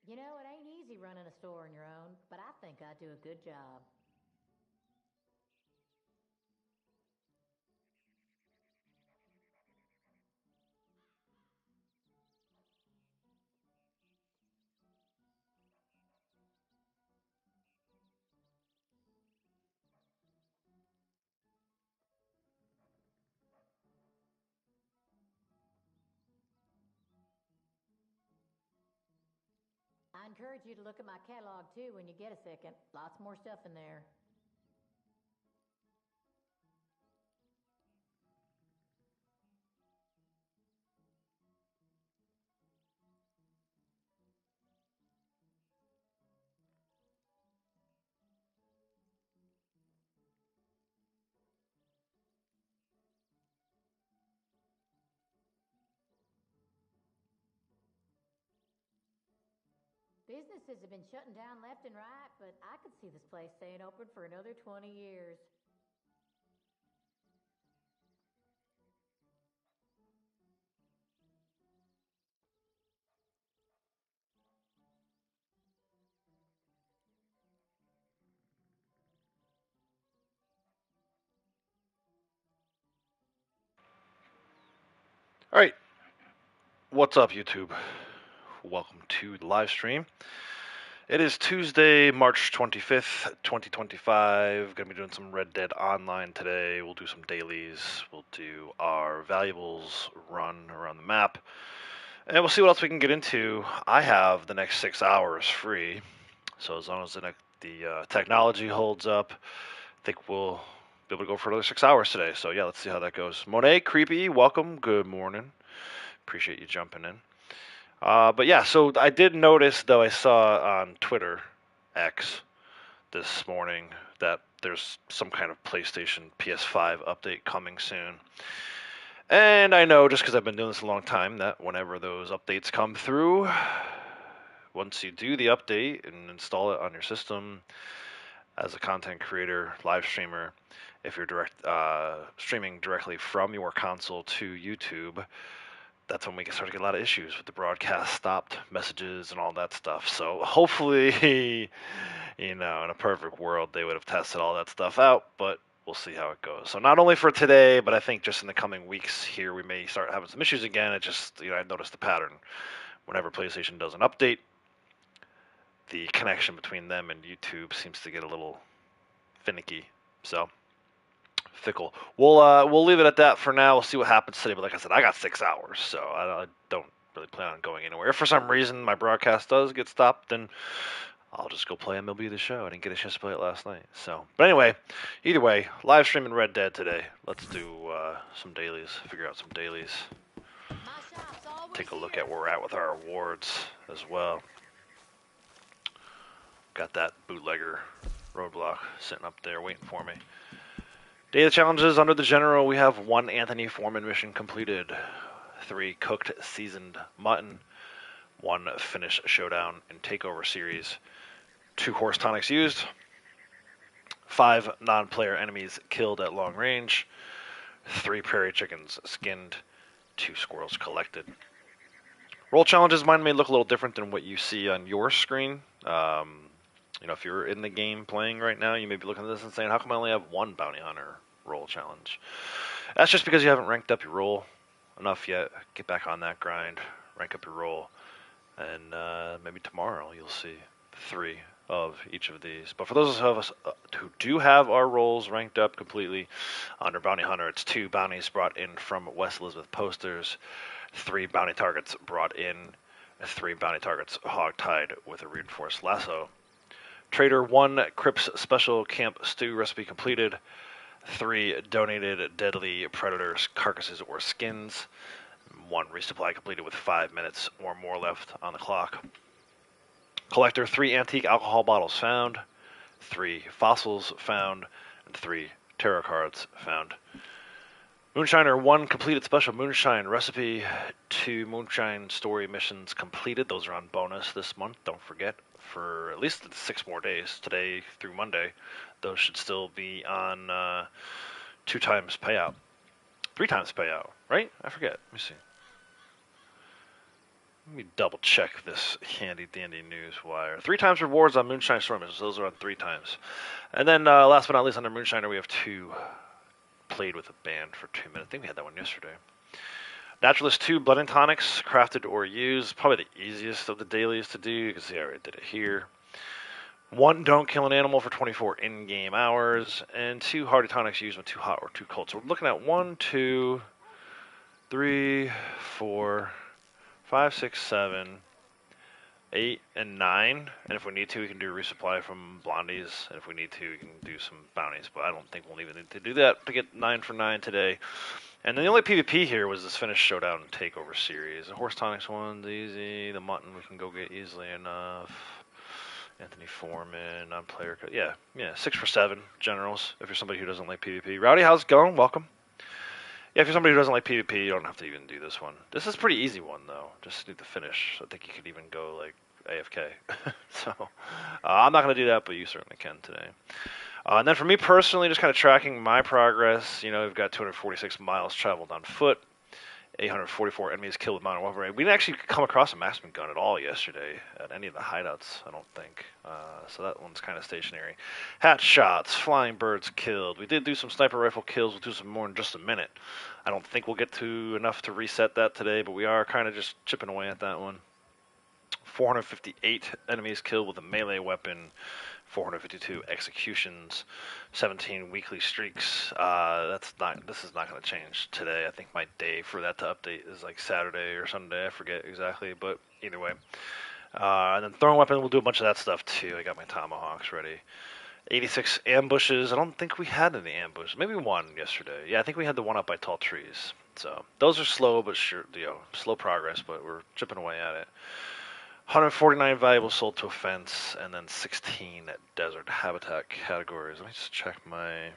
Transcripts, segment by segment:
You know, it ain't easy running a store on your own, but I think I do a good job. I encourage you to look at my catalog too when you get a second. Lots more stuff in there. Businesses have been shutting down left and right, but I could see this place staying open for another 20 years. All right, what's up, YouTube? Welcome to the live stream. It is Tuesday, March 25th, 2025. Gonna be doing some Red Dead Online today. We'll do some dailies. We'll do our valuables run around the map, and we'll see what else we can get into. I have the next 6 hours free, so as long as the technology holds up, I think we'll be able to go for another 6 hours today. So yeah, let's see how that goes. Monet, creepy, welcome. Good morning. Appreciate you jumping in. But yeah, so I did notice, though, I saw on Twitter X this morning that there's some kind of PlayStation PS5 update coming soon. And I know, just because I've been doing this a long time, that whenever those updates come through, once you do the update and install it on your system as a content creator, live streamer, if you're streaming directly from your console to YouTube, that's when we can start to get a lot of issues with the broadcast stopped messages and all that stuff. So hopefully, in a perfect world, they would have tested all that stuff out, but we'll see how it goes. So not only for today, but I think just in the coming weeks here, we may start having some issues again. It just, I noticed the pattern. Whenever PlayStation does an update, the connection between them and YouTube seems to get a little finicky. So fickle. We'll leave it at that for now. We'll see what happens today. But like I said, I got 6 hours, so I don't really plan on going anywhere. If for some reason my broadcast does get stopped, then I'll just go play MLB The Show. I didn't get a chance to play it last night. So, but anyway, either way, live streaming Red Dead today. Let's do some dailies. Figure out some dailies. Take a look at where we're at with our awards as well. Got that bootlegger roadblock sitting up there waiting for me. Daily challenges under the general, we have 1 Anthony Foreman mission completed, 3 cooked seasoned mutton, 1 finish showdown and takeover series, 2 horse tonics used, 5 non-player enemies killed at long range, 3 prairie chickens skinned, 2 squirrels collected. Role challenges, mine may look a little different than what you see on your screen. If you're in the game playing right now, you may be looking at this and saying, how come I only have 1 bounty hunter role challenge? That's just because you haven't ranked up your role enough yet. Get back on that grind, rank up your role, and maybe tomorrow you'll see 3 of each of these. But for those of us who do have our roles ranked up completely, under Bounty Hunter, it's 2 bounties brought in from West Elizabeth posters, 3 bounty targets brought in, 3 bounty targets hog-tied with a reinforced lasso. Trader 1 Crips Special Camp Stew recipe completed, 3 donated deadly predators carcasses or skins, 1 resupply completed with 5 minutes or more left on the clock. Collector 3 antique alcohol bottles found, 3 fossils found, and 3 tarot cards found. Moonshiner 1 completed special moonshine recipe, 2 moonshine story missions completed. Those are on bonus this month, don't forget, for at least 6 more days, today through Monday. Those should still be on 2 times payout. 3 times payout, right? I forget. Let me see. Let me double check this handy dandy news wire. 3 times rewards on Moonshine Storm missions. Those are on 3 times. And then last but not least, under Moonshiner, we have 2 played with a band for 2 minutes. I think we had that one yesterday. Naturalist 2 Blood and Tonics, crafted or used. Probably the easiest of the dailies to do. You can see I already did it here. 1 don't kill an animal for 24 in-game hours. And 2 Hardy Tonics used when too hot or too cold. So we're looking at 1, 2, 3, 4, 5, 6, 7, 8, and 9. And if we need to, we can do a resupply from Blondies. And if we need to, we can do some bounties. But I don't think we'll even need to do that to get 9 for 9 today. And then the only PvP here was this Finish Showdown and Takeover series. The Horse Tonics one's easy. The Mutton we can go get easily enough. Anthony Foreman, non-player. Yeah, 6 for 7 generals. If you're somebody who doesn't like PvP. Rowdy, how's it going? Welcome. Yeah, if you're somebody who doesn't like PvP, you don't have to even do this one. This is a pretty easy one though. Just need to finish. I think you could even go like AFK. So I'm not gonna do that, but you certainly can today. And then for me personally, just kind of tracking my progress. You know, we've got 246 miles traveled on foot, 844 enemies killed with mountain weaponry. We didn't actually come across a marksman gun at all yesterday at any of the hideouts, I don't think. So that one's kind of stationary. Hat shots, flying birds killed. We did do some sniper rifle kills. We'll do some more in just a minute. I don't think we'll get to enough to reset that today, but we are kind of just chipping away at that one. 458 enemies killed with a melee weapon. 452 executions, 17 weekly streaks. This is not going to change today. I think my day for that to update is like Saturday or Sunday. I forget exactly, but either way. And then throwing weapon, we'll do a bunch of that stuff too. I got my tomahawks ready. 86 ambushes. I don't think we had any ambushes. Maybe one yesterday. Yeah, I think we had the one up by tall trees. So those are slow, but sure, slow progress. But we're chipping away at it. 149 valuables sold to a fence, and then 16 at desert habitat categories. Let me just check my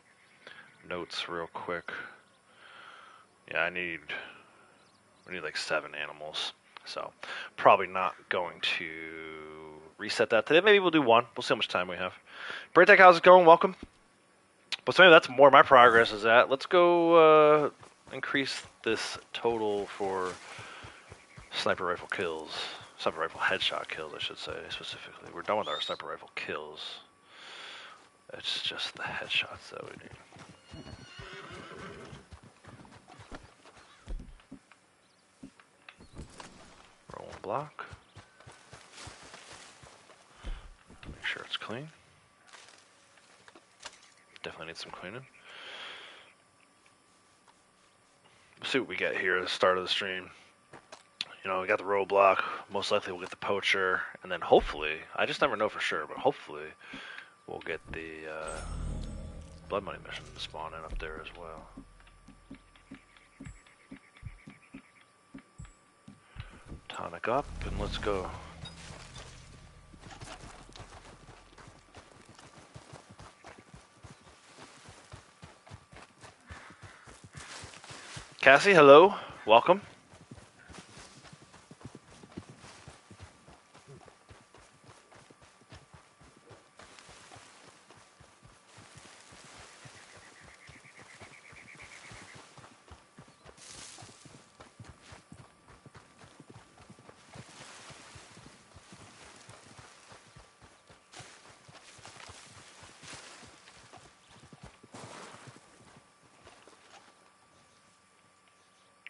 notes real quick. Yeah, we need like 7 animals. So probably not going to reset that today. Maybe we'll do 1. We'll see how much time we have. Braytech, how's it going? Welcome. But so that's more my progress is at. Let's go increase this total for sniper rifle kills. Sniper rifle headshot kills, I should say, specifically. We're done with our sniper rifle kills. It's just the headshots that we need. Roll and block. Make sure it's clean. Definitely need some cleaning. Let's see what we get here at the start of the stream. You know, we got the roadblock. Most likely we'll get the poacher. And then hopefully, I just never know for sure, but hopefully we'll get the blood money mission spawn in up there as well. Tonic up and let's go. Cassie, hello. Welcome.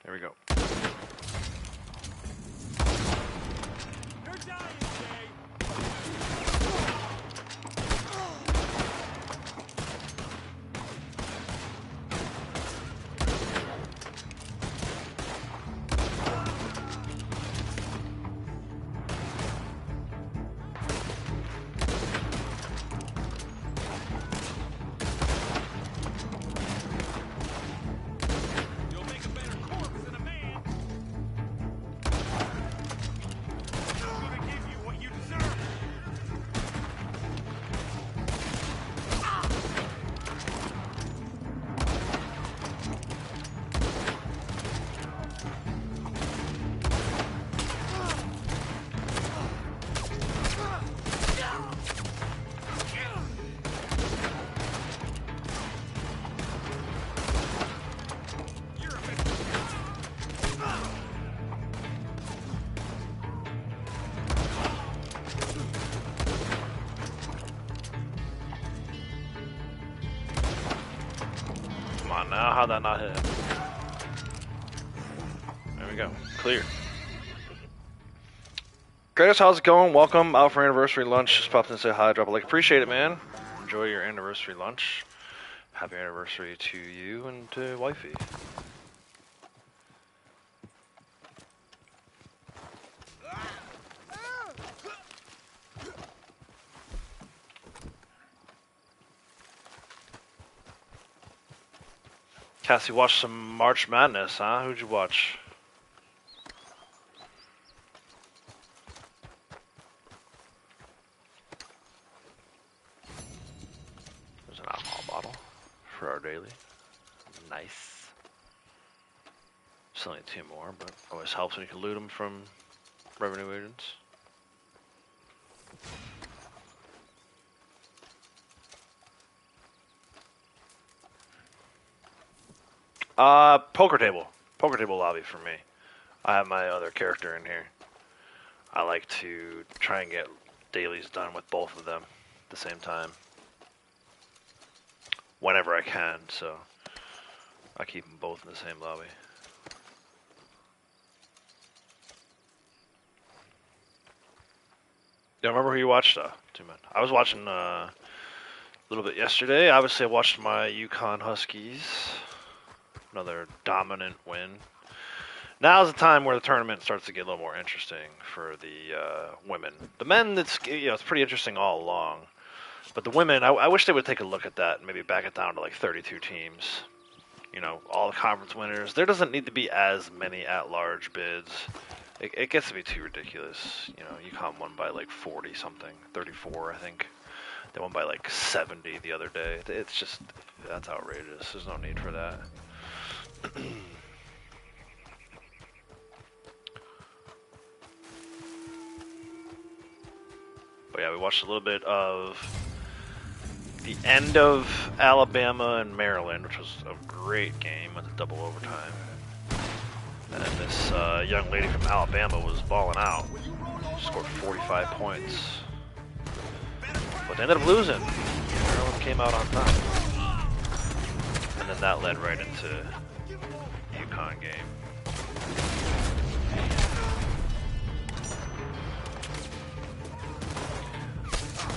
There we go. You're dying, Jay. You'll make a better corpse than a man. now. How'd that not hit? There we go. Clear. Greatest, how's it going? Welcome out for anniversary lunch. Just popped in and say hi, drop a like. Appreciate it, man. Enjoy your anniversary lunch. Happy anniversary to you and to wifey. Cassie watched some March Madness, huh? Who'd you watch? There's an alcohol bottle for our daily. Nice. Still need 2 more, but always helps when you can loot them from revenue agents. Poker table. Poker table lobby for me. I have my other character in here. I like to try and get dailies done with both of them at the same time. Whenever I can, so I keep them both in the same lobby. Yeah, remember who you watched, Two-Man? I was watching a little bit yesterday. Obviously, I watched my Yukon Huskies. Another dominant win. Now's the time where the tournament starts to get a little more interesting for the women. The men, it's pretty interesting all along. But the women, I wish they would take a look at that and maybe back it down to like 32 teams. You know, all the conference winners. There doesn't need to be as many at-large bids. It gets to be too ridiculous. You know, UConn won by like 40 something, 34 I think. They won by like 70 the other day. It's just, that's outrageous. There's no need for that. But yeah, we watched a little bit of the end of Alabama and Maryland, which was a great game with a double overtime. And then this young lady from Alabama was balling out. She scored 45 points. But they ended up losing. Maryland came out on top. And then that led right into the UConn game.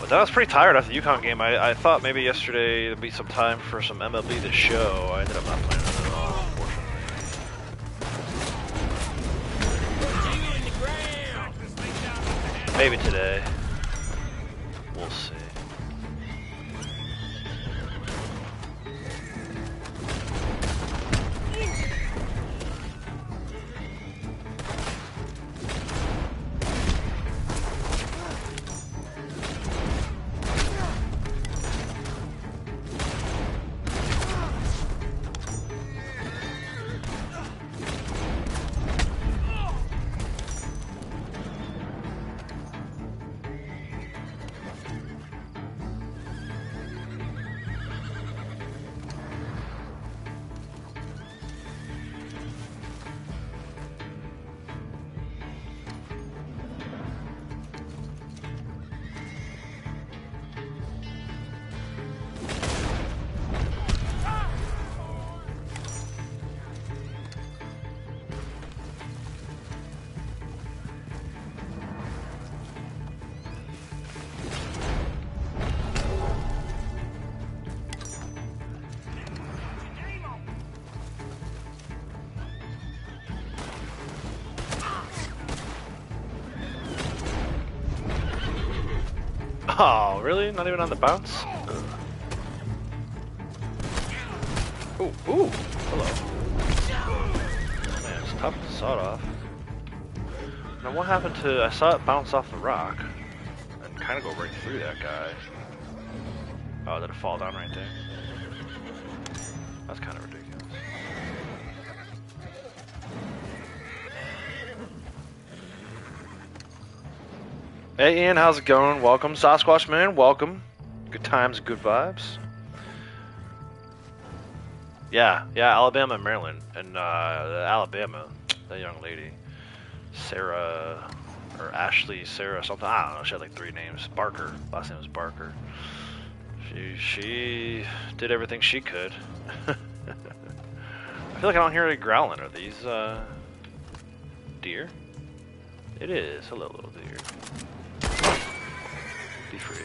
But I was pretty tired after the UConn game. I thought maybe yesterday there'd be some time for some MLB The Show. I ended up not playing it at all, unfortunately. Maybe today. We'll see. Oh, really? Not even on the bounce? Ooh, ooh, hello. Man, it's tough to sawed off. Now what happened to, I saw it bounce off the rock and kind of go right through that guy. Oh, did it fall down right there? That's kind of ridiculous. Hey Ian, how's it going? Welcome. Sasquatch Man, welcome. Good times, good vibes. Yeah, Alabama and Maryland. And Alabama, that young lady, Sarah, or Ashley, Sarah, something, I don't know, she had like 3 names. Barker, last name was Barker. She did everything she could. I feel like I don't hear any growling. Are these, deer? It is. Hello, little deer. Be free.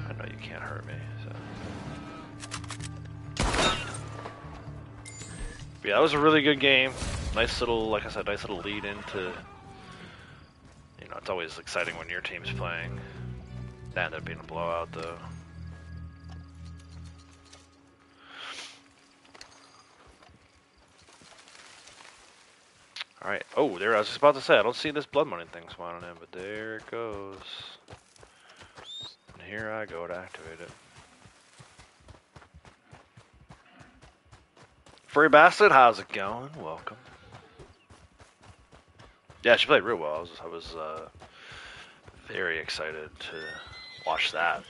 I know you can't hurt me, so. But yeah, that was a really good game. Nice little, like I said, nice little lead into, you know, it's always exciting when your team's playing. That ended up being a blowout, though. Alright. Oh, there, I was just about to say, I don't see this blood money thing spawning in, but there it goes. And here I go to activate it. Furry Bastard, how's it going? Welcome. Yeah, she played real well. I was very excited to watch that.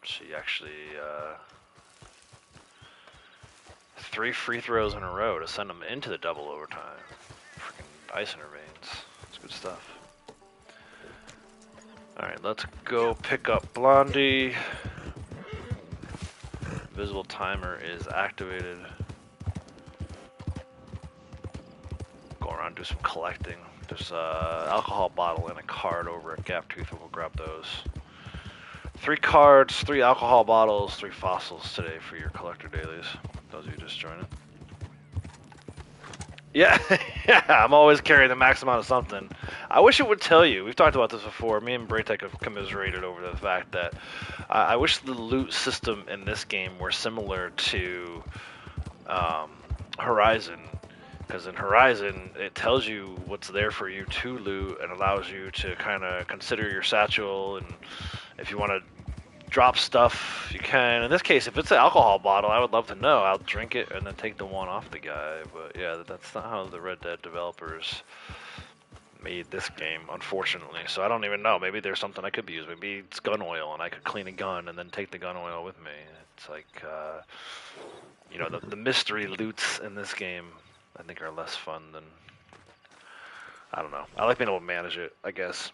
She actually, 3 free throws in a row to send them into the double overtime. Freaking ice in her veins. It's good stuff. Alright, let's go pick up Blondie. Visible timer is activated. Go around and do some collecting. There's an alcohol bottle and a card over at Gap Tooth, and we'll grab those. 3 cards, 3 alcohol bottles, 3 fossils today for your collector dailies. Those of you just joining. Yeah, yeah, I'm always carrying the max amount of something. I wish it would tell you. We've talked about this before. Me and Braytech have commiserated over the fact that I wish the loot system in this game were similar to Horizon. Because in Horizon, it tells you what's there for you to loot and allows you to kind of consider your satchel, and if you want to drop stuff, you can. In this case, if it's an alcohol bottle, I would love to know. I'll drink it and then take the one off the guy. But yeah, that's not how the Red Dead developers made this game, unfortunately. So I don't even know. Maybe there's something I could use. Maybe it's gun oil and I could clean a gun and then take the gun oil with me. It's like, you know, the mystery loots in this game, I think, are less fun than, I don't know. I like being able to manage it, I guess.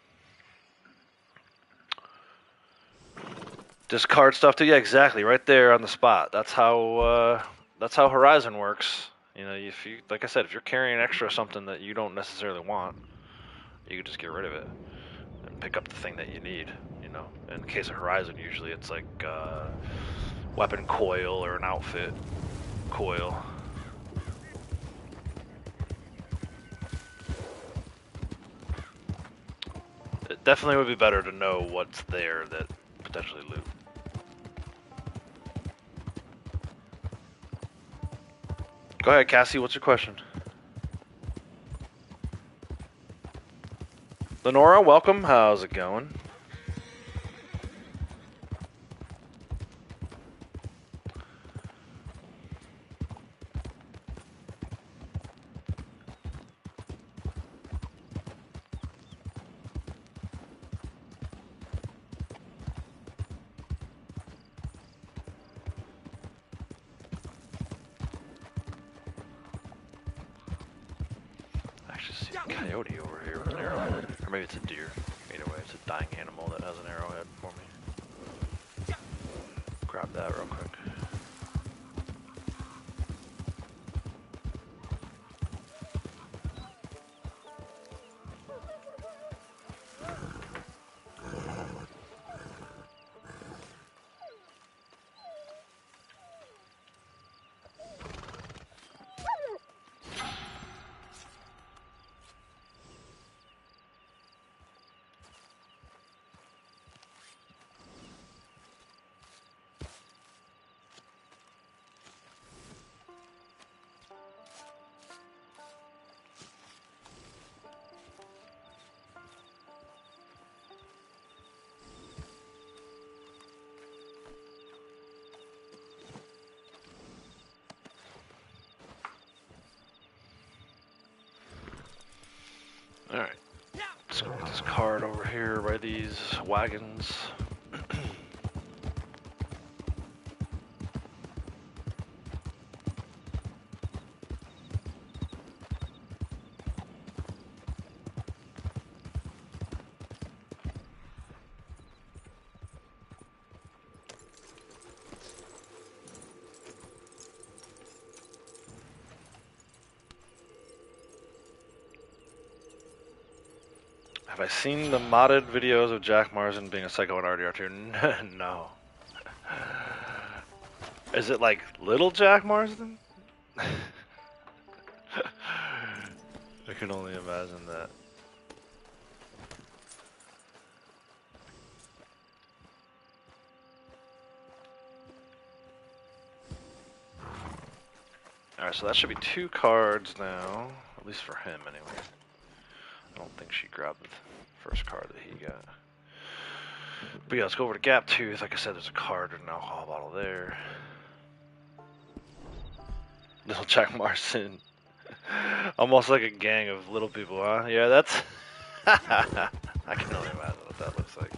Discard stuff too. Yeah, exactly. Right there on the spot. That's how Horizon works. You know, if you, like I said, if you're carrying extra something that you don't necessarily want, you can just get rid of it and pick up the thing that you need. You know, in the case of Horizon, usually it's like weapon coil or an outfit coil. It definitely would be better to know what's there that potentially loot. Go ahead, Cassie, what's your question? Lenora, welcome. How's it going? Coyote over here with an arrowhead. Or maybe it's a deer. Either way, it's a dying animal that has an arrowhead for me. Grab that real quick. Alright, let's go get this card over here by these wagons. Have I seen the modded videos of Jack Marsden being a psycho in RDR2? No. Is it like little Jack Marsden? I can only imagine that. Alright, so that should be 2 cards now. At least for him, anyway. I don't think she grabbed the first card that he got. But yeah, let's go over to Gap Tooth. Like I said, there's a card and an alcohol bottle there. Little Jack Marsden. Almost like a gang of little people, huh? Yeah, that's... I can only imagine what that looks like.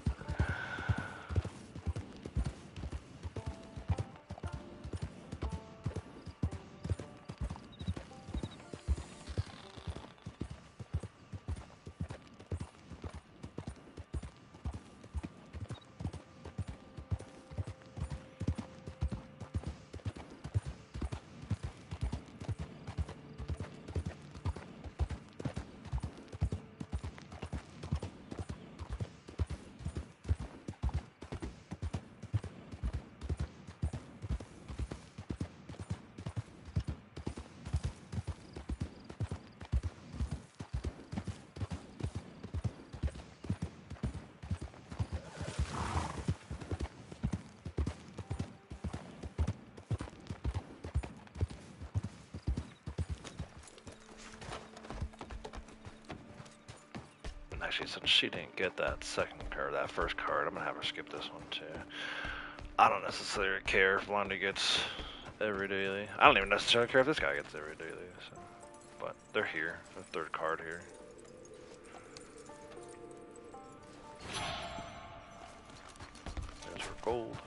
Actually, since she didn't get that second card, that first card, I'm gonna have her skip this one too. I don't necessarily care if Blondie gets every daily. I don't even necessarily care if this guy gets every daily. So. But they're here. The third card here. There's her gold.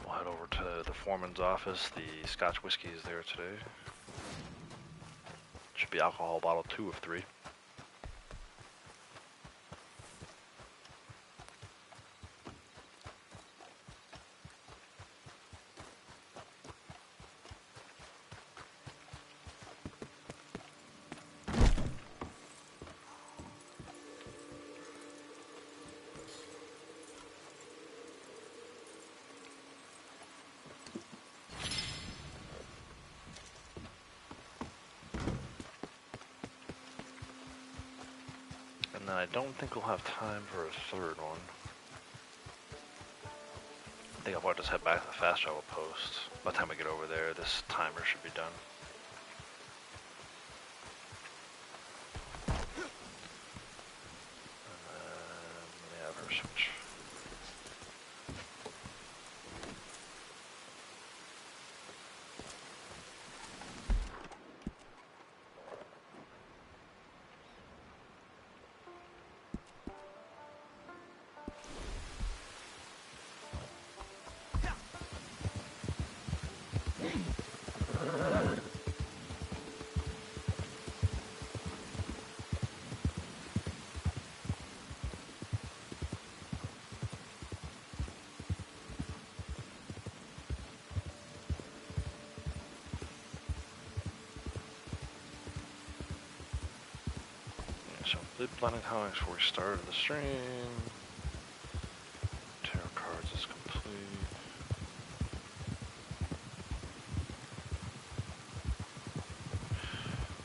We'll head over to the foreman's office. The Scotch whiskey is there today. Should be alcohol bottle 2 of 3. And then I don't think we'll have time for a third one. I think I'll probably just head back to the fast travel post. By the time we get over there, this timer should be done. And then let me have her switch. So, Blue Planet Comics before we started the stream. Tarot cards is complete.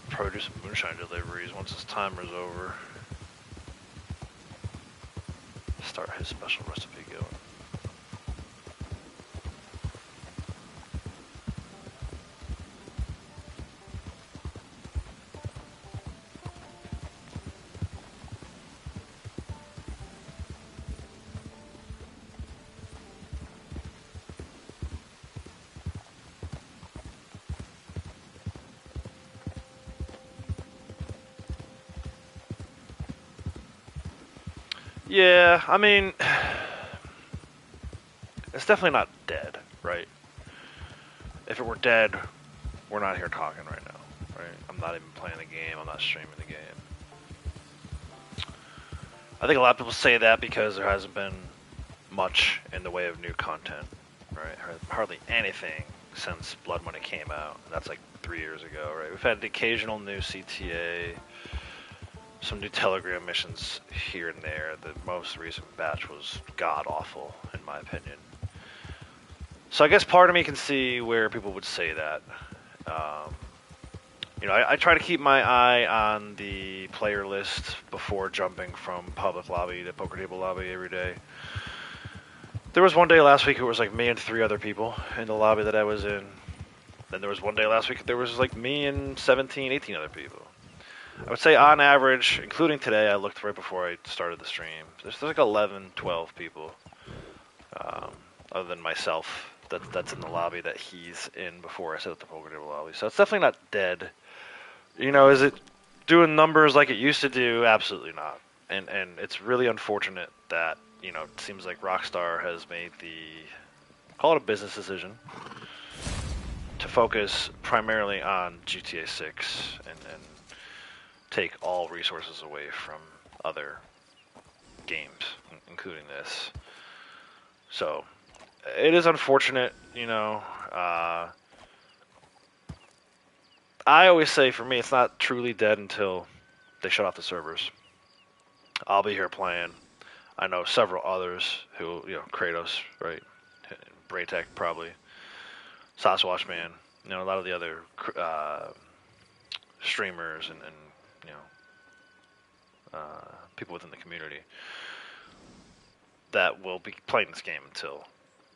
Probably do some moonshine deliveries once his timer's over. Start his special recipe going. Yeah, I mean, it's definitely not dead, right? If it were dead, we're not here talking right now, right? I'm not even playing the game, I'm not streaming the game. I think a lot of people say that because there hasn't been much in the way of new content, right? Hardly anything since Blood Money came out. That's like 3 years ago, right? We've had the occasional new CTA, some new Telegram missions here and there. The most recent batch was god-awful, in my opinion. So I guess part of me can see where people would say that. You know, I try to keep my eye on the player list before jumping from public lobby to poker table lobby every day. There was one day last week it was like me and 3 other people in the lobby that I was in. Then there was one day last week there was like me and 17, 18 other people. I would say on average, including today, I looked right before I started the stream. There's like 11, 12 people, other than myself, that's in the lobby that he's in before I set up the poker table lobby. So it's definitely not dead. You know, is it doing numbers like it used to do? Absolutely not. And it's really unfortunate that, you know, it seems like Rockstar has made the, call it a business decision, to focus primarily on GTA 6 and take all resources away from other games, including this. So, it is unfortunate, you know. I always say, for me, it's not truly dead until they shut off the servers. I'll be here playing. I know several others who, you know, Kratos, right? Braytech, probably. Sasquatch Man. You know, a lot of the other streamers and you know, people within the community that will be playing this game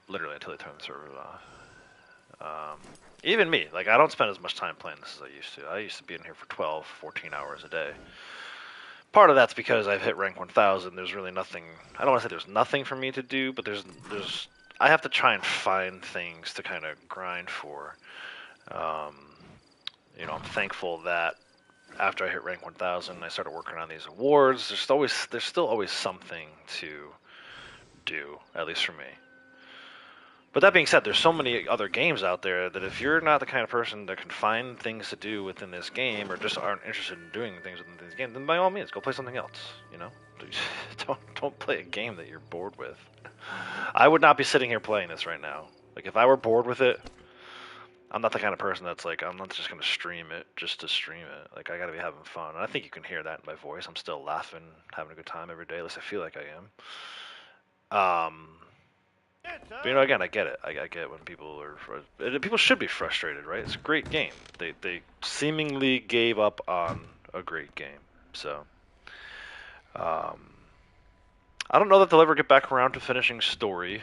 literally until they turn the servers off. Even me, like, I don't spend as much time playing this as I used to. I used to be in here for 12, 14 hours a day. Part of that's because I've hit rank 1000. There's really nothing, I don't want to say there's nothing for me to do, but I have to try and find things to kind of grind for. You know, I'm thankful that after I hit rank 1000, I started working on these awards. There's still always something to do, at least for me. But that being said, there's so many other games out there that if you're not the kind of person that can find things to do within this game, or just aren't interested in doing things within this game, then by all means, go play something else. You know, don't play a game that you're bored with. I would not be sitting here playing this right now. Like, if I were bored with it, I'm not the kind of person that's like, I'm not just gonna stream it just to stream it. Like, I gotta be having fun, and I think you can hear that in my voice. I'm still laughing, having a good time every day. At least I feel like I am. But, you know, again, I get it. I get when people people should be frustrated, right? It's a great game. They seemingly gave up on a great game. So, I don't know that they'll ever get back around to finishing story.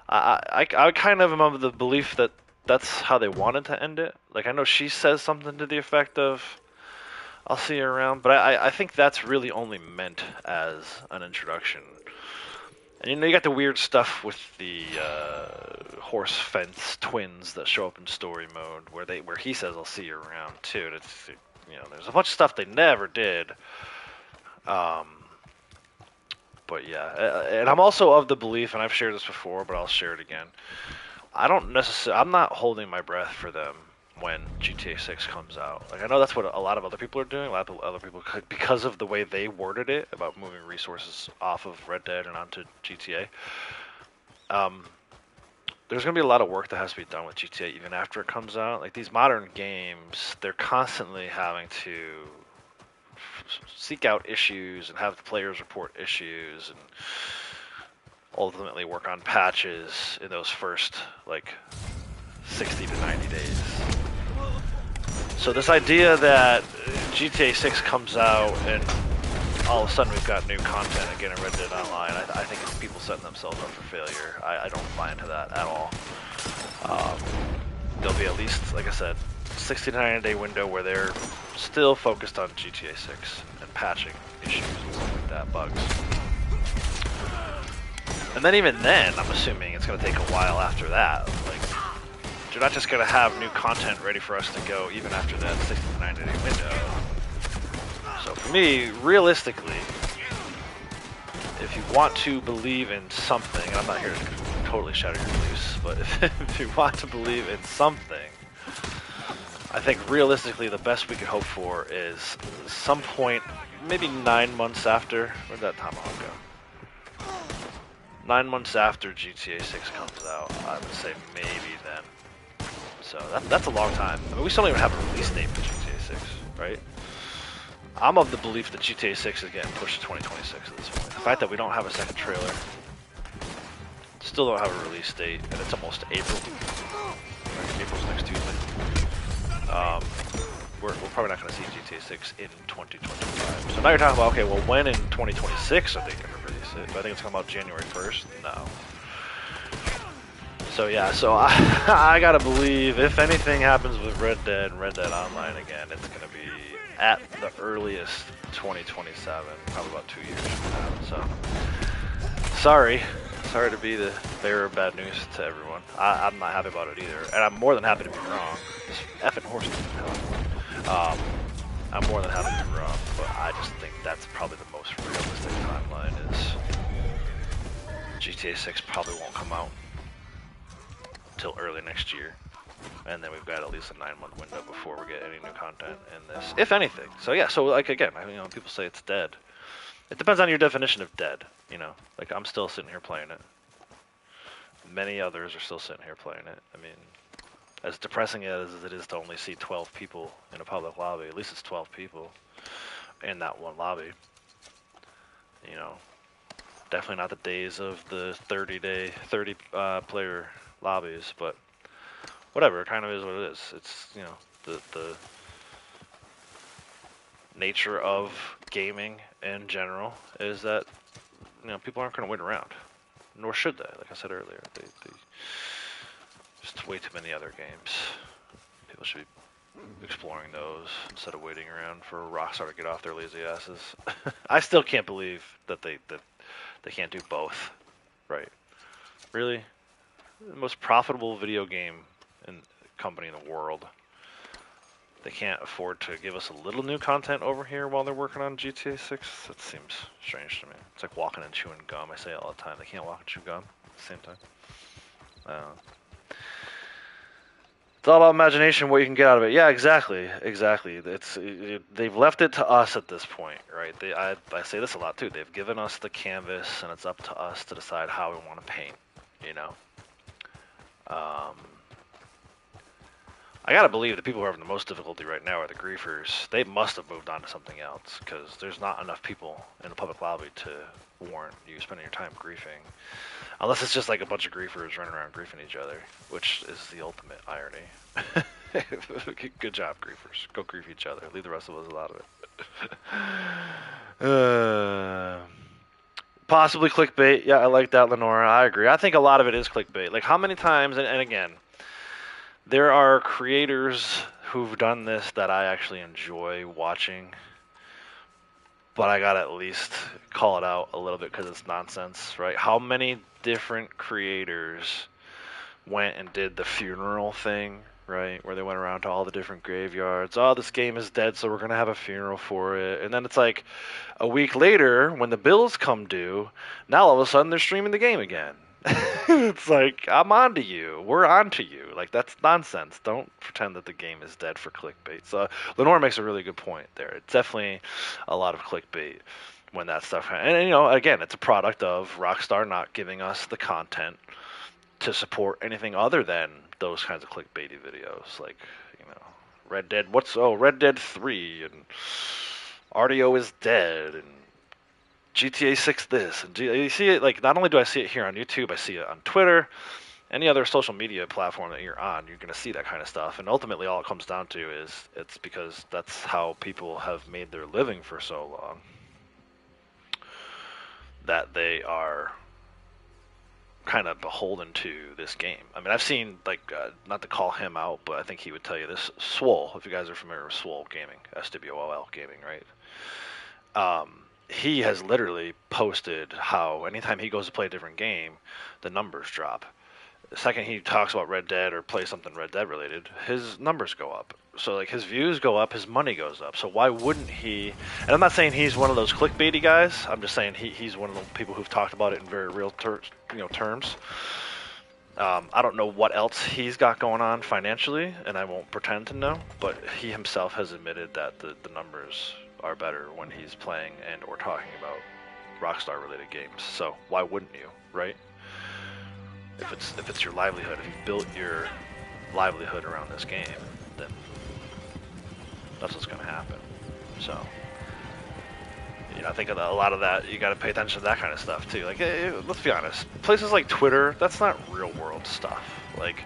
I kind of am of the belief that that's how they wanted to end it. Like, I know she says something to the effect of, I'll see you around, but I think that's really only meant as an introduction. And, you know, you got the weird stuff with the horse fence twins that show up in story mode, where he says, "I'll see you around," too. It's, you know, there's a bunch of stuff they never did. But yeah, and I'm also of the belief, and I've shared this before, but I'll share it again. I'm not holding my breath for them when GTA 6 comes out. Like, I know that's what a lot of other people are doing. A lot of other people, because of the way they worded it about moving resources off of Red Dead and onto GTA. There's going to be a lot of work that has to be done with GTA even after it comes out. Like, these modern games, they're constantly having to seek out issues and have the players report issues and ultimately work on patches in those first, like, 60 to 90 days. So this idea that GTA 6 comes out and all of a sudden we've got new content again in Red Dead Online, I think it's people setting themselves up for failure. I don't buy into that at all. There'll be at least, like I said, 60 to 90 day window where they're still focused on GTA 6 and patching issues like that, bugs. And then even then, I'm assuming it's going to take a while after that. Like, you're not just going to have new content ready for us to go even after that 60 to 90 day window. So for me, realistically, if you want to believe in something, and I'm not here to totally shatter your beliefs, but if you want to believe in something, I think realistically the best we could hope for is some point, maybe 9 months after, where'd that tomahawk go? 9 months after GTA 6 comes out, I would say maybe then. So that's a long time. I mean, we still don't even have a release date for GTA 6, right? I'm of the belief that GTA 6 is getting pushed to 2026 at this point. The fact that we don't have a second trailer, still don't have a release date, and it's almost April. Right? April's next Tuesday. We're probably not going to see GTA 6 in 2025. So now you're talking about, okay, well, when in 2026 are they going to release it? Do I think it's coming out January 1st? No. So yeah, so I gotta believe if anything happens with Red Dead and Red Dead Online again, it's gonna be at the earliest 2027, probably about 2 years from now. So sorry to be the bearer of bad news to everyone. I'm not happy about it either, and I'm more than happy to be wrong. This effing horse is hell. I'm more than happy to be wrong, but I just think that's probably the most realistic timeline. Is GTA 6 probably won't come out till early next year, and then we've got at least a 9-month window before we get any new content in this, if anything. So yeah, so like again, people say it's dead. It depends on your definition of dead. Like I'm still sitting here playing it. Many others are still sitting here playing it. I mean, as depressing as it is to only see 12 people in a public lobby, at least it's 12 people in that one lobby. Definitely not the days of the 30 player lobbies, but whatever, it kind of is what it is. It's, the nature of gaming in general is that, people aren't going to wait around, nor should they. Like I said earlier, they just way too many other games. People should be exploring those instead of waiting around for Rockstar to get off their lazy asses. I still can't believe that they can't do both, right? Really? The most profitable video game company in the world. They can't afford to give us a little new content over here while they're working on GTA 6? That seems strange to me. It's like walking and chewing gum. I say it all the time. They can't walk and chew gum at the same time. I don't know. It's all about imagination, what you can get out of it. Yeah, exactly. They've left it to us at this point, right? I say this a lot too. They've given us the canvas, and it's up to us to decide how we want to paint. I gotta believe the people who are having the most difficulty right now are the griefers. They must have moved on to something else, because there's not enough people in the public lobby to warrant you spending your time griefing. Unless it's just like a bunch of griefers running around griefing each other, which is the ultimate irony. Good job, griefers. Go grief each other. Leave the rest of us out of it. Possibly clickbait. Yeah, I like that, Lenora. I agree. I think a lot of it is clickbait. Like, how many times, and again, there are creators who've done this that I actually enjoy watching, but I gotta at least call it out a little bit because it's nonsense, right? How many different creators went and did the funeral thing, right? Where they went around to all the different graveyards. Oh, this game is dead, so we're gonna have a funeral for it. And then it's like a week later, when the bills come due, now all of a sudden they're streaming the game again. It's like, I'm on to you. We're on to you. Like, that's nonsense. Don't pretend that the game is dead for clickbait. So Lenore makes a really good point there. It's definitely a lot of clickbait when that stuff happens. And, again, it's a product of Rockstar not giving us the content to support anything other than those kinds of clickbaity videos. Like, Red Dead 3 and RDO is dead and GTA 6 this, and you see it, like, not only do I see it here on YouTube, I see it on Twitter, any other social media platform that you're on, you're going to see that kind of stuff, and ultimately all it comes down to is, it's because that's how people have made their living for so long, that they are kind of beholden to this game. I mean, I've seen, like, not to call him out, but I think he would tell you this, Swole, if you guys are familiar with Swole Gaming, SWOL Gaming, right? He has literally posted how anytime he goes to play a different game, the numbers drop. The second he talks about Red Dead or plays something Red Dead related, his numbers go up. So, like, his views go up, his money goes up. So why wouldn't he? And I'm not saying he's one of those clickbaity guys. I'm just saying he's one of the people who've talked about it in very real terms. I don't know what else he's got going on financially, and I won't pretend to know. But he himself has admitted that the numbers are better when he's playing and or talking about Rockstar related games. So why wouldn't you, right? If it's your livelihood, if you've built your livelihood around this game, then that's what's going to happen. So, I think a lot of that, you got to pay attention to that kind of stuff too. Like, let's be honest, places like Twitter, that's not real world stuff. Like,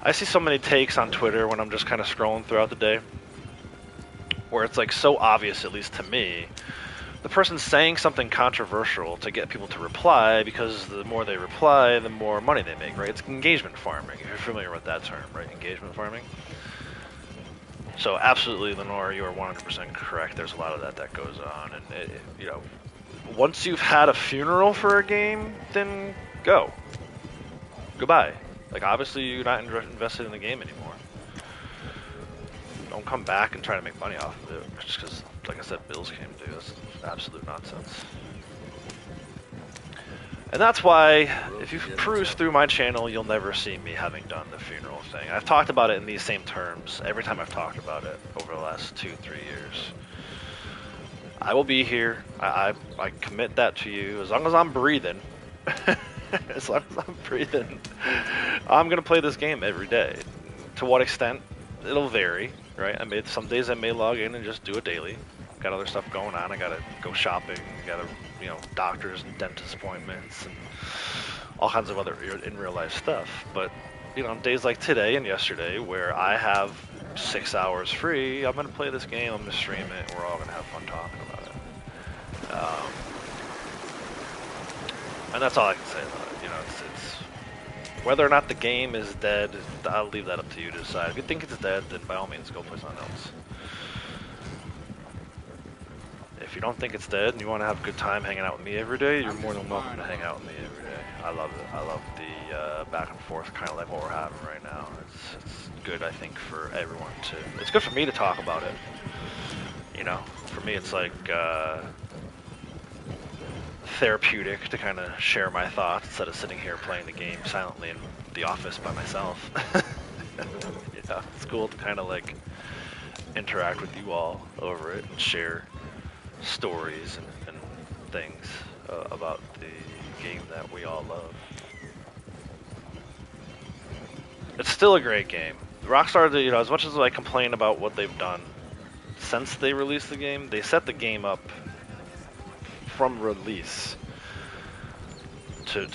I see so many takes on Twitter when I'm just kind of scrolling throughout the day, where it's like so obvious, at least to me, the person's saying something controversial to get people to reply, because the more they reply, the more money they make, right? It's engagement farming, if you're familiar with that term, right? Engagement farming. So absolutely, Lenore, you are 100% correct. There's a lot of that goes on, and once you've had a funeral for a game, then go. Goodbye. Like, obviously, you're not invested in the game anymore. Don't come back and try to make money off of it, just because, like I said, bills came due. That's absolute nonsense. And that's why, if you peruse through my channel, you'll never see me having done the funeral thing. I've talked about it in these same terms every time I've talked about it over the last 2-3 years. I will be here. I commit that to you. As long as I'm breathing, as long as I'm breathing, I'm going to play this game every day. To what extent? It'll vary, right? Some days I may log in and just do it daily. Got other stuff going on. I gotta go shopping. Gotta, doctors and dentist appointments and all kinds of other in real life stuff. But, on days like today and yesterday where I have 6 hours free, I'm gonna play this game. I'm gonna stream it. We're all gonna have fun talking about it. And that's all I can say about it. It's whether or not the game is dead, I'll leave that up to you to decide. If you think it's dead, then by all means go play something else. If you don't think it's dead and you want to have a good time hanging out with me every day, you're more than welcome to hang out with me every day. I love it. I love the back and forth, kind of like what we're having right now. It's good, I think, for everyone to. It's good for me to talk about it. For me, it's like therapeutic to kind of share my thoughts instead of sitting here playing the game silently in the office by myself. It's cool to kind of like interact with you all over it and share stories and things about the game that we all love. It's still a great game. Rockstar, as much as I complain about what they've done since they released the game, they set the game up from release to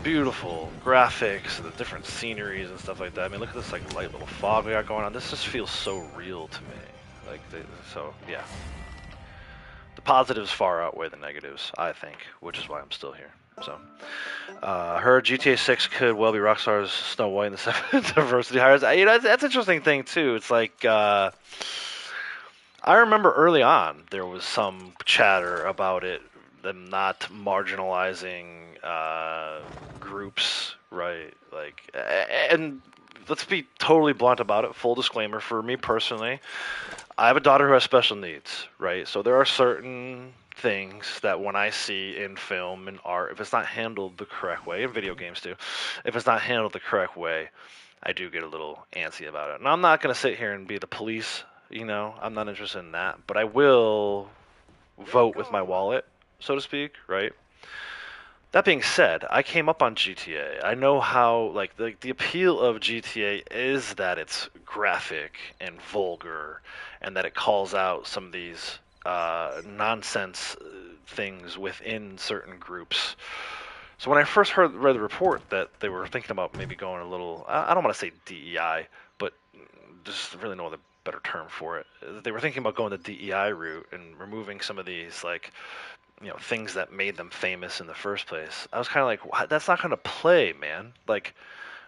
beautiful graphics, the different sceneries and stuff like that. I mean, look at this like light little fog we got going on. This just feels so real to me. So yeah. The positives far outweigh the negatives, I think, which is why I'm still here. So, I heard GTA 6 could well be Rockstar's Snow White in the Seven Diversity Hires. That's an interesting thing too. It's like I remember early on there was some chatter about it, them not marginalizing groups, right? Like, and let's be totally blunt about it. Full disclaimer for me personally. I have a daughter who has special needs, right? So there are certain things that when I see in film and art, if it's not handled the correct way, in video games too, if it's not handled the correct way, I do get a little antsy about it. And I'm not going to sit here and be the police, I'm not interested in that, but I will vote with my wallet, so to speak, right? That being said, I came up on GTA. I know how, like, the appeal of GTA is that it's graphic and vulgar, and that it calls out some of these nonsense things within certain groups. So when I first read the report that they were thinking about maybe going a little, I don't want to say DEI, but there's really no other better term for it. They were thinking about going the DEI route and removing some of these, like, things that made them famous in the first place. I was kind of like, that's not going to play, man. Like,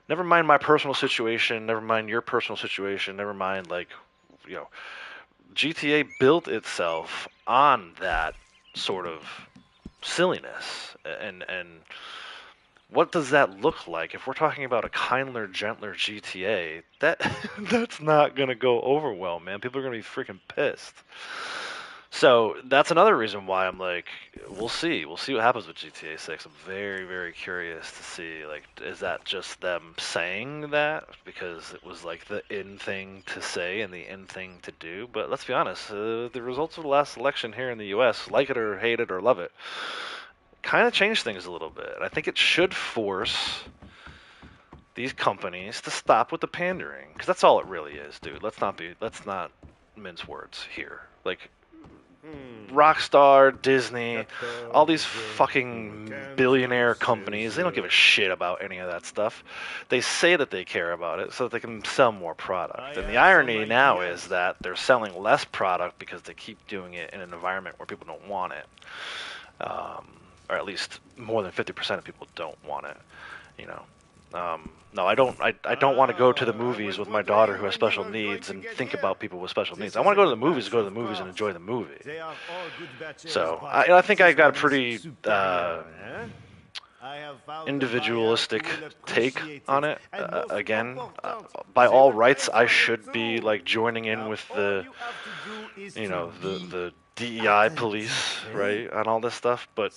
never mind my personal situation, never mind your personal situation, never mind, like, GTA built itself on that sort of silliness. And what does that look like? If we're talking about a kinder, gentler GTA, that's not going to go over well, man. People are going to be freaking pissed. So that's another reason why I'm like, we'll see. We'll see what happens with GTA 6. I'm very, very curious to see, like, is that just them saying that because it was like the in thing to say and the in thing to do? But let's be honest, the results of the last election here in the U.S., like it or hate it or love it, kind of changed things a little bit. I think it should force these companies to stop with the pandering, because that's all it really is, dude. Let's not mince words here. Like, Rockstar, Disney, all these fucking billionaire companies, they don't give a shit about any of that stuff. They say that they care about it so that they can sell more product. And the irony now is that they're selling less product because they keep doing it in an environment where people don't want it. Or at least more than 50% of people don't want it, you know. No, I don't. I don't want to go to the movies with my daughter who has special needs and think about people with special needs. I want to go to the movies and enjoy the movie. So I think I got a pretty individualistic take on it. Again, by all rights, I should be like joining in with the, the DEI police, right, on all this stuff, but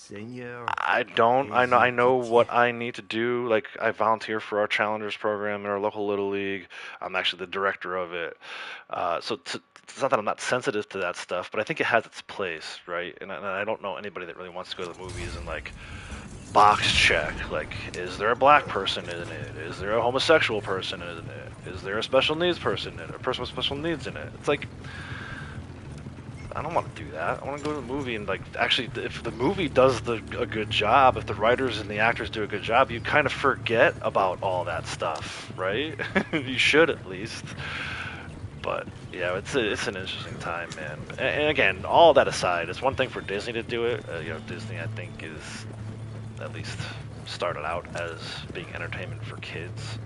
I don't. I know what I need to do. Like, I volunteer for our Challengers program in our local Little League. I'm actually the director of it. So it's not that I'm not sensitive to that stuff, but I think it has its place, right? And I don't know anybody that really wants to go to the movies and, like, box check. Like, is there a black person in it? Is there a homosexual person in it? Is there a special needs person in it? A person with special needs in it? It's like, I don't want to do that. I want to go to the movie and, like, actually, if the movie does a good job, if the writers and the actors do a good job, you kind of forget about all that stuff, right? You should, at least. But yeah, it's an interesting time, man. And again, all that aside, it's one thing for Disney to do it. Disney, I think, is at least started out as being entertainment for kids.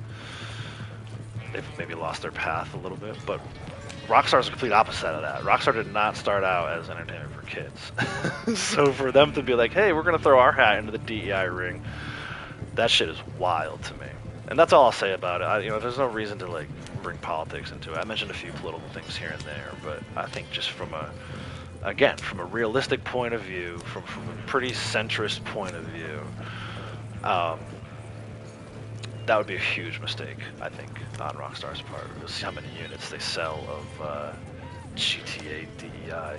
They've maybe lost their path a little bit, but Rockstar's the complete opposite of that. Rockstar did not start out as entertainment for kids. So for them to be like, hey, we're going to throw our hat into the DEI ring, that shit is wild to me. And that's all I'll say about it. There's no reason to, like, bring politics into it. I mentioned a few political things here and there, but I think just from a realistic point of view, from a pretty centrist point of view, that would be a huge mistake, I think, on Rockstar's part. We'll see how many units they sell of GTA DEI.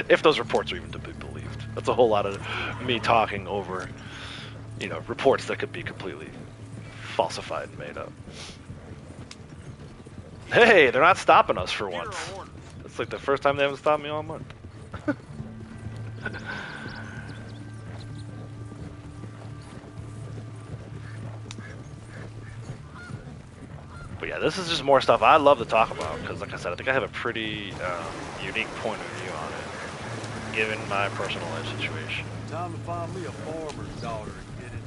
If those reports are even to be believed. That's a whole lot of me talking over, reports that could be completely falsified and made up. Hey, they're not stopping us for once. It's like the first time they haven't stopped me all month. But yeah, this is just more stuff I love to talk about because, like I said, I think I have a pretty unique point of view on it, given my personal life situation. Time to find me a farmer's daughter and get it.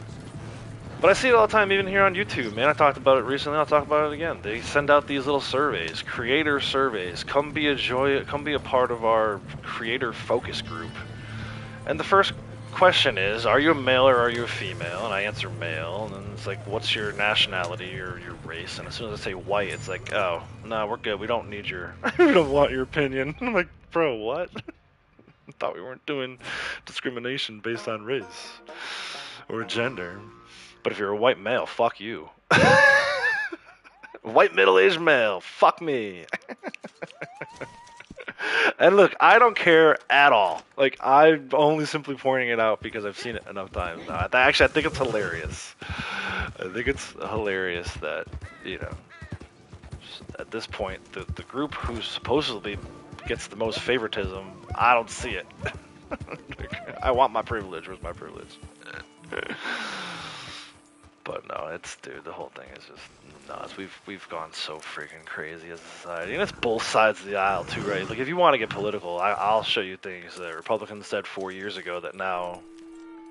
But I see it all the time, even here on YouTube, man. I talked about it recently. I'll talk about it again. They send out these little surveys, creator surveys. Come be a part of our creator focus group. And the first question is, are you a male or are you a female? And I answer male, and then it's like, what's your nationality or your race? And as soon as I say white, it's like, oh, no, we're good. We don't need we don't want your opinion. I'm like, bro, what? I thought we weren't doing discrimination based on race or gender. But if you're a white male, fuck you. White middle-aged male, fuck me. And look, I don't care at all. Like, I'm only simply pointing it out because I've seen it enough times now. I think it's hilarious. I think it's hilarious that, at this point, the group who supposedly gets the most favoritism, I don't see it. I want my privilege. Where's my privilege? But no, dude, the whole thing is just nuts. We've gone so freaking crazy as a society, and it's both sides of the aisle too, right? Like, if you want to get political, I'll show you things that Republicans said 4 years ago that now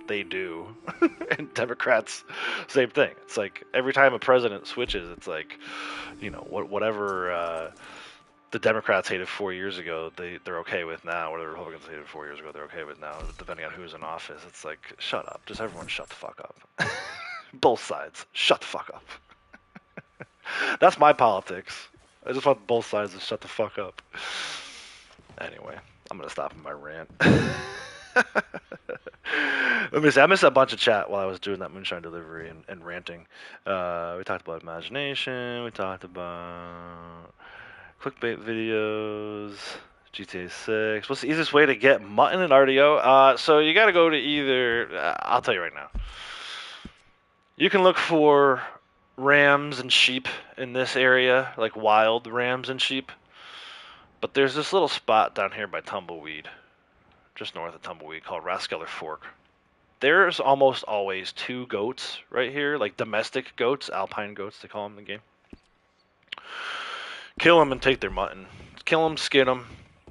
they do, and Democrats, same thing. It's like every time a president switches, it's like, whatever the Democrats hated 4 years ago, they're okay with now. What the Republicans hated 4 years ago, they're okay with now, depending on who's in office. It's like, shut up. Just everyone shut the fuck up. Both sides. Shut the fuck up. That's my politics. I just want both sides to shut the fuck up. Anyway, I'm going to stop my rant. Let me see. I missed a bunch of chat while I was doing that moonshine delivery and ranting. We talked about imagination. We talked about clickbait videos. GTA 6. What's the easiest way to get mutton and RDO? So you got to go to either... I'll tell you right now. You can look for rams and sheep in this area, like wild rams and sheep. But there's this little spot down here by Tumbleweed, just north of Tumbleweed, called Raskeller Fork. There's almost always 2 goats right here, like domestic goats, alpine goats they call them in the game. Kill them and take their mutton. Kill them, skin them.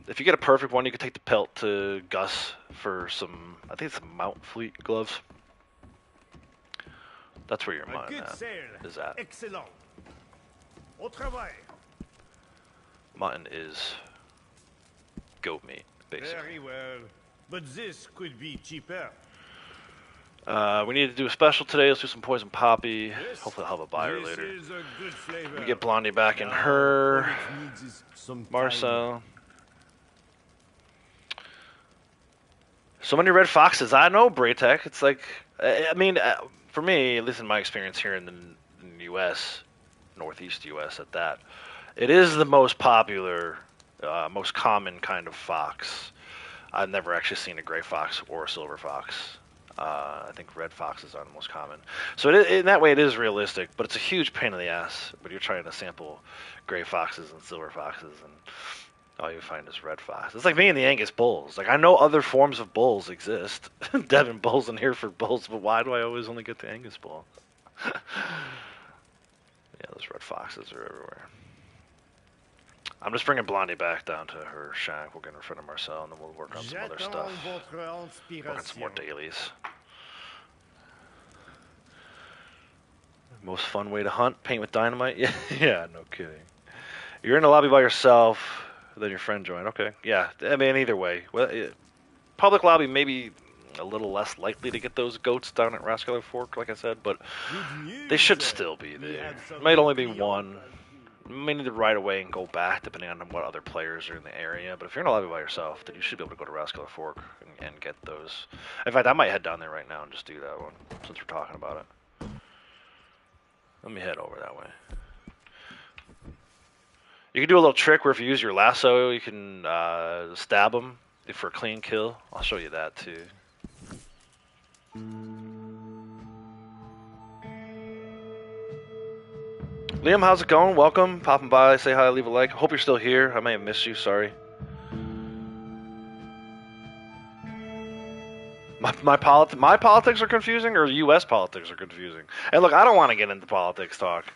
If you get a perfect one, you can take the pelt to Gus for some, I think it's some Mount Fleet gloves. That's where your mutton is at. Excellent. Au travail. Mutton is goat meat, basically. Very well. But this could be cheaper. We need to do a special today. Let's do some poison poppy. Yes, Hopefully I'll have a buyer this later. is a good flavor. Let me get Blondie back in Now, her. all it needs is some time. Marcel. So many red foxes. I know, Braytech. It's like, I mean, for me, at least in my experience here in the U.S., Northeast U.S. at that, it is the most popular, most common kind of fox. I've never actually seen a gray fox or a silver fox. I think red foxes are the most common. So in that way, it is realistic, but it's a huge pain in the ass when you're trying to sample gray foxes and silver foxes, and all you find is red fox. It's like me and the Angus bulls. Like, I know other forms of bulls exist. Devon bulls and Hereford bulls, but why do I always only get the Angus bull? Yeah, those red foxes are everywhere. I'm just bringing Blondie back down to her shack. We'll get in front of Marcel, and then we'll work on some other stuff. Work on some more dailies. Most fun way to hunt? Paint with dynamite? Yeah, yeah, no kidding. You're in the lobby by yourself, then your friend joined. Okay, yeah. I mean, either way. Well, public lobby maybe a little less likely to get those goats down at Rascaller Fork, like I said, but they should still be there. Might only be one. May need to ride away and go back, depending on what other players are in the area. But if you're in a lobby by yourself, then you should be able to go to Rascaller Fork and get those. In fact, I might head down there right now and just do that one, since we're talking about it. Let me head over that way. You can do a little trick where if you use your lasso, you can stab them for a clean kill. I'll show you that too. Liam, how's it going? Welcome. Popping by, say hi, leave a like. Hope you're still here. I may have missed you, sorry. My politics are confusing, or U.S. politics are confusing? And look, I don't want to get into politics talk.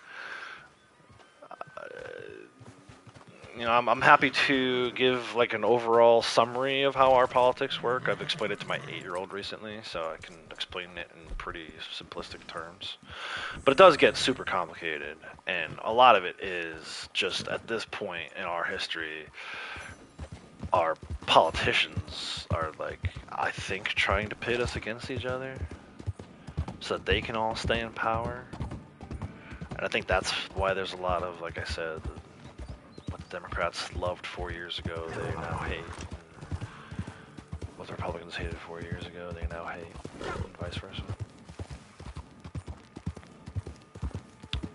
You know, I'm happy to give like an overall summary of how our politics work. I've explained it to my 8-year-old recently, so I can explain it in pretty simplistic terms. But it does get super complicated, and a lot of it is just at this point in our history, our politicians are like, I think, trying to pit us against each other so that they can all stay in power. And I think that's why there's a lot of, like I said, what the Democrats loved 4 years ago, they now hate. And what the Republicans hated 4 years ago, they now hate, and vice versa.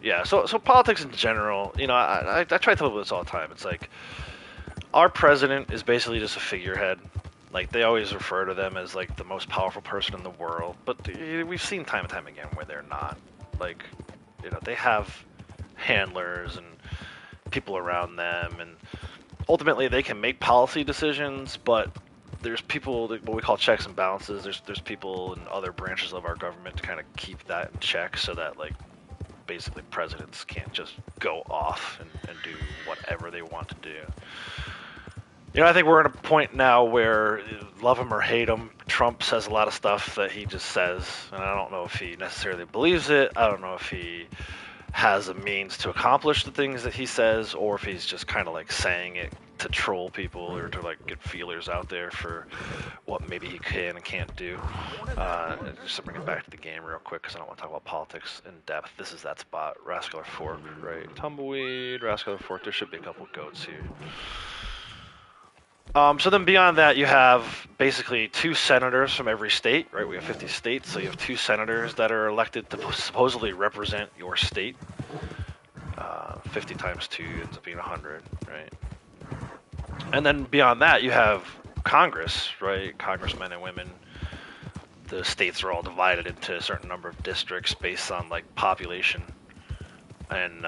Yeah, so politics in general, you know, I try to tell people this all the time. It's like, our president is basically just a figurehead. Like, they always refer to them as, like, the most powerful person in the world. But we've seen time and time again where they're not. Like, you know, they have handlers and people around them. And ultimately, they can make policy decisions, but there's people, what we call checks and balances. There's people in other branches of our government to kind of keep that in check so that, like, basically presidents can't just go off and do whatever they want to do. You know, I think we're at a point now where, love him or hate him, Trump says a lot of stuff that he just says, and I don't know if he necessarily believes it. I don't know if he has a means to accomplish the things that he says, or if he's just kind of like saying it to troll people or to like get feelers out there for what maybe he can and can't do. Just to bring it back to the game real quick, because I don't want to talk about politics in depth. This is that spot, Rascaller Fork, right? Tumbleweed, Rascaller Fork. There should be a couple goats here. So then beyond that, you have basically 2 senators from every state, right? We have 50 states, so you have 2 senators that are elected to supposedly represent your state. 50 times 2 ends up being 100, right? And then beyond that, you have Congress, right? Congressmen and women the states are all divided into a certain number of districts based on like population, and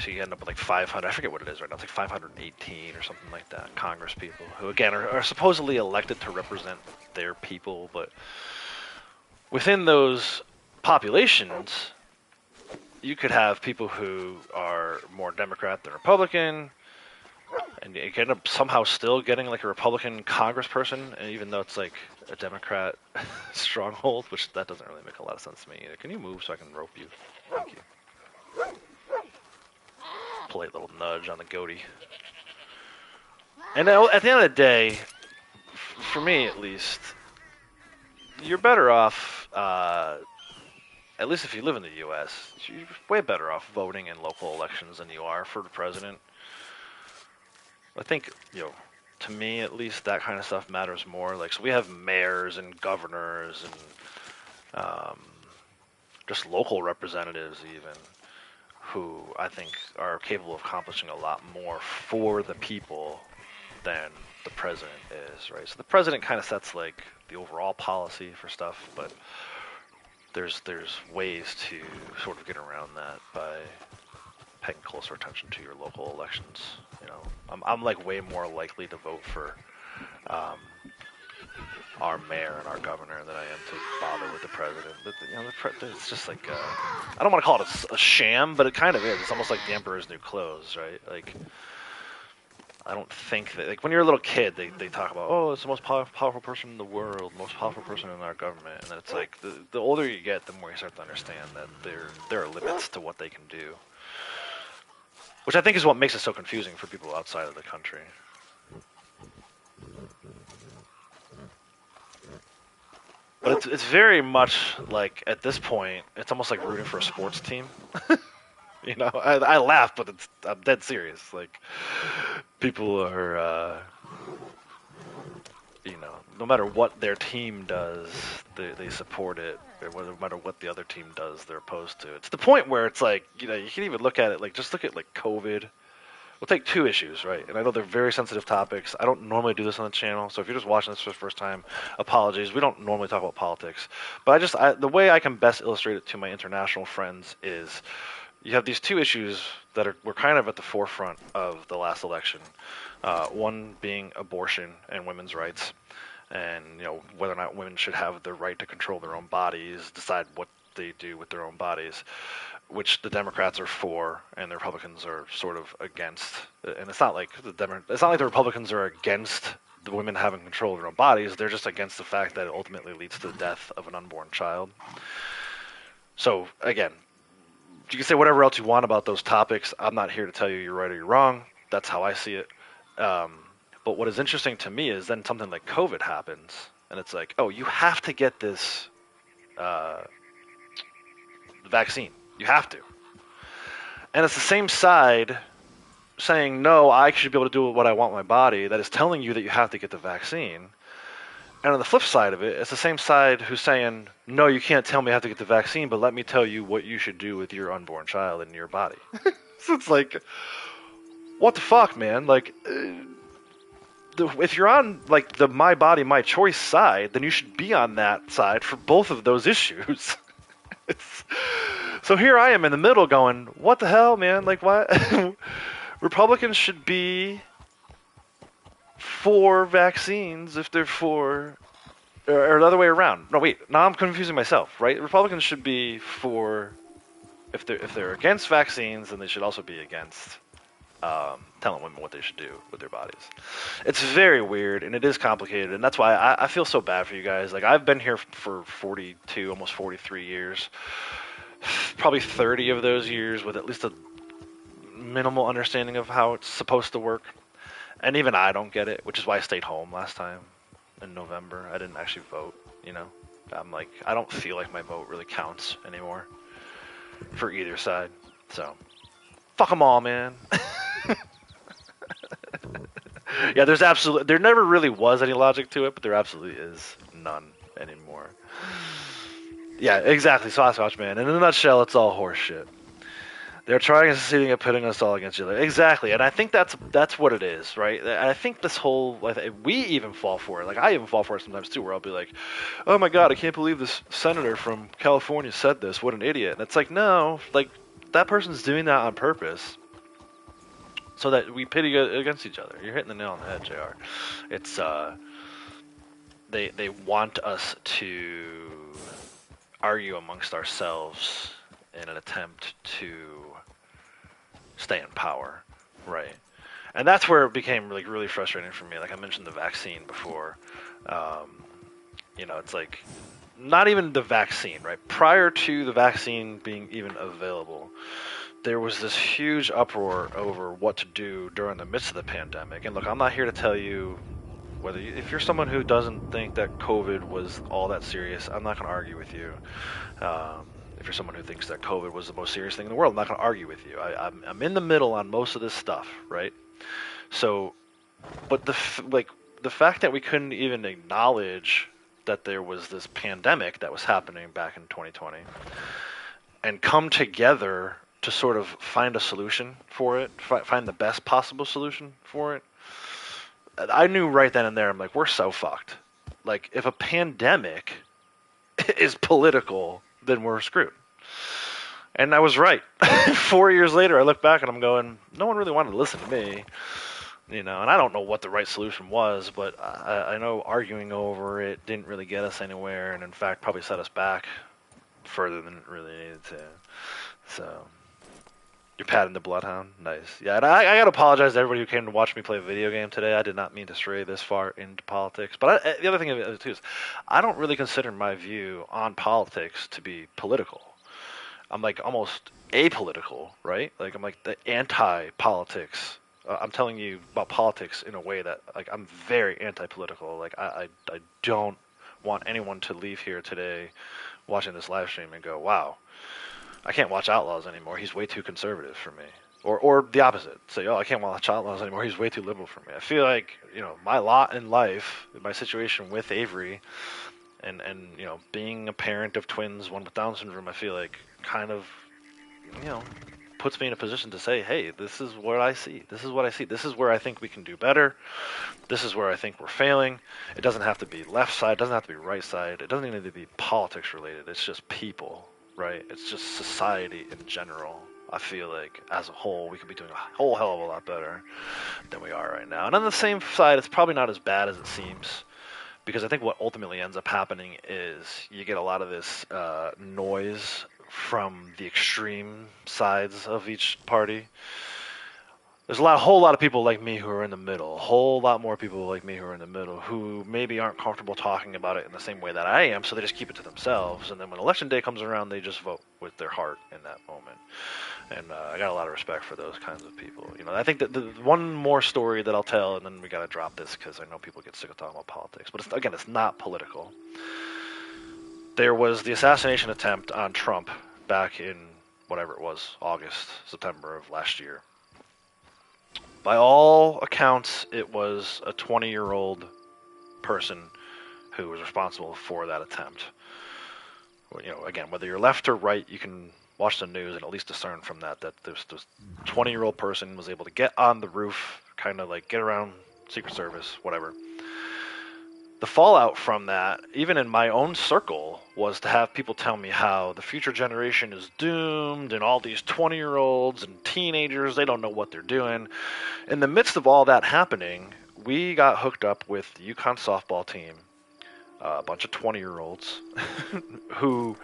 so you end up with like 500. I forget what it is right now. It's like 518 or something like that. Congress people who again are supposedly elected to represent their people, but within those populations, you could have people who are more Democrat than Republican, and you end up somehow still getting like a Republican congressperson, and even though it's like a Democrat stronghold, which that doesn't really make a lot of sense to me either. Can you move so I can rope you? Thank you. Polite little nudge on the goatee. And at the end of the day, for me at least, you're better off, at least if you live in the U.S., you're way better off voting in local elections than you are for the president. I think, to me at least, that kind of stuff matters more. Like, so we have mayors and governors and just local representatives even, who I think are capable of accomplishing a lot more for the people than the president is, right? So the president kind of sets like the overall policy for stuff, but there's ways to sort of get around that by paying closer attention to your local elections. I'm like way more likely to vote for our mayor and our governor than I am to bother with the president. But it's just like I don't want to call it a sham, but it kind of is. It's almost like the emperor's new clothes, right? Like, I don't think that, like, when you're a little kid, they talk about, oh, it's the most powerful person in the world, most powerful person in our government, and then it's like the older you get, the more you start to understand that there are limits to what they can do, which I think is what makes it so confusing for people outside of the country. But it's very much like, at this point, it's almost like rooting for a sports team. I laugh, but I'm dead serious. Like, people are, no matter what their team does, they support it. Or no matter what the other team does, they're opposed to it. It's the point where it's like, you can even look at it, like, just look at, like, COVID. We'll take two issues, right? And I know they're very sensitive topics. I don't normally do this on the channel, so if you're just watching this for the first time, apologies. We don't normally talk about politics. But the way I can best illustrate it to my international friends is, you have these two issues that were kind of at the forefront of the last election. One being abortion and women's rights, and whether or not women should have the right to control their own bodies, decide what they do with their own bodies, which the Democrats are for and the Republicans are sort of against. And it's not like the Republicans are against the women having control of their own bodies. They're just against the fact that it ultimately leads to the death of an unborn child. So again, you can say whatever else you want about those topics. I'm not here to tell you you're right or you're wrong. That's how I see it. But what is interesting to me is then something like COVID happens, and it's like, oh, you have to get this vaccine. You have to. And it's the same side saying, no, I should be able to do what I want with my body, that is telling you that you have to get the vaccine. And on the flip side of it, it's the same side who's saying, no, you can't tell me I have to get the vaccine, but let me tell you what you should do with your unborn child in your body. So it's like, what the fuck, man? Like, if you're on like the my body, my choice side, then you should be on that side for both of those issues. So here I am in the middle going, what the hell, man? Like, what? Republicans should be for vaccines if they're for, or the other way around. No, wait, now I'm confusing myself, right? Republicans should be for, if they're against vaccines, then they should also be against telling women what they should do with their bodies. It's very weird, and it is complicated, and that's why I feel so bad for you guys. Like, I've been here for 42, almost 43 years. Probably 30 of those years with at least a minimal understanding of how it's supposed to work. And even I don't get it, which is why I stayed home last time in November. I didn't actually vote, I'm like, I don't feel like my vote really counts anymore for either side. So, fuck them all, man. Yeah, there never really was any logic to it, but there absolutely is none anymore. Yeah, exactly, Sasquatch man. In a nutshell, it's all horse shit. They're trying to succeeding at pitting us all against each other. Exactly, and I think that's what it is, right? And I think this whole we even fall for it. Like I even fall for it sometimes too, where I'll be like, "Oh my God, I can't believe this senator from California said this. What an idiot!" And it's like, no, like that person's doing that on purpose, so that we pit against each other. You're hitting the nail on the head, Jr. It's they want us to argue amongst ourselves in an attempt to stay in power, right? And that's where it became like really frustrating for me. Like I mentioned the vaccine before. It's like not even the vaccine, right? Prior to the vaccine being even available, there was this huge uproar over what to do during the midst of the pandemic. And look, I'm not here to tell you if you're someone who doesn't think that COVID was all that serious, I'm not going to argue with you. If you're someone who thinks that COVID was the most serious thing in the world, I'm not going to argue with you. I'm in the middle on most of this stuff, right? So, but the fact that we couldn't even acknowledge that there was this pandemic that was happening back in 2020 and come together to sort of find a solution for it, find the best possible solution for it, I knew right then and there, I'm like, we're so fucked. Like, if a pandemic is political, then we're screwed. And I was right. 4 years later, I look back and I'm going, no one really wanted to listen to me. And I don't know what the right solution was, but I know arguing over it didn't really get us anywhere, and in fact probably set us back further than it really needed to. So, you're patting the bloodhound? Nice. Yeah, and I gotta apologize to everybody who came to watch me play a video game today. I did not mean to stray this far into politics. But the other thing too is, I don't really consider my view on politics to be political. I'm like almost apolitical, right? Like I'm like the anti-politics. I'm telling you about politics in a way that like I'm very anti-political. Like I don't want anyone to leave here today watching this live stream and go, wow, I can't watch Outlaws anymore. He's way too conservative for me. Or the opposite. Say, oh, I can't watch Outlaws anymore. He's way too liberal for me. I feel like, my lot in life, my situation with Avery, and being a parent of twins, one with Down syndrome, I feel like kind of, puts me in a position to say, hey, this is what I see. This is what I see. This is where I think we can do better. This is where I think we're failing. It doesn't have to be left side. It doesn't have to be right side. It doesn't even need to be politics related. It's just people, right? It's just society in general. I feel like as a whole, we could be doing a whole hell of a lot better than we are right now. And on the same side, it's probably not as bad as it seems. Because I think what ultimately ends up happening is you get a lot of this noise from the extreme sides of each party. There's a whole lot of people like me who are in the middle. A whole lot more people like me who are in the middle who maybe aren't comfortable talking about it in the same way that I am, so they just keep it to themselves. And then when election day comes around, they just vote with their heart in that moment. And I got a lot of respect for those kinds of people. I think that the one more story that I'll tell, and then we got to drop this because I know people get sick of talking about politics. But it's not political. There was the assassination attempt on Trump back in whatever it was, August, September of last year. By all accounts, it was a 20-year-old person who was responsible for that attempt. Again, whether you're left or right, you can watch the news and at least discern from that this 20-year-old person was able to get on the roof, kind of like get around Secret Service, whatever. The fallout from that, even in my own circle, was to have people tell me how the future generation is doomed and all these 20-year-olds and teenagers, they don't know what they're doing. In the midst of all that happening, we got hooked up with the UConn softball team, a bunch of 20-year-olds who,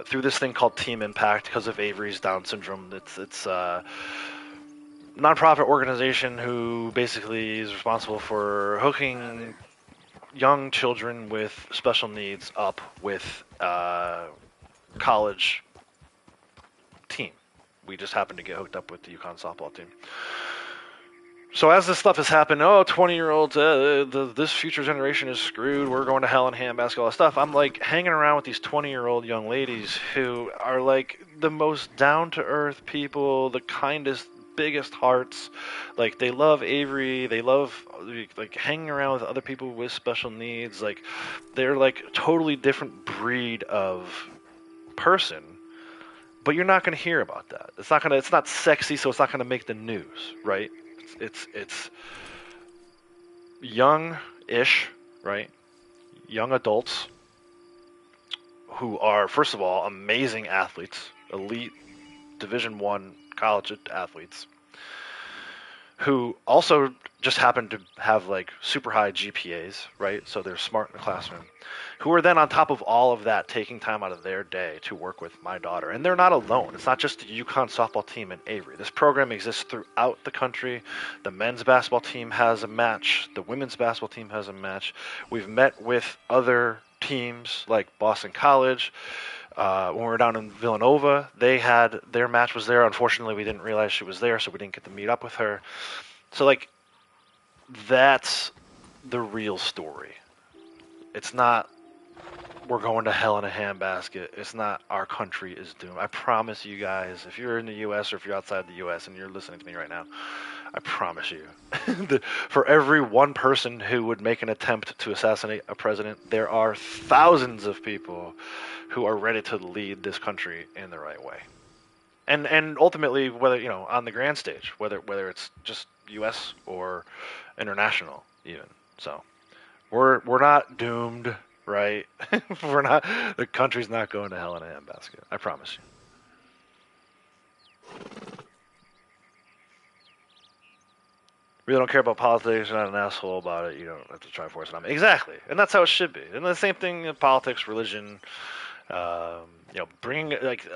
through this thing called Team Impact, because of Avery's Down syndrome, it's a nonprofit organization who basically is responsible for hooking young children with special needs up with college team. We just happened to get hooked up with the UConn softball team. So as this stuff has happened, 20-year-olds, this future generation is screwed, we're going to hell in handbasket, all that stuff. I'm like hanging around with these 20-year-old young ladies who are like the most down-to-earth people, the kindest, biggest hearts. Like they love Avery, they love like hanging around with other people with special needs. Like they're like a totally different breed of person. but you're not going to hear about that. It's not sexy, so it's not going to make the news, right? It's young-ish, right? Young adults who are, first of all, amazing athletes, elite Division One college athletes, who also just happen to have like super high GPAs, right? So they're smart in the classroom, who are then on top of all of that taking time out of their day to work with my daughter. And they're not alone. It's not just the UConn softball team in Avery. This program exists throughout the country. The men's basketball team has a match. The women's basketball team has a match. We've met with other teams like Boston College. When we were down in Villanova, their match was there. Unfortunately, we didn't realize she was there, so we didn't get to meet up with her. So, like, that's the real story. It's not we're going to hell in a handbasket. It's not our country is doomed. I promise you guys, if you're in the U.S. or if you're outside the U.S. and you're listening to me right now, I promise you, for every one person who would make an attempt to assassinate a president, there are thousands of people who are ready to lead this country in the right way. And ultimately, whether, you know, on the grand stage, whether it's just U.S. or international, even. So we're not doomed, right? We're not. The country's not going to hell in a handbasket. I promise you. Really don't care about politics. You're not an asshole about it. You don't have to try to force it on me. Exactly, and that's how it should be. And the same thing in politics, religion. You know,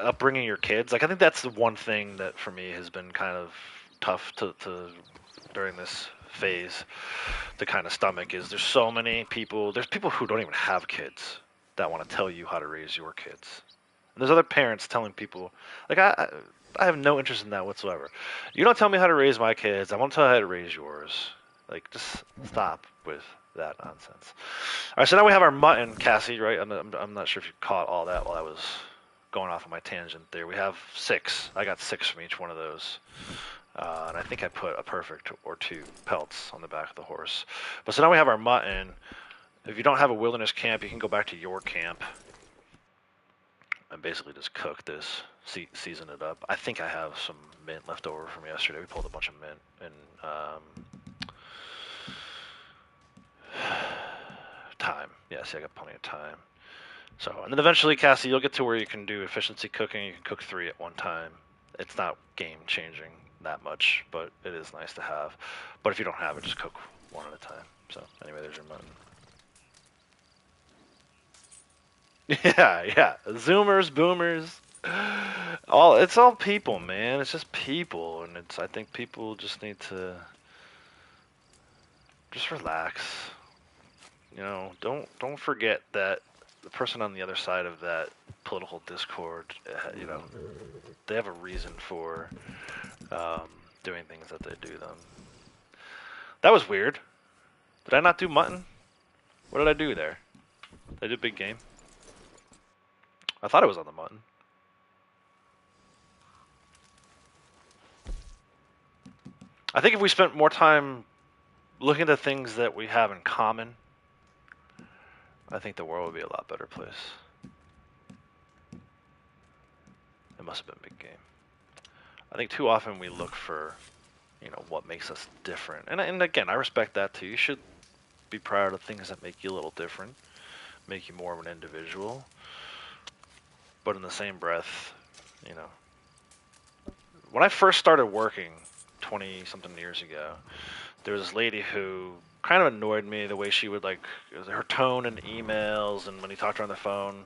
upbringing your kids. Like, I think that's the one thing that for me has been kind of tough to during this phase to kind of stomach is there's so many people. There's people who don't even have kids that want to tell you how to raise your kids. And there's other parents telling people, like, I have no interest in that whatsoever. You don't tell me how to raise my kids. I won't tell you how to raise yours. Like, just stop with that nonsense. All right, so now we have our mutton, Cassie, right? I'm not sure if you caught all that while I was going off on my tangent there. We have 6. I got 6 from each one of those. And I think I put a perfect or 2 pelts on the back of the horse. But so now we have our mutton. If you don't have a wilderness camp, you can go back to your camp and basically just cook this, season it up. I think I have some mint left over from yesterday. We pulled a bunch of mint and time. Yes, I got plenty of time. So, and then eventually, Cassie, you'll get to where you can do efficiency cooking. You can cook 3 at one time. It's not game changing that much, but it is nice to have. But if you don't have it, just cook 1 at a time. So, anyway, there's your mutton. Yeah. Zoomers, boomers. It's all people, man. It's just people, and I think people just need to just relax. You know, don't forget that the person on the other side of that political discord, you know, they have a reason for doing things that they do them. That was weird. Did I not do mutton? What did I do there? Did I do big game? I thought it was on the mutton. I think if we spent more time looking at the things that we have in common, I think the world would be a lot better place. It must have been big game. I think too often we look for, you know, what makes us different. And again, I respect that too. You should be proud of things that make you a little different, make you more of an individual. But in the same breath, you know, when I first started working 20-something years ago, there was this lady who kind of annoyed me the way she would, like, her tone in emails and when he talked to her on the phone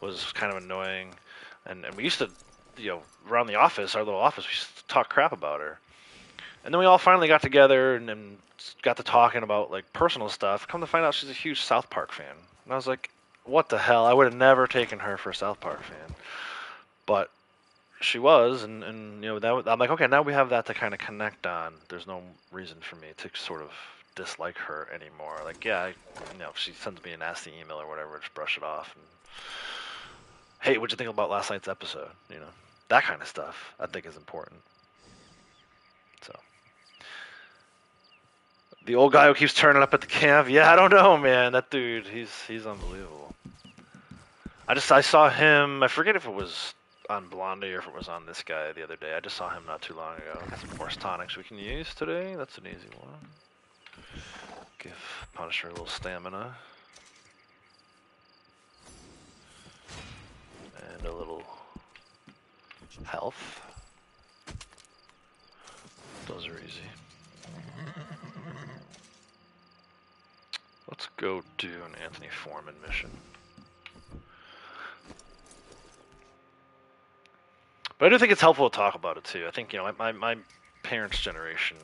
was kind of annoying. And we used to, you know, around the office, our little office, we used to talk crap about her. And then we all finally got together and got to talking about, like, personal stuff. Come to find out she's a huge South Park fan. And I was like, what the hell? I would have never taken her for a South Park fan. But she was, and you know, I'm like, okay, now we have that to kind of connect on. There's no reason for me to sort of dislike her anymore. Like, yeah, you know, if she sends me a nasty email or whatever, just brush it off. And, hey, what'd you think about last night's episode? You know, that kind of stuff I think is important. So, the old guy who keeps turning up at the camp, yeah, I don't know, man. That dude, he's unbelievable. I saw him. I forget if it was on Blondie or if it was on this guy the other day. I just saw him not too long ago. Some horse tonics we can use today. That's an easy one. Give Punisher a little stamina. And a little health. Those are easy. Let's go do an Anthony Foreman mission. But I do think it's helpful to talk about it too. I think, you know, my parents' generation,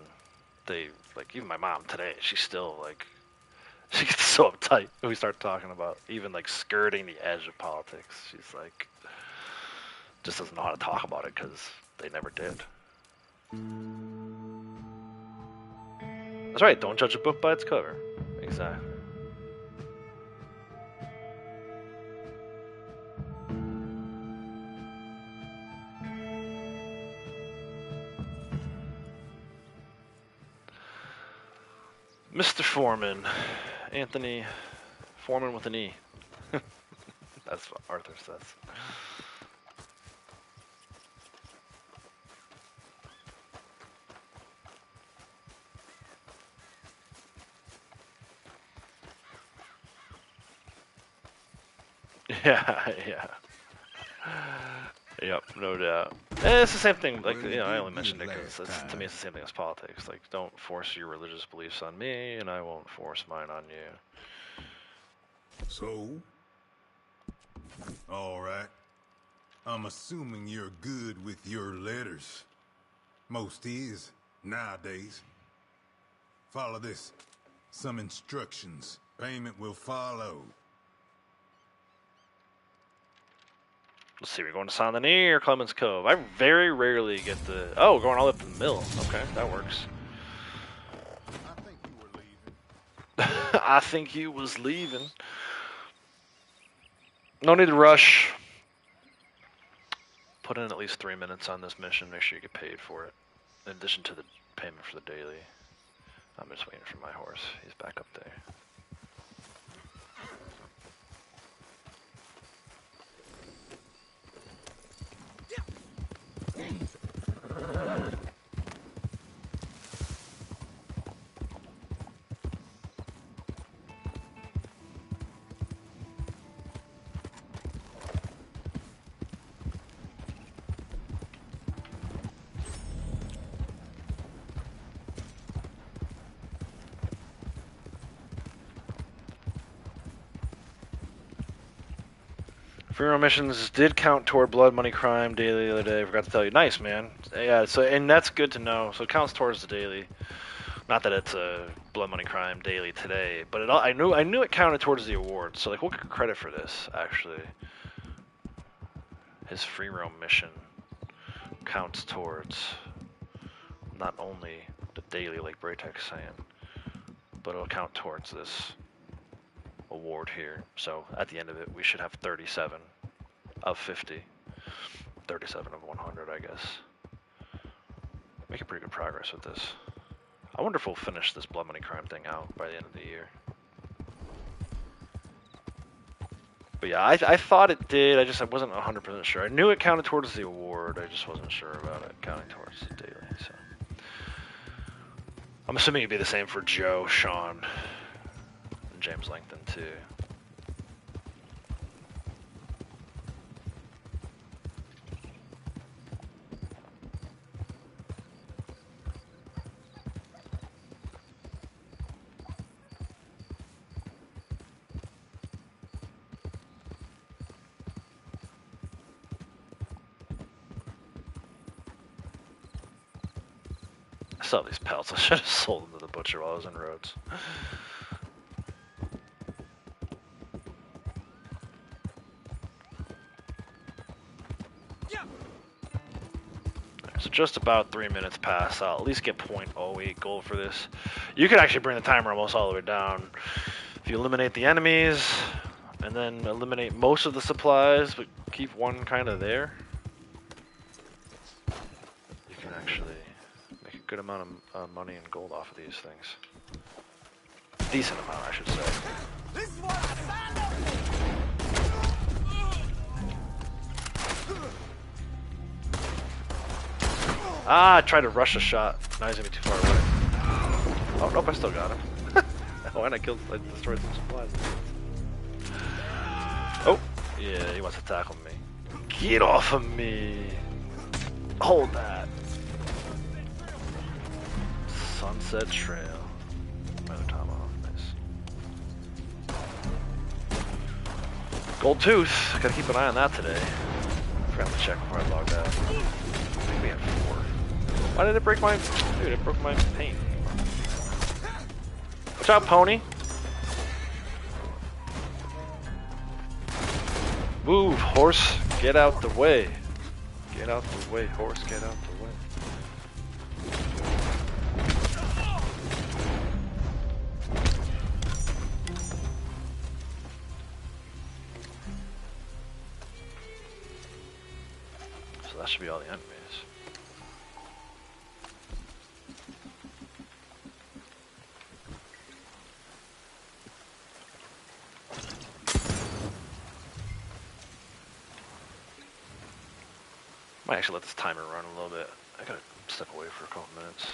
they, like, even my mom today, she's still like, she gets so uptight when we start talking about even like skirting the edge of politics. She's like, just doesn't know how to talk about it because they never did. That's right, don't judge a book by its cover. Exactly. Mr. Foreman, Anthony Foreman with an E. That's what Arthur says. Yeah, yeah. Yep, no doubt. It's the same thing, like, you know, I only mentioned it because to me it's the same thing as politics. Like, don't force your religious beliefs on me, and I won't force mine on you. So? Alright. I'm assuming you're good with your letters. Most is, nowadays. Follow this. Some instructions. Payment will follow. Let's see, we're going to Saint Denis or Clemens Cove. I very rarely get the... Oh, we're going all the way up to the mill. Okay, that works. I think you were leaving. I think you was leaving. No need to rush. Put in at least 3 minutes on this mission. Make sure you get paid for it. In addition to the payment for the daily. I'm just waiting for my horse. He's back up there. Funeral missions did count toward blood money crime daily the other day. I forgot to tell you. Nice, man. Yeah, so and that's good to know. So it counts towards the daily. Not that it's a blood money crime daily today, but I knew it counted towards the award. So like, we'll get credit for this actually. His free roam mission counts towards not only the daily, like Braytek's saying, but it'll count towards this award here. So at the end of it, we should have 37 of 50, 37 of 100, I guess. Making pretty good progress with this. I wonder if we'll finish this blood money crime thing out by the end of the year. But yeah, I thought it did. I wasn't 100% sure. I knew it counted towards the award. I just wasn't sure about it counting towards the daily. So I'm assuming it'd be the same for Joe, Sean, and James Langton too. I saw these pelts. I should have sold them to the butcher while I was in Rhodes. So just about 3 minutes past. I'll at least get 0.08 gold for this. You can actually bring the timer almost all the way down. If you eliminate the enemies, and then eliminate most of the supplies, but keep one kind of there, you can actually make a good amount of money and gold off of these things. Decent amount, I should say. This is what I signed up for. Ah, I tried to rush a shot. Now he's gonna be too far away. Oh, nope, I still got him. Oh, and I destroyed some supplies. Oh, yeah, he wants to tackle me. Get off of me! Hold that. Sunset Trail. Another tomahawk, nice. Gold Tooth. Gotta keep an eye on that today. Forgot to check before I logged out. I think we had 4. Why did it break my... Dude, it broke my paint. Watch out, pony. Move, horse. Get out the way. Get out the way, horse. Get out the way. So that should be all the enemies. Might actually let this timer run a little bit. I gotta step away for a couple minutes.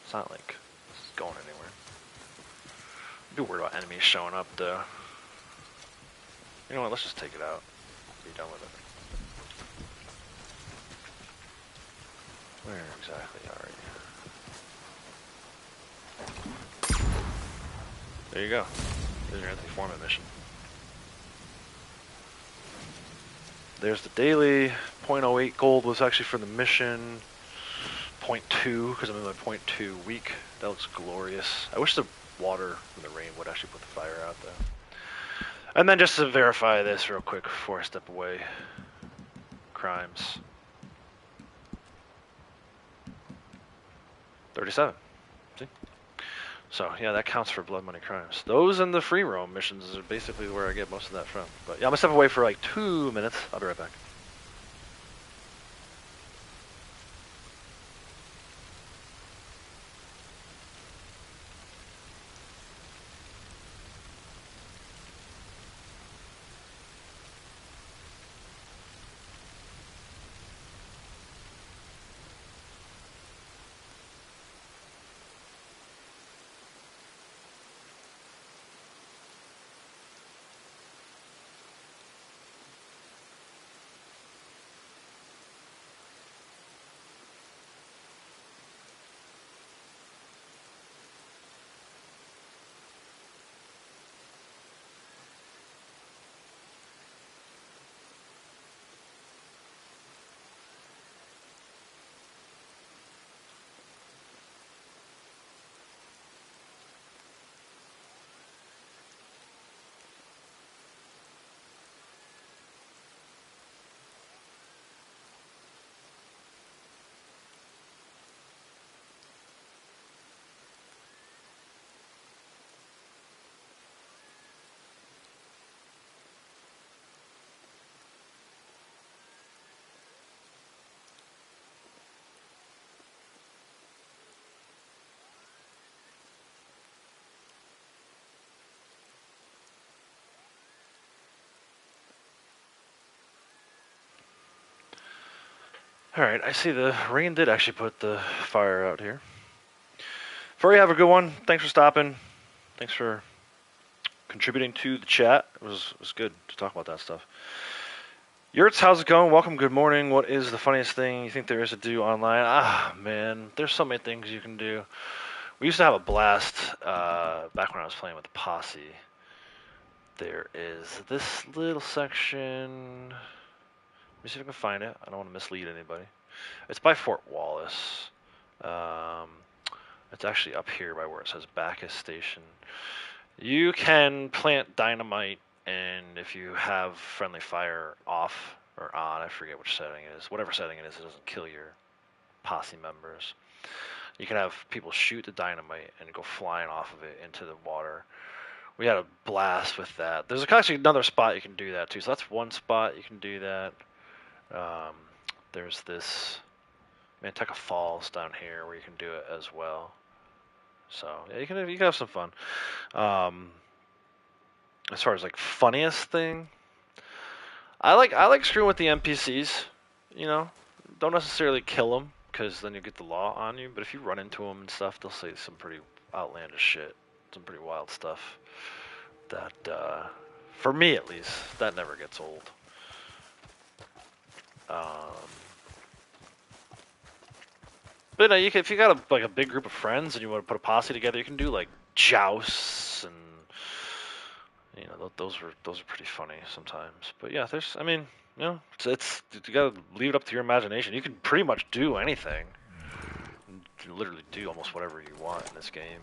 It's not like this is going anywhere. I'd be worried about enemies showing up though. You know what, let's just take it out. Be done with it. Where exactly are you? There you go. There's your Anthony Foreman mission. There's the daily. 0.08 gold was actually for the mission. 0.2, because I'm in my 0.2 week. That looks glorious. I wish the water and the rain would actually put the fire out though. And then just to verify this real quick before I step away. Crimes. 37. See? So yeah, that counts for blood money crimes. Those and the free roam missions are basically where I get most of that from. But yeah, I'm gonna step away for like 2 minutes. I'll be right back. Alright, I see the rain did actually put the fire out here. Furry, have a good one. Thanks for stopping. Thanks for contributing to the chat. It was good to talk about that stuff. Yurts, how's it going? Welcome, good morning. What is the funniest thing you think there is to do online? Ah, man, there's so many things you can do. We used to have a blast back when I was playing with the posse. There is this little section. Let me see if I can find it. I don't want to mislead anybody. It's by Fort Wallace. It's actually up here by where it says Bacchus Station. You can plant dynamite, and if you have friendly fire off or on, I forget which setting it is. Whatever setting it is, it doesn't kill your posse members. You can have people shoot the dynamite and go flying off of it into the water. We had a blast with that. There's actually another spot you can do that too. So that's one spot you can do that. There's this Manteca Falls down here where you can do it as well. So yeah, you can have some fun. As far as like funniest thing, I like screwing with the NPCs. You know, don't necessarily kill them. because then you get the law on you. But if you run into them and stuff, they'll say some pretty outlandish shit, some pretty wild stuff. That, for me at least, that never gets old. But you can, if you got a big group of friends and you want to put a posse together, you can do like jousts and those are pretty funny sometimes. But yeah, there's it's you gotta leave it up to your imagination. You can pretty much do anything. You literally do almost whatever you want in this game.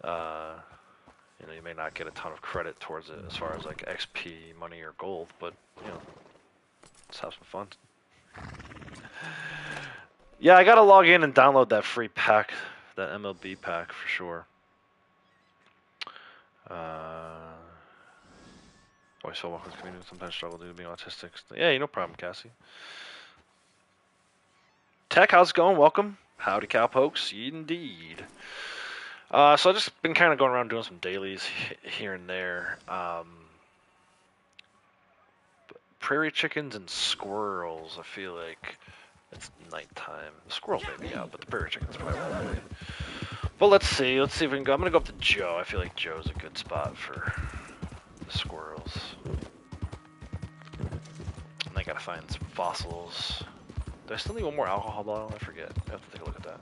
You may not get a ton of credit towards it as far as like XP, money, or gold, but let's have some fun. Yeah, I gotta log in and download that free pack, that MLB pack for sure. Always so welcome to the community. Sometimes struggle due to being autistic. Yeah, no problem, Cassie. Tech, how's it going? Welcome. Howdy, cowpokes. Indeed. So I've just been kind of going around doing some dailies here and there. Prairie chickens and squirrels, I feel like it's nighttime. The squirrels may be out, but the prairie chickens probably won't be. But let's see if we can go. I'm going to go up to Joe. I feel like Joe's a good spot for the squirrels. And I got to find some fossils. Do I still need one more alcohol bottle? I forget. I have to take a look at that.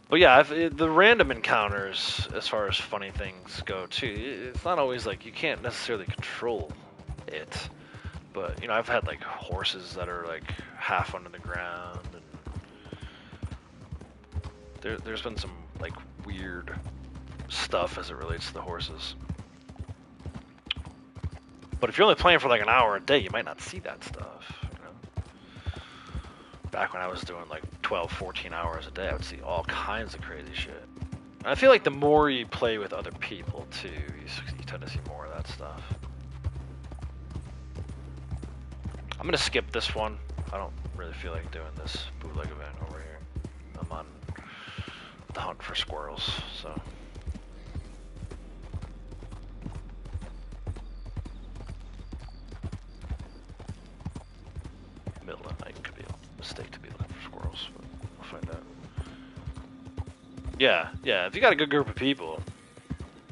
But yeah, the random encounters, as far as funny things go too, it's not always like you can't necessarily control it. But I've had like horses that are like half under the ground, and there's been some like weird stuff as it relates to the horses. But if you're only playing for like an hour a day, you might not see that stuff. Back when I was doing like 12, 14 hours a day, I would see all kinds of crazy shit. And I feel like the more you play with other people too, you tend to see more of that stuff. I'm gonna skip this one. I don't really feel like doing this bootleg event over here. I'm on the hunt for squirrels, so. Middle of the night could be a mistake to be looking for squirrels, but we'll find out. Yeah, if you got a good group of people,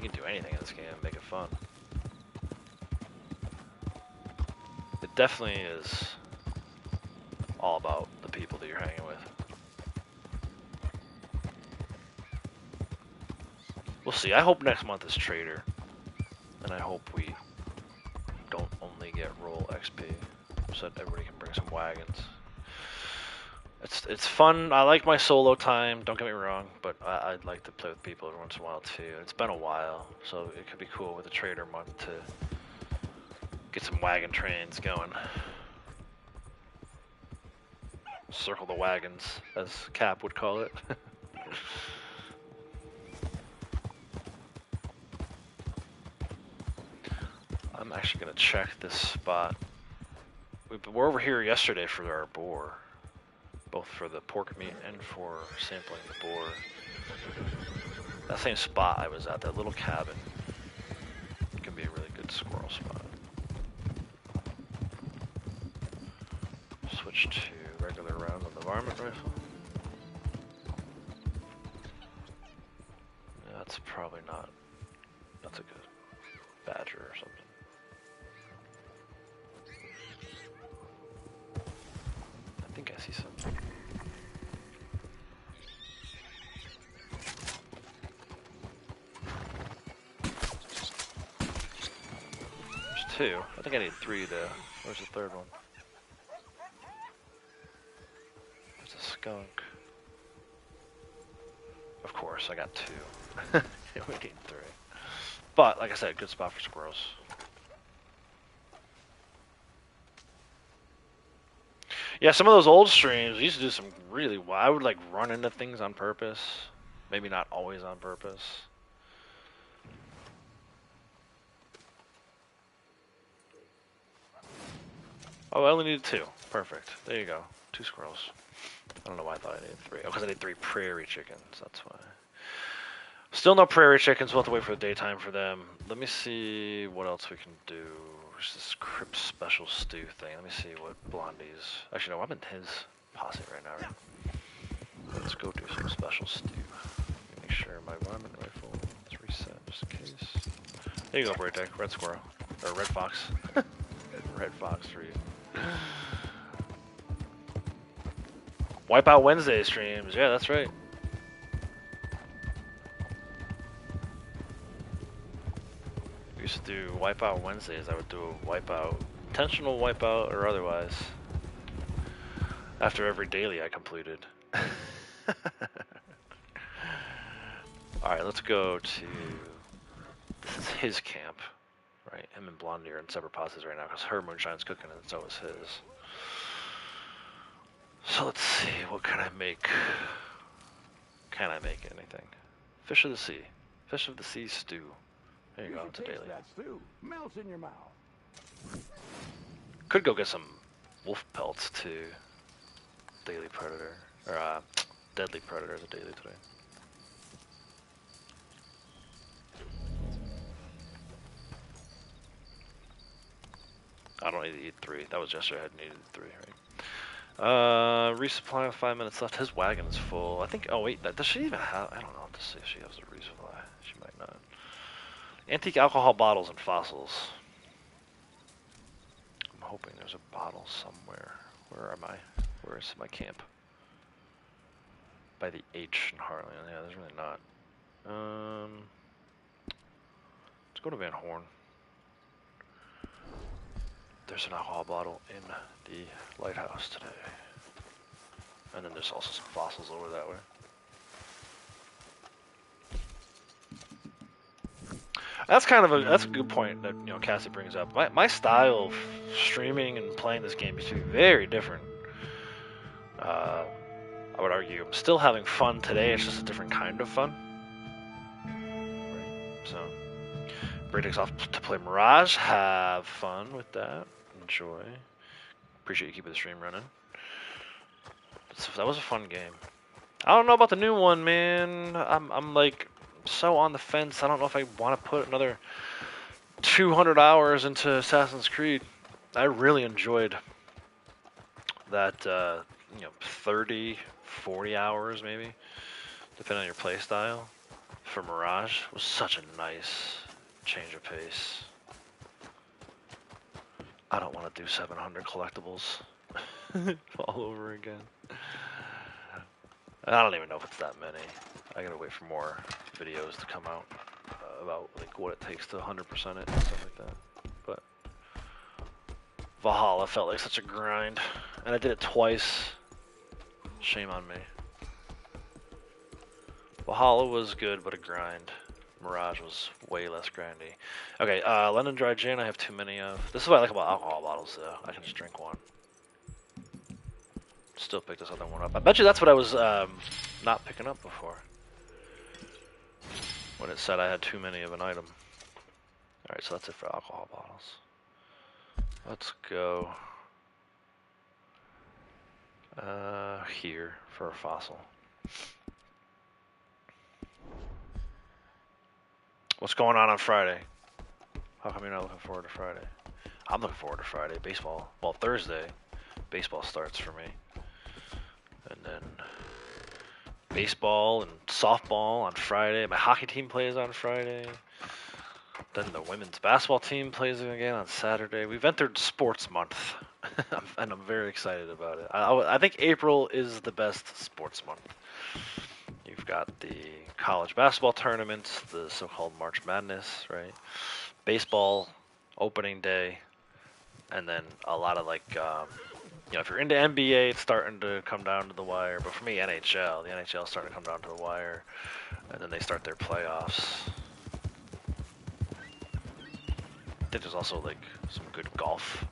you can do anything in this game and make it fun. It definitely is all about the people that you're hanging with. We'll see. I hope next month is Trader, and I hope we don't only get roll XP, so that everybody can bring some wagons. It's fun. I like my solo time, don't get me wrong, but I'd like to play with people every once in a while too. It's been a while, so it could be cool with a Trader month to get some wagon trains going. Circle the wagons, as Cap would call it. I'm actually going to check this spot. We're over here yesterday for our boar. Both for the pork meat and for sampling the boar. That same spot I was at, that little cabin, can be a really good squirrel spot. Switch to regular round on the varmint rifle. Yeah, that's probably not. That's a good badger or something. I think I see something. There's two. I think I need three though. Where's the third one? There's a skunk. Of course, I got two. We need three. But, like I said, good spot for squirrels. Yeah, some of those old streams, we used to do some really wild. I would like run into things on purpose. Maybe not always on purpose. Oh, I only needed two. Perfect. There you go. 2 squirrels. I don't know why I thought I needed 3. Oh, because I need 3 prairie chickens. That's why. Still no prairie chickens. We'll have to wait for the daytime for them. Let me see what else we can do. There's this Crip special stew thing. Let me see what Blondie's. Actually, no, I'm in his posse right now. Right? Let's go do some special stew. Make sure my varmint rifle is reset just in case. There you go, Braytech. Red squirrel. Or red fox. Red fox for you. Wipeout Wednesday streams. Yeah, that's right. We used to do Wipeout Wednesdays. I would do a wipeout, intentional wipeout or otherwise, after every daily I completed. Alright, let's go to... This is his camp. Right, him and Blondie are in separate posses right now because her moonshine's cooking and so is his. So let's see, what can I make? Can I make anything? Fish of the sea. Fish of the sea stew. There you go, it's a daily. That stew melts in your mouth. Could go get some wolf pelts too. Daily predator. Or deadly predator is a daily today. I don't need to eat 3. That was yesterday. I needed 3, right? Resupply with 5 minutes left. His wagon is full. I think. Oh wait, does she even have? I don't know. Let's see if she has a resupply. She might not. Antique alcohol bottles and fossils. I'm hoping there's a bottle somewhere. Where am I? Where is my camp? By the H in Harlan. Yeah, there's really not. Let's go to Van Horn. There's an alcohol bottle in the lighthouse today. And then there's also some fossils over that way. That's kind of that's a good point that Cassie brings up. My style of streaming and playing this game is very different. I would argue I'm still having fun today. It's just a different kind of fun. Right. So, Braydick's off to play Mirage. Have fun with that. Enjoy. Appreciate you keeping the stream running. That was a fun game. I don't know about the new one, man. I'm like so on the fence. I don't know if I want to put another 200 hours into Assassin's Creed. I really enjoyed that 30, 40 hours maybe, depending on your play style. For Mirage, it was such a nice change of pace. I don't want to do 700 collectibles all over again. I don't even know if it's that many. I gotta wait for more videos to come out about like what it takes to 100% it and stuff like that. But Valhalla felt like such a grind, and I did it twice. Shame on me. Valhalla was good, but a grind. Mirage was way less grindy. Okay, London Dry Gin I have too many of. This is what I like about alcohol bottles, though. I can just drink one. Still pick this other one up. I bet you that's what I was not picking up before. When it said I had too many of an item. Alright, so that's it for alcohol bottles. Let's go here for a fossil. What's going on Friday? How come you're not looking forward to Friday? I'm looking forward to Friday. Baseball. Well, Thursday, baseball starts for me. And then baseball and softball on Friday. My hockey team plays on Friday. Then the women's basketball team plays again on Saturday. We've entered sports month, and I'm very excited about it. I think April is the best sports month. You've got the college basketball tournaments, the so-called March Madness, right? Baseball, opening day, and then a lot of like, if you're into NBA, it's starting to come down to the wire. But for me, NHL, the NHL is starting to come down to the wire, and then they start their playoffs. I think there's also like some good golf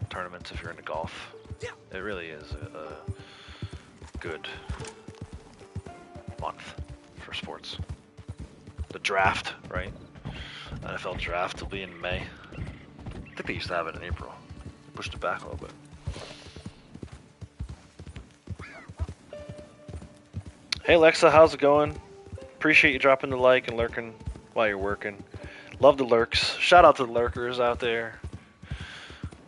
tournaments if you're into golf. It really is a good month for sports. The draft, right? NFL draft will be in May. I think they used to have it in April. They pushed it back a little bit. Hey Alexa, how's it going? Appreciate you dropping the like and lurking while you're working. Love the lurks. Shout out to the lurkers out there.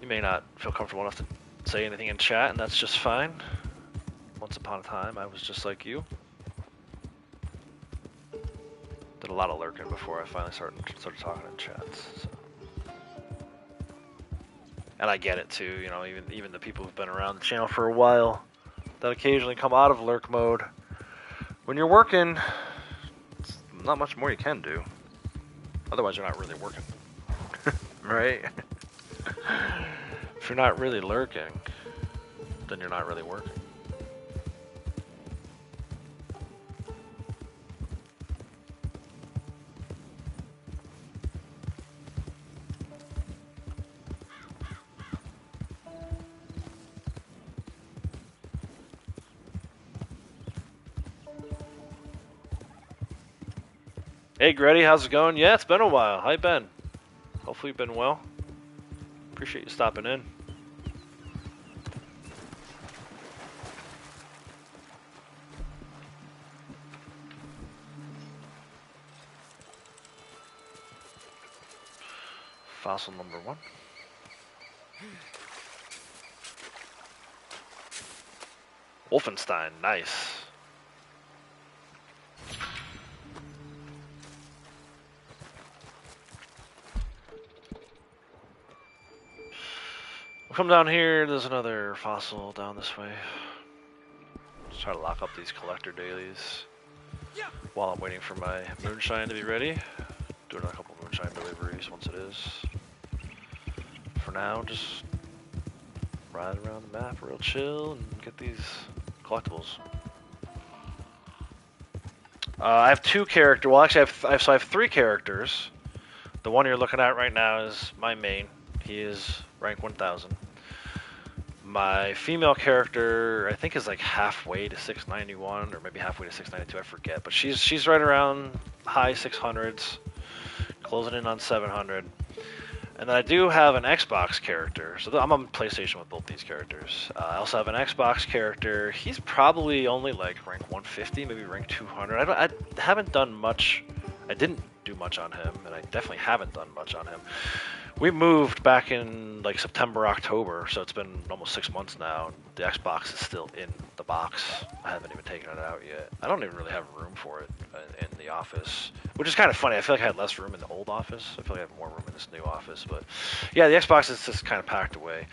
You may not feel comfortable enough to say anything in chat, and that's just fine. Once upon a time, I was just like you. Did a lot of lurking before I finally started talking in chats. So. And I get it too, you know, even the people who've been around the channel for a while that occasionally come out of lurk mode. When you're working, it's not much more you can do. Otherwise, you're not really working, right? If you're not really lurking, then you're not really working. Hey Gretty, how's it going? Yeah, it's been a while. Hi Ben. Hopefully you've been well. Appreciate you stopping in. Fossil number 1. Wolfenstein, nice. We'll come down here, there's another fossil down this way. Just try to lock up these collector dailies while I'm waiting for my moonshine to be ready. Doing a couple moonshine deliveries once it is. For now, just ride around the map real chill and get these collectibles. I have 2 characters. Well, actually, I have 3 characters. The one you're looking at right now is my main. He is rank 1000. My female character, I think, is like halfway to 691, or maybe halfway to 692. I forget, but she's right around high 600s, closing in on 700. And then I do have an Xbox character, so I'm on PlayStation with both these characters. I also have an Xbox character. He's probably only like rank 150, maybe rank 200. I haven't done much. I didn't do much on him, and I definitely haven't done much on him. We moved back in like September, October, so it's been almost 6 months now. The Xbox is still in the box. I haven't even taken it out yet. I don't even really have room for it in the office, which is kind of funny. I feel like I had less room in the old office. I feel like I have more room in this new office, but yeah, the Xbox is just kind of packed away.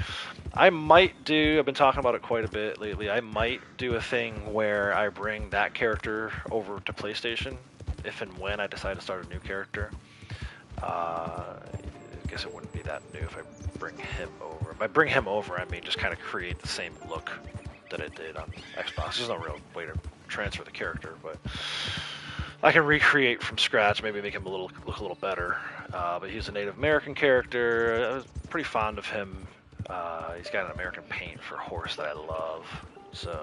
I've been talking about it quite a bit lately. I might do a thing where I bring that character over to PlayStation if and when I decide to start a new character. I guess it wouldn't be that new if I bring him over. If I bring him over, I mean just kind of create the same look that it did on Xbox. There's no real way to transfer the character, but I can recreate from scratch, maybe make him look a little better. But he's a Native American character. I was pretty fond of him. He's got an American paint for horse that I love. So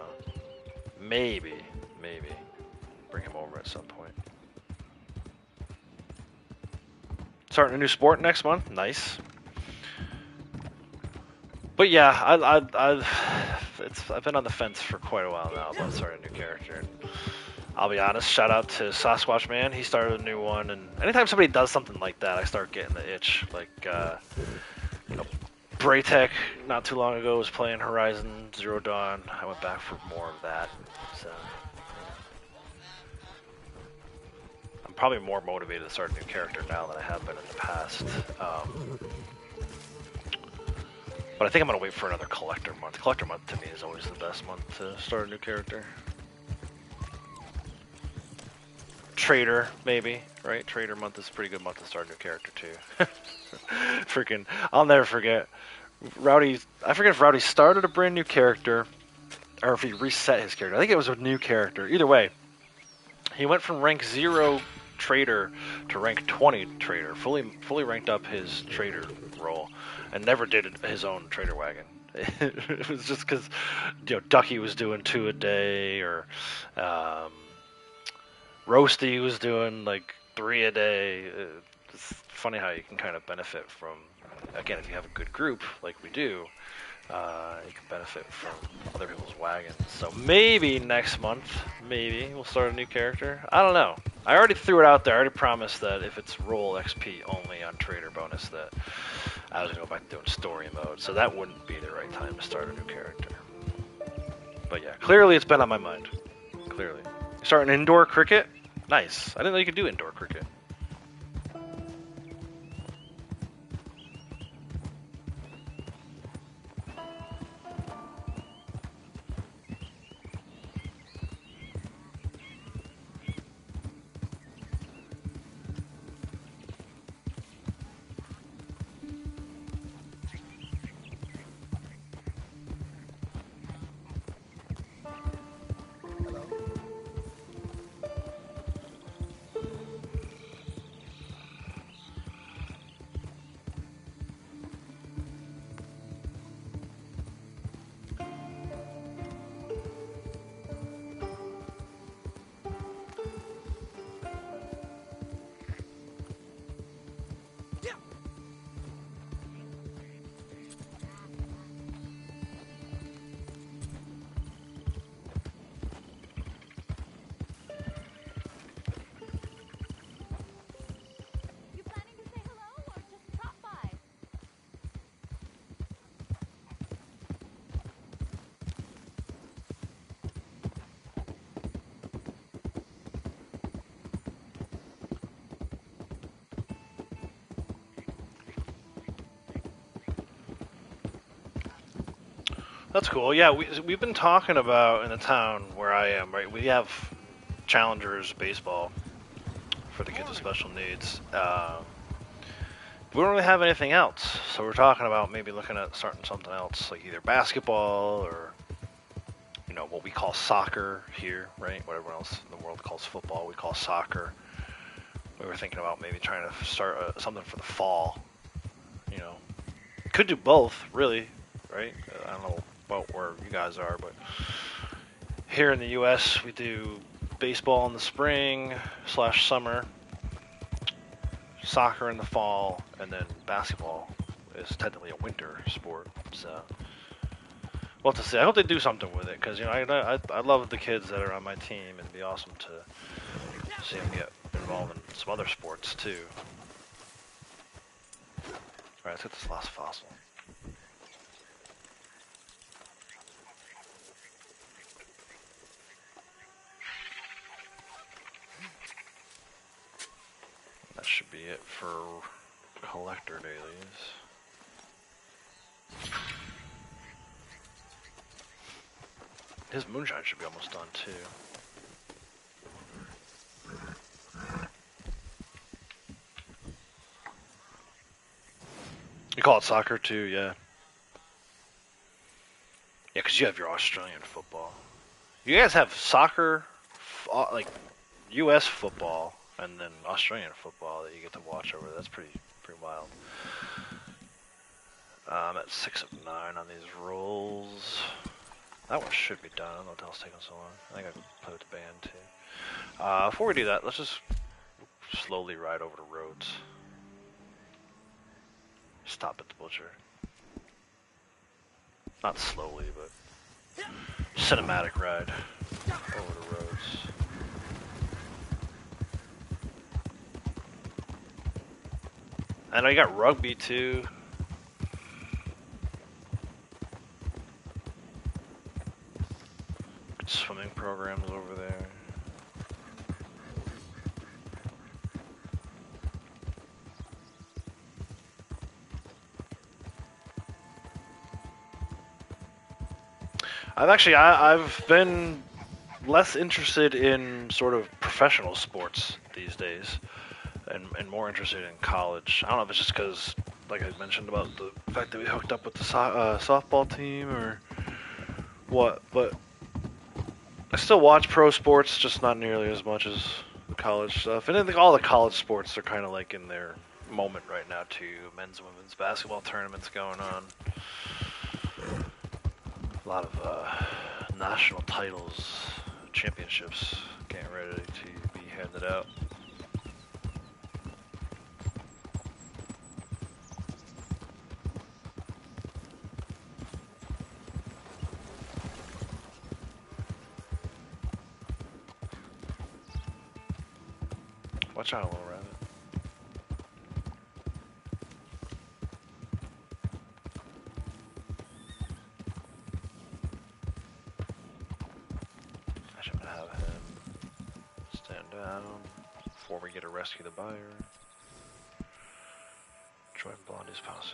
maybe bring him over at some point. Starting a new sport next month, nice. But yeah, I've been on the fence for quite a while now about starting a new character. And I'll be honest, shout out to Sasquatch Man. He started a new one, and anytime somebody does something like that, I start getting the itch. Like, you know, Braytech not too long ago was playing Horizon Zero Dawn. I went back for more of that. So I'm probably more motivated to start a new character now than I have been in the past. But I think I'm going to wait for another Collector Month. Collector Month to me is always the best month to start a new character. Trader, maybe, right? Trader Month is a pretty good month to start a new character, too. Freaking, I'll never forget. I forget if Rowdy started a brand new character, or if he reset his character. I think it was a new character. Either way, he went from rank 0 Trader to rank 20 Trader, fully ranked up his Trader role, and never did his own Trader wagon. It was just because, you know, Ducky was doing 2 a day, or Roasty was doing like 3 a day. It's funny how you can kind of benefit from, again, if you have a good group like we do, you can benefit from other people's wagons. So maybe next month, maybe we'll start a new character. I don't know. I already threw it out there. I already promised that if it's roll XP only on trader bonus, that I was gonna go back to doing story mode. So that wouldn't be the right time to start a new character. But yeah, clearly it's been on my mind. Clearly, starting indoor cricket. Nice. I didn't know you could do indoor cricket. You planning to say hello or just stop by? That's cool. Yeah, we've been talking about in the town where I am. Right, we have challengers baseball for the kids with special needs. We don't really have anything else, so we're talking about maybe looking at starting something else, like either basketball or, you know, what we call soccer here, right? What everyone else in the world calls football, we call soccer. We were thinking about maybe trying to start something for the fall. You know, could do both, really, right? I don't know about where you guys are, but here in the U.S. we do baseball in the spring / summer, soccer in the fall, and then basketball is technically a winter sport. So we'll have to see. I hope they do something with it, because, you know, I love the kids that are on my team, and it'd be awesome to see them get involved in some other sports too. Alright, let's get this last fossil. That should be it for collector dailies. His moonshine should be almost done too. You call it soccer too, yeah. Yeah, because you have your Australian football. You guys have soccer, like U.S. football, and then Australian football that you get to watch over there. That's pretty wild. I'm at 6 of 9 on these rolls. That one should be done. I don't know what the hell's taking so long. I think I can play with the band too. Before we do that, let's just slowly ride over the roads. Stop at the butcher. Not slowly, but cinematic ride over the roads. I know you got rugby too. Good swimming programs over there. I've been less interested in sort of professional sports these days, and more interested in college. I don't know if it's just because, like I mentioned about the fact that we hooked up with the softball team or what, but I still watch pro sports, just not nearly as much as the college stuff. And I think all the college sports are kind of like in their moment right now too. Men's and women's basketball tournaments going on. A lot of national titles, championships getting ready to be handed out. Watch out, little rabbit. I should have him stand down before we get to rescue the buyer. Join Blondie's posse.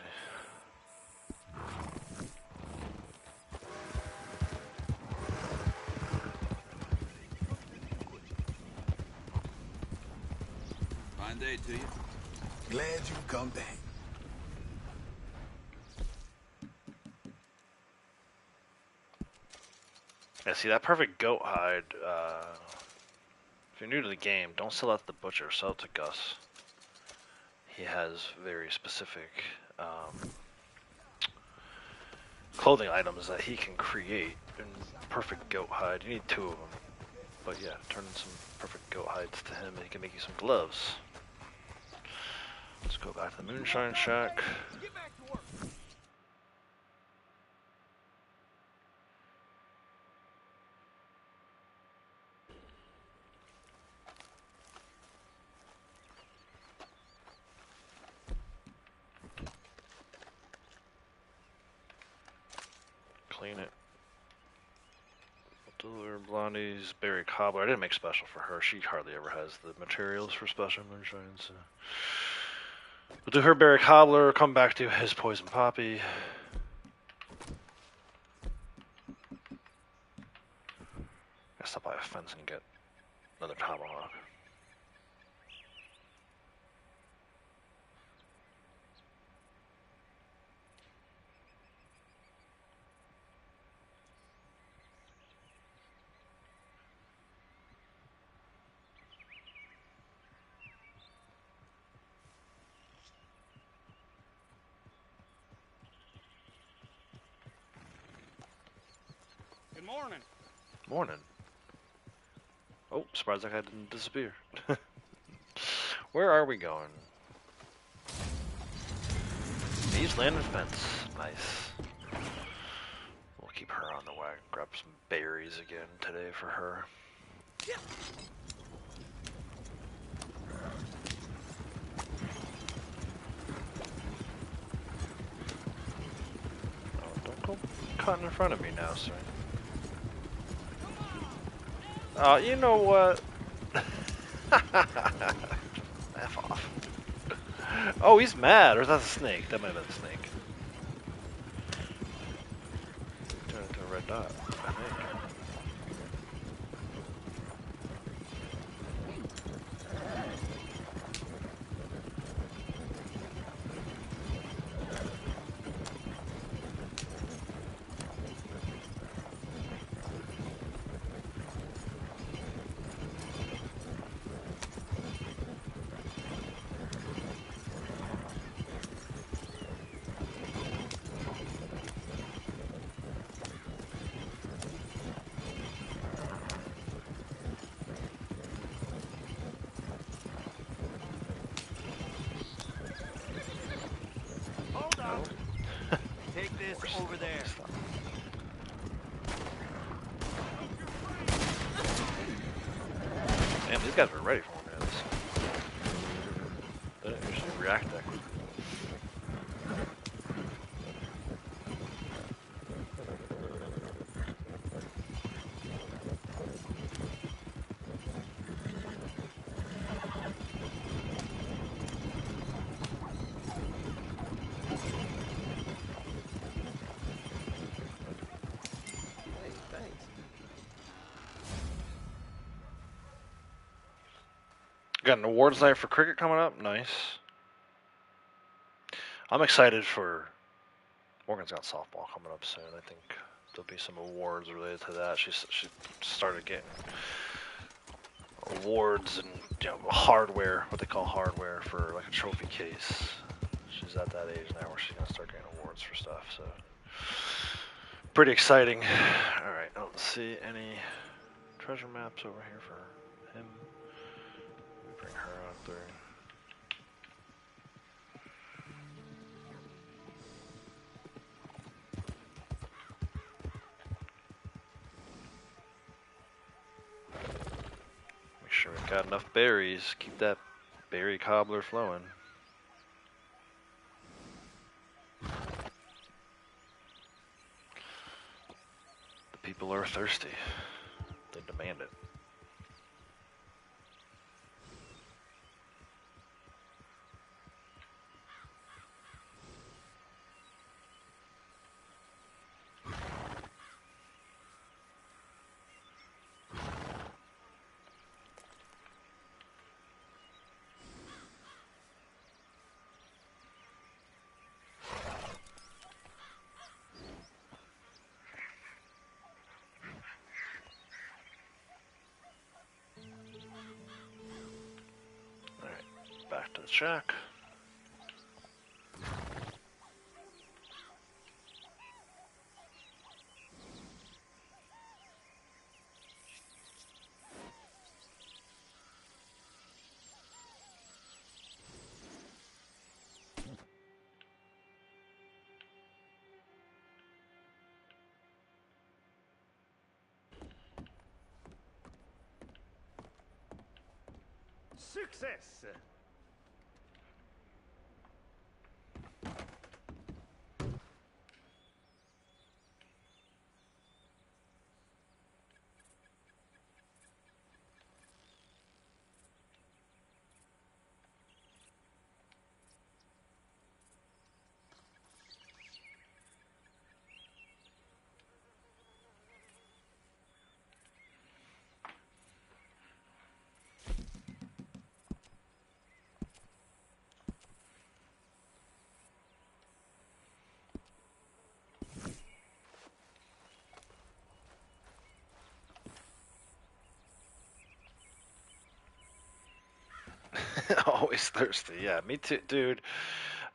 Fine day to you. Glad you come back. Yeah, see that perfect goat hide. If you're new to the game, don't sell it to the butcher. Sell it to Gus. He has very specific clothing items that he can create in perfect goat hide. You need 2 of them. But yeah, turn in some perfect goat hides to him and he can make you some gloves. Let's go back to the Moonshine Shack. Get back to work. Clean it. Deliver Blondie's berry cobbler. I didn't make special for her. She hardly ever has the materials for special moonshines. So. We'll do her berry cobbler. Come back to his poison poppy. Gotta stop by a fence and get another tomahawk. Good morning. Morning. Oh, surprised that guy didn't disappear. Where are we going? East Landing Fence. Nice. We'll keep her on the wagon. Grab some berries again today for her. Oh, don't go cutting in front of me now, sir. Oh, you know what? F off. Oh, he's mad. Or is that a snake? That might have been a snake. Turn it into a red dot, I think. Hold on. Take this over there. Damn, these guys are ready for one of this. They didn't usually react that quickly. Got an awards night for cricket coming up. Nice. I'm excited for Morgan's got softball coming up soon. I think there'll be some awards related to that. She started getting awards and hardware, what they call hardware for like a trophy case. She's at that age now where she's gonna start getting awards for stuff. So pretty exciting. All right, I don't see any treasure maps over here for him. Bring her out there. Make sure we've got enough berries. Keep that berry cobbler flowing. The people are thirsty. They demand it. Back to the shack. Success! Always thirsty. Yeah, me too, dude.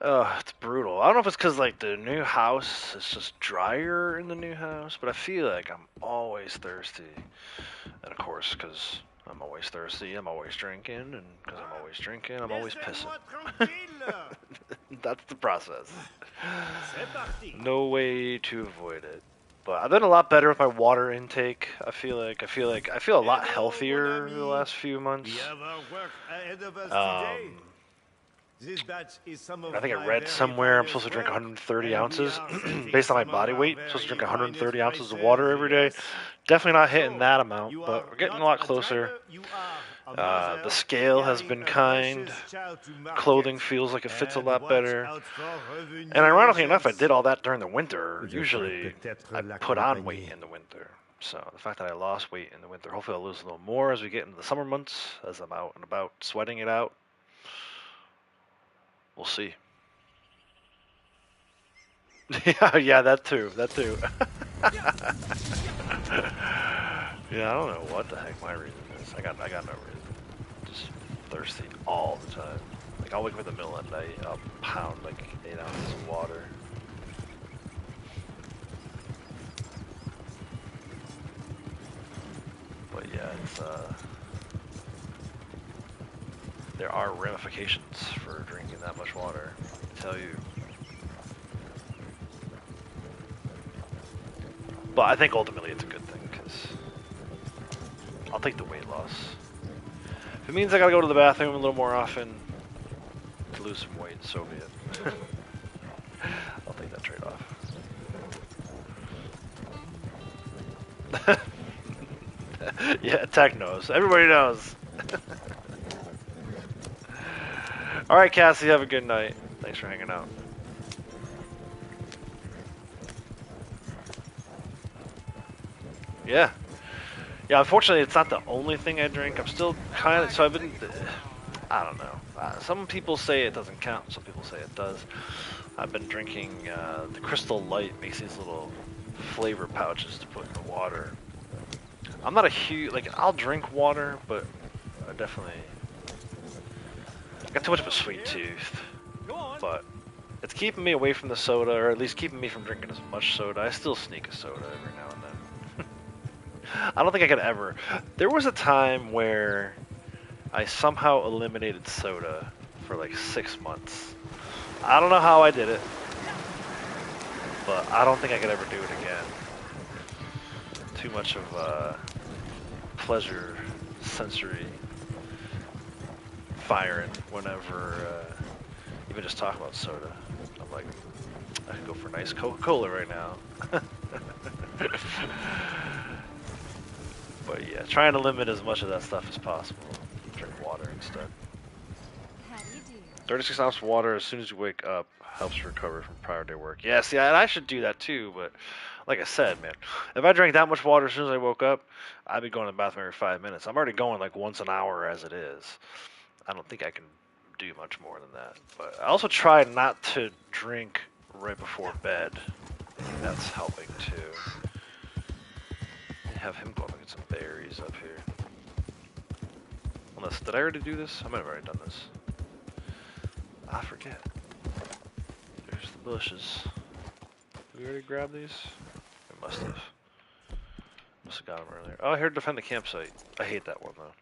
It's brutal. I don't know if it's because like the new house is just drier in the new house, but I feel like I'm always thirsty. And of course, because I'm always thirsty, I'm always drinking, and because I'm always drinking, I'm always pissing. Laissez-moi tranquille! That's the process. C'est parti! No way to avoid it. But I've been a lot better with my water intake. I feel a lot healthier the last few months. We have our work ahead of us today. This batch is some of I think I my read very somewhere I'm finest supposed to drink work, 130 and we ounces. are setting Based on my some of body our weight, I'm supposed to very drink 130 finest ounces of races, water every day. yes. Definitely not hitting So, that amount, you but are we're getting a not lot a closer. driver, you are a mother The scale has carrying been a kind. precious child to market. Clothing feels like it fits a And lot watch better. out for revenue And ironically enough, I agents. did all that during the winter. Je Usually, souhaite peut-être I la put on compagnie. weight in the winter. So the fact that I lost weight in the winter, hopefully I'll lose a little more as we get into the summer months, as I'm out and about sweating it out. We'll see. Yeah, that too. Yeah, I don't know what the heck my reason is. I got no reason. Just thirsty all the time. Like I'll wake up in the middle of the night, I'll pound like 8 ounces of water. But yeah, it's there are ramifications for drinking that much water, I tell you. But I think ultimately it's a good thing, because I'll take the weight loss. If it means I gotta go to the bathroom a little more often to lose some weight, so be it. I'll take that trade-off. Yeah, Tech knows. Everybody knows. Alright, Cassie, have a good night. Thanks for hanging out. Yeah. Yeah, unfortunately, it's not the only thing I drink. I'm still kind of, so I've been, I don't know. Some people say it doesn't count. Some people say it does. I've been drinking, the Crystal Light makes these little flavor pouches to put in the water. I'm not a huge, like, I'll drink water, but I definitely, I got too much of a sweet tooth. But it's keeping me away from the soda, or at least keeping me from drinking as much soda. I still sneak a soda every now and then. I don't think I could ever. There was a time where I somehow eliminated soda for like 6 months. I don't know how I did it, but I don't think I could ever do it again. Too much of pleasure, sensory firing whenever, even just talk about soda. I'm like, I could go for a nice Coca-Cola right now. But yeah, trying to limit as much of that stuff as possible. Drink water instead. How do you do? 36 ounces of water as soon as you wake up helps recover from prior day work. Yeah, see, I should do that too, but like I said, man, if I drank that much water as soon as I woke up, I'd be going to the bathroom every 5 minutes. I'm already going like once an hour as it is. I don't think I can do much more than that. But I also try not to drink right before bed. I think that's helping too. Have him go up and get some berries up here. Unless, did I already do this? I might have already done this. I forget. There's the bushes. Did we already grab these? We must have. Must have got them earlier. Oh, here to defend the campsite. I hate that one though.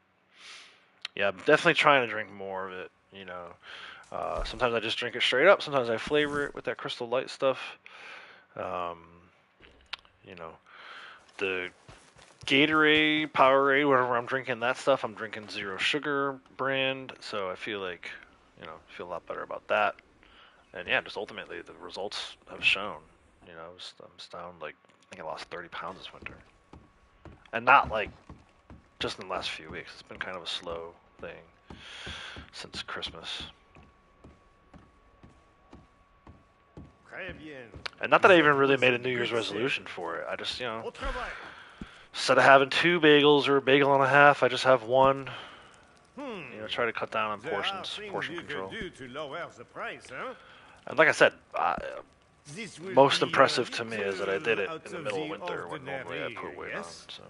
Yeah, I'm definitely trying to drink more of it, you know. Sometimes I just drink it straight up. Sometimes I flavor it with that Crystal Light stuff. You know, the Gatorade, Powerade, whatever I'm drinking, that stuff, I'm drinking zero sugar brand. So I feel like, you know, feel a lot better about that. And yeah, just ultimately the results have shown. You know, I'm down like, I think I lost 30 pounds this winter. And not like just in the last few weeks. It's been kind of a slow thing since Christmas. Très bien. And not that I even really made a New Year's resolution for it. I just, you know, instead of having 2 bagels or a bagel and a half, I just have one. You know, try to cut down on There are portions, things portion you control. can do to lower the price, huh? And like I said, This will most be impressive a to me is that I did it little in the out middle of of the winter when normally I put ordinary, weight yes? on. So.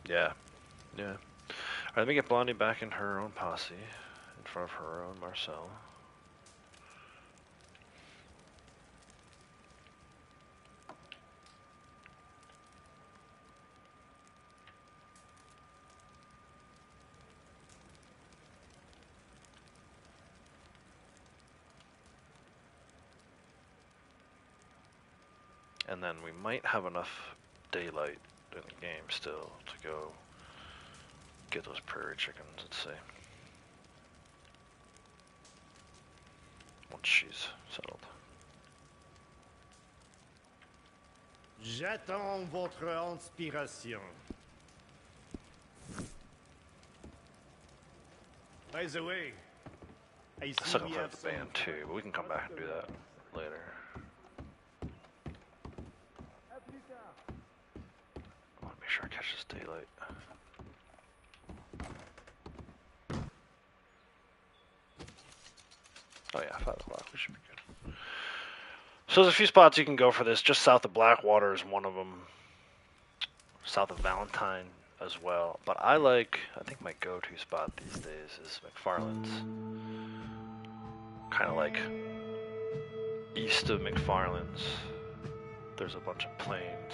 Yeah. Yeah. Alright, let me get Blondie back in her own posse, in front of her own Marcel. And then we might have enough daylight in the game still to go get those prairie chickens, let's see. Once she's settled. J'attends votre inspiration. By the way, I I see still we gotta have play the band too, but we can come back and do that later. I want to make sure I catch this daylight. Oh yeah, 5 o'clock, we should be good. So there's a few spots you can go for this. Just south of Blackwater is one of them. South of Valentine as well. But I think my go-to spot these days is McFarland's. Kind of like east of McFarland's. There's a bunch of plains.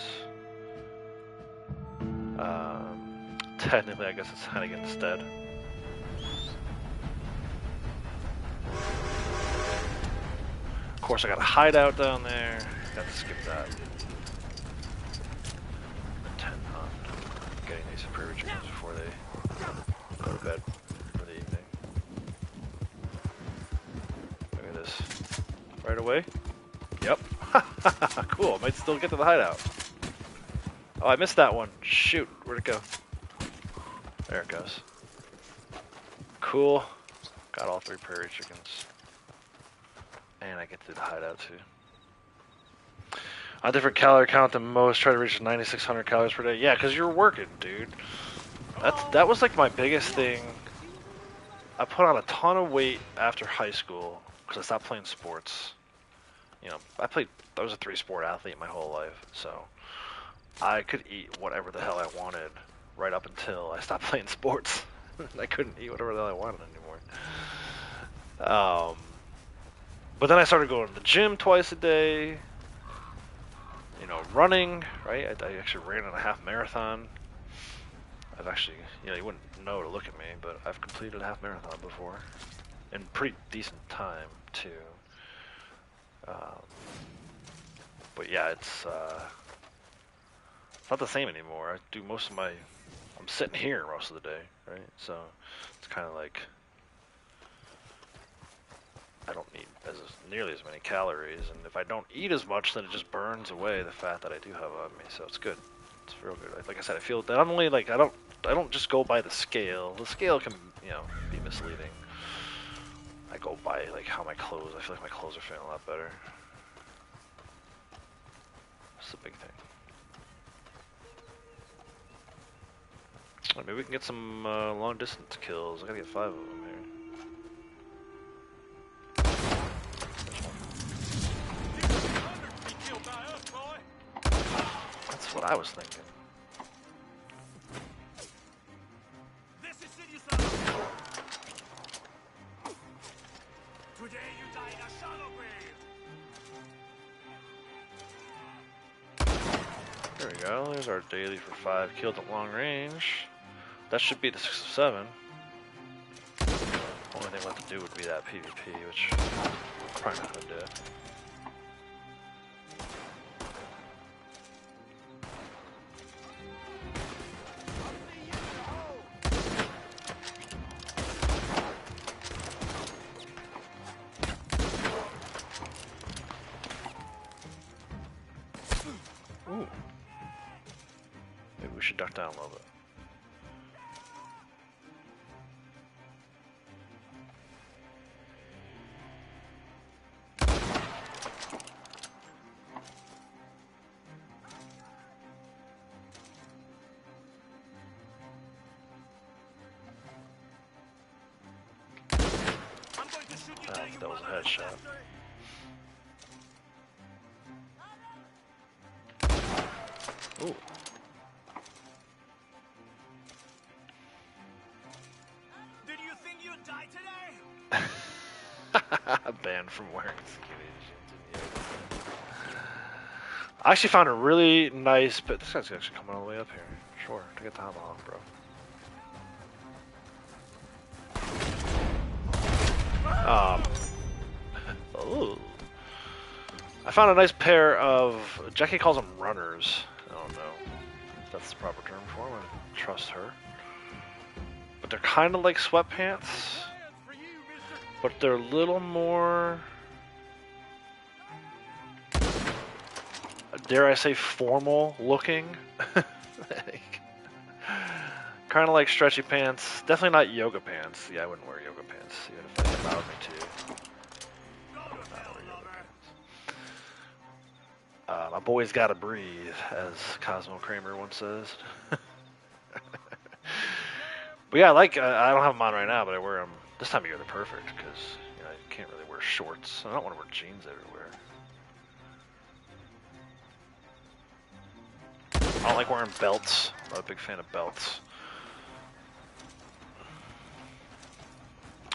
Technically, I guess it's Hennigan instead. Of course, I got a hideout down there. Got to skip that. Intent on getting these prairie chickens before they go to bed for the evening. Look at this. Right away? Yep. Cool. Might still get to the hideout. Oh, I missed that one. Shoot. Where'd it go? There it goes. Cool. Got all 3 prairie chickens. And I get to the hideout too. On a different calorie count than most, try to reach 9,600 calories per day. Yeah, because you're working, dude. That was like my biggest thing. I put on a ton of weight after high school because I stopped playing sports. You know, I was a 3-sport athlete my whole life, so I could eat whatever the hell I wanted right up until I stopped playing sports. I couldn't eat whatever the hell I wanted anymore. But then I started going to the gym twice a day. You know, running, right? I actually ran in a half marathon. I've actually, you know, you wouldn't know to look at me, but I've completed a half marathon before. In pretty decent time, too. But yeah, it's, It's not the same anymore. I do most of my... I'm sitting here most of the day, right? So it's kind of like I don't need nearly as many calories, and if I don't eat as much, then it just burns away the fat that I do have on me. So it's good. It's real good. Like I said, I feel that I'm only like I don't just go by the scale. The scale can be misleading. I go by like how my clothes. I feel like my clothes are feeling a lot better. That's the big thing. Maybe we can get some long distance kills. I gotta get 5 of them here. That's what I was thinking. Today you die in a shallow grave. There we go. There's our daily for 5 killed at long range. That should be the 6 of 7. Only thing left to do would be that PvP, which I'm probably not gonna do. Ooh. Maybe we should duck down a little bit. That was a headshot. Ooh. Did you think you'd die today? Banned from wearing skinny jeans. I actually found a really nice, but this guy's actually coming all the way up here. Sure, to get the tomahawk, bro. Ooh. I found a nice pair of, Jackie calls them runners. I don't know if that's the proper term for them. I trust her. But they're kind of like sweatpants, but they're a little more, dare I say, formal looking. Kind of like stretchy pants. Definitely not yoga pants. Yeah, I wouldn't wear yoga pants, even if they allowed me to. My boy's gotta breathe, as Cosmo Kramer once says. But yeah, I don't have them on right now, but I wear them this time of year. They're perfect because you can't really wear shorts. I don't want to wear jeans everywhere. I don't like wearing belts. I'm not a big fan of belts.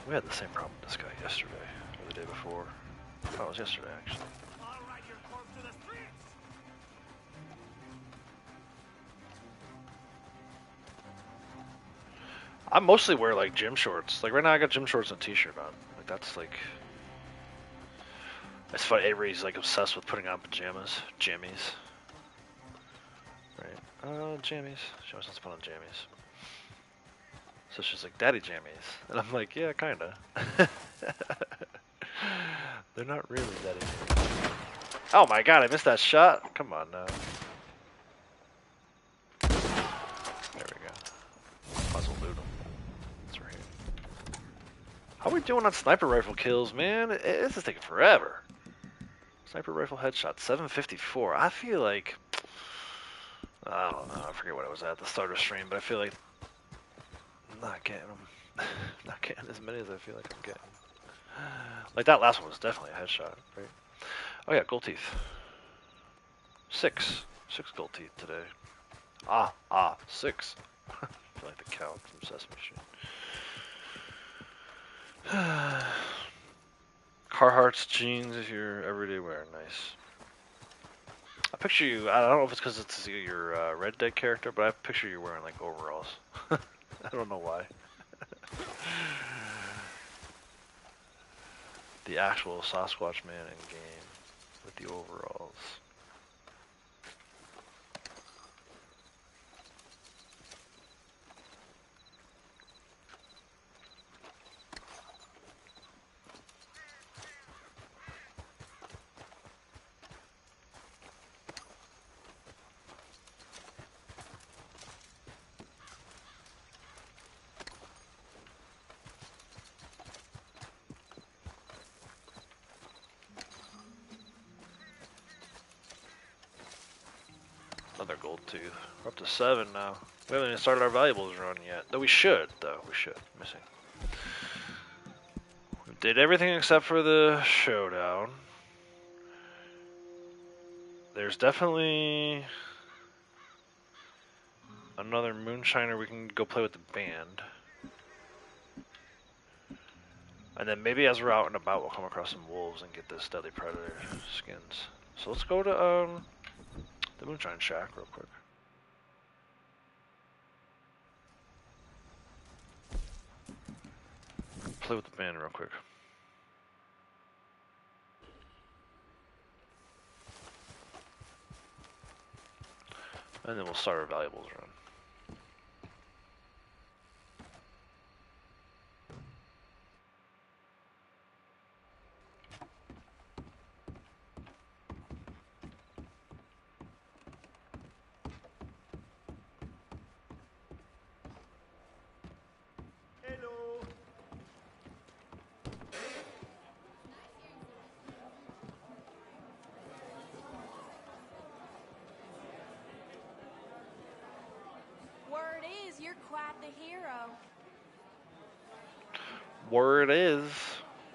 We had the same problem with this guy yesterday, or the day before. I thought it was yesterday, actually. I mostly wear like gym shorts. Like right now I got gym shorts and a t-shirt on. Like that's like... It's funny, Avery's like obsessed with putting on pajamas. Jammies. Right? Jammies. She always wants to put on jammies. So she's like, Daddy jammies. And I'm like, yeah, kinda. They're not really daddy jammies. Oh my god, I missed that shot. Come on now. There we go. Puzzle loot them. That's right. How are we doing on sniper rifle kills, man? This is taking forever. Sniper rifle headshot, 754. I feel like... I don't know, I forget what I was at the start of stream, but I feel like I'm not getting them. Not getting as many as I feel like I'm getting. Like that last one was definitely a headshot, right? Oh yeah, gold teeth. 6 gold teeth today. 6. I feel like the cow from Sesame Street. Carhartt's jeans if you're everyday wear, nice. I picture you, I don't know if it's because it's your Red Dead character, but I picture you wearing like overalls. I don't know why. The actual Sasquatch man in game with the overalls. Another gold tooth. We're up to 7 now. We haven't even started our valuables run yet. Though we should, though. We should. Missing. We did everything except for the showdown. There's definitely another moonshiner we can go play with the band. And then maybe as we're out and about, we'll come across some wolves and get this deadly predator skins. So let's go to the moonshine shack real quick. Play with the band real quick. And then we'll start our valuables run. Hello. Word is, you're quite the hero. Word is,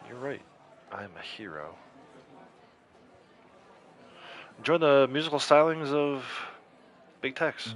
you're right, I'm a hero. Enjoy the musical stylings of Big Tex.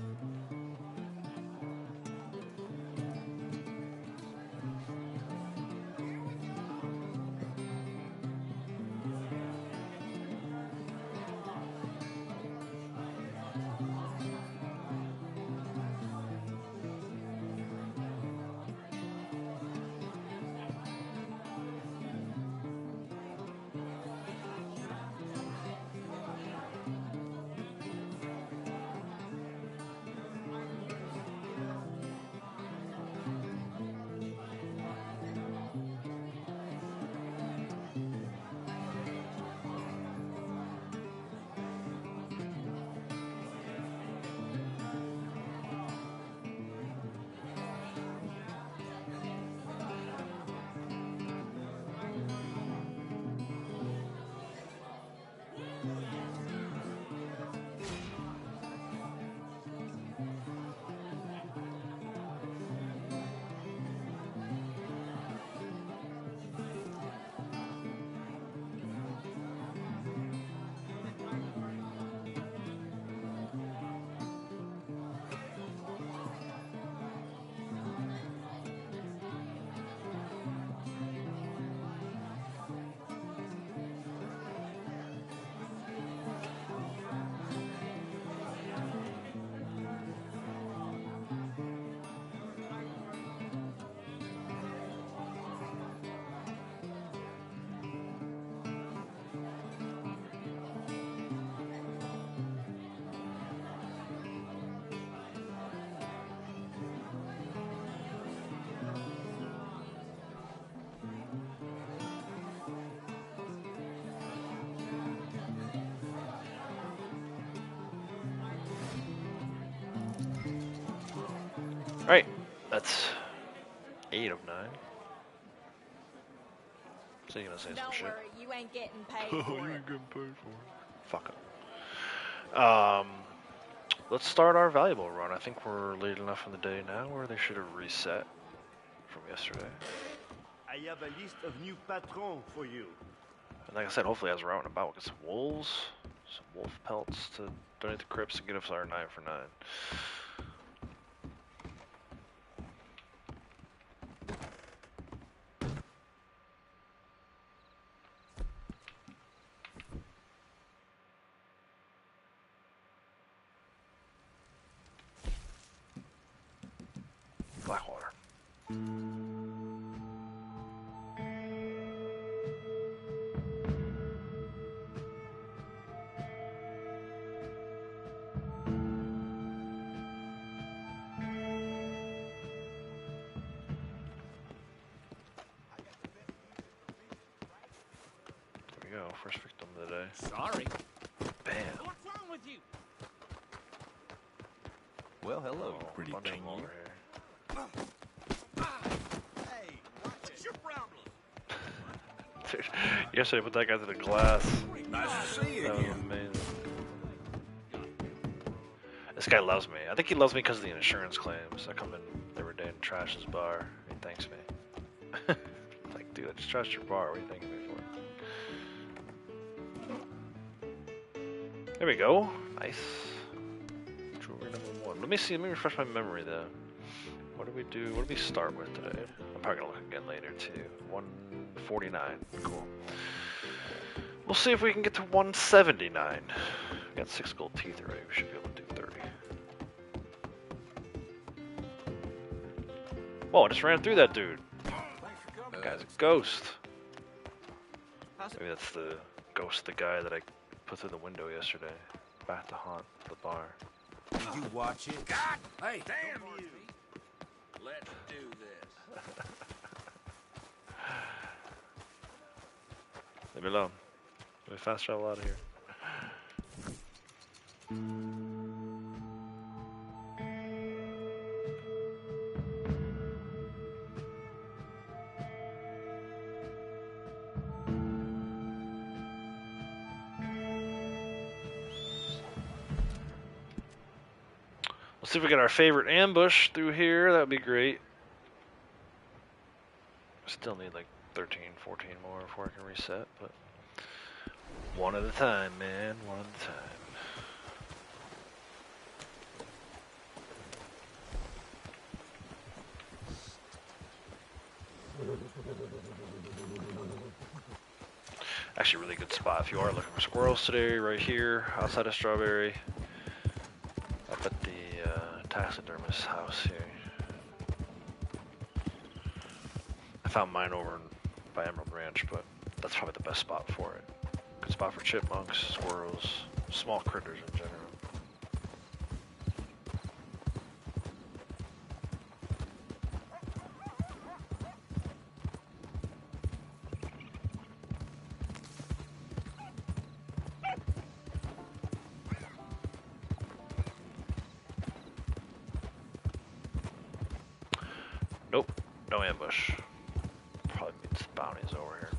Alright, that's 8 of 9. So you're gonna say some Don't shit. worry, you ain't getting paid for it. getting paid for it. Fuck it. Let's start our valuable run. I think we're late enough in the day now where they should have reset from yesterday. I have a list of new patrons for you. And like I said, hopefully as we're out and about, we'll get some wolves, some wolf pelts to donate to Crips and get us our 9 for 9. Blackwater. There we go, first victim of the day. Sorry. Bam. What's wrong with you? Well, hello, Oh, pretty bunch of king. them over here. Hey, what's your problem? Dude, yesterday I put that guy to the glass. Nice to see you That was again. amazing. This guy loves me. I think he loves me because of the insurance claims. I come in every day and trash his bar. He thanks me. Like, dude, I just trashed your bar. What are you thanking me for? There we go. Nice. Jewelry number 1. Let me see. Let me refresh my memory, though. What did we do? What did we start with today? I'm probably going to look again later, too. 149. Cool. We'll see if we can get to 179. We got 6 gold teeth already. We should be able to do 30. Whoa, I just ran through that dude. That guy's a ghost. Maybe that's the ghost of the guy that I put through the window yesterday. Back to haunt the bar. Did you watch it? God, hey, damn you! Let's do this. Leave me alone. Let me fast travel out of here. Let's see if we get our favorite ambush through here. That would be great. Still need like 13, 14 more before I can reset, but one at a time, man. One at a time. Actually, a really good spot if you are looking for squirrels today. Right here, outside of Strawberry, up at the taxidermist house here. I found mine over by Emerald Ranch, but that's probably the best spot for it. Good spot for chipmunks, squirrels, small critters in general. Nope, no ambush. Probably means the bounty's over here.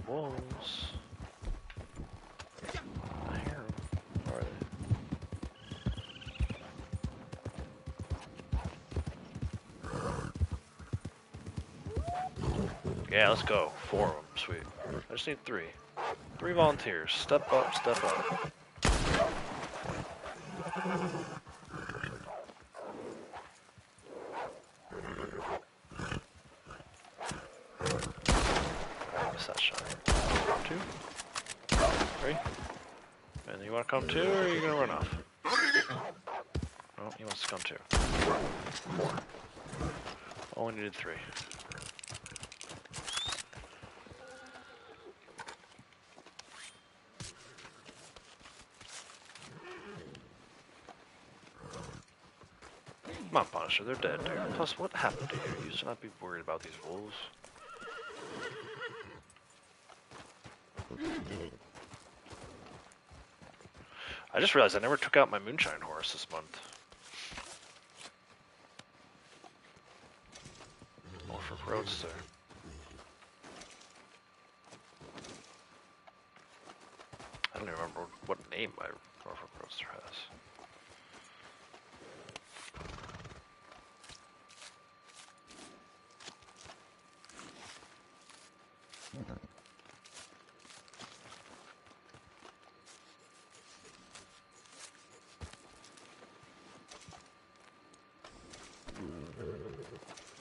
Wolves. I hear them. Where are they? Yeah, let's go. 4 of them, sweet. I just need 3. 3 volunteers. Step up, step up. Miss that shot. 2, 3. And you want to come too, or are you going to run off? Oh, he wants to come too. 4. Only needed 3. Come on, Punisher, they're dead, dude. Plus, what happened to you? You should not be worried about these wolves. I just realized I never took out my moonshine horse this month. Norfolk Roadster. I don't even remember what name my Norfolk Roadster has.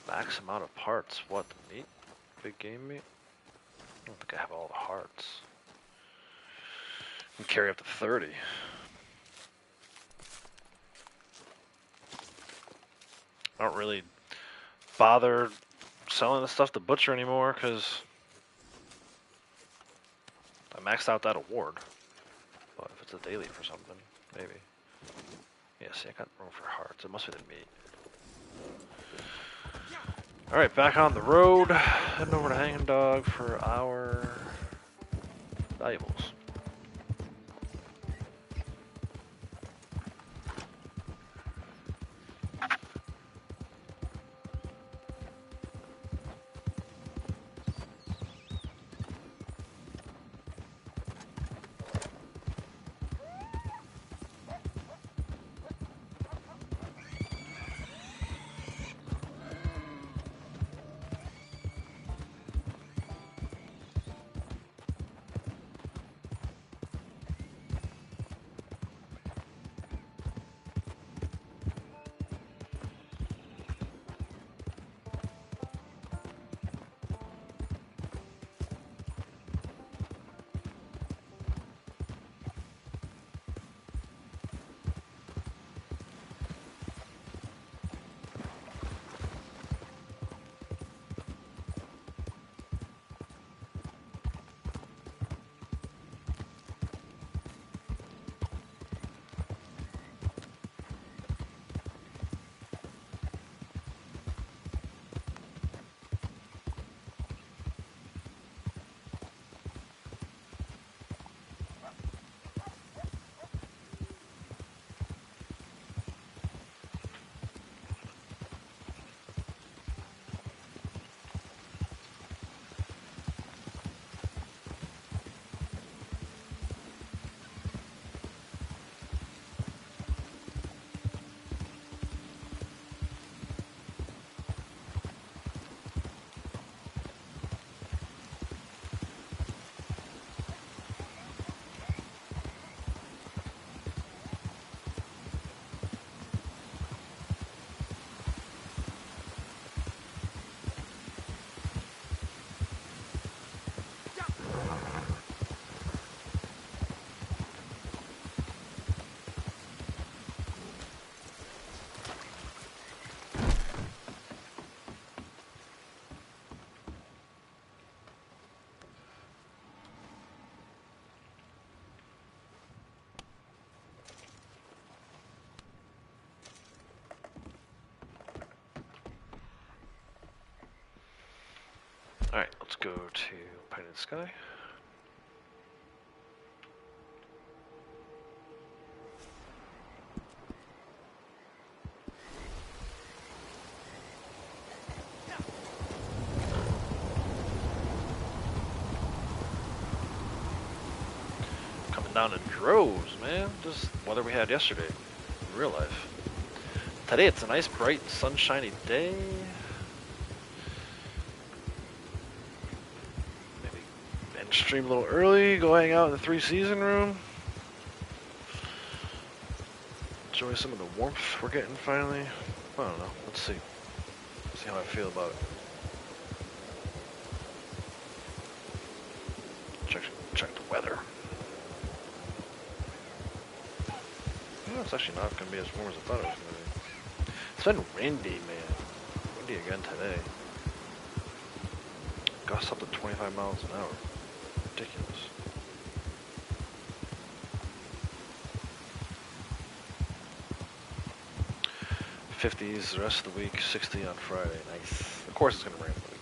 Max amount of parts. What, the meat? Big game meat? I don't think I have all the hearts. I can carry up to 30. I don't really bother selling the stuff to Butcher anymore because I maxed out that award. But if it's a daily for something, maybe. Yeah, see, I got room for hearts. It must be the meat. Alright, back on the road. Heading over to Hanging Dog for our valuables. let's go to Painted Sky. Coming down in droves, man. Just weather we had yesterday in real life. Today it's a nice, bright, sunshiny day. Maybe end stream a little early, go hang out in the 3-season room. Enjoy some of the warmth we're getting finally. I don't know. Let's see. See how I feel about it. Check the weather. No, it's actually not going to be as warm as I thought it was going to be. It's been windy, man. Windy again today. Gusts up to 25 miles an hour. Ridiculous. '50s the rest of the week, 60 on Friday. Nice. Of course it's going to rain on the weekend.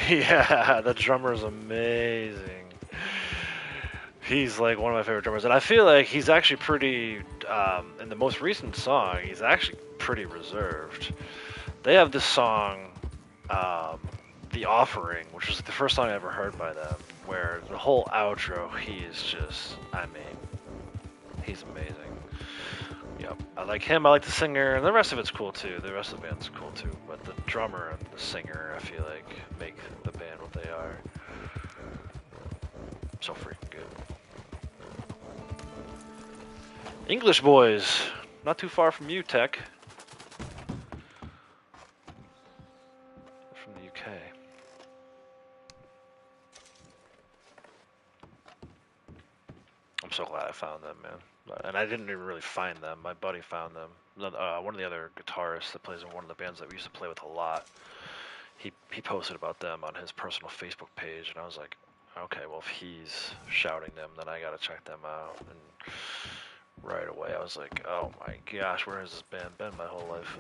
Yeah, the drummer's amazing. He's like one of my favorite drummers, and I feel like he's actually pretty. In the most recent song, he's actually pretty reserved. They have this song, "The Offering," which was the first song I ever heard by them. Where the whole outro, he is just, I mean, he's amazing. Yep, I like him. I like the singer, and the rest of it's cool too. The rest of the band's cool too, but the drummer and the singer, I feel like, make the band what they are. So freaking good. English boys, not too far from you, Tech. From the UK. I'm so glad I found them, man. And I didn't even really find them. My buddy found them. One of the other guitarists that plays in one of the bands that we used to play with a lot, he posted about them on his personal Facebook page, and I was like, okay, well, if he's shouting them, then I gotta check them out. And right away, I was like, oh my gosh, where has this band been my whole life?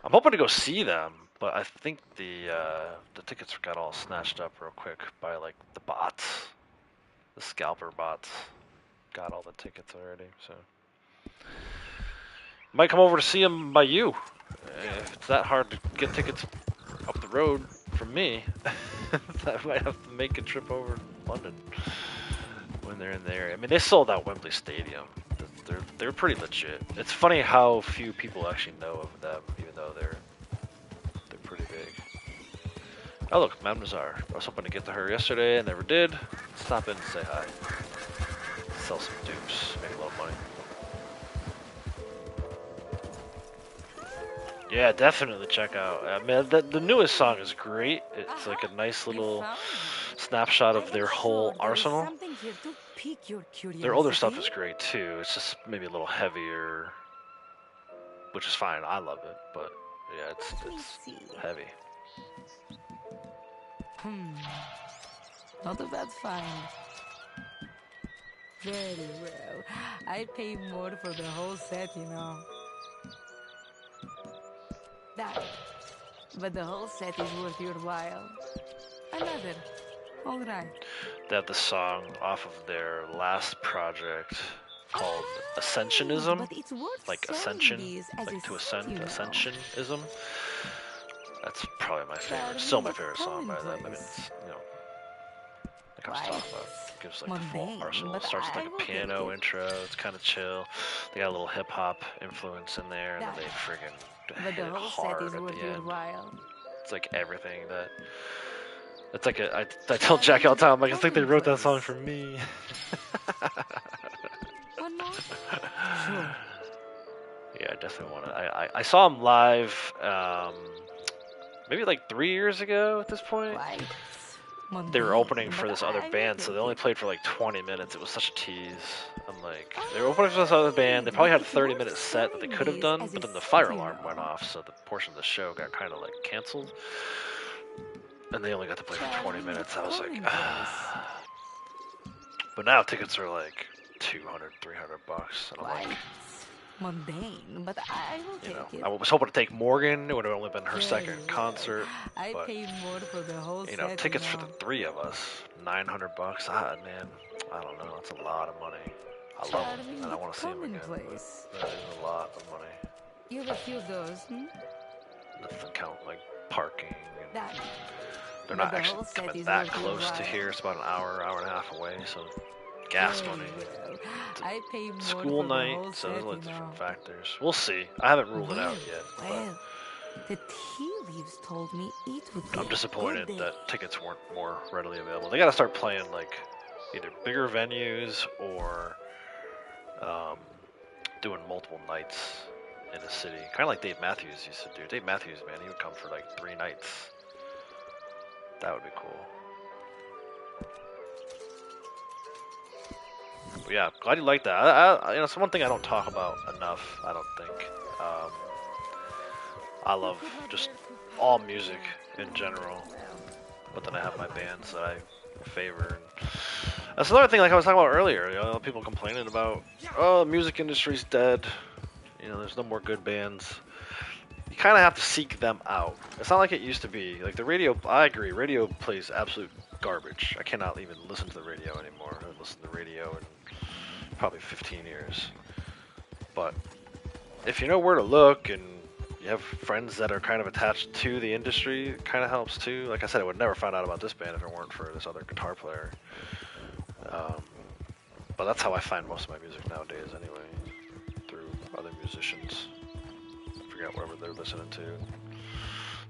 I'm hoping to go see them, but I think the tickets got all snatched up real quick by like the bots. The scalper bots got all the tickets already, so might come over to see them by you. If it's that hard to get tickets up the road from me, I might have to make a trip over to London when they're in the area. I mean, they sold out Wembley Stadium. They're pretty legit. It's funny how few people actually know of them, even though they're pretty big. Oh look, Madame Nazar. I was hoping to get to her yesterday, I never did. Stop in and say hi. Sell some dupes, make a little money. Yeah, definitely check out. I mean, the newest song is great. It's like a nice little snapshot of their whole arsenal. Something here to pique your curiosity. Their older stuff is great too. It's just maybe a little heavier, which is fine. I love it, but yeah, Let me it's see. heavy. Not a bad find. Very well. I'd pay more for the whole set, you know. That. But the whole set is worth your while. Another. All right. They have the song off of their last project called Ascensionism, But it's worth like selling ascension, these as like a to set, ascend, you know. ascensionism. That's probably my favorite, That still my is favorite song by them. I mean, commonplace. it's, you know, it comes Quite talk about, gives like the full mundane, arsenal. It but starts with I like will a piano take it. intro. It's kind of chill. They got a little hip hop influence in there, and then That- they friggin' But hit the it whole hard set is at worth the your end. while. It's like everything that. It's like I tell Jack all the time, like I think they wrote that song for me. One more? Sure. Yeah, I definitely want to. I saw him live, maybe like 3 years ago at this point. Quite They were mundane, opening for but this other I will band, so they take only it. played for like 20 minutes. It was such a tease. I'm like, they were opening for this other band. They probably had a 30-minute set that they could have done, but then the fire alarm went off, so the portion of the show got kind of like canceled. And they only got to play for 20 minutes. I was like, ah. But now tickets are like 200, 300 bucks. And I'm Quite like, mundane, but I will you take know, it. I was hoping to take Morgan. It would have only been her Very second well. concert. I But, pay more for the whole you know, set, tickets you for know. the three of us, 900 bucks. Ah, man, I don't know. That's a lot of money. I love them, Charming, and I but want to see them again. commonplace. But that is a lot of money. You have a few of those, Doesn't count like parking. And That. they're but not the actually whole set coming is that worth your close to while. here. It's about an hour, hour and a half away. So gas Very money. well. I pay more School for night, the whole so set, there's you like different know. factors. We'll see. I haven't ruled it out yet, Well, the tea leaves told me it would be but I'm a disappointed good day. that tickets weren't more readily available. They got to start playing like either bigger venues or doing multiple nights in a city, kind of like Dave Matthews used to do. Dave Matthews, man, he would come for like 3 nights. That would be cool. But yeah, glad you like that. You know, it's one thing I don't talk about enough. I don't think. I love just all music in general, but then I have my bands that I favor. And that's another thing, like I was talking about earlier. You know, people complaining about, oh, the music industry's dead. You know, there's no more good bands. You kind of have to seek them out. It's not like it used to be. Like the radio, I agree. Radio plays absolute garbage. I cannot even listen to the radio anymore. I haven't listened to the radio in probably 15 years. But if you know where to look and you have friends that are kind of attached to the industry, it kind of helps too. Like I said, I would never find out about this band if it weren't for this other guitar player. But that's how I find most of my music nowadays anyway, through other musicians. Figure out whatever they're listening to.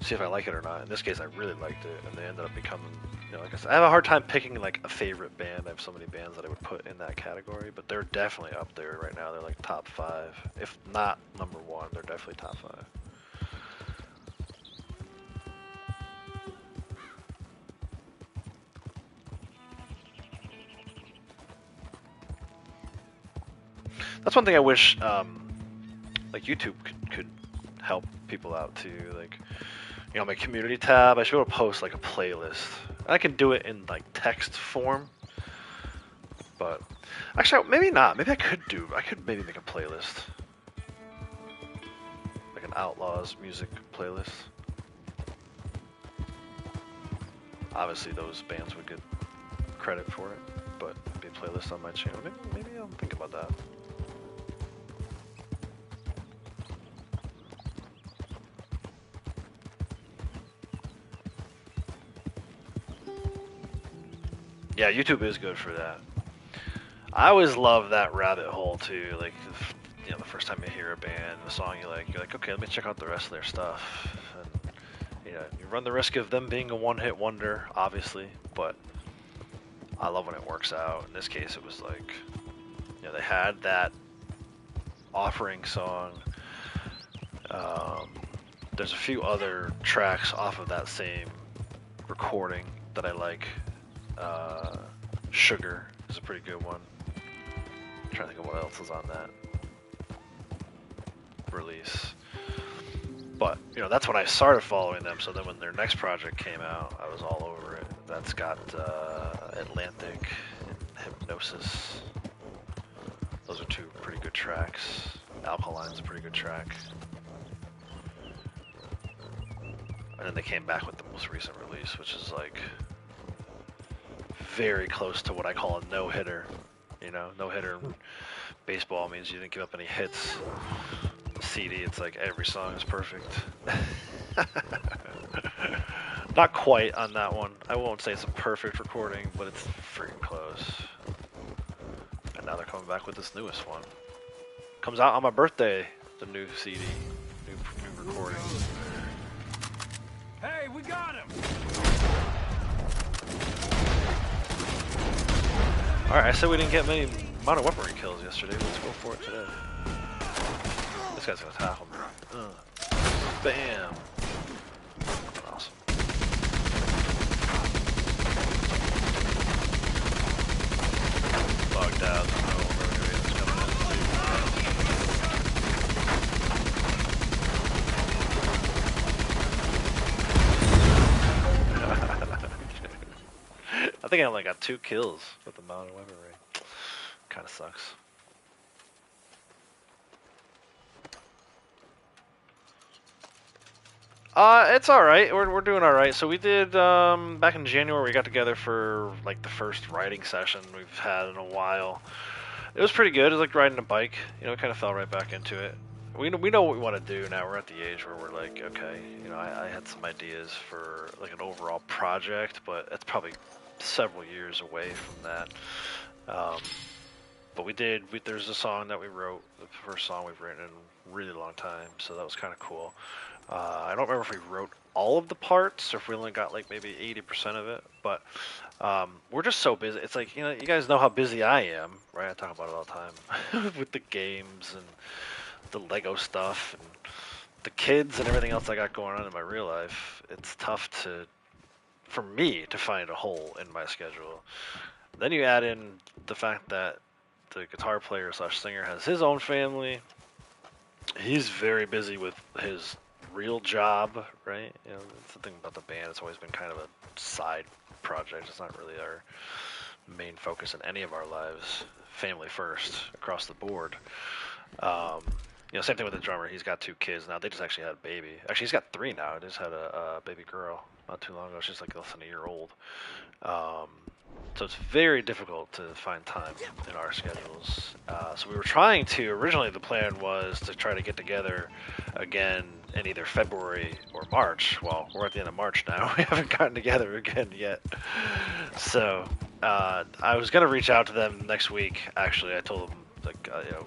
See if I like it or not. In this case, I really liked it, and they ended up becoming, you know, like I said, I have a hard time picking like a favorite band. I have so many bands that I would put in that category, but they're definitely up there right now. They're like top 5, if not number 1. They're definitely top 5. That's one thing I wish, like YouTube could help people out too. Like, you know, my community tab, I should be able to post like a playlist. And I can do it in like text form, but actually maybe not. Maybe I could maybe make a playlist, like an Outlaws music playlist. Obviously, those bands would get credit for it, but be a playlist on my channel. Maybe I'll think about that. Yeah, YouTube is good for that. I always love that rabbit hole too. Like, you know, the first time you hear a band, a song you like, you're like, okay, let me check out the rest of their stuff. And, you know, you run the risk of them being a one-hit wonder, obviously, but I love when it works out. In this case, it was like, you know, they had that offering song. There's a few other tracks off of that same recording that I like. Sugar is a pretty good one. I'm trying to think of what else is on that release. But, you know, that's when I started following them, so then when their next project came out, I was all over it. That's got Atlantic and Hypnosis. Those are two pretty good tracks. Alkaline's a pretty good track. And then they came back with the most recent release, which is like very close to what I call a no-hitter. You know, no-hitter in baseball means you didn't give up any hits. CD, it's like every song is perfect. Not quite on that one. I won't say it's a perfect recording, but it's freaking close. And now they're coming back with this newest one. Comes out on my birthday, the new CD, new recording. Hey, we got him! Alright, I said we didn't get many modern weaponry kills yesterday. Let's go for it today. This guy's gonna tackle me. Bam! Awesome. Bugged out. I don't know where it's coming in. I think I only got 2 kills with the mounted weaponry. Kinda sucks. It's alright. We're doing alright. So we did, back in January, we got together for, like, the first riding session we've had in a while. It was pretty good. It was like riding a bike. You know, we kind of fell right back into it. We know what we want to do now. We're at the age where we're like, okay, you know, I had some ideas for, like, an overall project, but it's probably several years away from that. But there's a song that we wrote, the first song we've written in a really long time, so that was kind of cool. I don't remember if we wrote all of the parts or if we only got like maybe 80% of it, but we're just so busy. It's like, you know, you guys know how busy I am, right? I talk about it all the time with the games and the Lego stuff and the kids and everything else I got going on in my real life. It's tough for me to find a hole in my schedule. Then you add in the fact that the guitar player / singer has his own family. He's very busy with his real job, right? You know, that's the thing about the band. It's always been kind of a side project. It's not really our main focus in any of our lives. Family first across the board. You know, same thing with the drummer. He's got 2 kids now. They just actually had a baby. Actually, he's got 3 now. He just had a baby girl not too long ago. She's like less than a year old. So it's very difficult to find time in our schedules. So we were trying to, originally the plan was to try to get together again in either February or March. Well, we're at the end of March now. We haven't gotten together again yet. So I was going to reach out to them next week, actually. I told them, like, you know,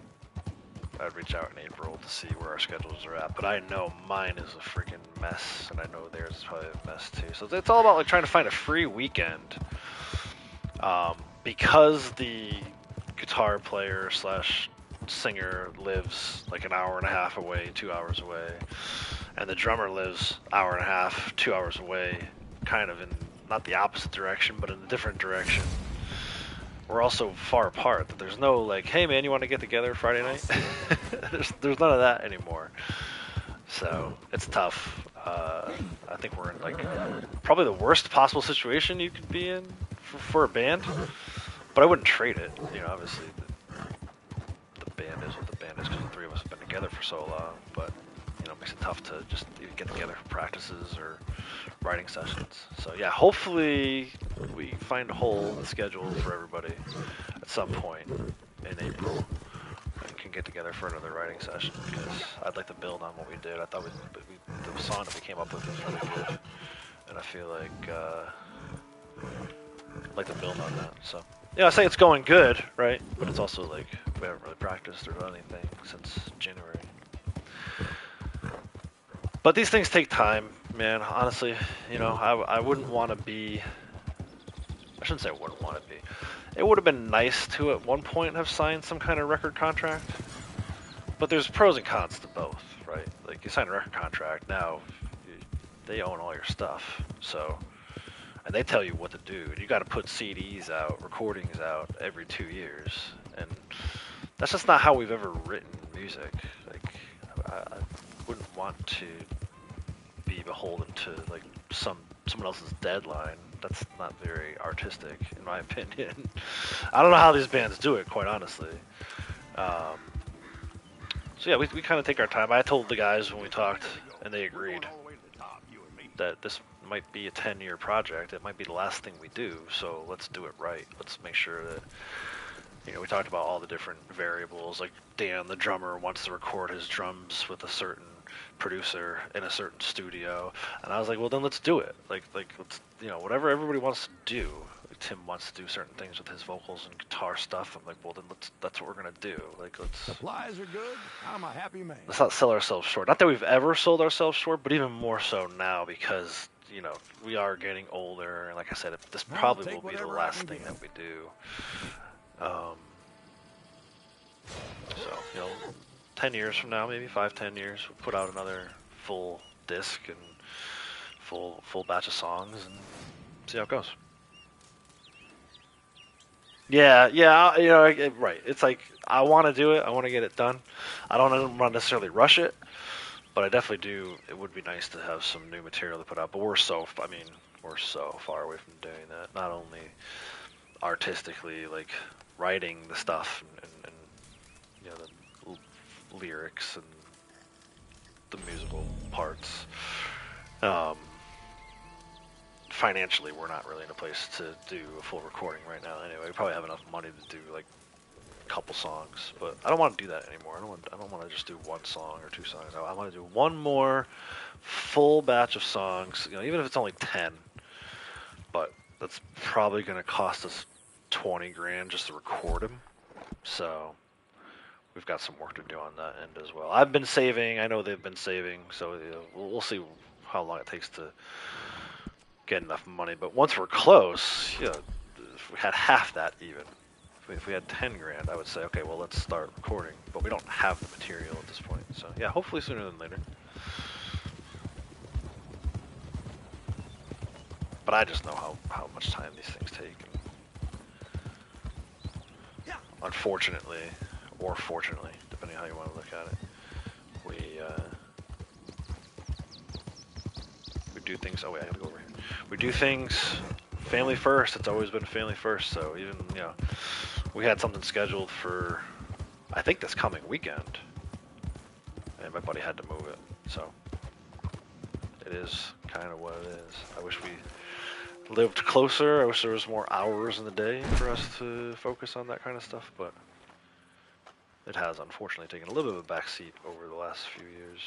I'd reach out in April to see where our schedules are at. But I know mine is a freaking mess, and I know theirs is probably a mess too. So it's all about like trying to find a free weekend. Because the guitar player / singer lives like an hour and a half away, 2 hours away, and the drummer lives hour and a half, 2 hours away, kind of in not the opposite direction, but in a different direction. We're also far apart that there's no like, hey man, you want to get together Friday night? there's none of that anymore. So it's tough. I think we're in like probably the worst possible situation you could be in for a band, but I wouldn't trade it. You know, obviously the band is what the band is because the 3 of us have been together for so long. But you know, it makes it tough to just even get together for practices or writing sessions. So yeah, hopefully we find a hole in the schedule for everybody at some point in April. Can get together for another writing session because I'd like to build on what we did. I thought the song that we came up with was really good, and I feel like I'd like to build on that. So yeah, I say it's going good, right? But it's also like we haven't really practiced or done anything since January. But these things take time. man. Honestly, you know, I wouldn't want to be. I shouldn't say I wouldn't want to be. It would have been nice to at one point have signed some kind of record contract. But there's pros and cons to both, right? Like you sign a record contract now, they own all your stuff, so and they tell you what to do. You got to put CDs out, recordings out every 2 years, and that's just not how we've ever written music. Like I wouldn't want to be beholden to like someone else's deadline. That's not very artistic, in my opinion. I don't know how these bands do it, quite honestly. Um, So yeah, we kind of take our time. I told the guys when we talked, and they agreed that this might be a 10-year project. It might be the last thing we do, so let's do it right. Let's make sure that, you know, we talked about all the different variables. Like Dan, the drummer, wants to record his drums with a certain producer in a certain studio, and I was like, well, then let's do it. Like let's, you know, whatever everybody wants to do. Like Tim wants to do certain things with his vocals and guitar stuff. I'm like, well, then that's what we're gonna do. Like let's. Supplies are good. I'm a happy man. Let's not sell ourselves short. Not that we've ever sold ourselves short, but even more so now because, you know, we are getting older, and like I said, this probably will be the last thing that we do. So, you know, 10 years from now, maybe 5-10 years, we'll put out another full disc and full batch of songs and see how it goes. Yeah, you know, right. It's like, I want to do it. I want to get it done. I don't want to necessarily rush it, but I definitely do. It would be nice to have some new material to put out, but we're so far away from doing that. Not only artistically, like writing the stuff and you know, the lyrics and the musical parts. Financially, we're not really in a place to do a full recording right now. Anyway, we probably have enough money to do like a couple songs, but I don't want to do that anymore. I don't want to just do one song or two songs. I want to do one more full batch of songs. You know, even if it's only 10, but that's probably going to cost us 20 grand just to record them. So we've got some work to do on that end as well. I've been saving. I know they've been saving. So you know, we'll see how long it takes to get enough money. But once we're close, you know, if we had half that even, if we had 10 grand, I would say, okay, well, let's start recording. But we don't have the material at this point. So yeah, hopefully sooner than later. But I just know how much time these things take. And unfortunately, or fortunately, depending on how you want to look at it, we do things. Oh wait, I gotta go over here. We do things family first. It's always been family first. So even, you know, we had something scheduled for, I think, this coming weekend, and my buddy had to move it. So it is kind of what it is. I wish we lived closer. I wish there was more hours in the day for us to focus on that kind of stuff, but it has unfortunately taken a little bit of a backseat over the last few years.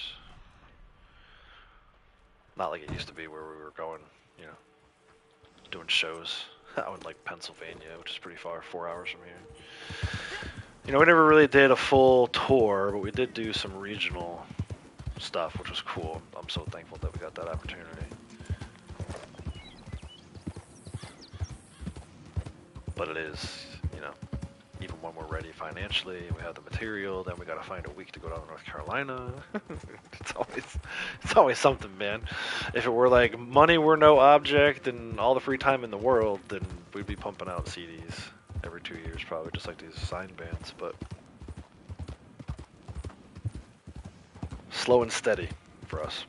Not like it used to be where we were going, you know, doing shows out in like Pennsylvania, which is pretty far, 4 hours from here. You know, we never really did a full tour, but we did do some regional stuff, which was cool. I'm so thankful that we got that opportunity. But it is, you know, even when we're ready financially, we have the material, then we gotta find a week to go down to North Carolina. It's always something, man. If it were like money were no object and all the free time in the world, then we'd be pumping out CDs every 2 years, probably, just like these signed bands. But slow and steady for us.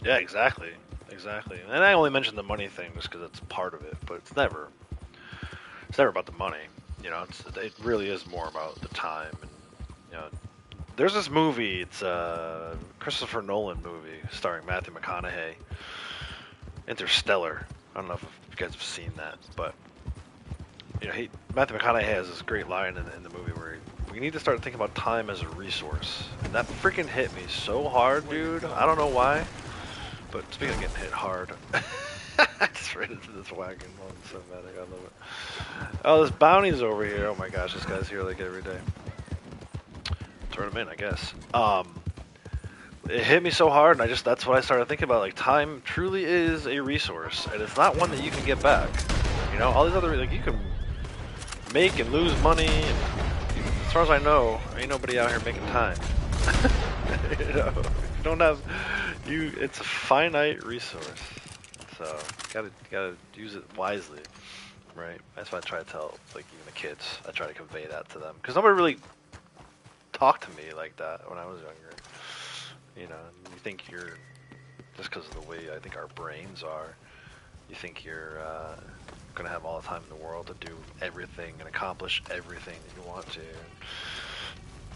Yeah, exactly. And I only mention the money thing just because it's part of it, but it's never about the money. you know, it really is more about the time. And you know, there's this movie. It's a Christopher Nolan movie starring Matthew McConaughey, Interstellar. I don't know if you guys have seen that, but you know, Matthew McConaughey has this great line in the movie where we need to start thinking about time as a resource, and that freaking hit me so hard, dude. I don't know why, but speaking of getting hit hard, I just ran into this wagon. Oh, I'm so mad. I love it. Oh, there's bounties over here. Oh my gosh, this guy's here like every day. Turn him in, I guess. It hit me so hard, and that's what I started thinking about. Like, time truly is a resource, and it's not one that you can get back. You know, all these other, like, you can make and lose money, and as far as I know, ain't nobody out here making time. You know, you don't have, it's a finite resource, so you gotta use it wisely, right? That's what I try to tell, like, even the kids. I try to convey that to them, because nobody really talked to me like that when I was younger. You know, you think you're, just because of the way I think our brains are, you think you're gonna have all the time in the world to do everything and accomplish everything that you want to.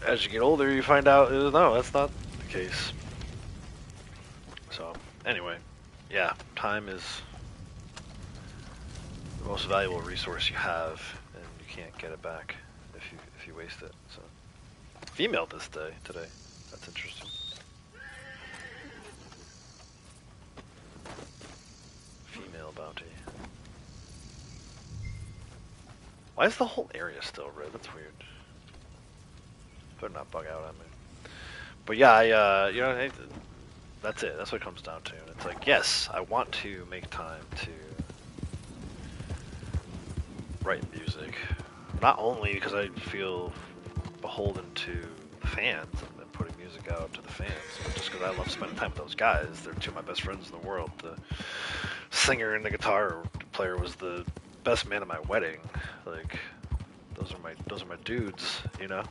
As you get older, you find out, no, that's not the case. So, anyway, yeah, time is the most valuable resource you have, and you can't get it back if you waste it. So, female this day today. That's interesting. Female bounty. Why is the whole area still red? That's weird. Better not bug out on me. But yeah, you know, that's it. That's what it comes down to. And it's like, yes, I want to make time to write music. Not only because I feel beholden to the fans and putting music out to the fans, but just because I love spending time with those guys. They're two of my best friends in the world. The singer and the guitar player was the best man at my wedding. Like, those are my dudes, you know.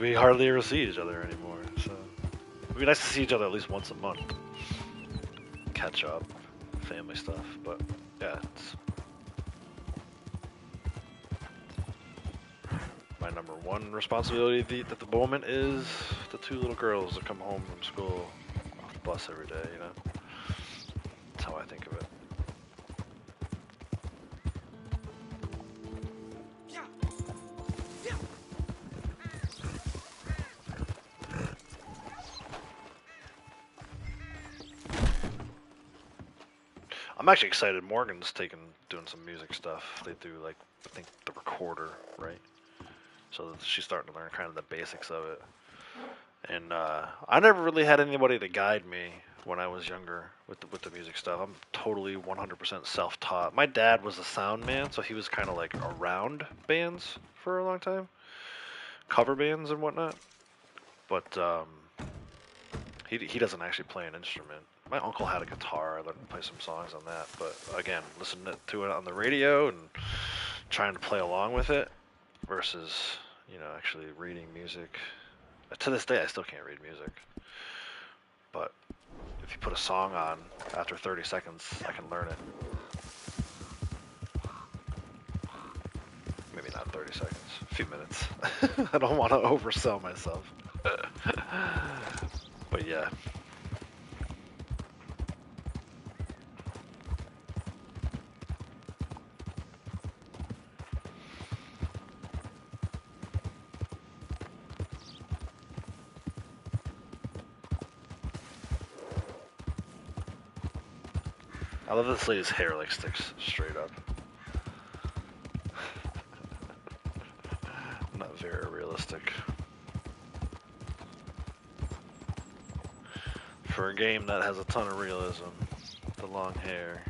We hardly ever see each other anymore, so it'd be nice to see each other at least once a month, catch up, family stuff. But yeah, it's my number one responsibility at the moment is the two little girls that come home from school off the bus every day. You know, that's how I think of it. I'm actually excited. Morgan's doing some music stuff. They do, like, I think the recorder, right? So she's starting to learn kind of the basics of it. And I never really had anybody to guide me when I was younger with the music stuff. I'm totally 100% self-taught. My dad was a sound man, so he was kind of like around bands for a long time, cover bands and whatnot. But he doesn't actually play an instrument. My uncle had a guitar. I learned to play some songs on that. But again, listening to it on the radio and trying to play along with it versus, you know, actually reading music. To this day, I still can't read music. But if you put a song on, after 30 seconds, I can learn it. Maybe not 30 seconds, a few minutes. I don't want to oversell myself. But yeah. I love this lady's hair like sticks straight up. Not very realistic. For a game that has a ton of realism, the long hair.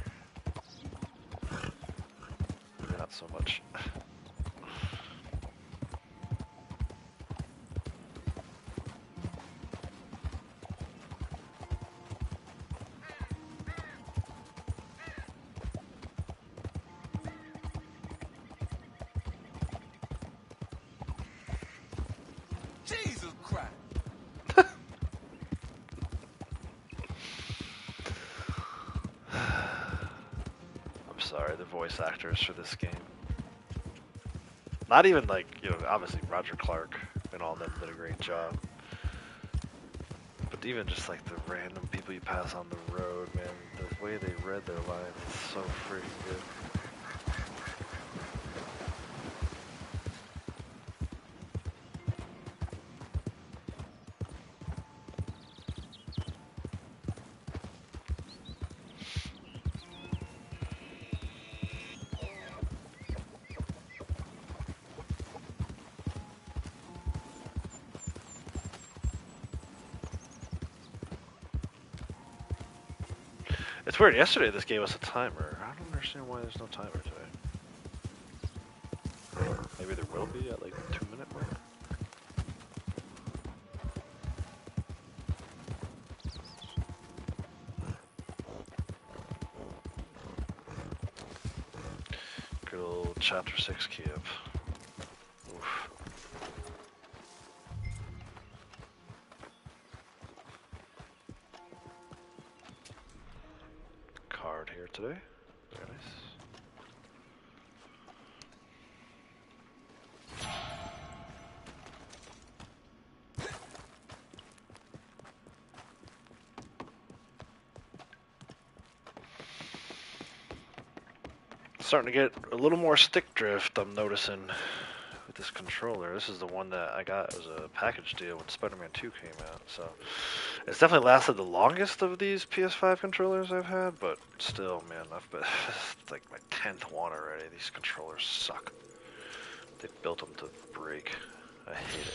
Maybe not so much. Jesus Christ. I'm sorry, the voice actors for this game. Not even like, you know, obviously Roger Clark and all of them did a great job. But even just like the random people you pass on the road, man, the way they read their lines is so freaking good. It's weird, yesterday this gave us a timer. I don't understand why there's no timer today. Maybe there will be at like the 2-minute mark. Good old chapter 6 key up. Oof. Card here today. Very nice. Starting to get a little more stick drift, I'm noticing, with this controller. This is the one that I got. It was a package deal when Spider-Man 2 came out, so it's definitely lasted the longest of these PS5 controllers I've had, but still, man, it's like my 10th one already. These controllers suck. They built them to break. I hate it.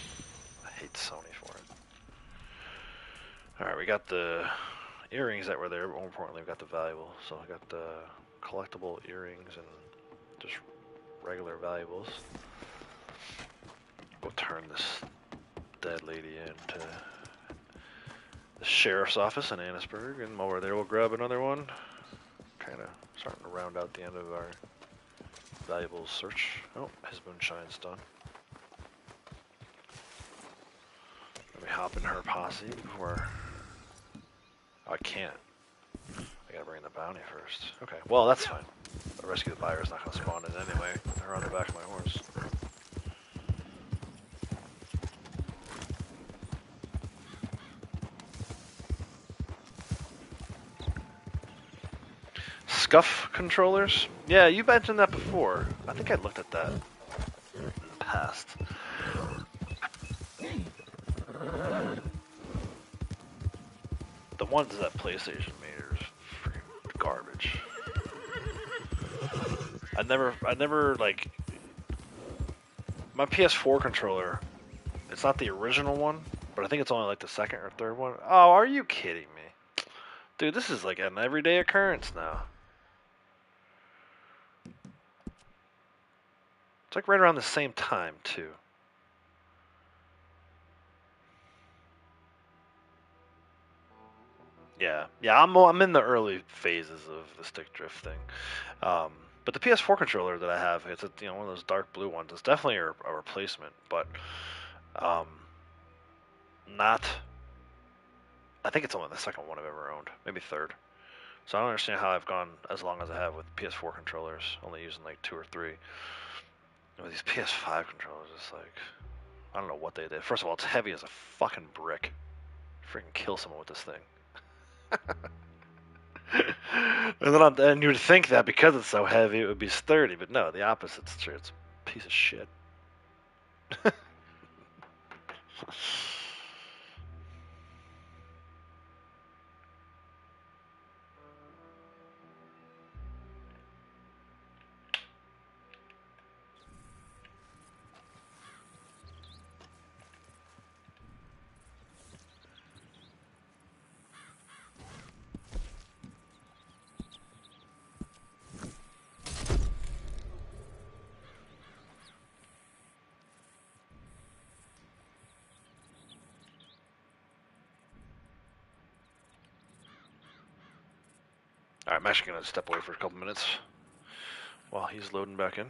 I hate Sony for it. Alright, we got the earrings that were there, but more importantly, we got the valuable. So I got the collectible earrings and just regular valuables. We'll turn this dead lady into the sheriff's office in Annisburg, and while we're there, we'll grab another one. Kind of starting to round out the end of our valuables search. Oh, his moonshine's done. Let me hop in her posse before. Oh, I can't. I gotta bring the bounty first. Okay, well, that's fine. The rescue the buyer's not gonna spawn in anyway. They're on the back of my horse. Scuff controllers? Yeah, you mentioned that before. I think I looked at that in the past. The ones that PlayStation made are freaking garbage. I never like my PS4 controller. It's not the original one, but I think it's only like the second or third one. Oh, are you kidding me? Dude, this is like an everyday occurrence now. It's like right around the same time, too. Yeah, I'm in the early phases of the stick drift thing. But the PS4 controller that I have, it's one of those dark blue ones. It's definitely a replacement, but not. I think it's only the second one I've ever owned, maybe third. So I don't understand how I've gone as long as I have with PS4 controllers, only using like 2 or 3. With these PS5 controllers, it's like, I don't know what they did. First of all, it's heavy as a fucking brick. Freaking kill someone with this thing. And you would think that because it's so heavy, it would be sturdy, but no, the opposite's true. It's a piece of shit. Alright, I'm actually going to step away for a couple minutes while he's loading back in.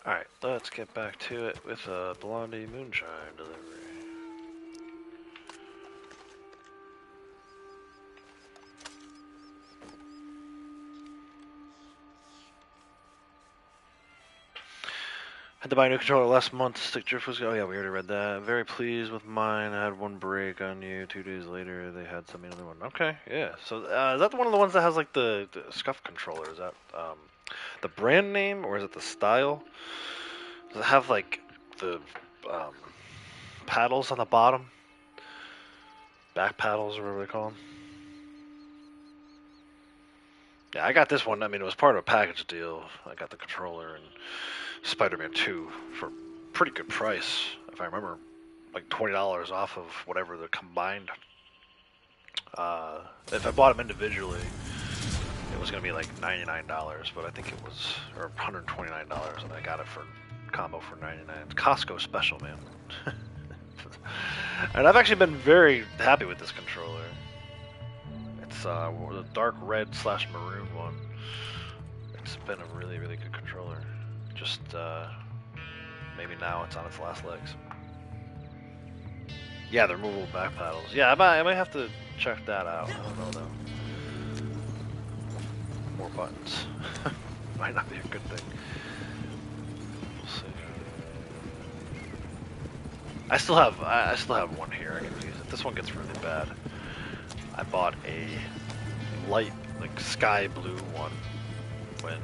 Alright, let's get back to it with a Blondie moonshine delivery. Had to buy a new controller last month. Stick drift was. Oh yeah, we already read that. Very pleased with mine. I had one break on you. 2 days later, they had sent me another one. Okay, yeah. So is that one of the ones that has like the scuff controller? Is that the brand name or is it the style? Does it have like the um, paddles on the bottom? Back paddles or whatever they call them. Yeah, I got this one. I mean, it was part of a package deal. I got the controller and Spider-Man 2 for a pretty good price, if I remember, like $20 off of whatever the combined. If I bought them individually, it was going to be like $99, but I think it was, or $129, and I got it for combo for $99. It's Costco special, man. And I've actually been very happy with this controller. It's the dark red / maroon one. It's been a really, really good controller. Just maybe now it's on its last legs. Yeah, the removable back paddles. Yeah, I might have to check that out. I don't know though. More buttons. Might not be a good thing. We'll see. I still have one here. I can use it. This one gets really bad. I bought a light, like sky blue one when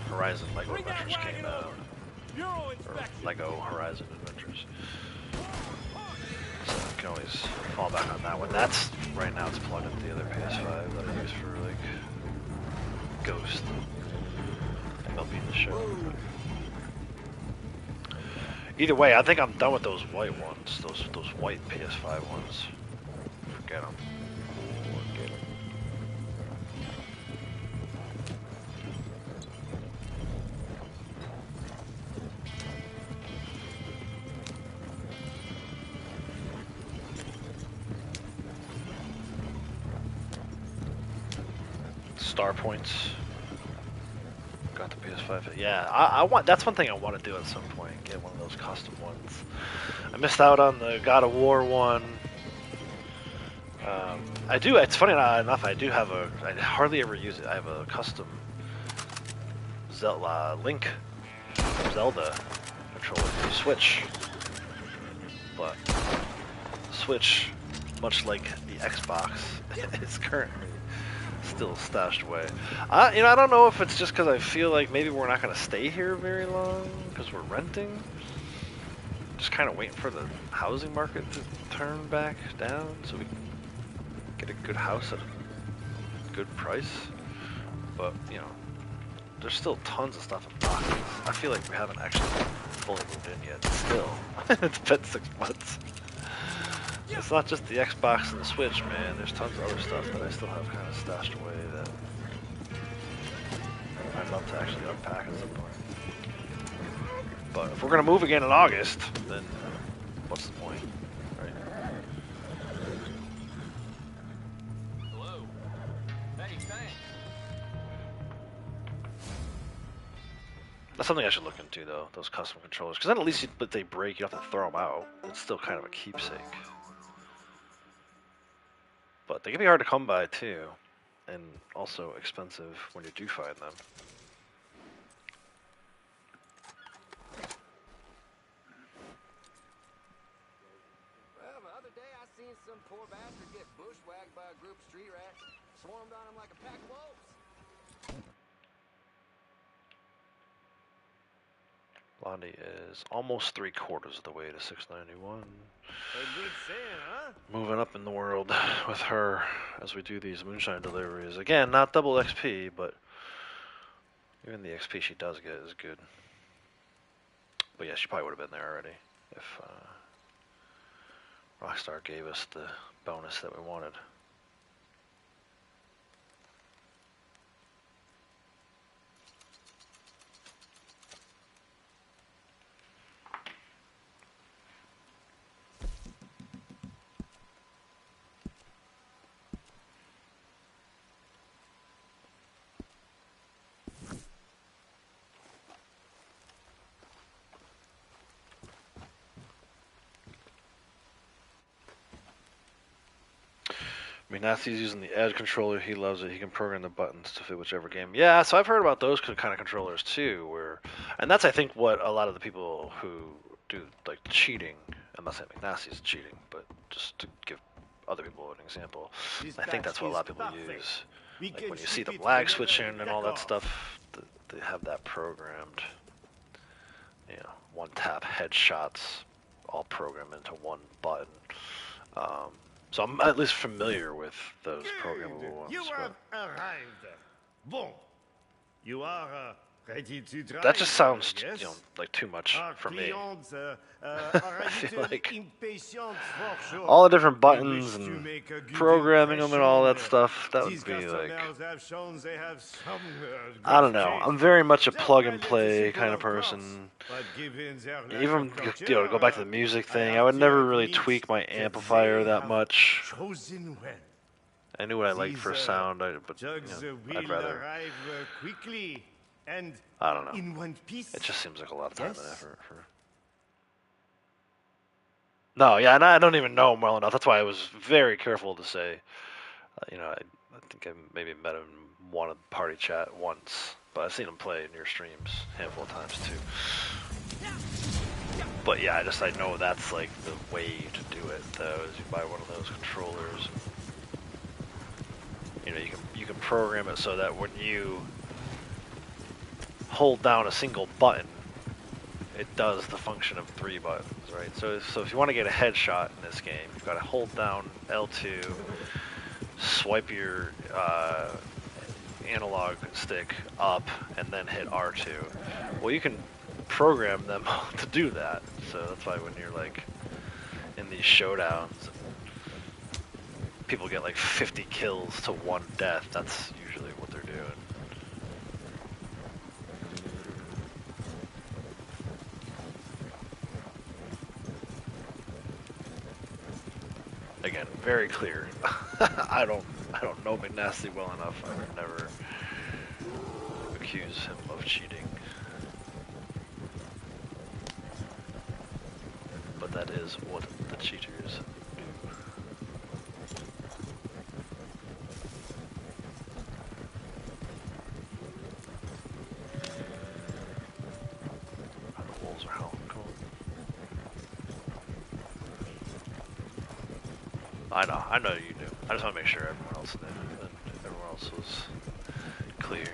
Horizon Lego Adventures came out. Or Lego Horizon Adventures. So I can always fall back on that one. That's, right now it's plugged into the other PS5 that I use for like Ghost and MLB The Show. Either way, I think I'm done with those white ones, those white PS5 ones. Forget them. Forget them. Star points. Got the PS5. Yeah, I want. That's one thing I want to do at some point. Get one of those custom ones. I missed out on the God of War one. I do. It's funny enough. I do have a. I hardly ever use it. I have a custom Link Zelda controller for the Switch, but Switch, much like the Xbox, is currently still stashed away. I don't know if it's just because I feel like maybe we're not going to stay here very long because we're renting. Just kind of waiting for the housing market to turn back down so we can get a good house at a good price. But, there's still tons of stuff in boxes. I feel like we haven't actually fully moved in yet. Still. It's been 6 months. It's not just the Xbox and the Switch, man. There's tons of other stuff that I still have kind of stashed away that I'd love to actually unpack at some point. But if we're going to move again in August, then what's the point, right? Hello. Hey, thanks. That's something I should look into, though, those custom controllers. Because then at least if they break, you don't have to throw them out. It's still kind of a keepsake. But they can be hard to come by, too. And also expensive when you do find them. Well, the other day I seen some poor bastard get bushwhacked by a group of street rats. Swarmed on him like a pack of wolves. Blondie is almost 3/4 of the way to 691. A good saying, huh? Moving up in the world with her as we do these moonshine deliveries. Again, not double XP, but even the XP she does get is good. But yeah, she probably would have been there already if Rockstar gave us the bonus that we wanted. I mean, Nazi's using the Edge controller. He loves it. He can program the buttons to fit whichever game. Yeah, so I've heard about those kind of controllers too, and that's I think what a lot of the people who do like cheating. I'm not saying like Nazi's cheating, but just to give other people an example, I think that's what a lot of people use. Like when you see them lag switching and all that stuff, they have that programmed. You know, one tap headshots, all programmed into one button. So I'm at least familiar with those programmable ones. You have arrived. Bon. You are ready to drive. That just sounds, yes? like too much Our for me. clients, I feel like impatient for sure. all the different We buttons wish to and make a good programming them and all that impression. stuff, that These would be like, customers have shown they have some, I don't good know. taste. I'm very much a They'll plug and pilot play the kind of simple cross, person. but given their lack Even, of culture, to go back to the music thing, I would never really tweak my amplifier that much. Chosen well. I knew what I liked for sound, but Jugs will I'd rather. arrive quickly and I don't know. in one piece. It just seems like a lot of time and Yes. effort for. No, yeah, and I don't even know him well enough. That's why I was very careful to say. I think I maybe met him in one party chat once, but I've seen him play in your streams a handful of times too. But yeah, I know that's like the way to do it. Though, is you buy one of those controllers. You can program it so that when you hold down a single button, it does the function of 3 buttons, right? So if you want to get a headshot in this game, you've got to hold down L2, swipe your analog stick up, and then hit R2. Well, you can program them to do that. So that's why when you're like in these showdowns, people get like 50 kills to 1 death. That's usually what they're doing. Again, very clear. I don't know McNasty well enough. I would never accuse him of cheating. But that is what the cheaters do. The wolves are howling. Cool. I know you do. I just want to make sure everyone else knew and everyone else was clear.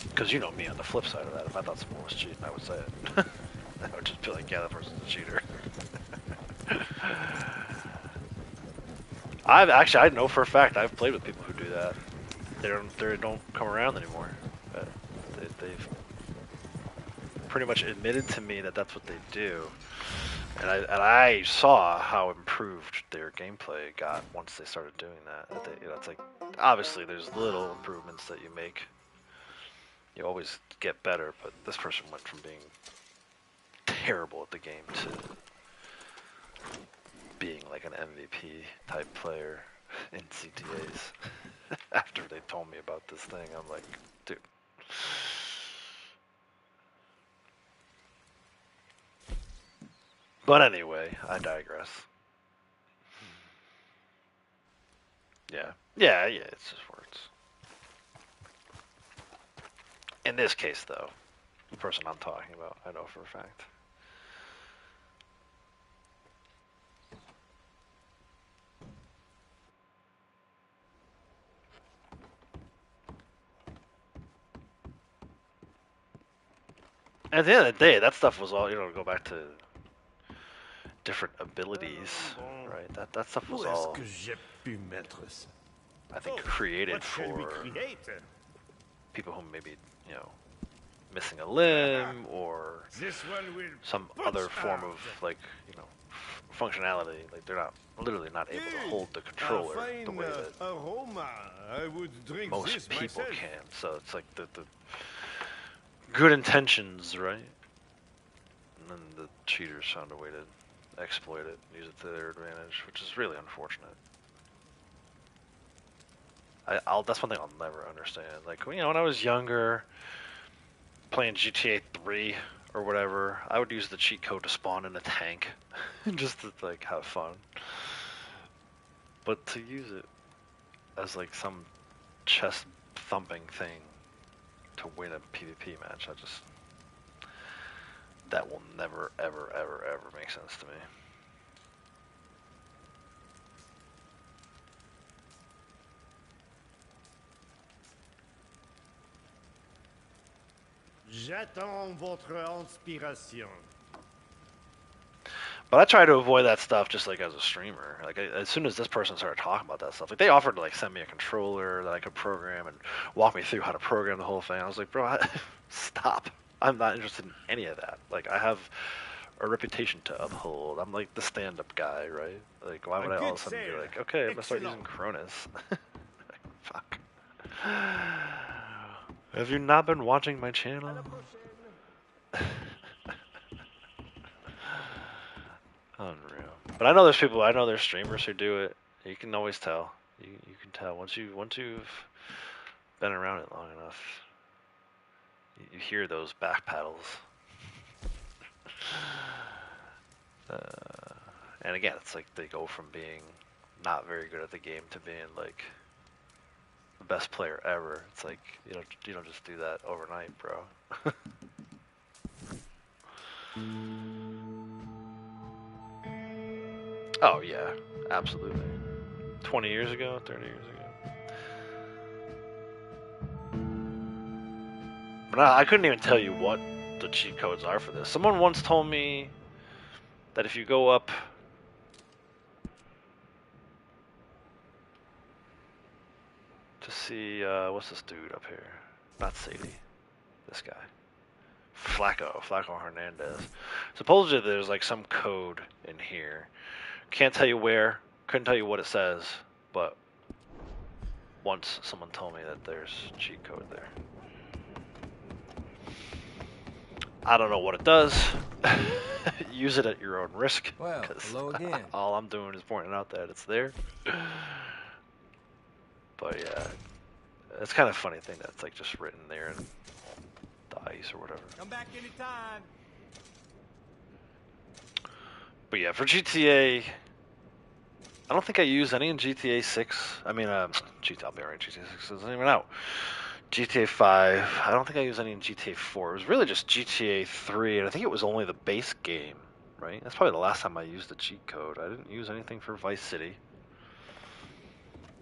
Because you know me on the flip side of that, if I thought someone was cheating, I would say it. I would just be like, yeah, that person's a cheater. I know for a fact I've played with people who do that. They don't come around anymore. They've pretty much admitted to me that that's what they do, and I saw how improved their gameplay got once they started doing that. It's like obviously there's little improvements that you make. You always get better, but this person went from being terrible at the game to being like an MVP type player in CTAs. After they told me about this thing, I'm like, dude. But anyway, I digress. Yeah, it's just words. In this case, though, the person I'm talking about, I know for a fact. At the end of the day, that stuff was all, go back to different abilities, right? That stuff was all, I think, created for people who maybe, missing a limb or some other form of, like, functionality. Like, they're literally not able to hold the controller the way that most people can. So it's like the good intentions, right? And then the cheaters found a way to exploit it and use it to their advantage, which is really unfortunate. That's one thing I'll never understand. Like, when I was younger, playing GTA 3 or whatever, I would use the cheat code to spawn in a tank, just to like have fun. But to use it as like some chest thumping thing to win a PvP match, that will never, ever, ever, ever make sense to me. J'attends votre inspiration. But I try to avoid that stuff just like as a streamer. Like as soon as this person started talking about that stuff, like they offered to like send me a controller that I could program and walk me through how to program the whole thing. I was like, bro, stop. I'm not interested in any of that. Like I have a reputation to uphold. I'm like the stand-up guy, right? Like why would I all of a sudden be like, okay, I'm gonna start using Cronus? Fuck. Have you not been watching my channel? Unreal. But I know there's people, I know there's streamers who do it. You can always tell. You can tell once you've been around it long enough. You hear those back paddles. And again, it's like they go from being not very good at the game to being like the best player ever. It's like you don't just do that overnight, bro. Oh yeah, absolutely. 20 years ago, 30 years ago. But I couldn't even tell you what the cheat codes are for this. Someone once told me that if you go up to see, what's this dude up here? Not Sadie. This guy. Flacco Hernandez. Supposedly there's like some code in here. Can't tell you where, couldn't tell you what it says, but once someone told me that there's cheat code there. I don't know what it does. Use it at your own risk. Well, hello again. All I'm doing is pointing out that it's there. But yeah, it's kind of a funny thing that's like just written there in the ice or whatever. Come back anytime. But yeah, for GTA, I don't think I use any in GTA 6. I mean, I'll be right, GTA 6 isn't even out. GTA 5, I don't think I use any in GTA 4. It was really just GTA 3, and I think it was only the base game, right? That's probably the last time I used the cheat code. I didn't use anything for Vice City.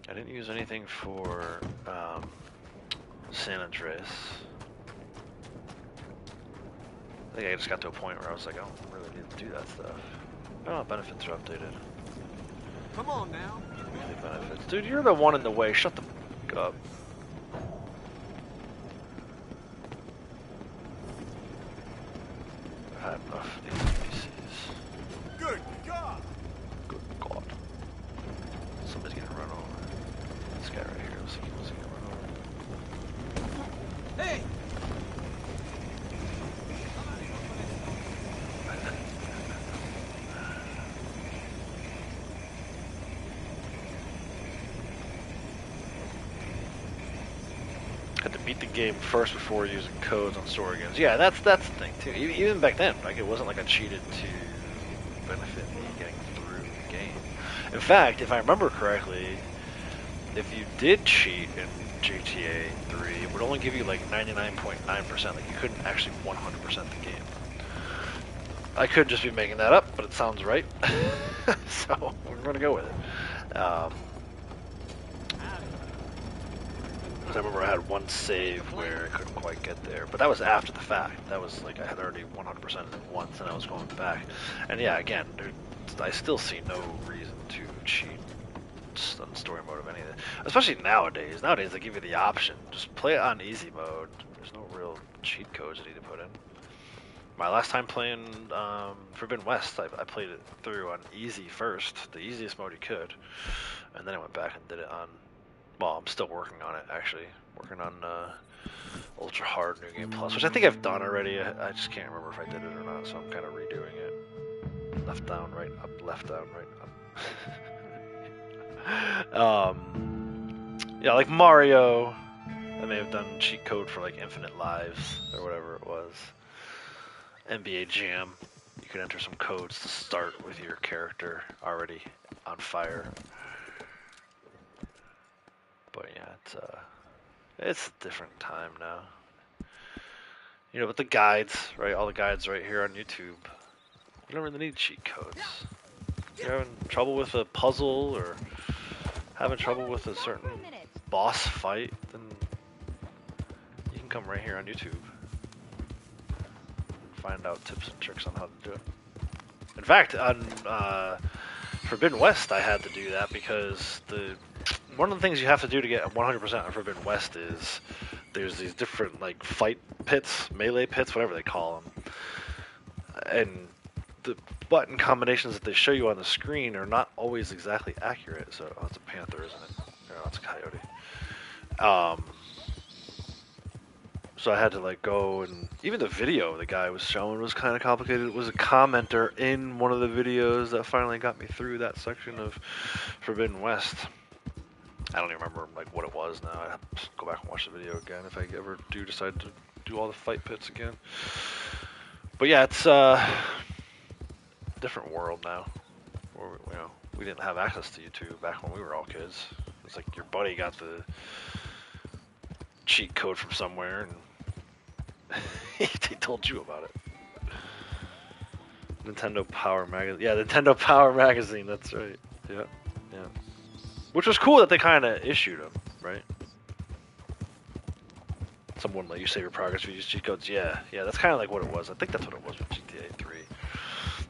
I didn't use anything for San Andreas. I think I just got to a point where I was like, I don't really need to do that stuff. Oh, benefits are updated. Come on now. Daily benefits. Dude, you're the one in the way. Shut the f up. I've had enough of these NPCs. Good God. Good God. Somebody's getting run over. This guy right here. Let's see if he can run over. Hey. Had to beat the game first before using codes on story games. Yeah, that's the thing too. Even back then, like it wasn't like I cheated to benefit me getting through the game. In fact, if I remember correctly, if you did cheat in GTA 3, it would only give you like 99.9%. Like you couldn't actually 100% the game. I could just be making that up, but it sounds right. So we're gonna go with it. I remember I had one save where I couldn't quite get there, but that was after the fact. That was like I had already 100% it once, and I was going back. And yeah, again, I still see no reason to cheat on story mode of any of it. Especially nowadays. Nowadays they give you the option. Just play it on easy mode. There's no real cheat codes you need to put in. My last time playing Forbidden West, I played it through on easy first, the easiest mode you could, and then I went back and did it on. Well, I'm still working on it, actually. Working on Ultra Hard New Game Plus, which I think I've done already. I just can't remember if I did it or not, so I'm kind of redoing it. Left down, right up, left down, right up. Yeah, like Mario, I may have done cheat code for like Infinite Lives, or whatever it was. NBA Jam, you can enter some codes to start with your character already on fire. But yeah, it's a different time now. You know, but the guides, right? All the guides right here on YouTube. You don't really need cheat codes. If you're having trouble with a puzzle or having trouble with a certain boss fight, then you can come right here on YouTube. Find out tips and tricks on how to do it. In fact, on Forbidden West, I had to do that because one of the things you have to do to get 100% on Forbidden West is there's these different like fight pits, melee pits, whatever they call them, and the button combinations that they show you on the screen are not always exactly accurate. So, oh, it's a panther, isn't it? No, it's a coyote. So I had to like go, and even the video the guy was showing was kind of complicated. It was a commenter in one of the videos that finally got me through that section of Forbidden West. I don't even remember like what it was now. I'd have to go back and watch the video again if I ever do decide to do all the fight pits again. But yeah, it's a different world now. Where we didn't have access to YouTube back when we were all kids. It's like your buddy got the cheat code from somewhere and he told you about it. Nintendo Power Magazine. Yeah, Nintendo Power Magazine, that's right. Yeah, yeah. Which was cool that they kind of issued them, right? Someone let you save your progress if you use cheat codes. Yeah, that's kind of like what it was. I think that's what it was with GTA 3.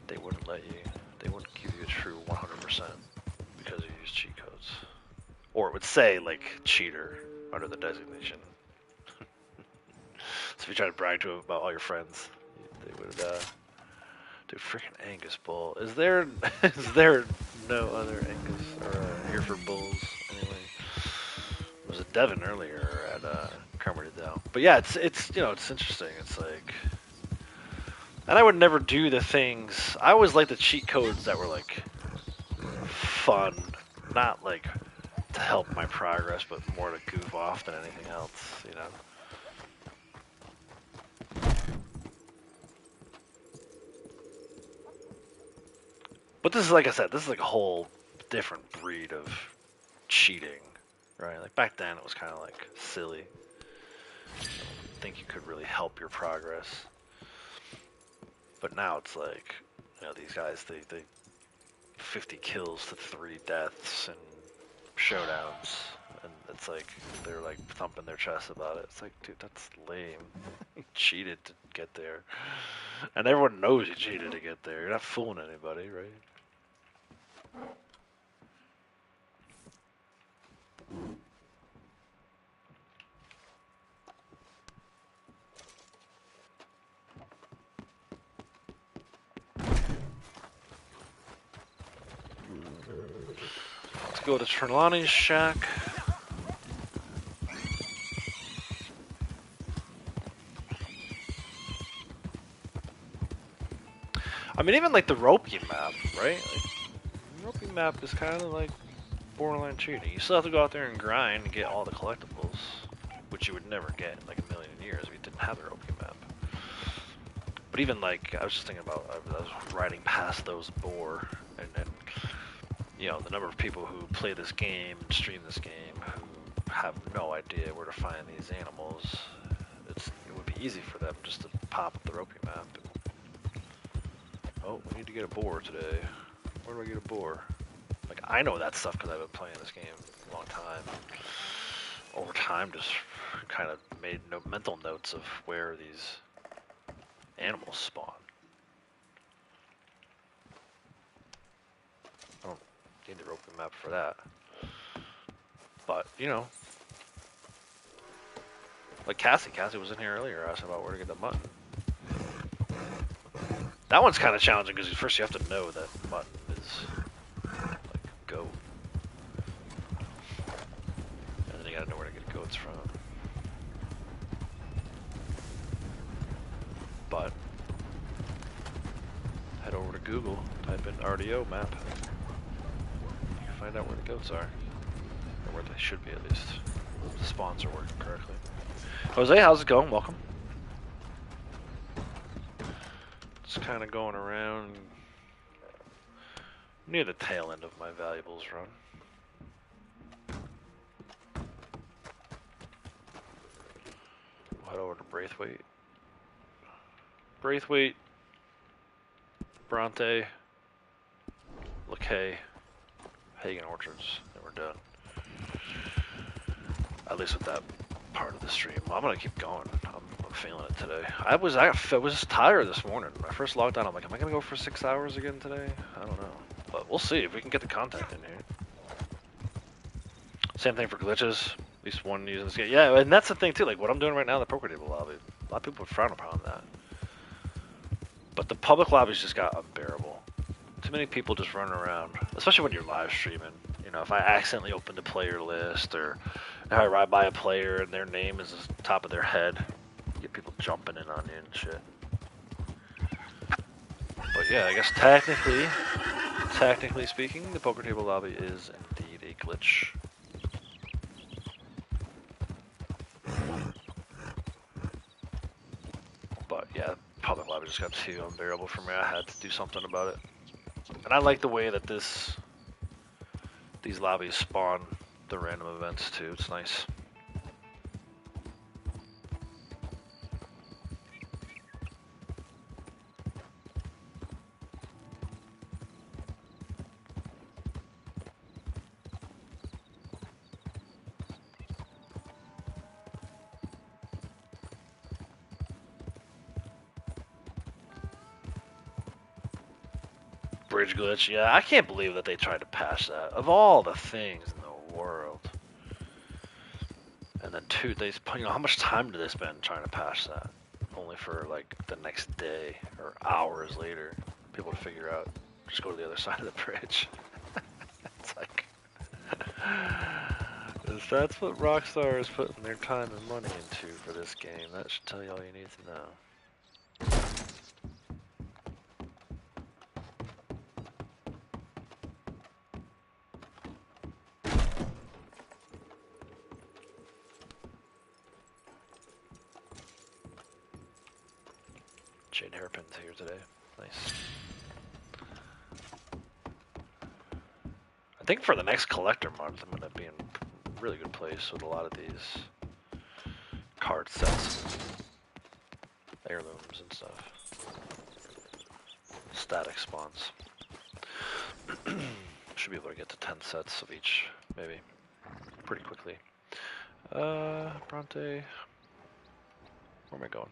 They wouldn't give you a true 100% because you use cheat codes. Or it would say, like, cheater under the designation. So if you try to brag to them about all your friends, they would, dude, freaking Angus Bull. Is there no other Angus or Hereford Bulls anyway? It was a Devon earlier at Carmody-Dell. But yeah, it's it's interesting. It's like, and I would never do the things. I always liked the cheat codes that were like fun, not like to help my progress, but more to goof off than anything else, you know. But this is, like I said, this is like a whole different breed of cheating, right? Like back then it was kind of like silly. I don't think you could really help your progress. But now it's like, these guys, they 50 kills to 3 deaths and showdowns. And it's like, they're like thumping their chest about it. It's like, dude, that's lame. You cheated to get there. And everyone knows you cheated to get there. You're not fooling anybody, right? Let's go to Trelawney's shack. I mean, even like the ropey map, right? Like, the ropey map is kind of like borderline cheating. You still have to go out there and grind and get all the collectibles, which you would never get in like a million years if you didn't have the ropey map. But even like, I was just thinking about, I was riding past those boar, and the number of people who play this game and stream this game who have no idea where to find these animals. It would be easy for them just to pop up the ropey map. Oh, we need to get a boar today. Where do I get a boar? Like, I know that stuff because I've been playing this game a long time. Over time, just kind of made mental notes of where these animals spawn. I don't need the ropey map for that. But, like Cassie was in here earlier asking about where to get the mutton. That one's kind of challenging because first you have to know that mutton is like goat. And then you gotta know where to get goats from. But head over to Google, type in RDO map. You can find out where the goats are. Or where they should be at least. The spawns are working correctly. Jose, how's it going? Welcome. Just kind of going around near the tail end of my valuables run. We'll head over to Braithwaite. Braithwaite, Bronte, LeKay, Hagen Orchards, and we're done. At least with that part of the stream. I'm gonna keep going. I'm feeling it today. I was tired this morning. When I first logged on, I'm like, am I gonna go for 6 hours again today? I don't know, but we'll see if we can get the content in here. Same thing for glitches. At least one using this game. Yeah, and that's the thing too. Like what I'm doing right now in the poker table lobby. A lot of people frown upon that. But the public lobbies just got unbearable. Too many people just running around, especially when you're live streaming. You know, if I accidentally open the player list, or if I ride by a player and their name is at the top of their head, you get people jumping in on you and shit. But yeah, I guess technically speaking, the poker table lobby is indeed a glitch. But yeah, public lobby just got too unbearable for me. I had to do something about it. And I like the way that these lobbies spawn the random events too. It's nice. Bridge glitch, yeah, I can't believe that they tried to patch that. Of all the things in the world. And then two, you know, how much time did they spend trying to patch that? Only for like the next day or hours later, people to figure out, just go to the other side of the bridge. It's like, if that's what Rockstar is putting their time and money into for this game, that should tell you all you need to know. Jade Hairpin's here today. Nice. I think for the next collector month, I'm going to be in a really good place with a lot of these card sets, heirlooms and stuff. Static spawns. Should be able to get to 10 sets of each, maybe, pretty quickly. Bronte, where am I going?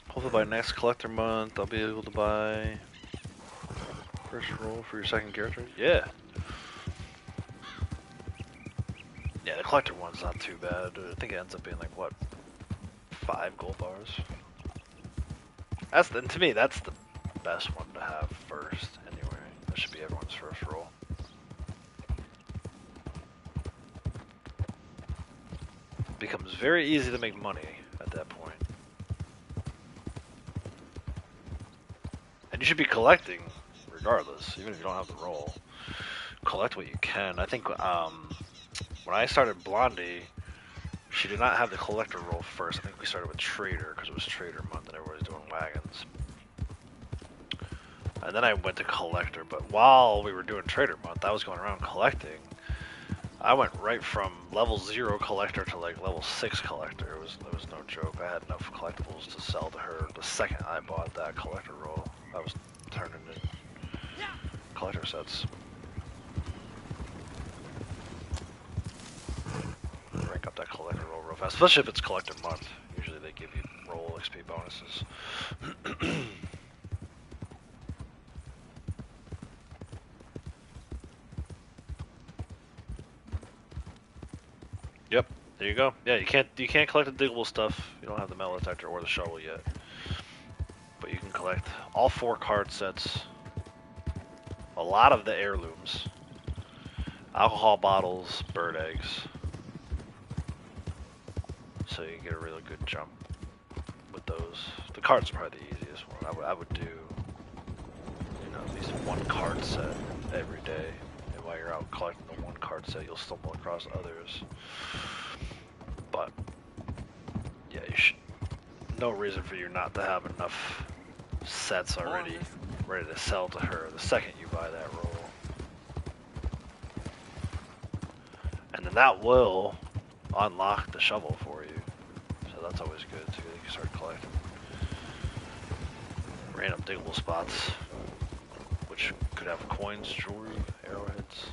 Hopefully by next collector month, I'll be able to buy first roll for your second character. Yeah. Yeah, the collector one's not too bad. I think it ends up being like, what, 5 gold bars? To me, that's the best one to have first, anyway. That should be everyone's first roll. It becomes very easy to make money at that point. And you should be collecting regardless, even if you don't have the roll. Collect what you can. I think when I started Blondie, she did not have the collector roll first. I think we started with Trader because it was Trader month and everybody's doing wagons. And then I went to collector, but while we were doing trader month, I was going around collecting. I went right from level 0 collector to like level 6 collector. It was no joke. I had enough collectibles to sell to her the second I bought that collector roll. I was turning in collector sets. Rank up that collector roll real fast, especially if it's collector month. Usually they give you roll XP bonuses. Yep, there you go. Yeah, you can't collect the diggable stuff. You don't have the metal detector or the shovel yet, but you can collect all 4 card sets, a lot of the heirlooms, alcohol bottles, bird eggs. So you get a really good jump with those. The cards are probably the easiest one. I would do, you know, at least 1 card set every day. And while you're out collecting the 1 card set, you'll stumble across others. But yeah, you should. No reason for you not to have enough sets already ready to sell to her the second you buy that roll. And then that will unlock the shovel for you. So that's always good too. You can start collecting random diggable spots, which could have coins, jewelry, arrowheads.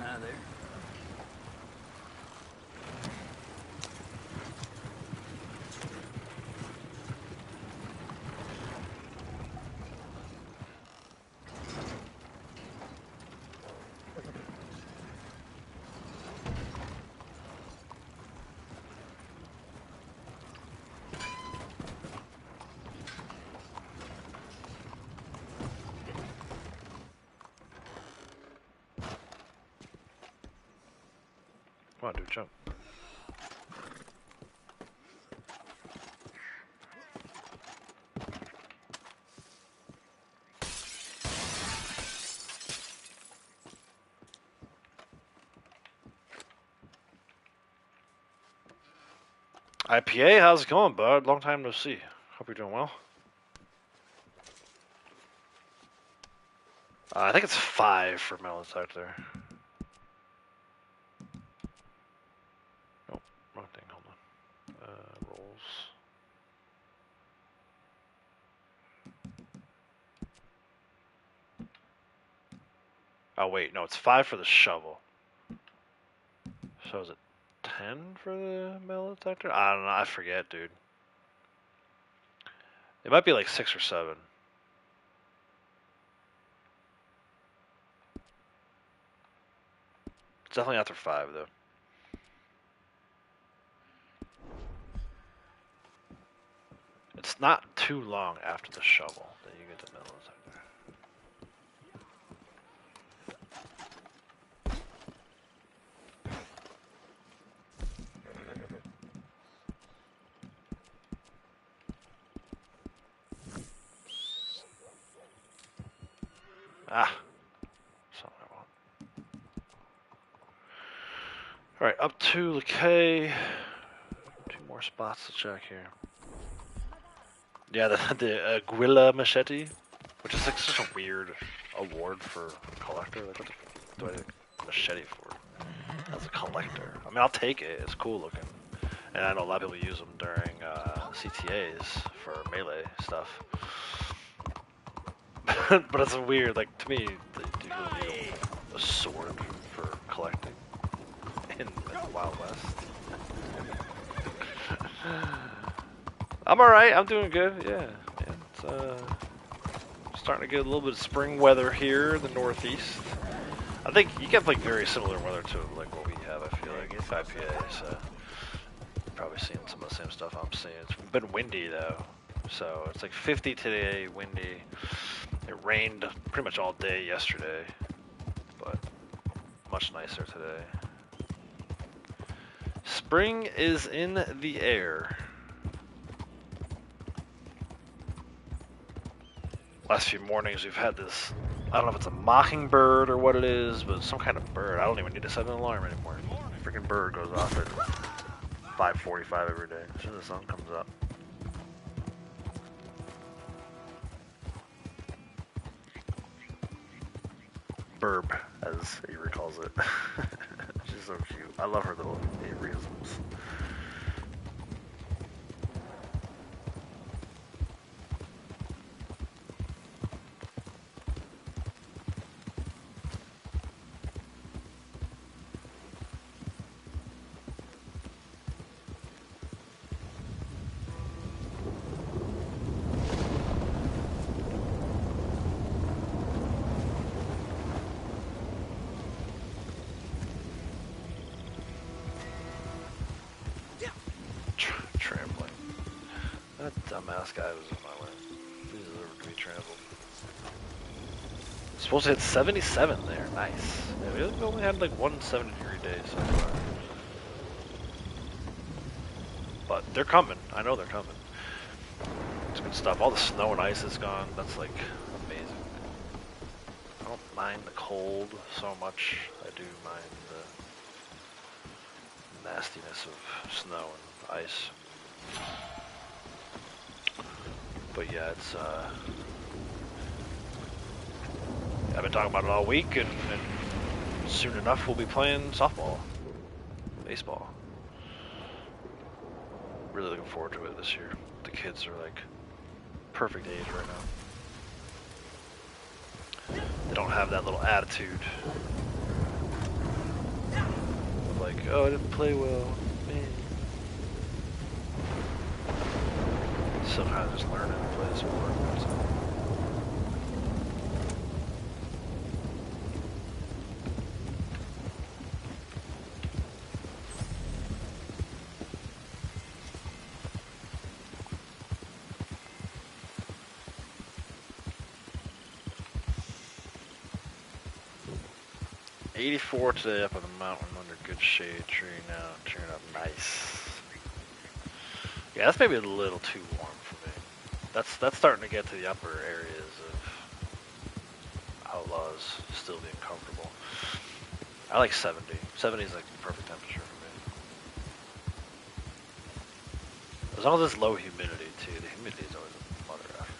Hi there. Come on, dude, jump. IPA, how's it going, bud? Long time no see. Hope you're doing well. I think it's 5 for metal detector. Nope, wrong thing. Hold on. Rolls. Oh wait, no, it's 5 for the shovel. So is it 10 for the metal detector? I don't know. I forget, dude. It might be like 6 or 7. It's definitely after 5, though. It's not too long after the shovel that you get the metal detector. Ah. Something I want. Alright, up to the K. 2 more spots to check here. Yeah, the Aguila Machete, which is like such a weird award for a collector. Like, what do I need a machete for? As a collector. I mean, I'll take it. It's cool looking. And I know a lot of people use them during CTAs for melee stuff. But it's weird, like, to me, do you really need a sword for collecting in the Wild West? I'm alright, I'm doing good, yeah. It's starting to get a little bit of spring weather here in the Northeast. I think you get like very similar weather to like what we have, I feel like. It's IPA, so you're probably seeing some of the same stuff I'm seeing. It's been windy though. So it's like 50 today, windy. It rained pretty much all day yesterday, but much nicer today. Spring is in the air. Last few mornings we've had this, I don't know if it's a mockingbird or what it is, but some kind of bird. I don't even need to set an alarm anymore. Freaking bird goes off at 5:45 every day as soon as the sun comes up. Burb, as Avery calls it. She's so cute. I love her little Averyisms. Trampling. That dumbass guy was in my way. He deserved to be trampled. Supposed to hit 77 there. Nice. Yeah, we only had like 170-degree day so far. But they're coming. I know they're coming. It's good stuff. All the snow and ice is gone. That's like amazing. I don't mind the cold so much. I do mind the nastiness of snow and ice. But yeah, it's I've been talking about it all week, and soon enough we'll be playing softball, baseball. Really looking forward to it this year. The kids are like perfect age right now. They don't have that little attitude of like, oh, I didn't play well, man. Still kind of just learning to play the sport. So. '84 today up on the mountain under good shade tree now, turning up nice. Yeah, that's maybe a little too warm for me. That's starting to get to the upper areas of Outlaws still being comfortable. I like 70. 70 is like the perfect temperature for me. As long as it's low humidity too. The humidity is always a mother effer.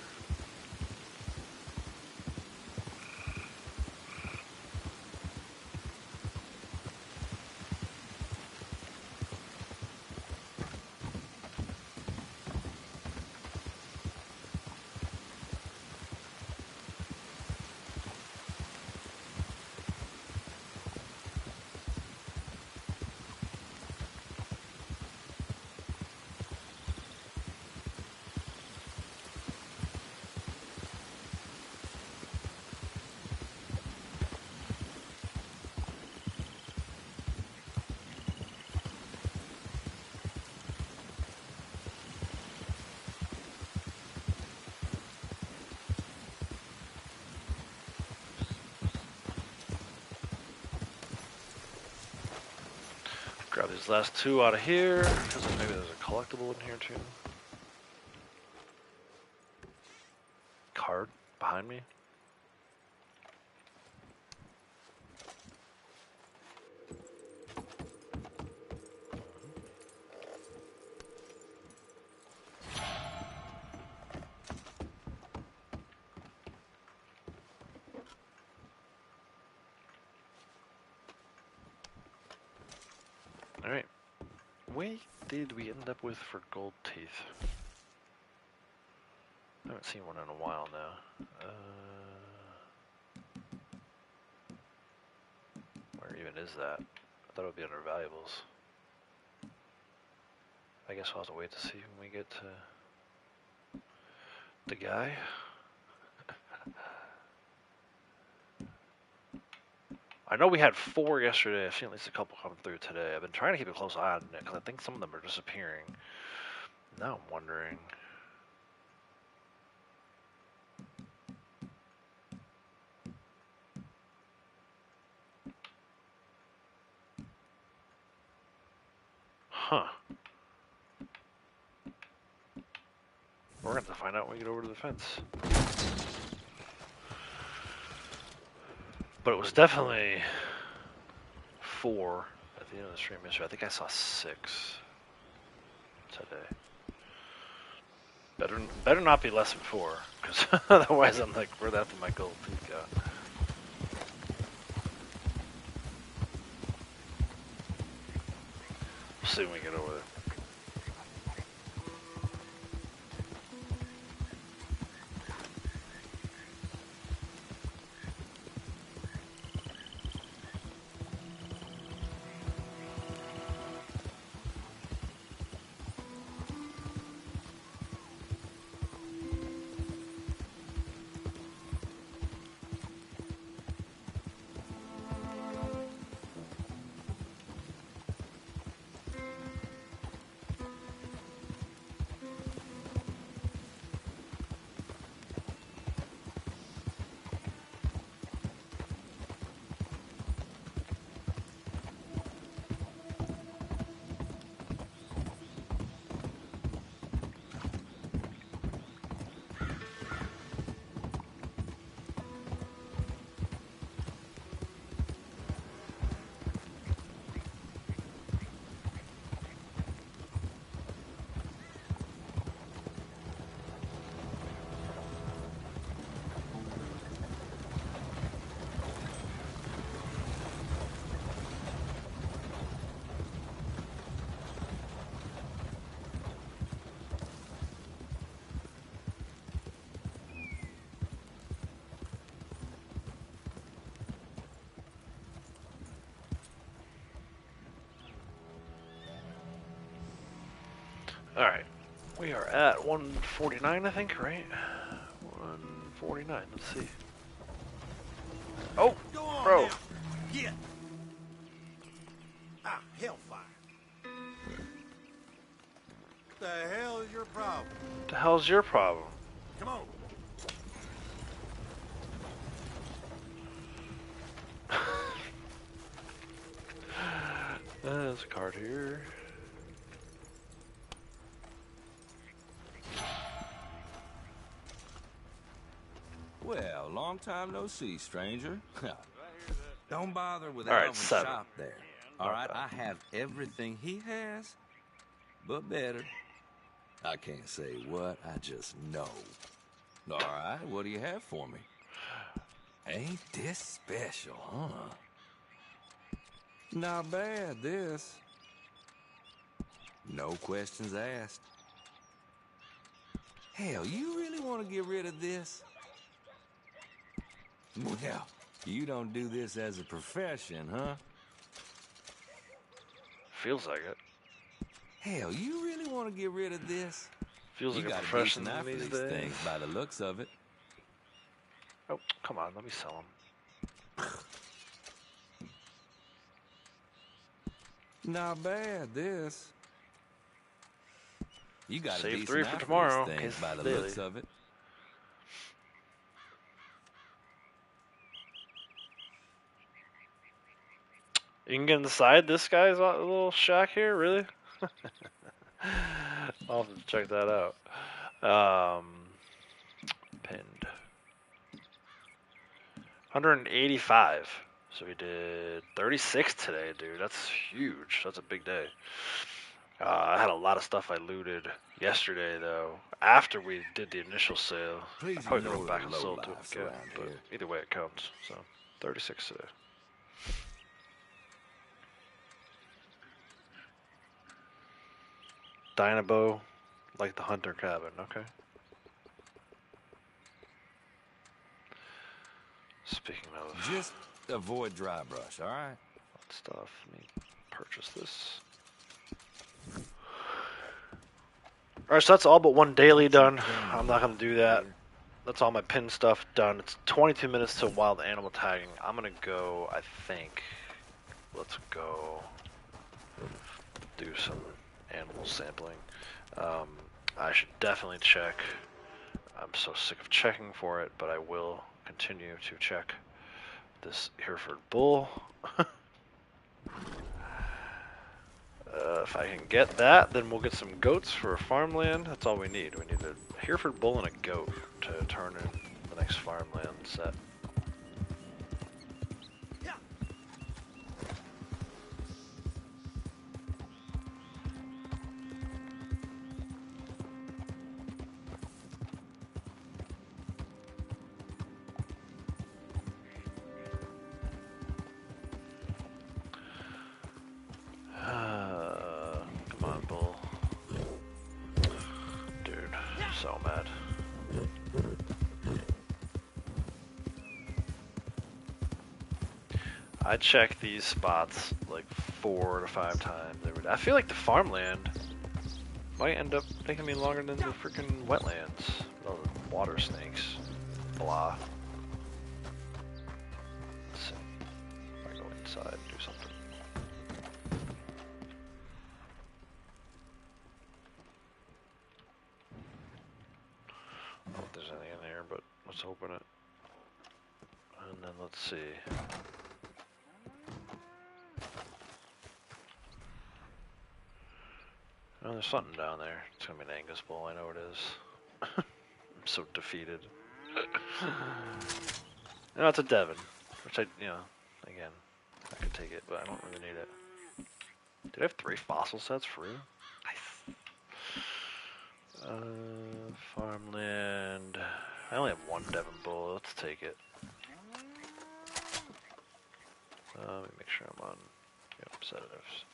Grab these last two out of here, because maybe there's a collectible in here too. Card behind me. Alright. What did we end up with for gold teeth? I haven't seen one in a while now. Where even is that? I thought it would be under valuables. I guess we'll have to wait to see when we get to the guy. I know we had 4 yesterday. I've seen at least a couple come through today. I've been trying to keep a close eye on it because I think some of them are disappearing. Now I'm wondering. We're going to have to find out when we get over to the fence. But it was definitely 4 at the end of the stream yesterday. I think I saw 6 today. Better not be less than 4, because otherwise I'm like, where the my gold tooth go? We'll see when we get over there. Alright, we are at 149, I think, right? 149, let's see. Oh, Go on bro. now. Get. Ah, hellfire. What the hell is your problem? What the hell's your problem? Come on. There's a card here. Well, long time no see, stranger. Don't bother with All right, Alvin's 7. shop there. All right, I have everything he has, but better. I can't say what, I just know. All right, what do you have for me? Ain't this special, huh? Not bad, this. No questions asked. Hell, you really want to get rid of this? Well, you don't do this as a profession, huh? Feels like it. Hell, you really want to get rid of this? Feels You like a got a profession decent eye for these these days. things by the looks of it. Oh, come on, let me sell them. Not bad, this. You got a Save decent 3 eye for for tomorrow, these in things case by it's the looks daily. of it. You can get inside this guy's little shack here, really? I'll have to check that out. Pinned. 185. So we did 36 today, dude. That's huge. That's a big day. I had a lot of stuff I looted yesterday, though. After we did the initial sale, Please I probably could ignore have back the and sold to him lowlifes again, around but here. either way it counts. So 36 today. Dynabo, like the hunter cabin. Okay. Speaking of Just avoid dry brush, all right? stuff, let me purchase this. Alright, so that's all but one daily done. I'm not going to do that. That's all my pin stuff done. It's 22 minutes till wild animal tagging. I'm going to go, I think, let's go do some animal sampling. I should definitely check. I'm so sick of checking for it, but I will continue to check this Hereford bull. if I can get that, then we'll get some goats for farmland. That's all we need. We need a Hereford bull and a goat to turn in the next farmland set. Come on, bull. Dude, so mad. I check these spots like 4 to 5 times every day. I feel like the farmland might end up taking me longer than the freaking wetlands. Oh, the water snakes. Blah. Let's see. I go inside and do something. I don't know if there's anything in here, but let's open it. And then let's see. Oh, there's something down there. It's gonna be an Angus bull, I know it is. I'm so defeated. No, it's a Devon. Which I, again, I could take it, but I don't really need it. Did I have 3 fossil sets for real? Nice. Farmland. I only have 1 Devon bull. Let's take it. Let me make sure I'm on sedatives.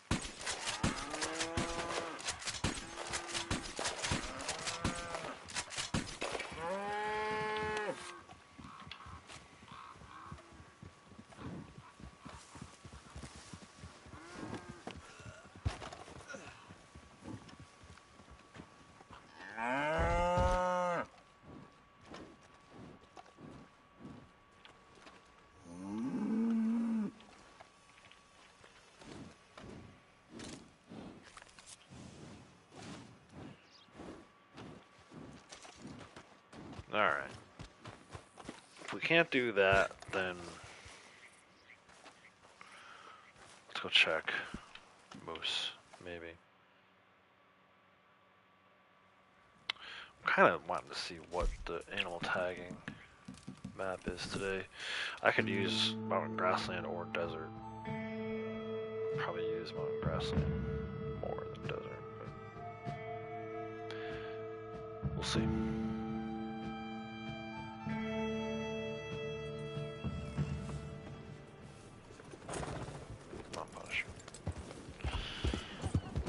Alright. If we can't do that, then let's go check moose, maybe. I'm kind of wanting to see what the animal tagging map is today. I could use mountain grassland or desert. Probably use mountain grassland more than desert, but we'll see.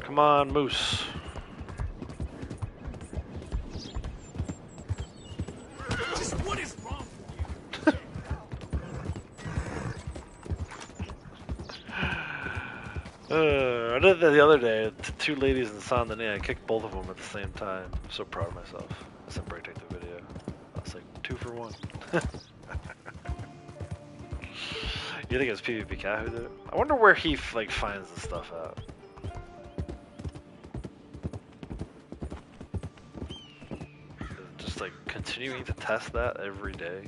Come on, moose. Just what is wrong with I did that the other day. 2 ladies in Saint Denis. I kicked both of them at the same time. I'm so proud of myself. I said break take the video. I was like 2 for 1. You think it was PvP Cat who did it? I wonder where he finds the stuff out. Just continuing to test that every day.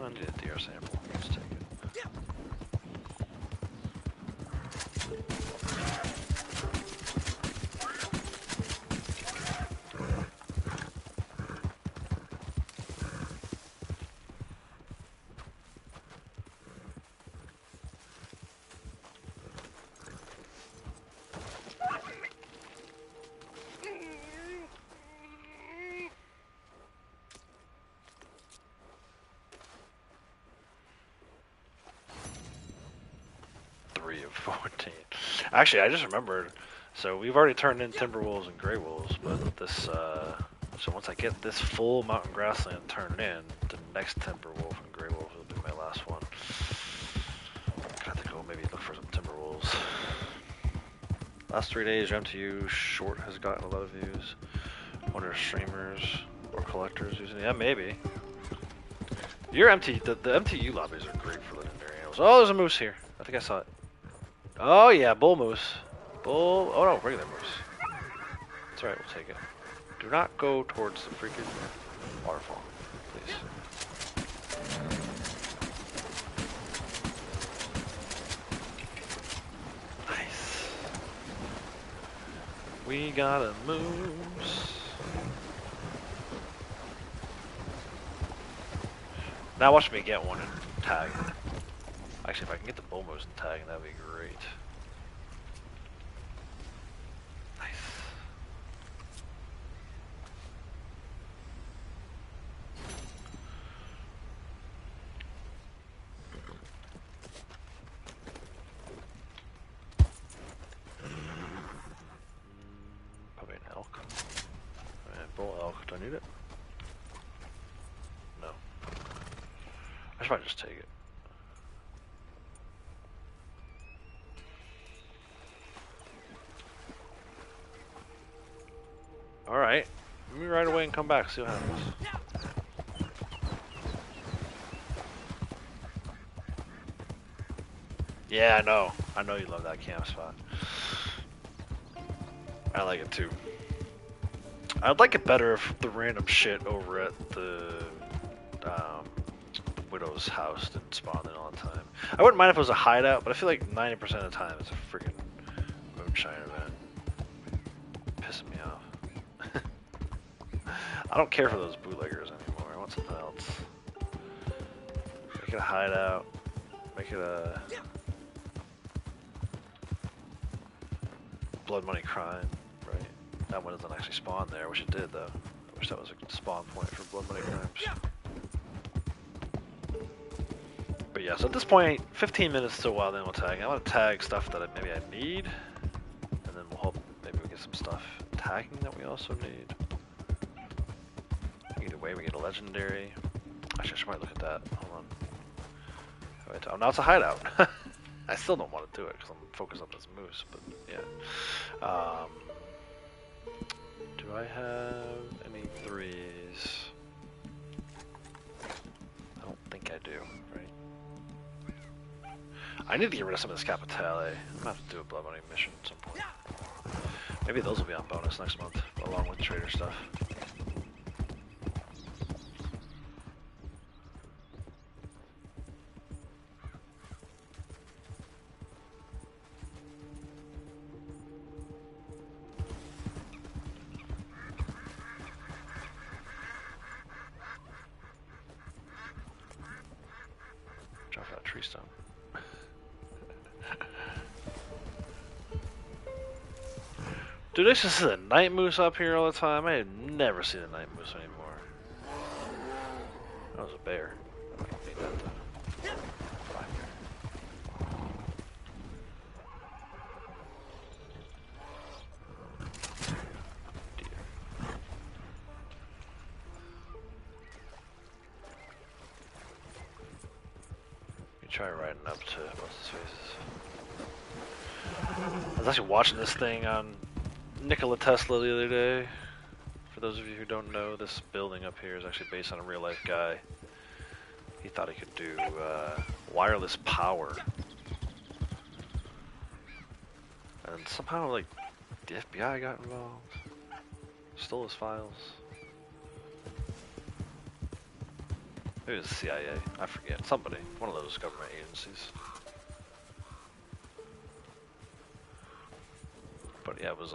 I need a deer sample. Let's take it. Of 14. Actually, I just remembered. So we've already turned in timber wolves and gray wolves, but this. So once I get this full mountain grassland turned in, the next timber wolf and gray wolf will be my last one. I'm gonna have to go maybe look for some timber wolves. Last 3 days, your MTU short has gotten a lot of views. Wonder if streamers or collectors using it. Yeah, maybe. Your the MTU lobbies are great for legendary animals. Oh, there's a moose here. I think I saw it. Oh yeah, bull moose. Bull. Oh no, regular moose. That's alright. We'll take it. Do not go towards the freaking waterfall, please. Nice. We got a moose. Now watch me get one and tag. Actually, if I can get the bull moose and tag, that'd be great. Nice. Probably an elk. Bull elk. Do I need it? No. I should probably just take it. Alright. Let me ride away and come back, see what happens. Yeah, I know. I know you love that camp spot. I like it too. I'd like it better if the random shit over at the widow's house didn't spawn in all the time. I wouldn't mind if it was a hideout, but I feel like 90% of the time it's a freaking moonshine event. Pissing me off. I don't care for those bootleggers anymore. I want something else. Make it a hideout. Make it a blood money crime, right? That one doesn't actually spawn there. I wish it did though. I wish that was a spawn point for blood money crimes. But yeah, so at this point, 15 minutes to a while, then we'll tag. I want to tag stuff that maybe I need, and then we'll hope maybe we get some stuff tagging that we also need. Either way, we get a legendary. Actually, I should probably look at that. Hold on. Oh, now it's a hideout. I still don't want to do it because I'm focused on this moose, but yeah. Do I have any threes? I don't think I do, right? I need to get rid of some of this Capitale. I'm gonna have to do a blood money mission at some point. Maybe those will be on bonus next month, along with trader stuff. Drop that tree stump. Dude, I just see the night moose up here all the time. I had never seen a night moose anymore. That was a bear. I don't need that though. Deer. You try riding up to what's his faces. I was actually watching this thing on Nikola Tesla the other day. For those of you who don't know, this building up here is actually based on a real life guy. He thought he could do wireless power. And somehow, like, the FBI got involved. Stole his files. Maybe it was the CIA. I forget. Somebody. One of those government agencies. But yeah, it was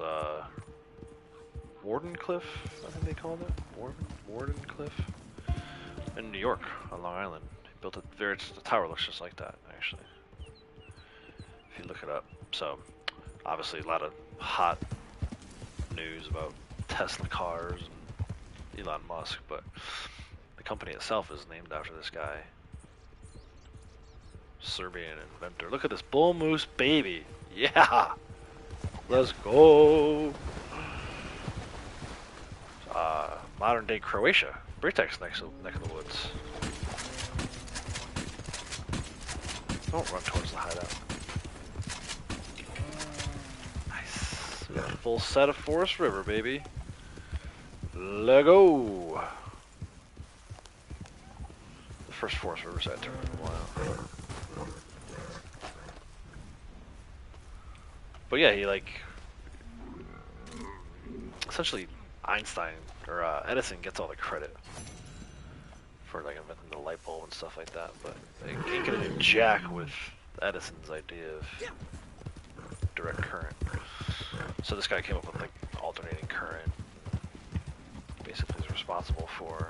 Wardenclyffe, I think they called it. Wardenclyffe in New York on Long Island. He built it there. The tower looks just like that, actually. If you look it up. So obviously a lot of hot news about Tesla cars and Elon Musk, but the company itself is named after this guy. Serbian inventor. Look at this bull moose baby. Yeah. Let's go. Modern day Croatia. Britek's neck of the woods. Don't run towards the hideout. Nice. We got a full set of Forest River, baby. Let go. The first Forest River set took a while. But yeah, he like essentially Einstein or Edison gets all the credit for like inventing the light bulb and stuff like that, but they ain't gonna do jack with Edison's idea of direct current. So this guy came up with like alternating current. Basically, is responsible for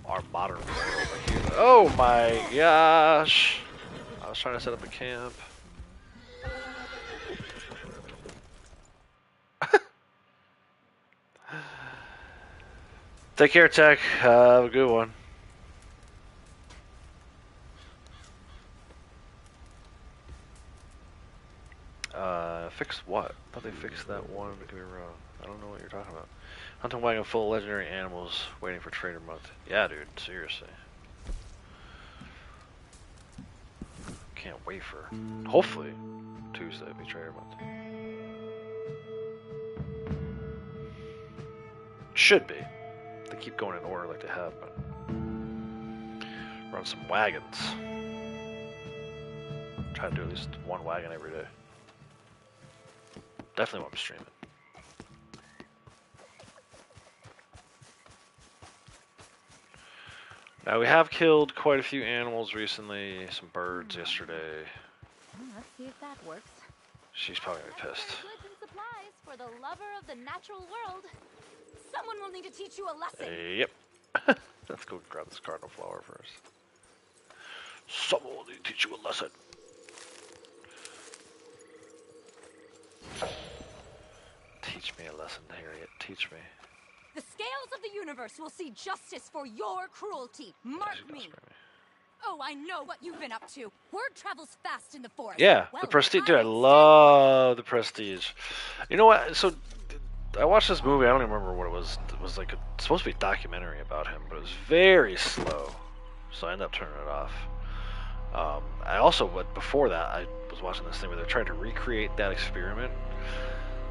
our modern world. Like, oh my gosh! I was trying to set up a camp. Take care, Tech. Have a good one. Fix what? I thought they fixed that one. It could be wrong. I don't know what you're talking about. Hunting wagon full of legendary animals waiting for Trader Month. Yeah, dude. Seriously. Can't wait for, hopefully, Tuesday to be Trader Month. Should be. They keep going in order like they have, but run some wagons. Try to do at least one wagon every day. Definitely want to stream it. Now we have killed quite a few animals recently, some birds yesterday. Let's see if that works. She's probably gonna be pissed. Goods and supplies for the lover of the natural world. Someone will need to teach you a lesson. Yep. Let's go grab this cardinal flower first. Someone will need to teach you a lesson. Teach me a lesson, Harriet. Teach me. The scales of the universe will see justice for your cruelty. Mark me. Oh, I know what you've been up to. Word travels fast in the forest. Yeah, well, the Prestige. Dude, I love the Prestige. You know what? So I watched this movie. I don't even remember what it was. It was like supposed to be a documentary about him, but it was very slow. So I ended up turning it off. I also, but before that, I was watching this thing where they're trying to recreate that experiment.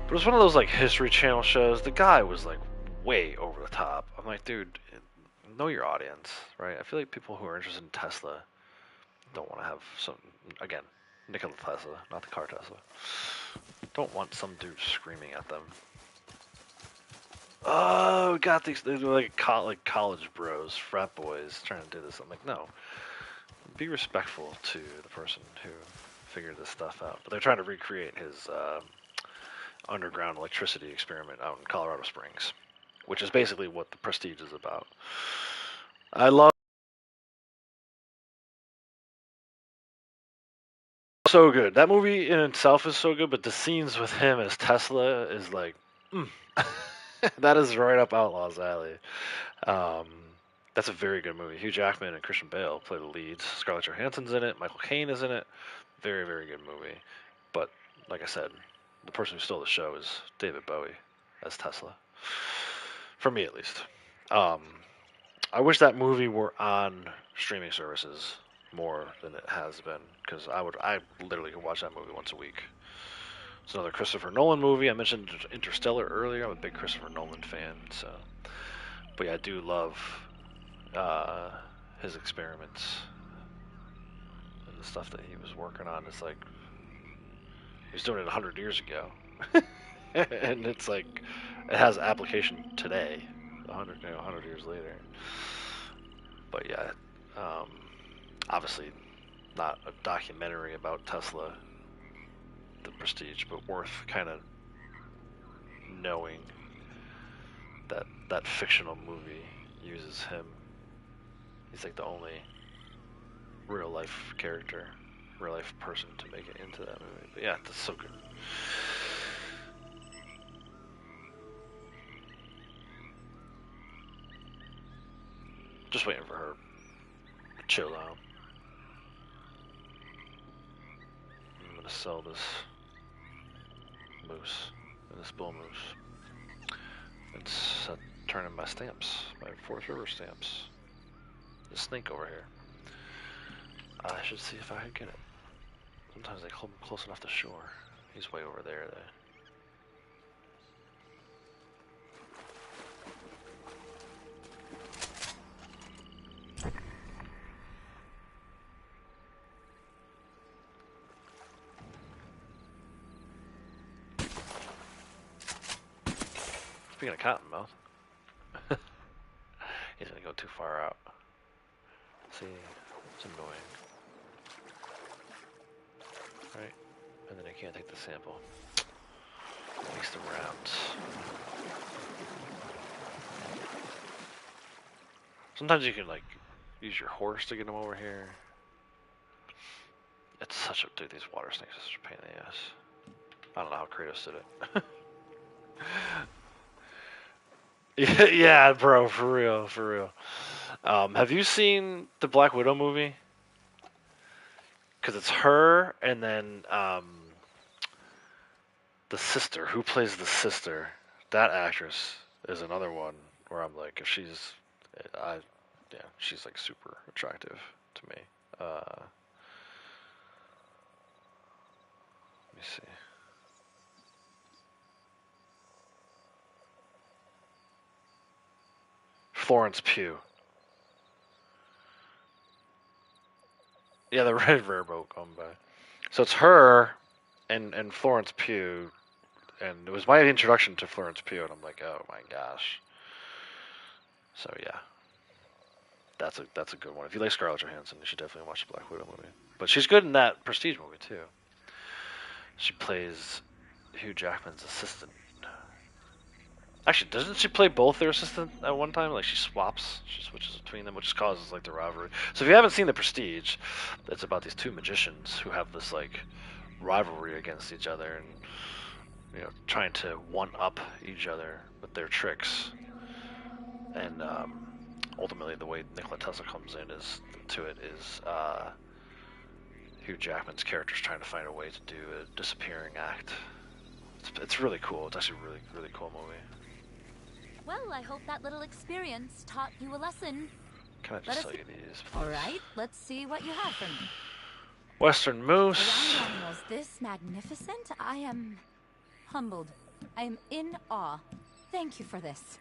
But it was one of those like History Channel shows. The guy was like way over the top. I'm like, dude, know your audience, right? I feel like people who are interested in Tesla don't want to have some, again, Nikola Tesla, not the car Tesla. Don't want some dude screaming at them. Oh, got these, they're like college bros, frat boys trying to do this. I'm like, no. Be respectful to the person who figured this stuff out. But they're trying to recreate his underground electricity experiment out in Colorado Springs, which is basically what the Prestige is about. I love so good. That movie in itself is so good, but the scenes with him as Tesla is like, that is right up Outlaw's alley. That's a very good movie. Hugh Jackman and Christian Bale play the leads. Scarlett Johansson's in it. Michael Caine is in it. Very, very good movie. But like I said, the person who stole the show is David Bowie as Tesla. For me, at least. I wish that movie were on streaming services more than it has been, because I literally could watch that movie once a week. It's another Christopher Nolan movie. I mentioned Interstellar earlier. I'm a big Christopher Nolan fan, so. But yeah, I do love his experiments and the stuff that he was working on. It's like he was doing it 100 years ago, and it's like it has application today, 100 years later. But yeah, obviously not a documentary about Tesla, the Prestige, but worth kind of knowing that that fictional movie uses him. He's like the only real life character, real life person to make it into that movie. But yeah, that's so good. Just waiting for her to chill out. I'm gonna sell this moose, this bull moose. It's turn in my stamps, my Fourth River stamps. The snake over here. I should see if I can get it. Sometimes they hold him close enough to shore. He's way over there, though. Speaking of Cottonmouth, he's gonna go too far out. See, it's annoying. Right? And then I can't take the sample. Makes the rounds. Sometimes you can like use your horse to get them over here. It's such a dude. These water snakes are such a pain in the ass. I don't know how Kratos did it. Yeah, bro, for real, for real. Have you seen the Black Widow movie? Because it's her and then the sister. Who plays the sister? That actress is another one where I'm like, if she's, yeah, she's like super attractive to me. Let me see. Florence Pugh. Yeah, the red rare boat going by. So it's her and Florence Pugh, and it was my introduction to Florence Pugh, and I'm like, oh my gosh. So yeah, that's a good one. If you like Scarlett Johansson, you should definitely watch the Black Widow movie. But she's good in that Prestige movie too. She plays Hugh Jackman's assistant. Actually, doesn't she play both their assistant at one time? Like she switches between them, which causes like the rivalry. So if you haven't seen the Prestige, it's about these two magicians who have this like rivalry against each other, and you know, trying to one up each other with their tricks. And ultimately, the way Nikola Tesla comes in is Hugh Jackman's character's trying to find a way to do a disappearing act. It's really cool. It's actually a really, really cool movie. Well, I hope that little experience taught you a lesson. Can I just sell you these, please? All right, let's see what you have for me. Western moose. Around animals this magnificent, I am humbled. I am in awe. Thank you for this.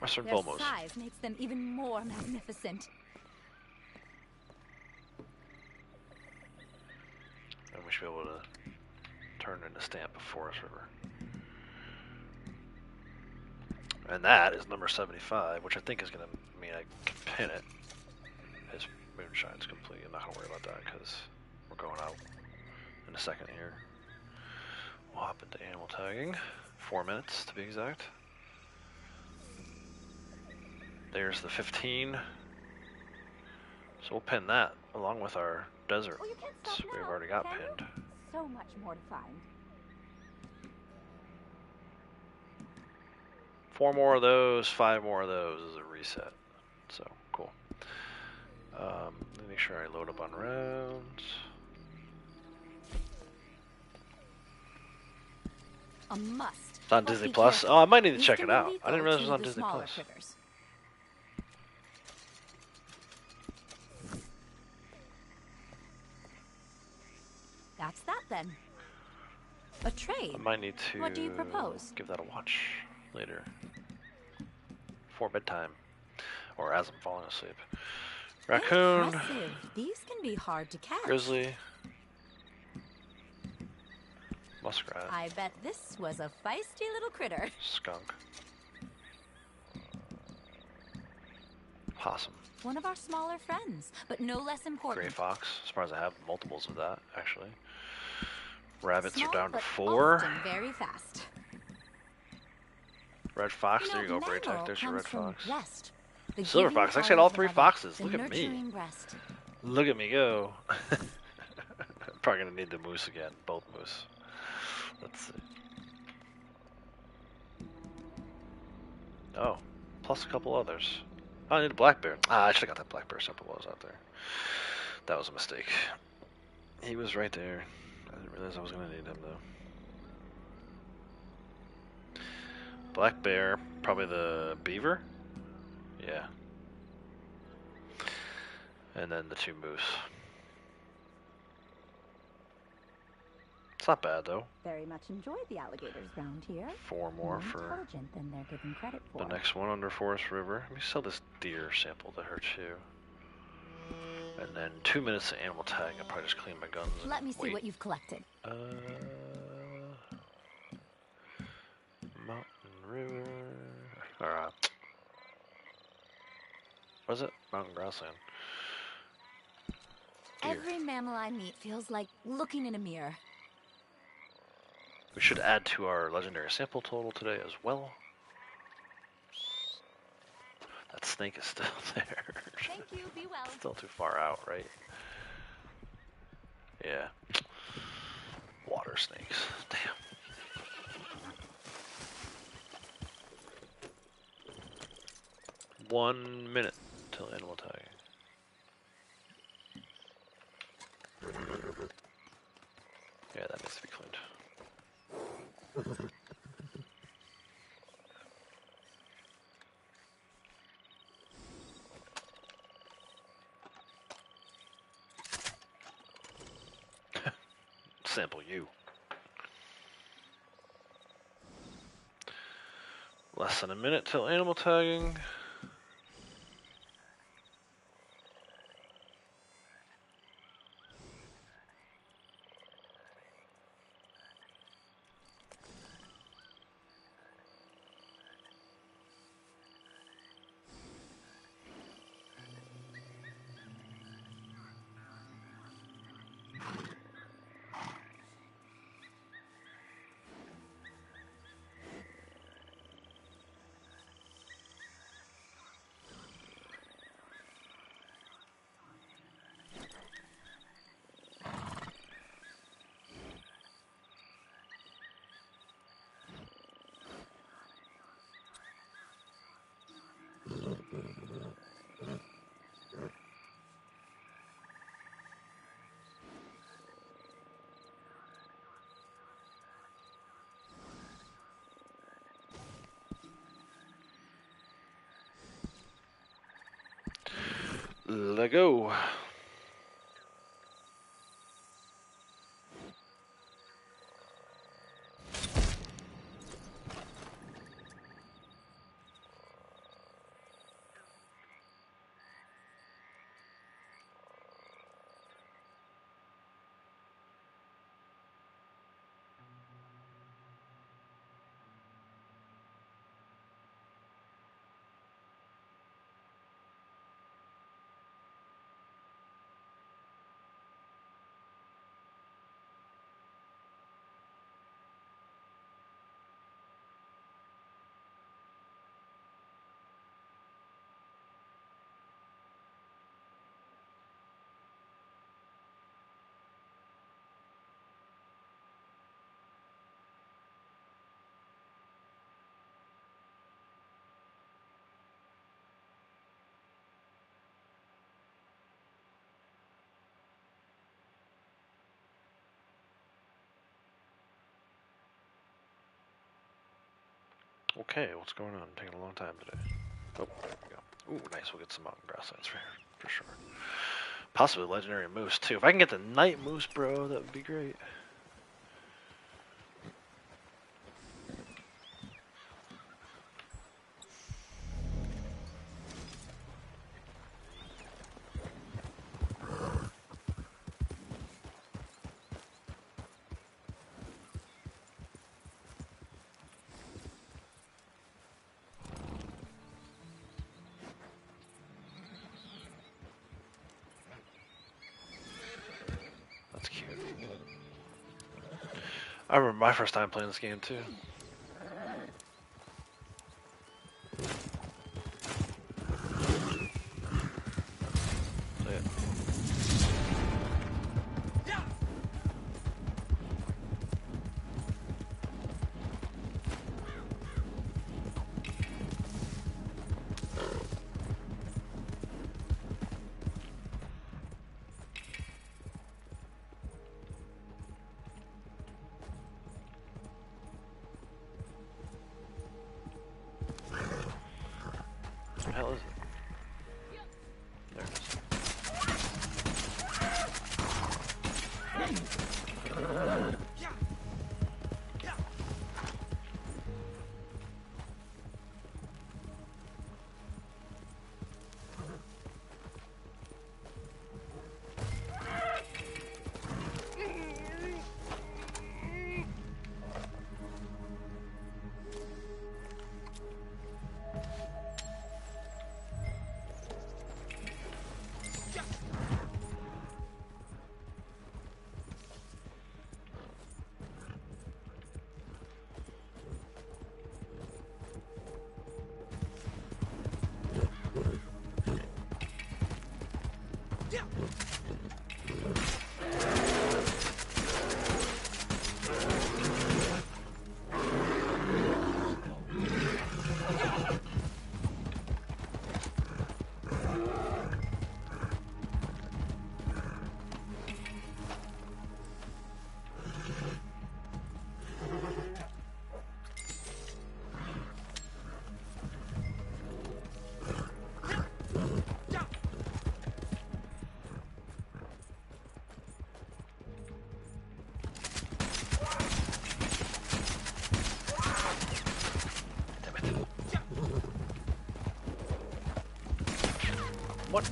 Western Their bull moose. size makes them even more magnificent. And we should be able to turn in a stamp of Forest River. And that is number 75, which I think is going to mean I can pin it. His moonshine's complete. I'm not going to worry about that because we're going out in a second here. We'll hop into animal tagging. 4 minutes to be exact. There's the 15. So we'll pin that along with our desert. Oh, you can't stop We've now, already got can you? pinned. So much more to find. 4 more of those, 5 more of those is a reset. So, cool. Let me make sure I load up on rounds. A must. It's on But Disney be Plus. careful. Oh, I might need to These check can it be out. I didn't realize it was lethal on to the Disney smaller Plus. critters. That's that then. A trade. I might need to What do you propose? give that a watch later. For bedtime. Or as I'm falling asleep. Raccoon. Impressive. These can be hard to catch. Grizzly. Muskrat. I bet this was a feisty little critter. Skunk. Possum. One of our smaller friends, but no less important. Gray fox. As far as I have multiples of that, actually. Rabbits Small, are down to but 4. often very fast. Red fox. There you go, Mammal Braytech. There's your red comes from fox. breast, the Silver giving fox. I actually had power all of 3 the mother, foxes. the Look at me. nurturing breast. Look at me go. Probably gonna need the moose again. Both moose. Let's see. Oh, plus a couple others. Oh, I need a black bear. I should have got that black bear sample while I was out there. That was a mistake. He was right there. I didn't realize I was gonna need him though. Black bear, probably the beaver. Yeah. And then the 2 moose. It's not bad though. Very much enjoy the alligators round here. 4 more More for intelligent than they're given credit for. the next one under Forest River. Let me sell this deer sample to her too. And then 2 minutes of animal tag. I'll probably just clean my guns. And Let me see wait. what you've collected. River. Or, what is it? Mountain grassland. Deer. Every mammal I meet feels like looking in a mirror. We should add to our legendary sample total today as well. That snake is still there. Thank you, be well. Still too far out, right? Yeah. Water snakes. Damn. One minute till animal tagging. Yeah, that needs to be cleaned. Sample you. Less than a minute till animal tagging. Let go. Okay, what's going on? Taking a long time today. Oh, there we go. Ooh, nice. We'll get some mountain grasslands for sure. Possibly legendary moose too. If I can get the night moose, bro, that would be great. That's cute. I remember my first time playing this game too. So, yeah. What the hell is it? There it is. What?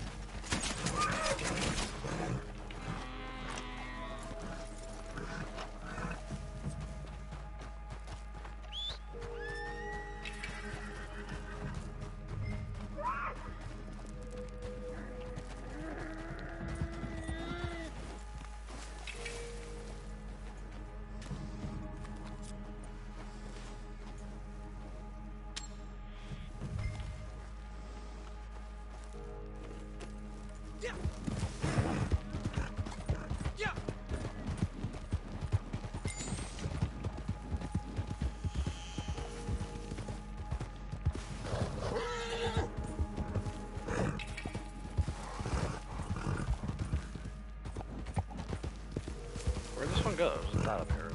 Where'd this one go? It's not up here.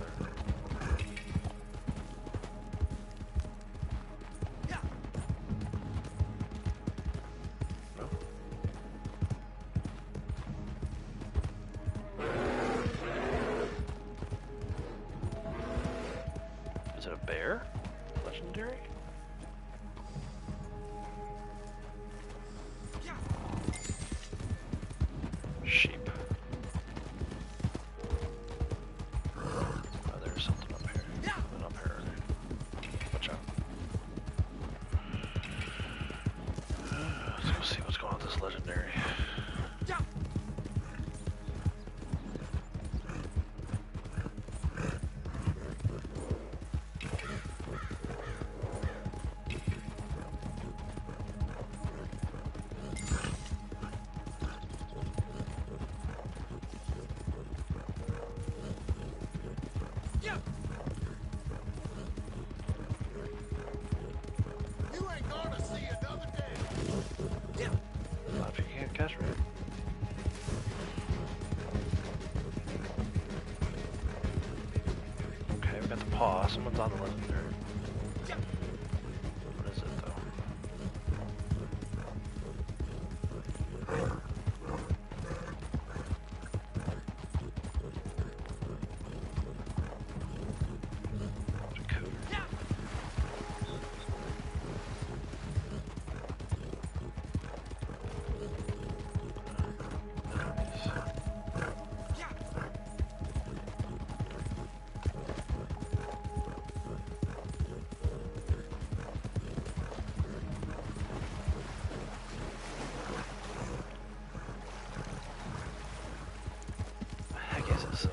Is it a bear? Legendary? Sheep. Oh, there's something up here. Something up here. Watch out. Let's go see what's going on with this legendary. You ain't gonna see another day. Not if you can't catch me. Okay, we got the paw. Someone's on the legendary. What is it though? It's a cougar. The heck is this thing?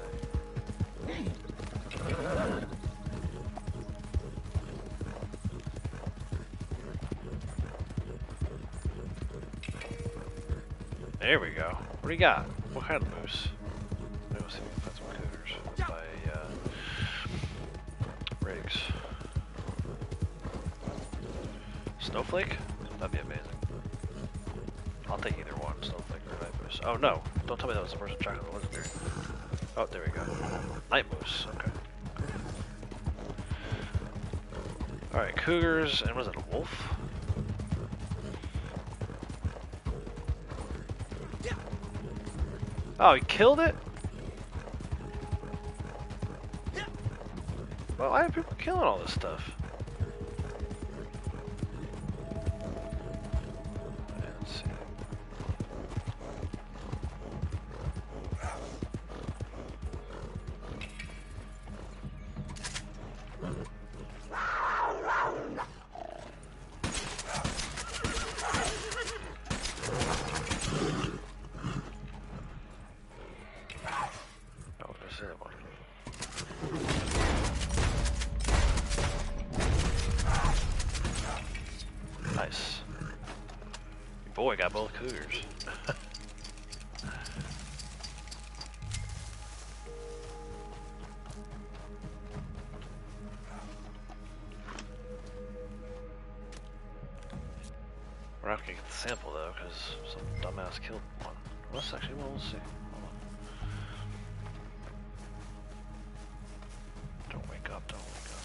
There we go. What do you got? What kind of moose? Maybe we'll see if we can find some cougars by Riggs. Snowflake? That'd be amazing. I'll take either one, Snowflake or Night Moose. Oh no, don't tell me that was the person tracking the legendary. Oh, there we go. Night Moose, okay. Alright, cougars, and was it a wolf? Oh, he killed it? Well, why are people killing all this stuff? Let's see. Oh, there's that one. Nice. Your boy got both cougars. sample though, because some dumbass killed one. Let's actually, well, we'll see. Hold on. Don't wake up, don't wake up.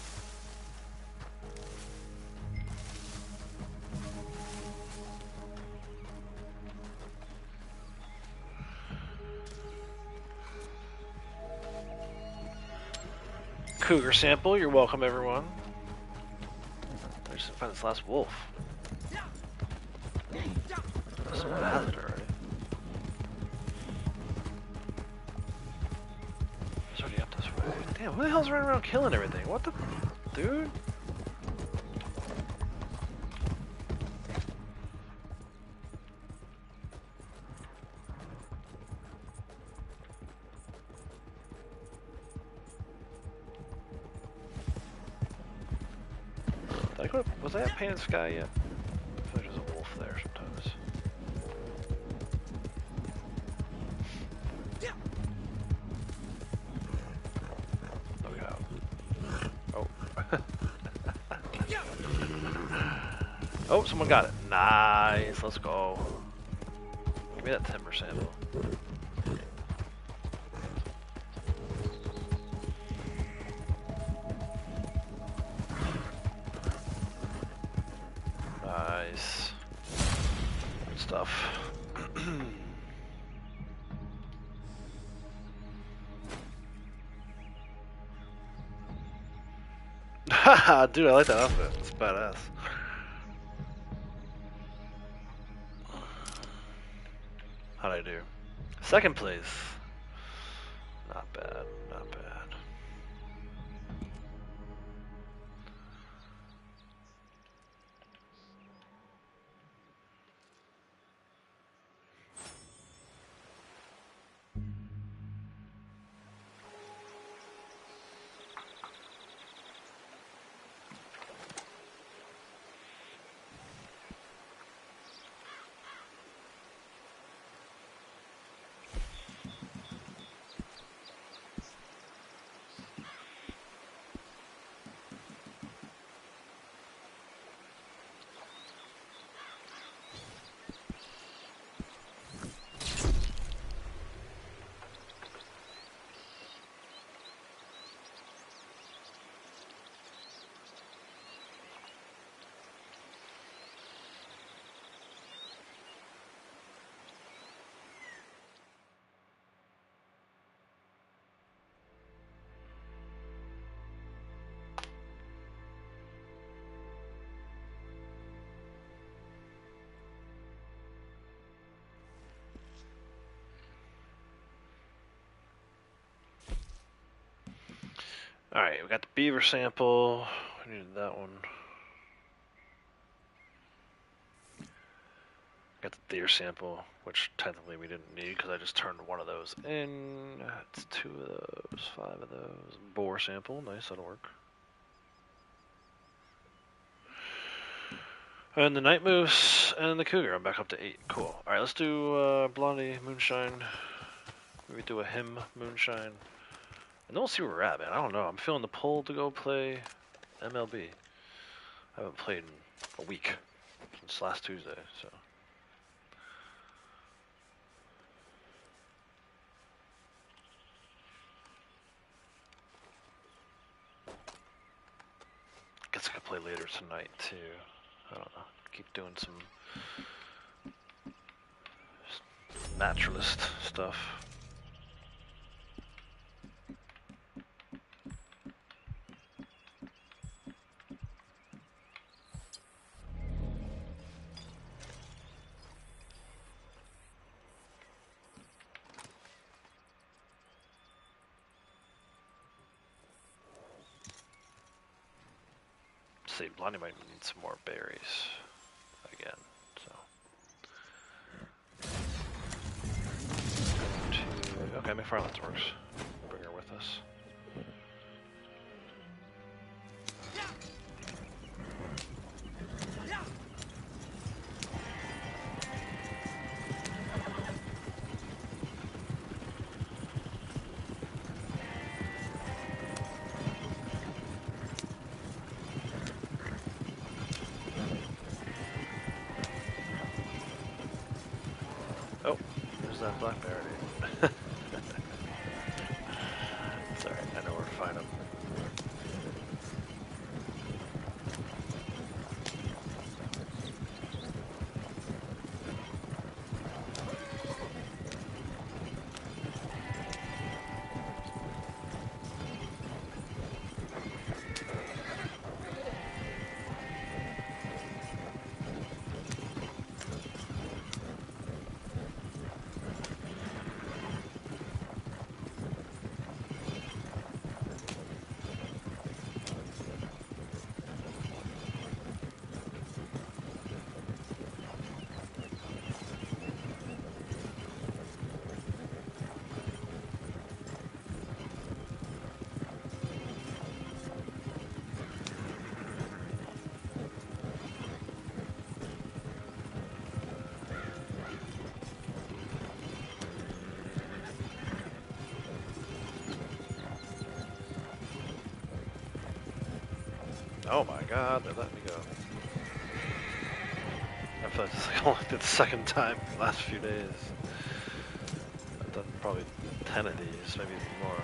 Cougar sample, you're welcome everyone. I just found this last wolf. Someone has it already. It's already up this way. Damn, who the hell's running around killing everything? What the... Dude? Was I at Pan Sky yet? I feel like there's a wolf there sometimes. Look out. Oh. Oh, someone got it. Nice, let's go. Give me that timber sample. Nice. Good stuff. Haha, dude, I like that outfit. It's badass. How'd I do? Second place. Not bad, not bad. Alright, we got the beaver sample. We needed that one. Got the deer sample, which technically we didn't need because I just turned one of those in. It's 2 of those, 5 of those. Boar sample, nice, that'll work. And the night moose and the cougar. I'm back up to 8. Cool. Alright, let's do Blondie Moonshine. Maybe do a him Moonshine. And then we'll see where we're at, man. I don't know. I'm feeling the pull to go play MLB. I haven't played in a week since last Tuesday, so. Guess I could play later tonight too. I don't know. Keep doing some naturalist stuff. See, Blondie might need some more berries again, so. Okay, McFarland's works. Bring her with us. Blackberry. It's alright, I know where to find him. Oh my god, they let me go. I feel like it's like only the second time in the last few days. I've done probably 10 of these, maybe even more.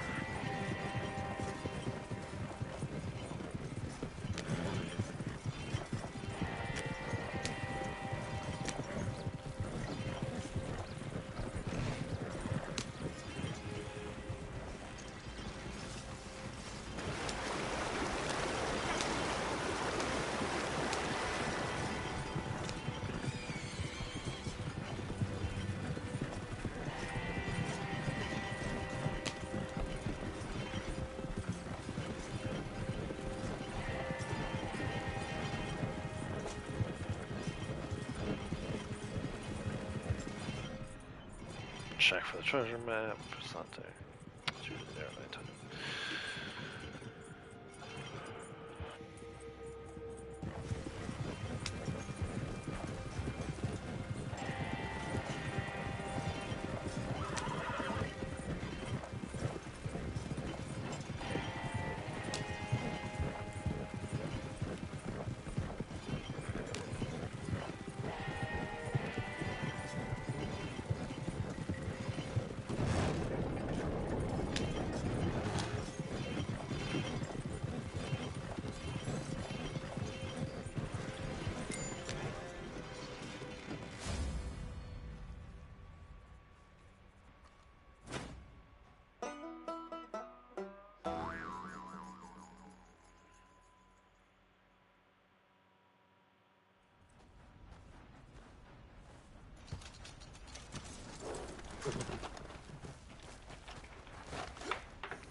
Check for the treasure map. It's not there. It's usually there at night time.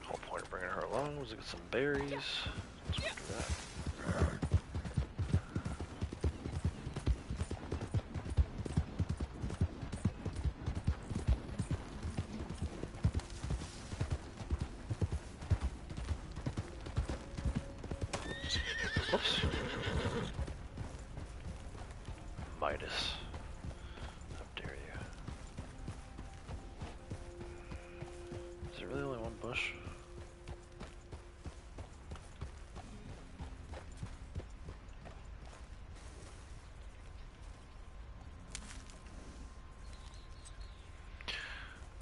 Whole point of bringing her along was to get some berries. Let's do that. Oops. Midas. How dare you? Is there really only one bush?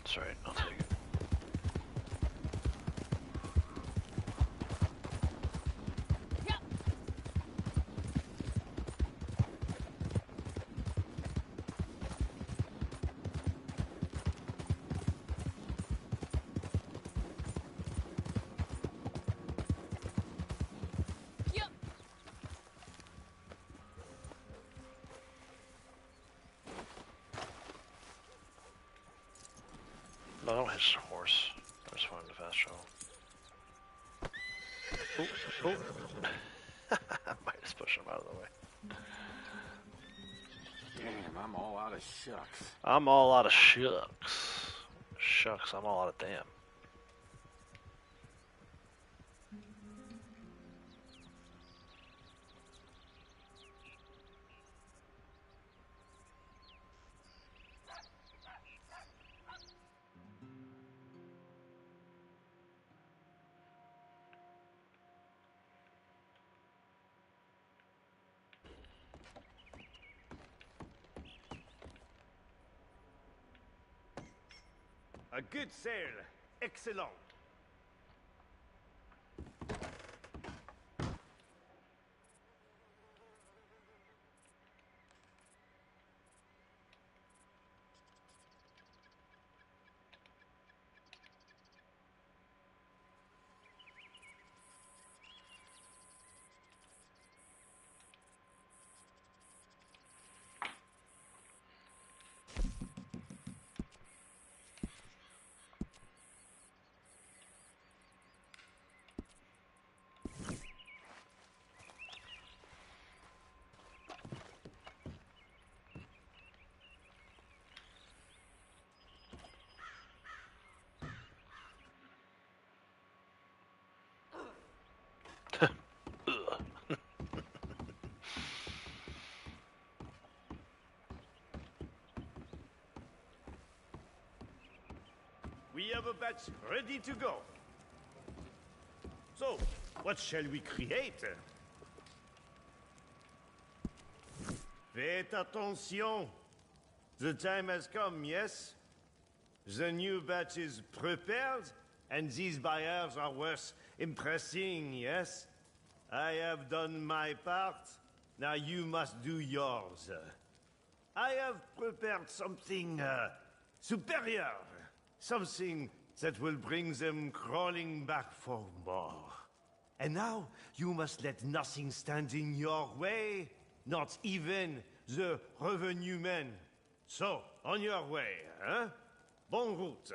That's right, I'll take it. No, I don't hitch the horse. I just wanted to fast travel. Oh. Might just push him out of the way. Damn, I'm all out of shucks. I'm all out of shucks. Shucks, I'm all out of damn. A good sail. Excellent. We have a batch ready to go. So, what shall we create? Faites attention. The time has come, yes? The new batch is prepared, and these buyers are worth impressing, yes? I have done my part. Now you must do yours. I have prepared something superior. Something that will bring them crawling back for more. And now, you must let nothing stand in your way, not even the revenue men. So, on your way, hein? Bonne route.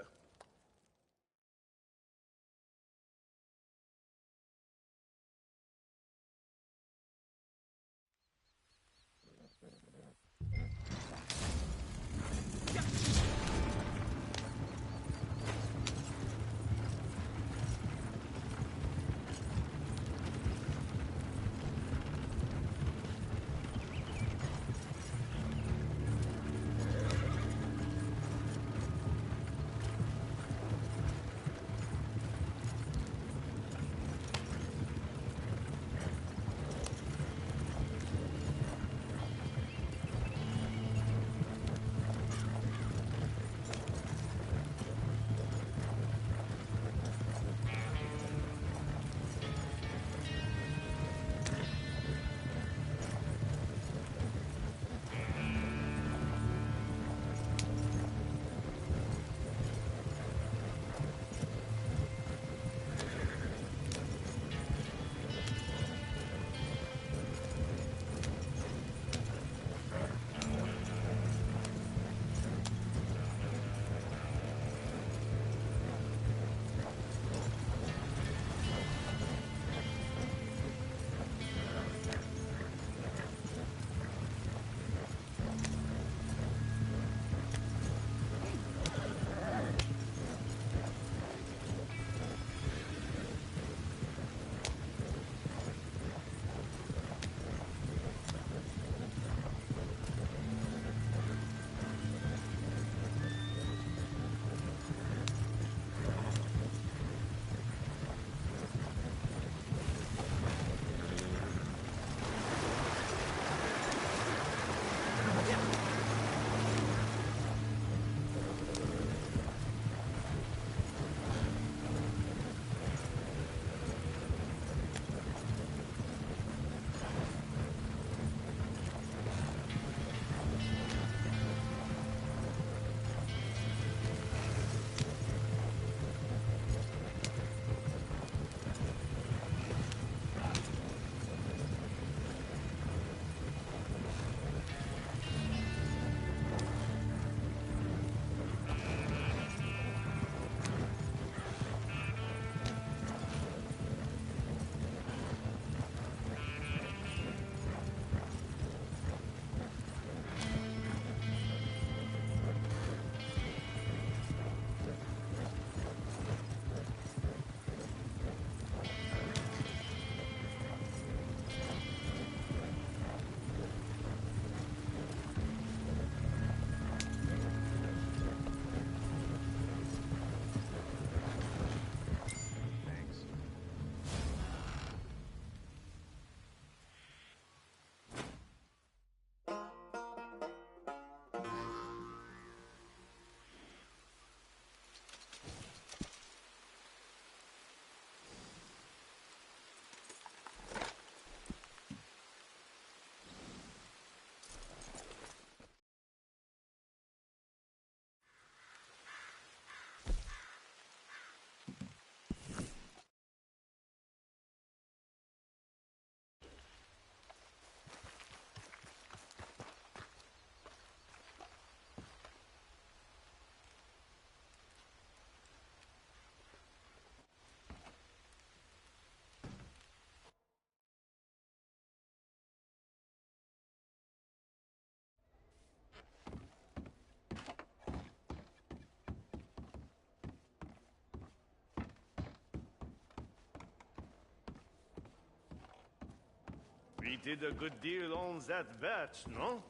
did a good deal on that batch, no?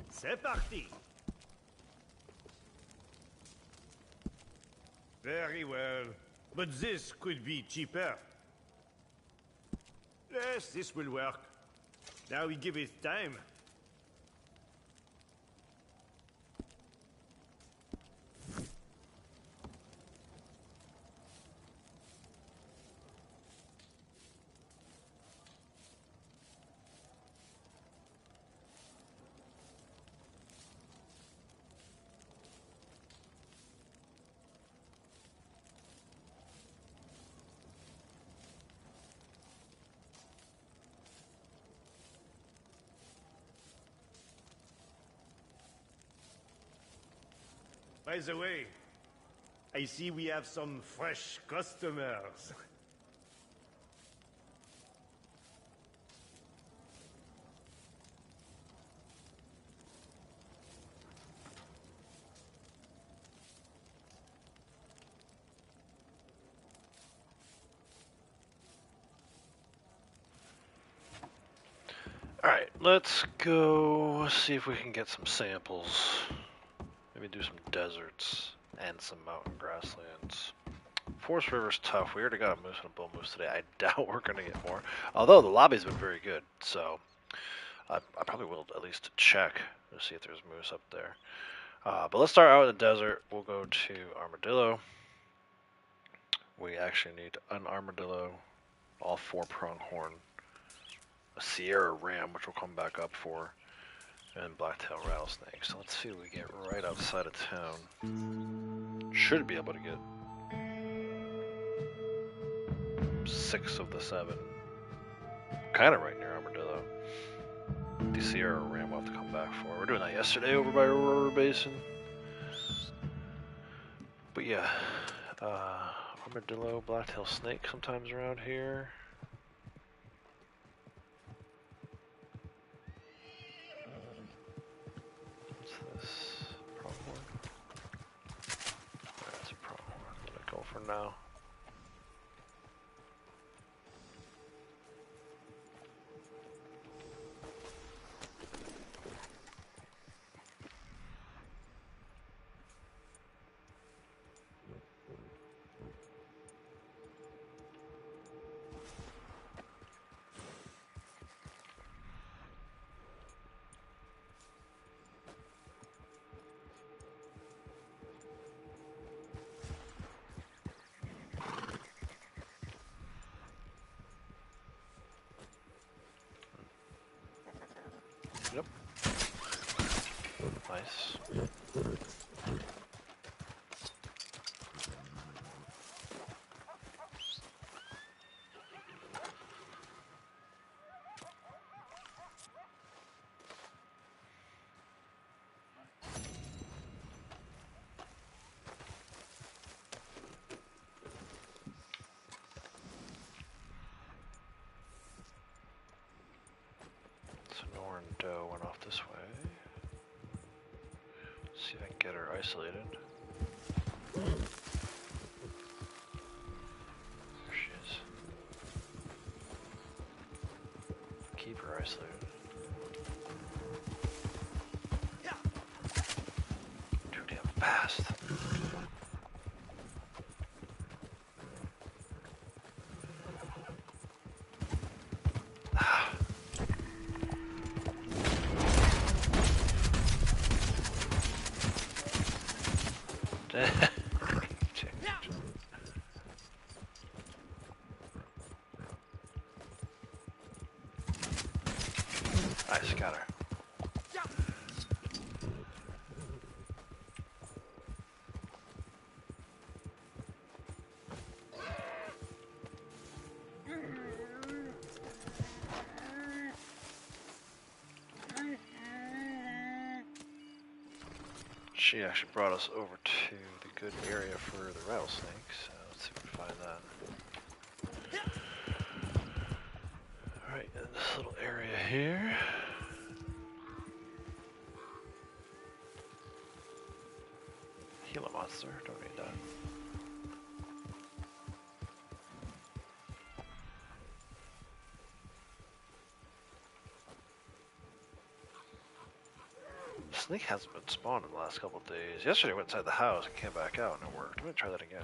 C'est parti. Very well. But this could be cheaper. Yes, this will work. Now we give it time. By the way, I see we have some fresh customers. Alright, let's go see if we can get some samples. Maybe do some deserts and some mountain grasslands. Forest River's tough. We already got a moose and a bull moose today. I doubt we're going to get more. Although the lobby's been very good, so I probably will at least check to see if there's moose up there. But let's start out in the desert. We'll go to Armadillo. We actually need an Armadillo, all 4 pronghorn, a Sierra Ram, which we'll come back up for, and blacktail rattlesnake. So let's see what we get right outside of town. Should be able to get 6 of the 7. Kind of right near Armadillo. The Sierra Ram we'll have to come back for. We're doing that yesterday over by Aurora Basin. But yeah, Armadillo, blacktail snake sometimes around here. That's a pronghorn. Let it go for now. Yep. Nice. Sonoran doe went off this way. See if I can get her isolated. There she is. Keep her isolated. Too damn fast. Nice, got her. She actually brought us over to the good area for the rattlesnakes. So let's see if we can find that. Alright, in this little area here. Gila monster, don't need that. snake hasn't been spawning the last couple of days. Yesterday I went inside the house and came back out and it worked. I'm gonna try that again.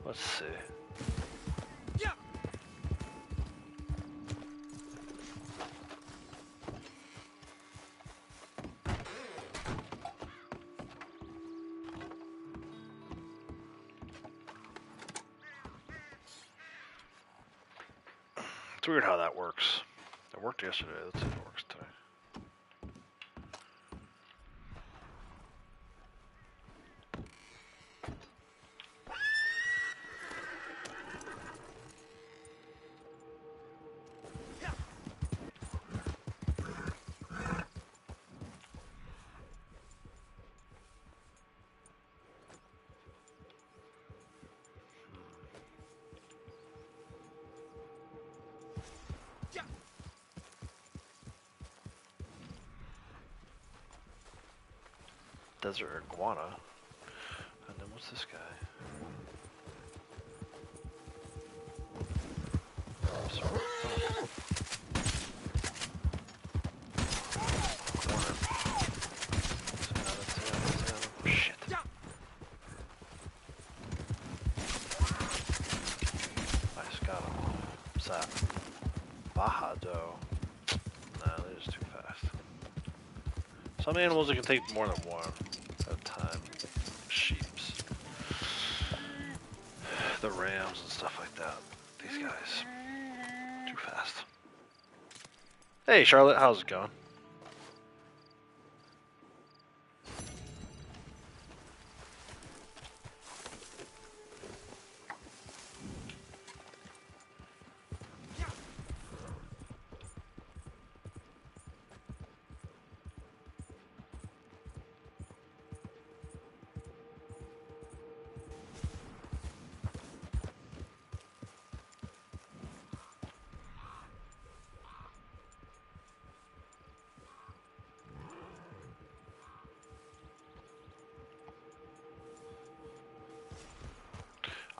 Let's see. Yeah. It's weird how that works. It worked yesterday. Let's see if it works today. Desert iguana. And then what's this guy? Oh, sorry. Oh. Shit. Nice, got him. What's that? Baja doe. Nah, they're just too fast. Some animals that can take more than one at a time. Sheeps. The rams and stuff like that. These guys. Too fast. Hey Charlotte, how's it going?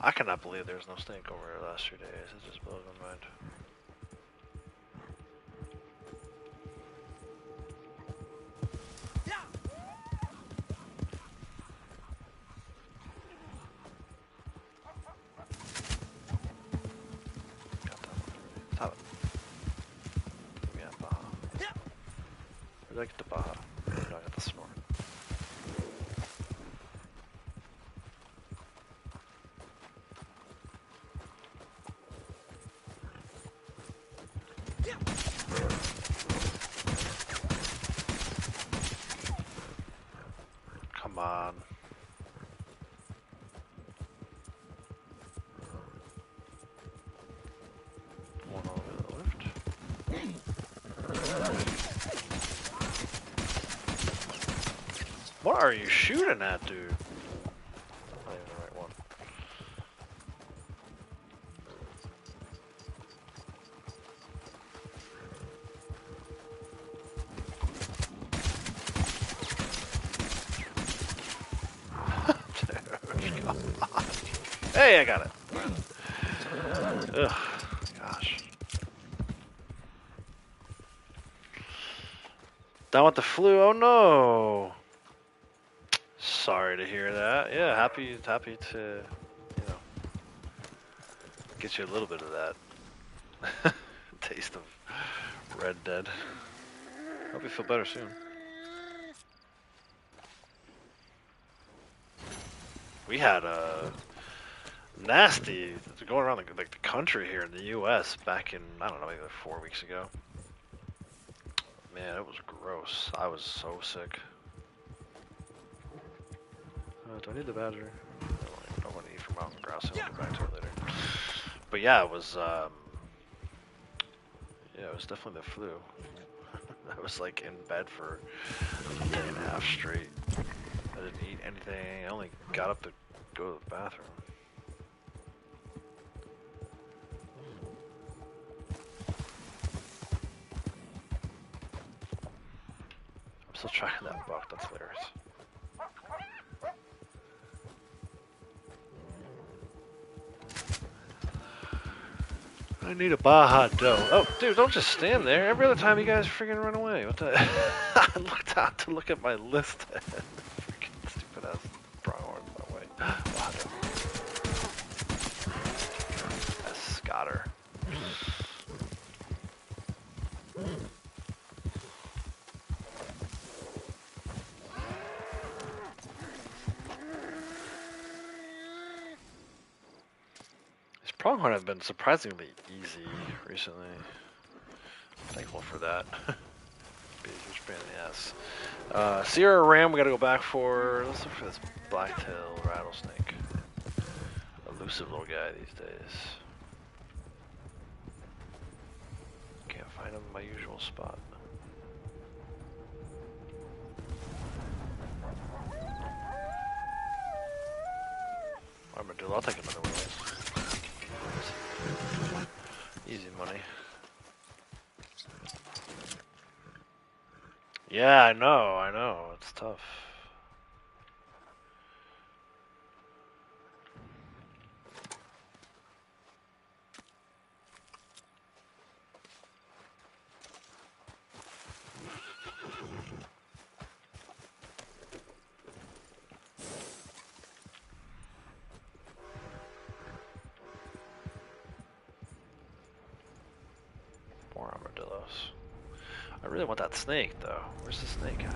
I cannot believe there's no snake over here the last 2 days. It just blows my mind. Got that. Stop it. Give me that Baja. Where did I get the Baja? No, I got the snort. Come on. One over the lift. What are you shooting at, dude? Not even the right one. Dude, come on. Hey, I got it. Ugh, gosh. Down with the flu. Oh no. Sorry to hear that. Yeah, happy to, you know, get you a little bit of that taste of Red Dead. Hope you feel better soon. We had a nasty going around the country here in the U.S. back in, I don't know, maybe like 4 weeks ago. Man, it was gross. I was so sick. Do I need the badger? I don't want to eat from mountain grass. I'll get back to it later. But yeah, it was definitely the flu. I was like in bed for a day and a half straight. I didn't eat anything. I only got up to go to the bathroom. I'm still trying that buck. That's hilarious. I need a Baja dough. Oh, dude, don't just stand there. Every other time you guys freaking run away. What the? I looked out to look at my list. Freaking stupid ass pronghorn in my way. Baja dough. That's Scotter. These pronghorn have been surprisingly easy recently. I'm thankful for that. Be a huge pain in the ass. Sierra Ram, we gotta go back for. Let's look for this blacktail rattlesnake. Elusive little guy these days. Can't find him in my usual spot. Armadillo, I'll take another one of those. Easy money. Yeah, I know, it's tough. More armadillos. I really want that snake, though. Where's the snake at?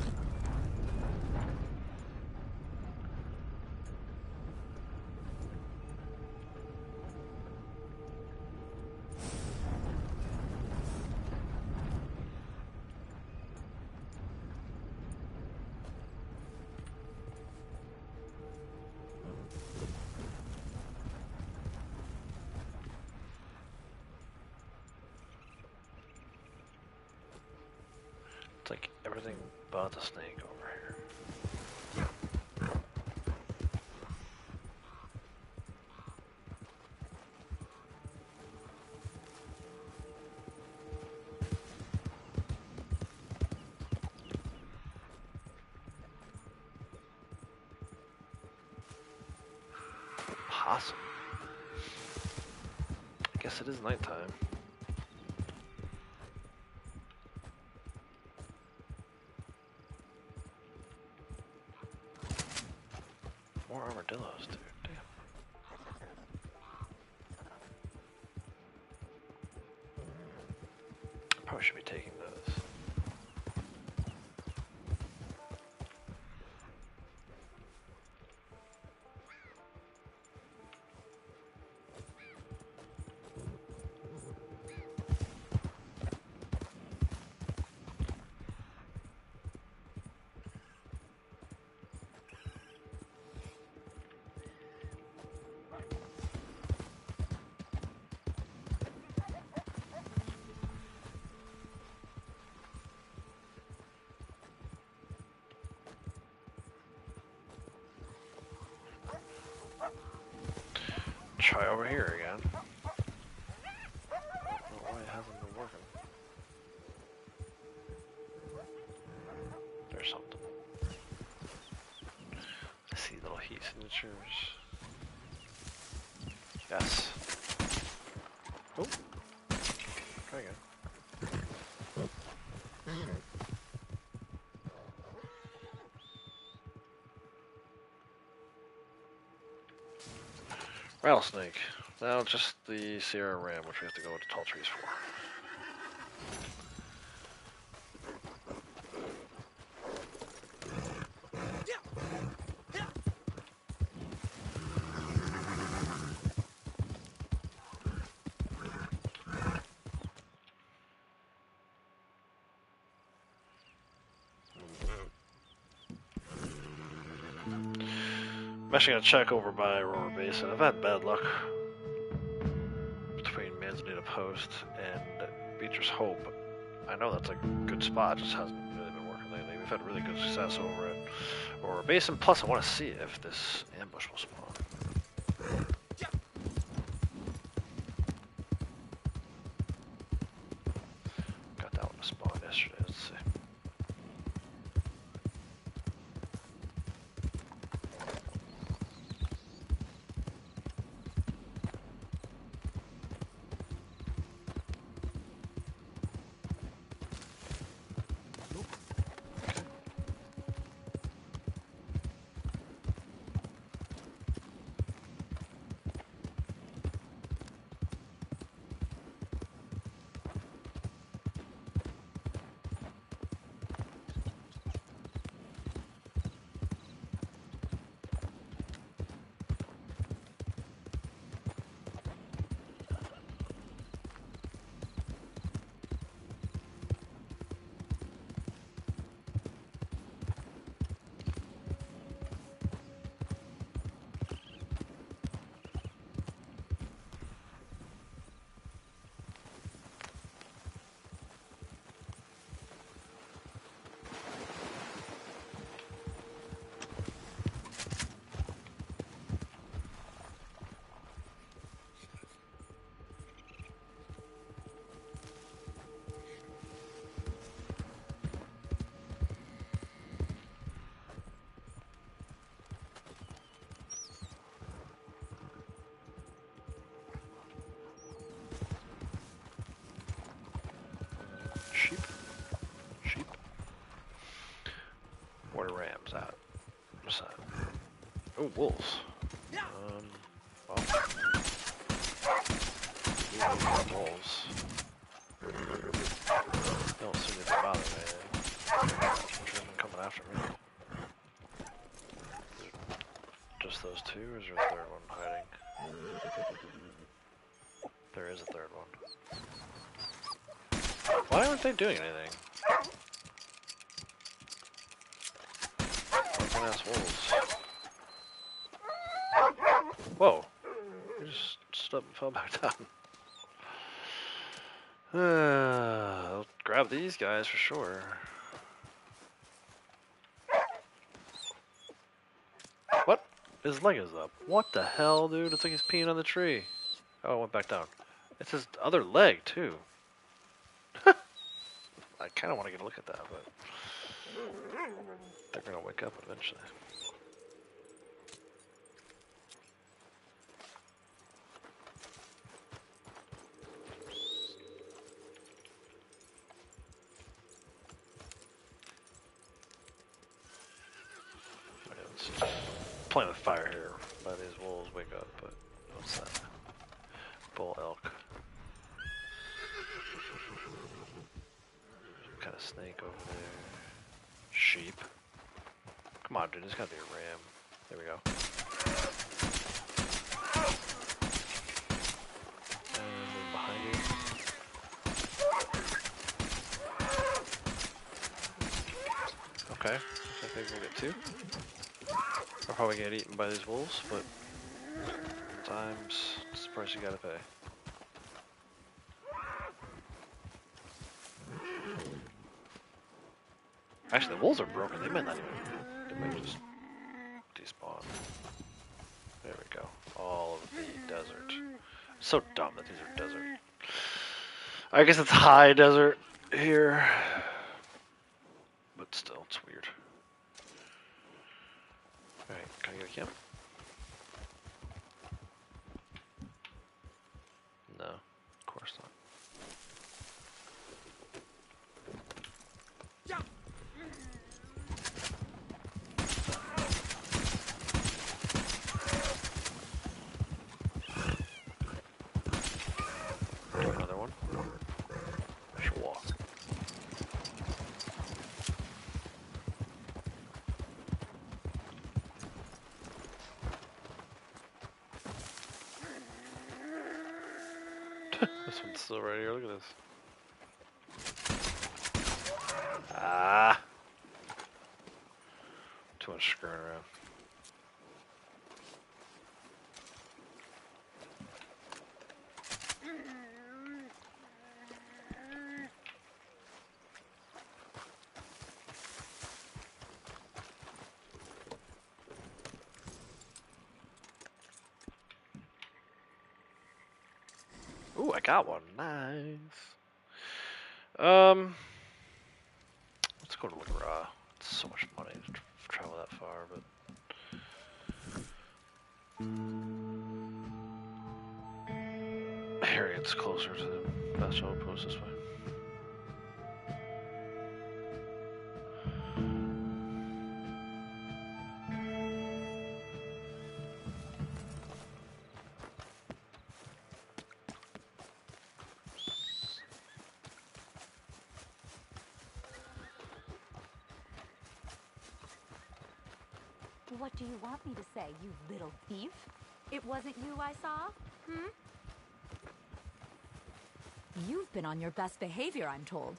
It's like everything but the snake over here. Possum. I guess it is nighttime. More armadillos, dude. Damn. Probably should be taking those. Try over here again. I don't know why it hasn't been working. There's something. I see little heat signatures. Yes. Oh. Try again. Rattlesnake. Now just the Sierra Ram, which we have to go to tall trees for. I'm actually gonna check over by Aurora Basin. I've had bad luck between Manzanita Post and Beecher's Hope. I know that's a good spot, just hasn't really been working lately. We've had really good success over at Aurora Basin. Plus, I want to see if this ambush will spawn. Got that one to spawn yesterday. Let's see. Oh, wolves. Well. Wolves. Don't seem to be bothering anything. Should have been coming after me. Just those two, or is there a third one hiding? There is a third one. Why aren't they doing anything? Fucking ass wolves. Whoa. He just stood up and fell back down. I'll grab these guys for sure. What? His leg is up. What the hell, dude? It's like he's peeing on the tree. Oh, it went back down. It's his other leg, too. I kind of want to get a look at that, but they're going to wake up eventually. Playing with fire here by these wolves wake up, but what's that? Bull elk. Some kind of snake over there. Sheep. Come on, dude, there's gotta be a ram. There we go. And then behind you. Okay, looks like maybe we'll get two. I'll probably get eaten by these wolves, but sometimes it's the price you gotta pay. Actually, the wolves are broken. They might not even. They might just despawn. There we go. All of the desert. So dumb that these are desert. I guess it's high desert here, but still, it's weird. Alright, can I get a camp? No, of course not. Another one. Sure. This one's still right here. Look at this. Ah. Too much screwing around. Ooh, I got one. Nice. Let's go to LaGras. It's so much money to travel that far, but. Here it's closer to the best post this way. What do you want me to say, you little thief? It wasn't you I saw? Hmm? You've been on your best behavior, I'm told.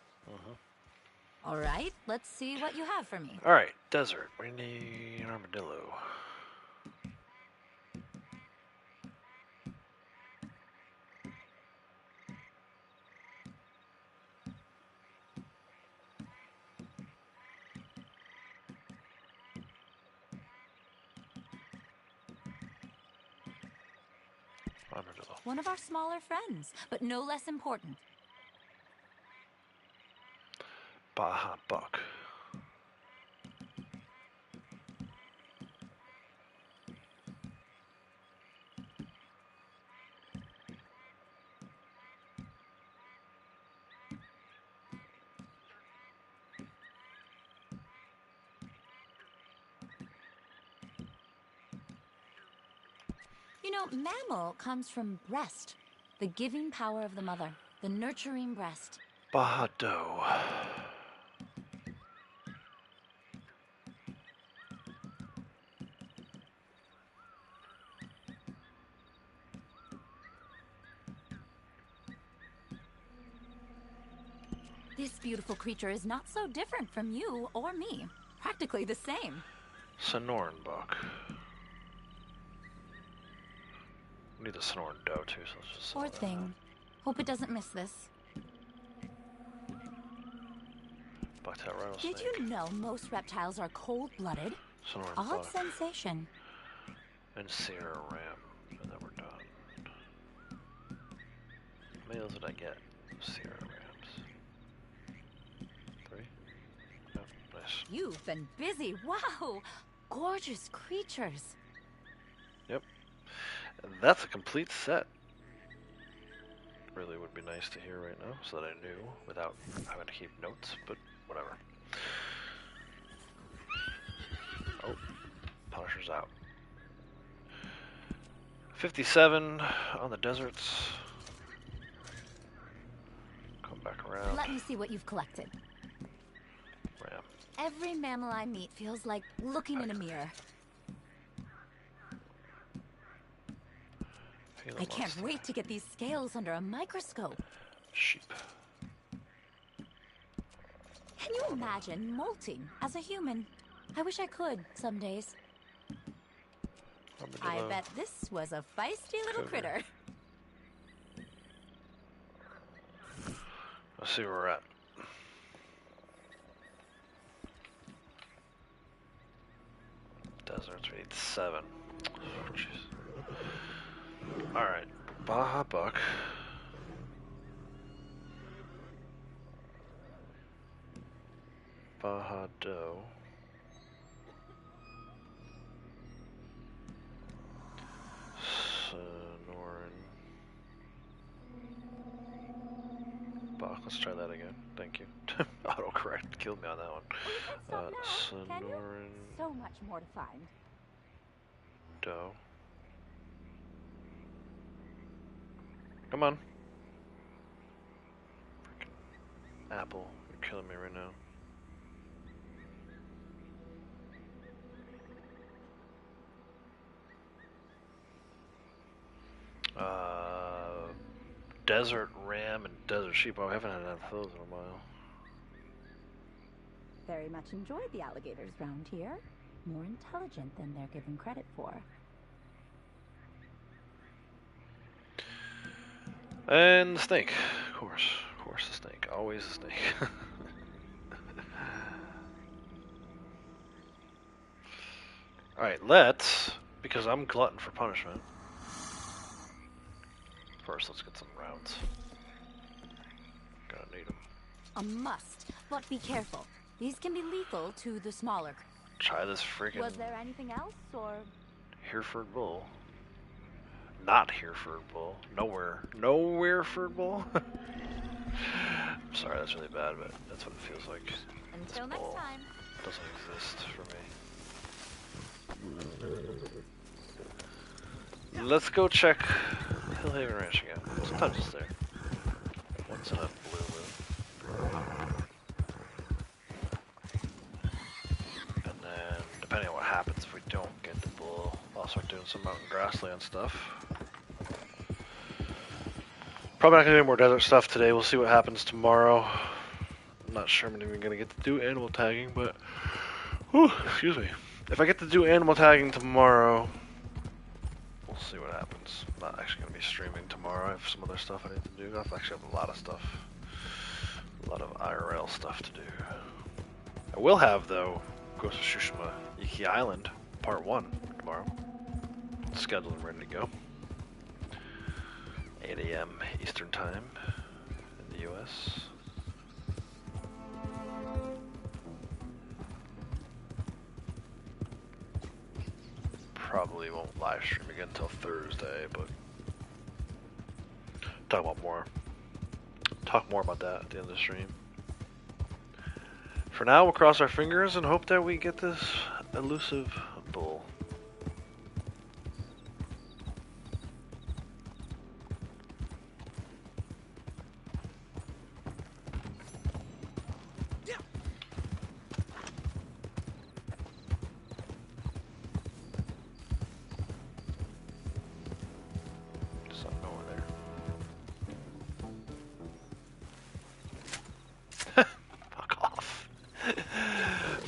All right, let's see what you have for me. All right, desert. We need an armadillo. Armadillo. One of our smaller friends, but no less important. Baja buck. You know, mammal comes from breast, the giving power of the mother, the nurturing breast. Bahado. This beautiful creature is not so different from you or me. Practically the same. Sonoran book. We need the Sonoran dough too, so let's just. Poor thing. Hope it doesn't miss this. Bucktail Did rattlesnake. you know most reptiles are cold-blooded? Sonoran Odd buck. sensation. And Sierra ram. And then we're done. How many of those did I get? Sierra rams. 3? Oh, nice. You've been busy. Wow. Gorgeous creatures. Yep. And that's a complete set. Really would be nice to hear right now, so that I knew without having to keep notes, but whatever. Oh, Punisher's out. 57 on the deserts. Come back around. Let me see what you've collected. Ram. Every mammal I meet feels like looking in a mirror. I can't wait to get these scales under a microscope. Sheep. Can you imagine molting as a human? I wish I could some days. I bet this was a feisty little critter. Let's see where we're at. Deserts, we need 7. Oh, jeez. Alright, Baja Buck. Baja Doe. Sonoran. Buck, let's try that again. Thank you. Autocorrect killed me on that one. Sonoran. So much more to find. Doe. Come on. Frickin' Apple, you're killing me right now. Desert ram and desert sheep. Oh, I haven't had those in a while. Very much enjoyed the alligators round here. More intelligent than they're given credit for. And the snake, of course the snake, always the snake. Alright, let's, because I'm glutton for punishment. First, let's get some rounds. Gonna need them. A must, but be careful. These can be lethal to the smaller. Try this freaking Was there anything else, or? Hereford bull. Not Hereford bull. Nowhereford bull. I'm sorry, that's really bad, but that's what it feels like. Until next time. Doesn't exist for me. Let's go check Hillhaven Ranch again. Sometimes it's there. Once in a blue moon. And then, depending on what happens if we don't get the bull, I'll start doing some mountain grassland stuff. Probably not gonna do any more desert stuff today. We'll see what happens tomorrow. I'm not sure I'm even gonna get to do animal tagging, but whew, excuse me. If I get to do animal tagging tomorrow, we'll see what happens. I'm not actually gonna be streaming tomorrow. I have some other stuff I need to do. I actually have a lot of stuff, a lot of IRL stuff to do. I will have though Ghost of Tsushima Iki Island Part 1 tomorrow. Scheduled and ready to go. 8 a.m. Eastern Time in the US. Probably won't live stream again until Thursday, but talk more about that at the end of the stream. For now, we'll cross our fingers and hope that we get this elusive bull.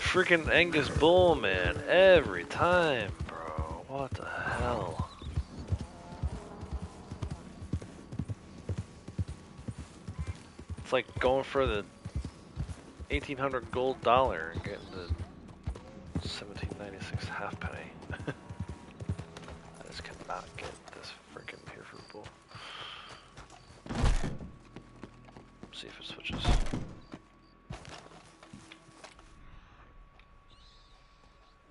freaking Angus bull, man. Every time, bro. What the hell? It's like going for the 1800 gold dollar and getting the 1796 halfpenny. I just cannot get this freaking Hereford bull. See if it switches.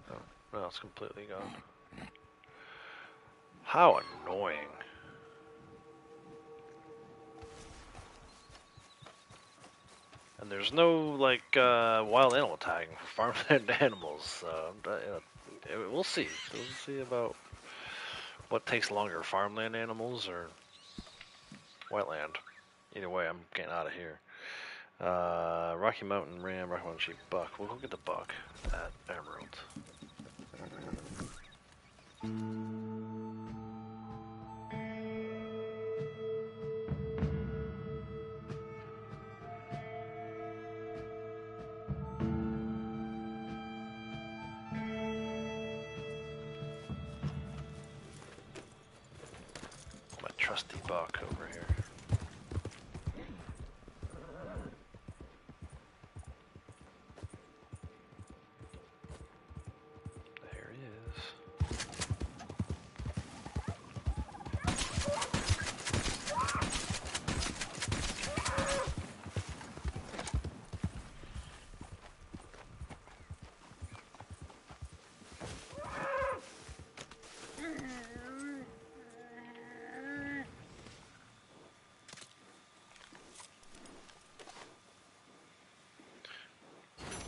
Oh, no, it's completely gone. How annoying. And there's no, like, wild animal tagging for farmland animals, so we'll see. We'll see about what takes longer, farmland animals or wetland. Either way, I'm getting out of here. Rocky Mountain Ram, Rocky Mountain Sheep, buck. We'll go get the buck at Emerald. My trusty buck over here. There he is.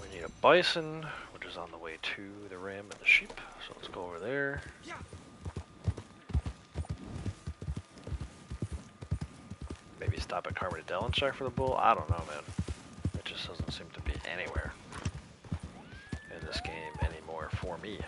We need a bison, which is on the way to the ram and the sheep. So let's go over there. Maybe stop at Carmody Dell and check for the bull. I don't know, man. It just doesn't seem to be anywhere in this game anymore for me.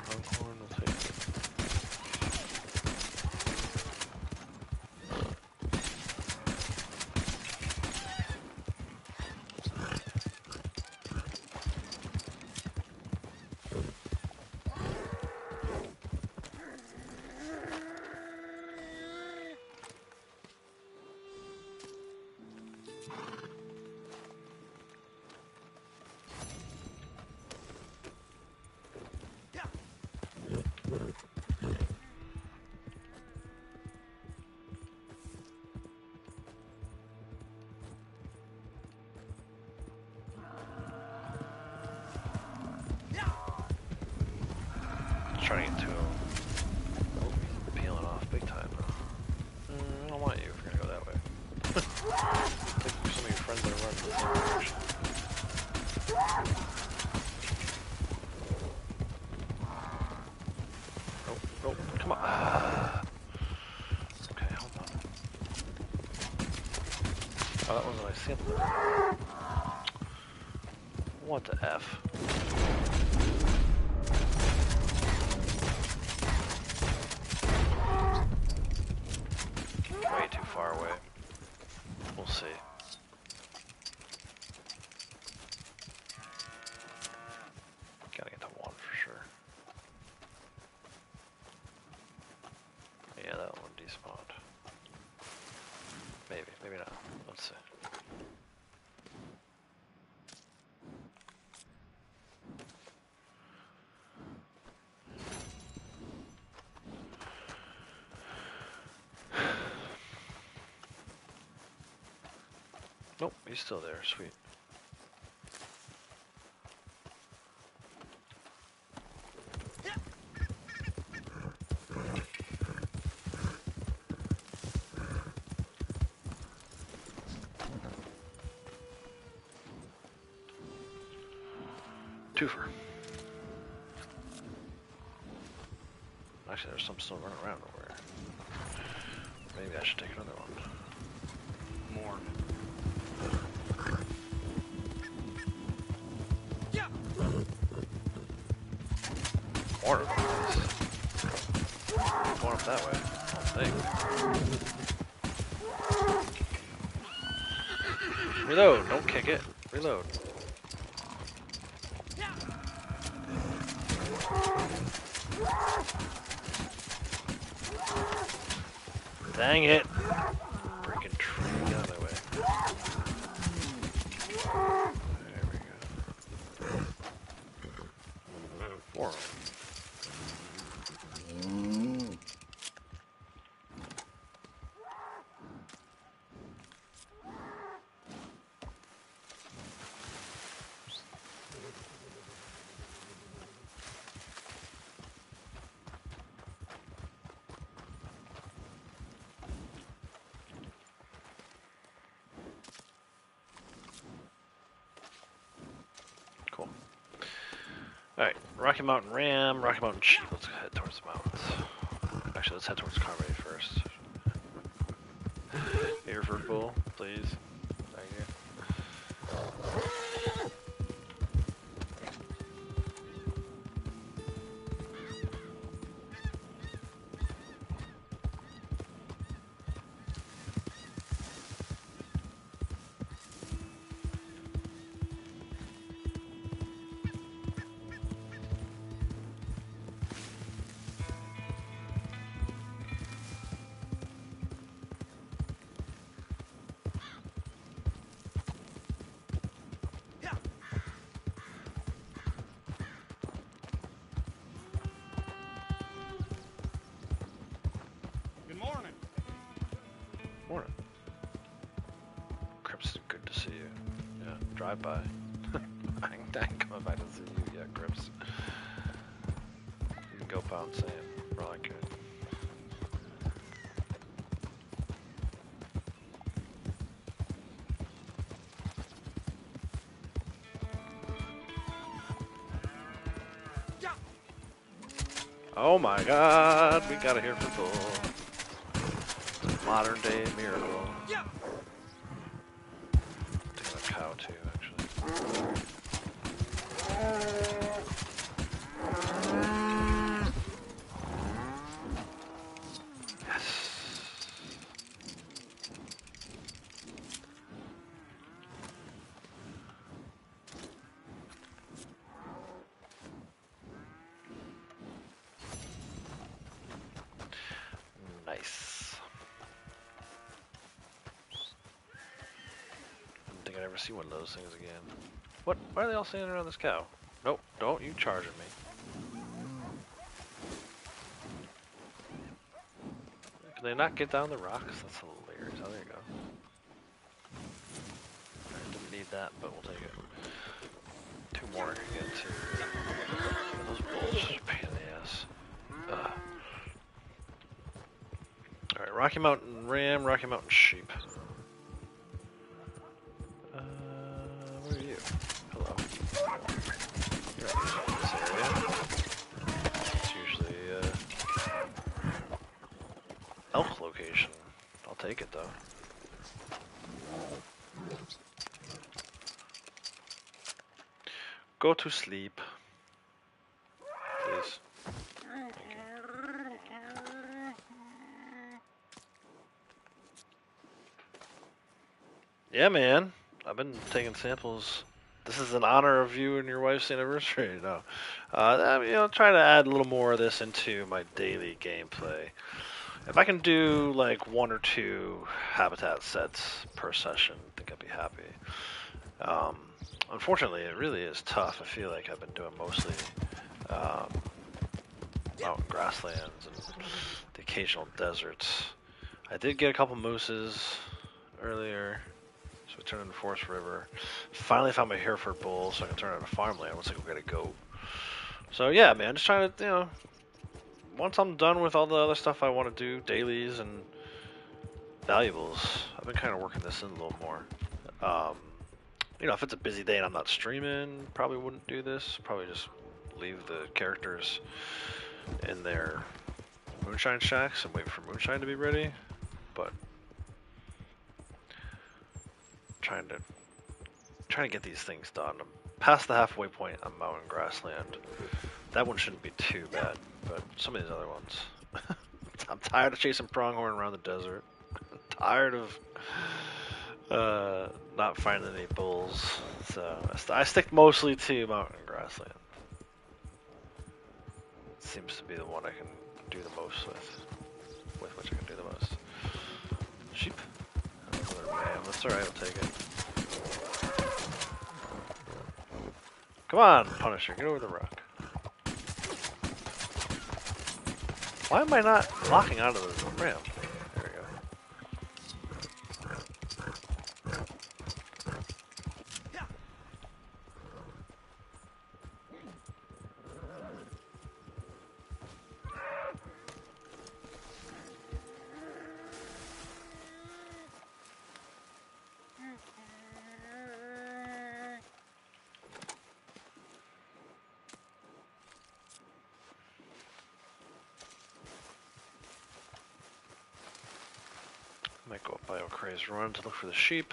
Pronghorn, we'll take it. Trying to get to him. Oh, he's peeling off big time. I don't want you if you're gonna go that way. I think some of your friends are running the same direction. Nope, nope, come on. Okay, hold on. Oh, that wasn't my sample. What the F? Way too far away. We'll see. Gotta get to one for sure. Yeah, that one despawned. Maybe, maybe not. Let's see. Nope, he's still there. Sweet. Twofer. Actually, there's some still running around over here. Maybe I should take another one. More. More of them. Going up that way. I'll take. Reload. Don't kick it. Reload. Dang it! Freaking tree, get out of my way. There we go. More of them. Cool. Alright, Rocky Mountain Ram, Rocky Mountain Sheep. Let's head towards the mountains. Actually, let's head towards Carmody first. Here for full, please. Thank you. Good morning. Morning. Crips, good to see you. Yeah, drive by. I ain't coming back to see you yet, Crips. You can go pound sand. For all I could. Oh my god, we got it here for full. Modern day miracle. Taking a cow too, actually. Yes. Nice. I don't think I'd ever see one of those things again. What? Why are they all standing around this cow? Nope, don't you charge at me. Can they not get down the rocks? That's hilarious. Oh, there you go. Alright, didn't need that, but we'll take it. Two more to get to. Those bulls are a pain in the ass. Alright, Rocky Mountain Ram, Rocky Mountain Sheep. Where are you? Hello. You're not usually in this area. It's usually, elk location. I'll take it, though. Go to sleep. Please. Yeah, man. I've been taking samples. This is in honor of you and your wife's anniversary. No, trying to add a little more of this into my daily gameplay. If I can do like 1 or 2 habitat sets per session, I think I'd be happy. Unfortunately, it really is tough. I feel like I've been doing mostly mountain grasslands and the occasional deserts. I did get a couple mooses earlier. So we turn into Forest River. Finally found my Hereford bull, so I can turn it into farmland once I go get a goat. So yeah, man, just trying to, once I'm done with all the other stuff I want to do, dailies and valuables, I've been kind of working this in a little more. If it's a busy day and I'm not streaming, probably wouldn't do this. Probably just leave the characters in their moonshine shacks and wait for moonshine to be ready. But trying to get these things done. I'm past the halfway point on Mountain Grassland. That one shouldn't be too bad, but some of these other ones. I'm tired of chasing pronghorn around the desert. I'm tired of not finding any bulls, so I stick mostly to Mountain Grassland. Seems to be the one I can do the most with which I can do the most. Sheep? Another ram. That's alright, I'll take it. Come on, Punisher, get over the rock. Why am I not locking onto the ram? There we go. Might go up by O'Crae's Run to look for the sheep.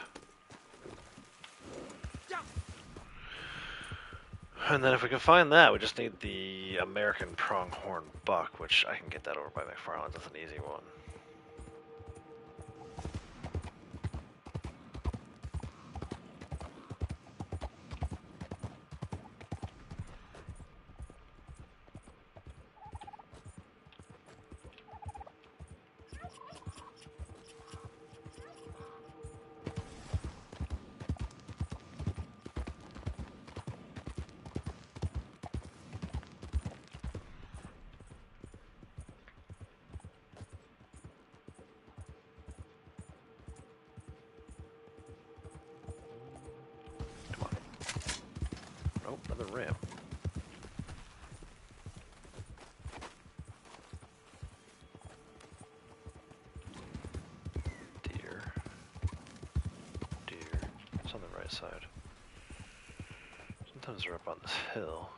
And then if we can find that, we just need the American pronghorn buck, which I can get that over by McFarland's. That's an easy one. Oh, another ram. Deer. It's on the right side. Sometimes they're up on this hill.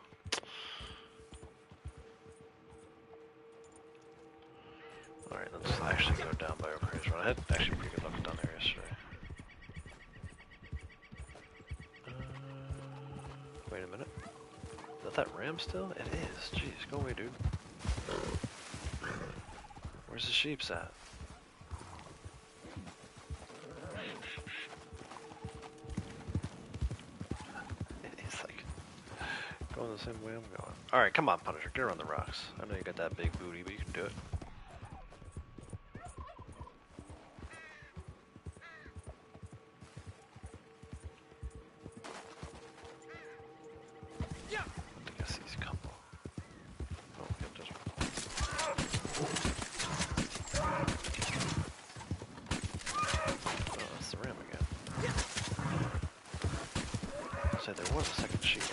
Alright, let's actually go down by O'Crae's Run. I had actually pretty good luck down there yesterday. Wait a minute. Is that ram still? It is. Jeez, go away, dude. Where's the sheep's at? It's like going the same way I'm going. Alright, come on, Punisher. Get around the rocks. I know you got that big booty, but you can do it. There was a second sheep.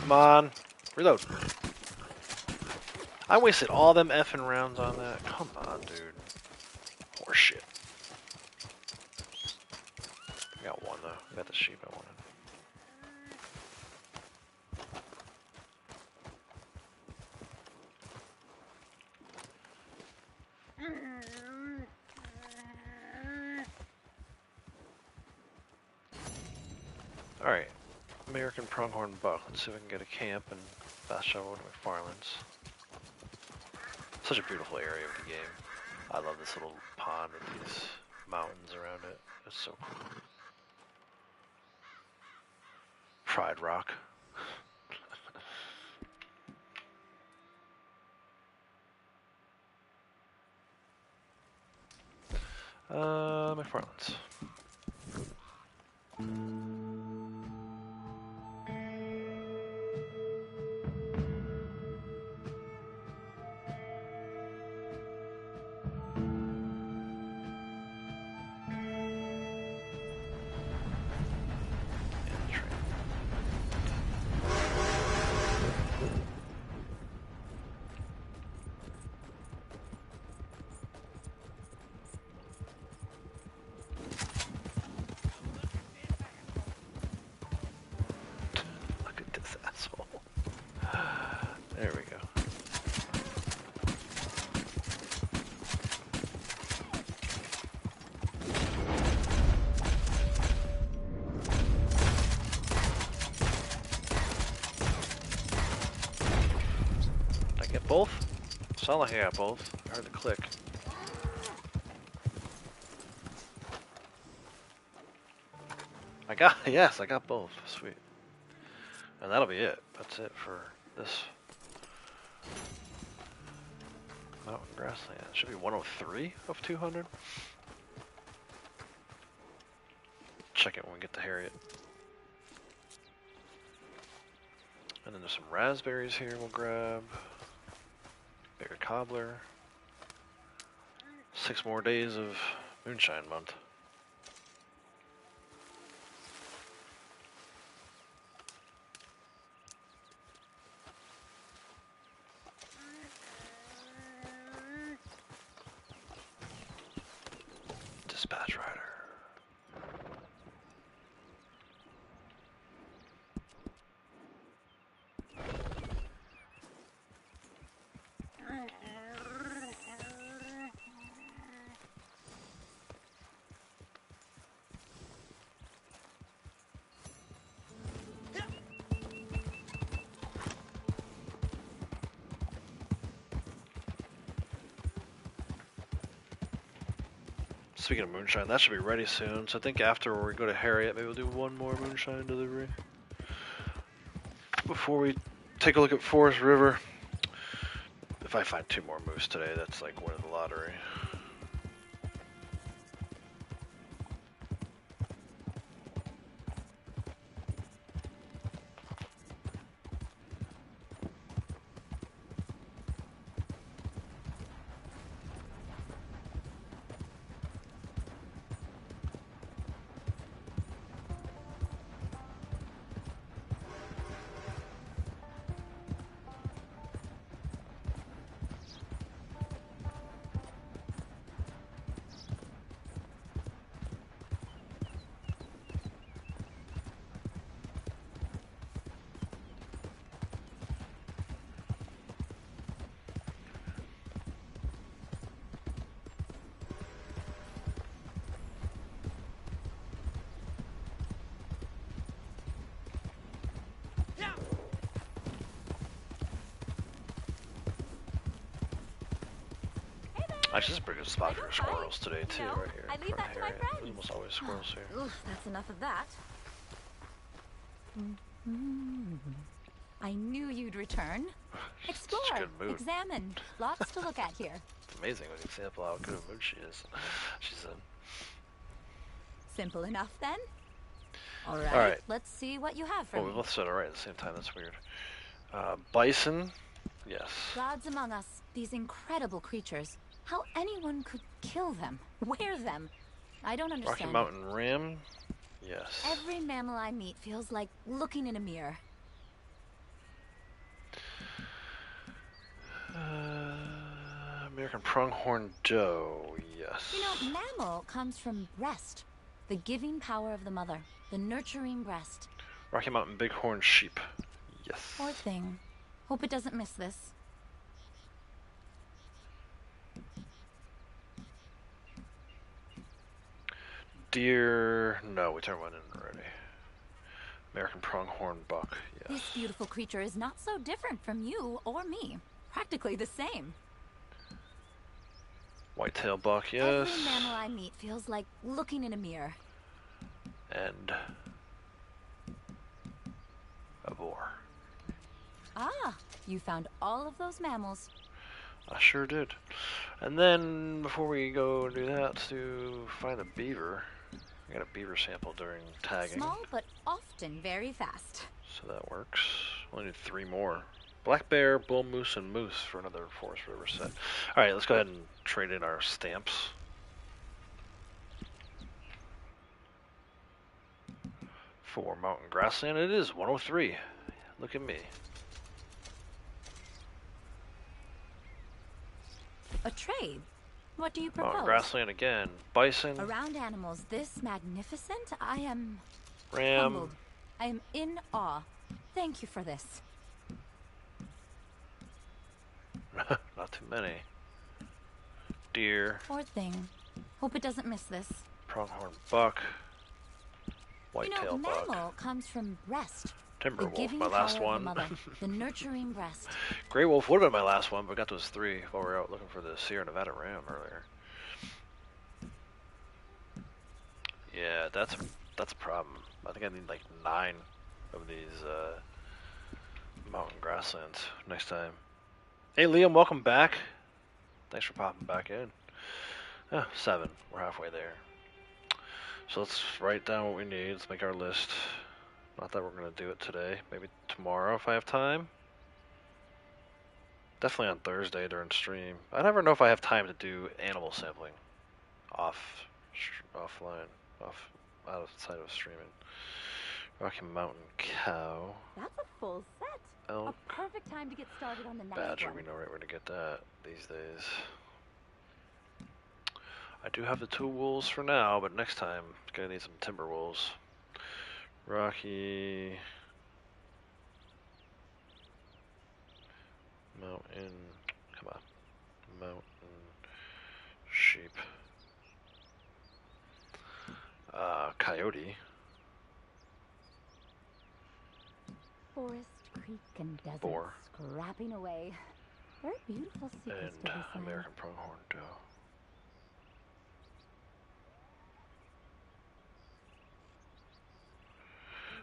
Come on, reload. I wasted all them effing rounds on that. Come on, dude. Horse shit. I got one though. I got the sheep I wanted. Alright, American pronghorn buck. Let's see if we can get a camp and fast travel to McFarland's. Such a beautiful area of the game. I love this little pond with these mountains around it. It's so cool. Pride Rock. McFarland's. Get both? Sound like I got both. I heard the click. Yes, I got both. Sweet. And that'll be it. That's it for this mountain grassland. It should be 103 of 200. Check it when we get to Harriet. And then there's some raspberries here we'll grab. Bigger cobbler. 6 more days of moonshine month. Dispatch rider. Speaking of moonshine, that should be ready soon. So I think after we go to Harriet, maybe we'll do one more moonshine delivery. Before we take a look at Forest River. If I find 2 more moose today, that's like winning the lottery. Actually, this is a pretty good spot for squirrels today, too, right here. I leave that to my friends. There's almost always squirrels here. Oof, that's enough of that. I knew you'd return. Explore, Such a good mood. examine. Lots to look at here. It's amazing when you sample how good a mood she is. She's in. Simple enough, then? All All right. Let's see what you have for Oh, we me. both said alright at the same time. That's weird. Bison. Yes. Gods among us, these incredible creatures. How anyone could kill them, wear them. I don't understand. Rocky Mountain Ram. Yes. Every mammal I meet feels like looking in a mirror. American pronghorn doe. Yes. You know, mammal comes from breast. The giving power of the mother. The nurturing breast. Rocky Mountain bighorn sheep. Yes. Poor thing. Hope it doesn't miss this. Deer. No, we turned one in already. American pronghorn buck. Yes. This beautiful creature is not so different from you or me. Practically the same. Whitetail buck. Yes. Every mammal I meet feels like looking in a mirror. And a boar. Ah, you found all of those mammals. I sure did. And then before we go do that, let's find a beaver. I got a beaver sample during tagging. Small, but often very fast. So that works. Only need 3 more. Black bear, bull moose, and moose for another Forest River set. Alright, let's go ahead and trade in our stamps. For mountain grassland, it is 103. Look at me. A trade? What do you propose? Mountain grassland again. Bison. Around animals this magnificent, I am Ram. humbled. I am in awe. Thank you for this. Not too many. Deer. Poor thing. Hope it doesn't miss this. Pronghorn buck. Whitetail you know, buck. mammal comes from breast. The Timberwolf, giving my last power of the one. mother, the nurturing breast. Grey Wolf would have been my last one, but got those 3 while we were out looking for the Sierra Nevada Ram earlier. Yeah, that's a problem. I think I need like 9 of these mountain grasslands next time. Hey Liam, welcome back. Thanks for popping back in. 7. We're halfway there. So let's write down what we need. Let's make our list. Not that we're gonna do it today. Maybe tomorrow if I have time. Definitely on Thursday during stream. I never know if I have time to do animal sampling offline, outside of streaming. Rocky Mountain Cow. That's a full set. Elk. A perfect time to get started on the next Badger, one. we know right where to get that these days. I do have the 2 wolves for now, but next time, gonna need some timber wolves. Rocky Mountain, come on, mountain sheep. Coyote. Forest, creek, and desert Boar. scrapping away. Very beautiful secrets And to this land. American pronghorn doe.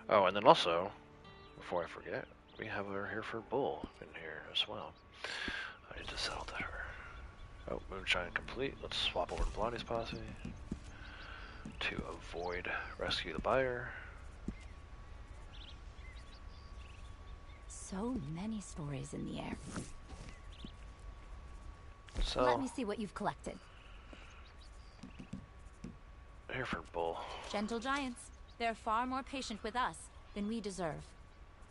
Oh, and then also, before I forget, we have our Hereford bull in here as well. I need to sell to her. Oh, moonshine complete. Let's swap over to Blondie's posse to avoid rescue the buyer. So many stories in the air. So, Let me see what you've collected. Hereford bull. Gentle giants. They're far more patient with us than we deserve.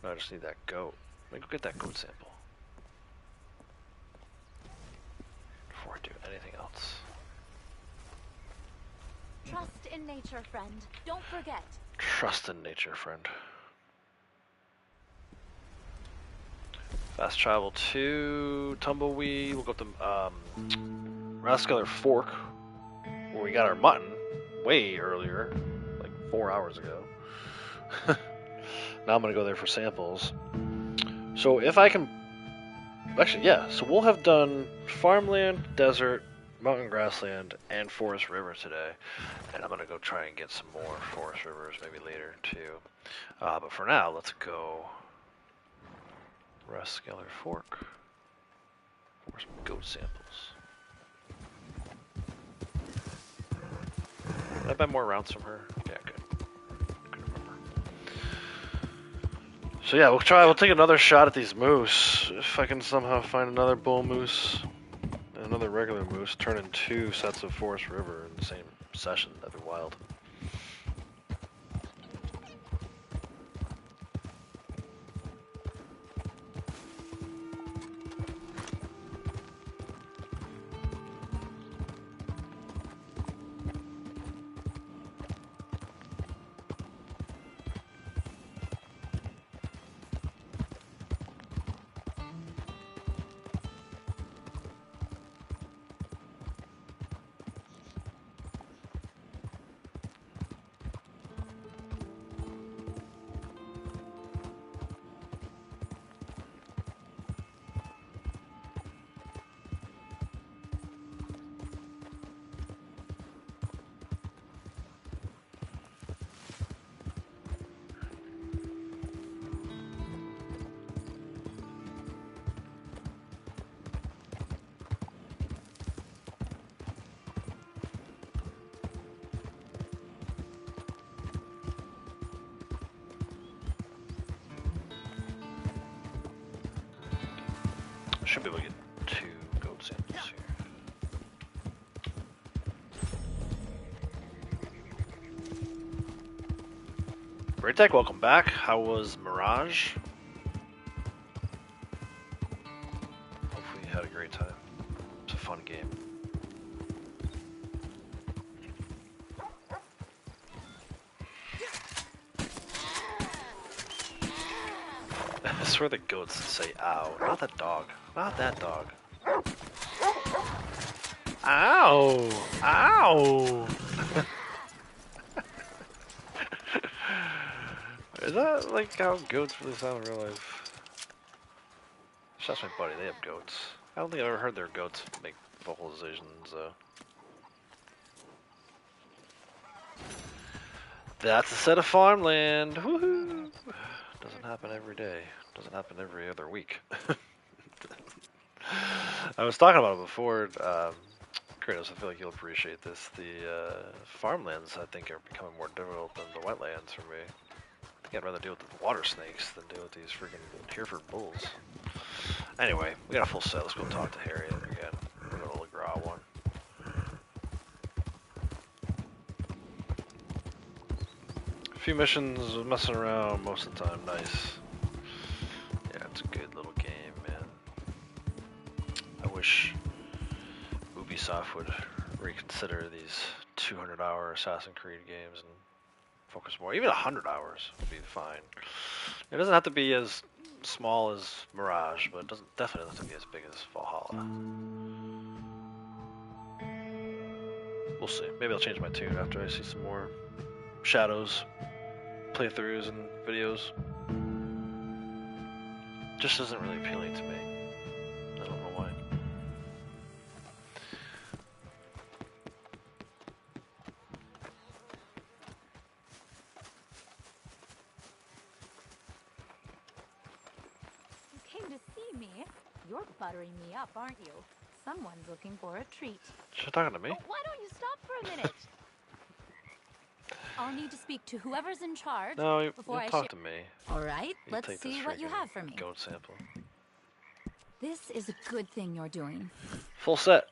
No, I just need that goat. Let me go get that goat sample before I do anything else. Trust in nature, friend. Don't forget. Trust in nature, friend. Fast travel to Tumbleweed. We'll go up to Rascaler Fork, where we got our mutton way earlier, like 4 hours ago. Now I'm gonna go there for samples. So if I can, actually, yeah. So we'll have done farmland, desert, mountain grassland, and forest river today, and I'm gonna go try and get some more forest rivers maybe later too. But for now, let's go Rascaler Fork for some goat samples. Did I buy more rounds from her? Yeah, good. Couldn't remember. So yeah, we'll take another shot at these moose. If I can somehow find another bull moose and another regular moose, turn in 2 sets of Forest River in the same session, that'd be wild. Should be able to get 2 goat samples here. Great Tech, welcome back. How was Mirage? Hopefully you had a great time. It's a fun game. I swear the goats say ow. Not that dog. Not that dog. Ow! Ow! Is that like how goats really sound in real life? That's my buddy, they have goats. I don't think I've ever heard their goats make vocalizations, That's a set of farmland! Woohoo! Doesn't happen every day. Doesn't happen every other week. I was talking about it before, Kratos, I feel like you'll appreciate this. The farmlands, I think, are becoming more difficult than the wetlands for me. I think I'd rather deal with the water snakes than deal with these freaking Hereford bulls. Anyway, we got a full set. Let's go talk to Harriet again. We're going to LeGras one. A few missions, messing around most of the time. Nice. Yeah, it's a good little game, man. I wish Ubisoft would reconsider these 200-hour Assassin's Creed games and focus more. Even 100 hours would be fine. It doesn't have to be as small as Mirage, but it definitely doesn't have to be as big as Valhalla. We'll see. Maybe I'll change my tune after I see some more Shadows playthroughs and videos. Just isn't really appealing to me. I don't know why. You came to see me. You're buttering me up, aren't you? Someone's looking for a treat. She's talking to me. Oh, why don't you stop for a minute? I'll need to speak to whoever's in charge No, you before I talk to me. All right, You let's take see this what you freaking have for me. Goat sample. This is a good thing you're doing. Full set.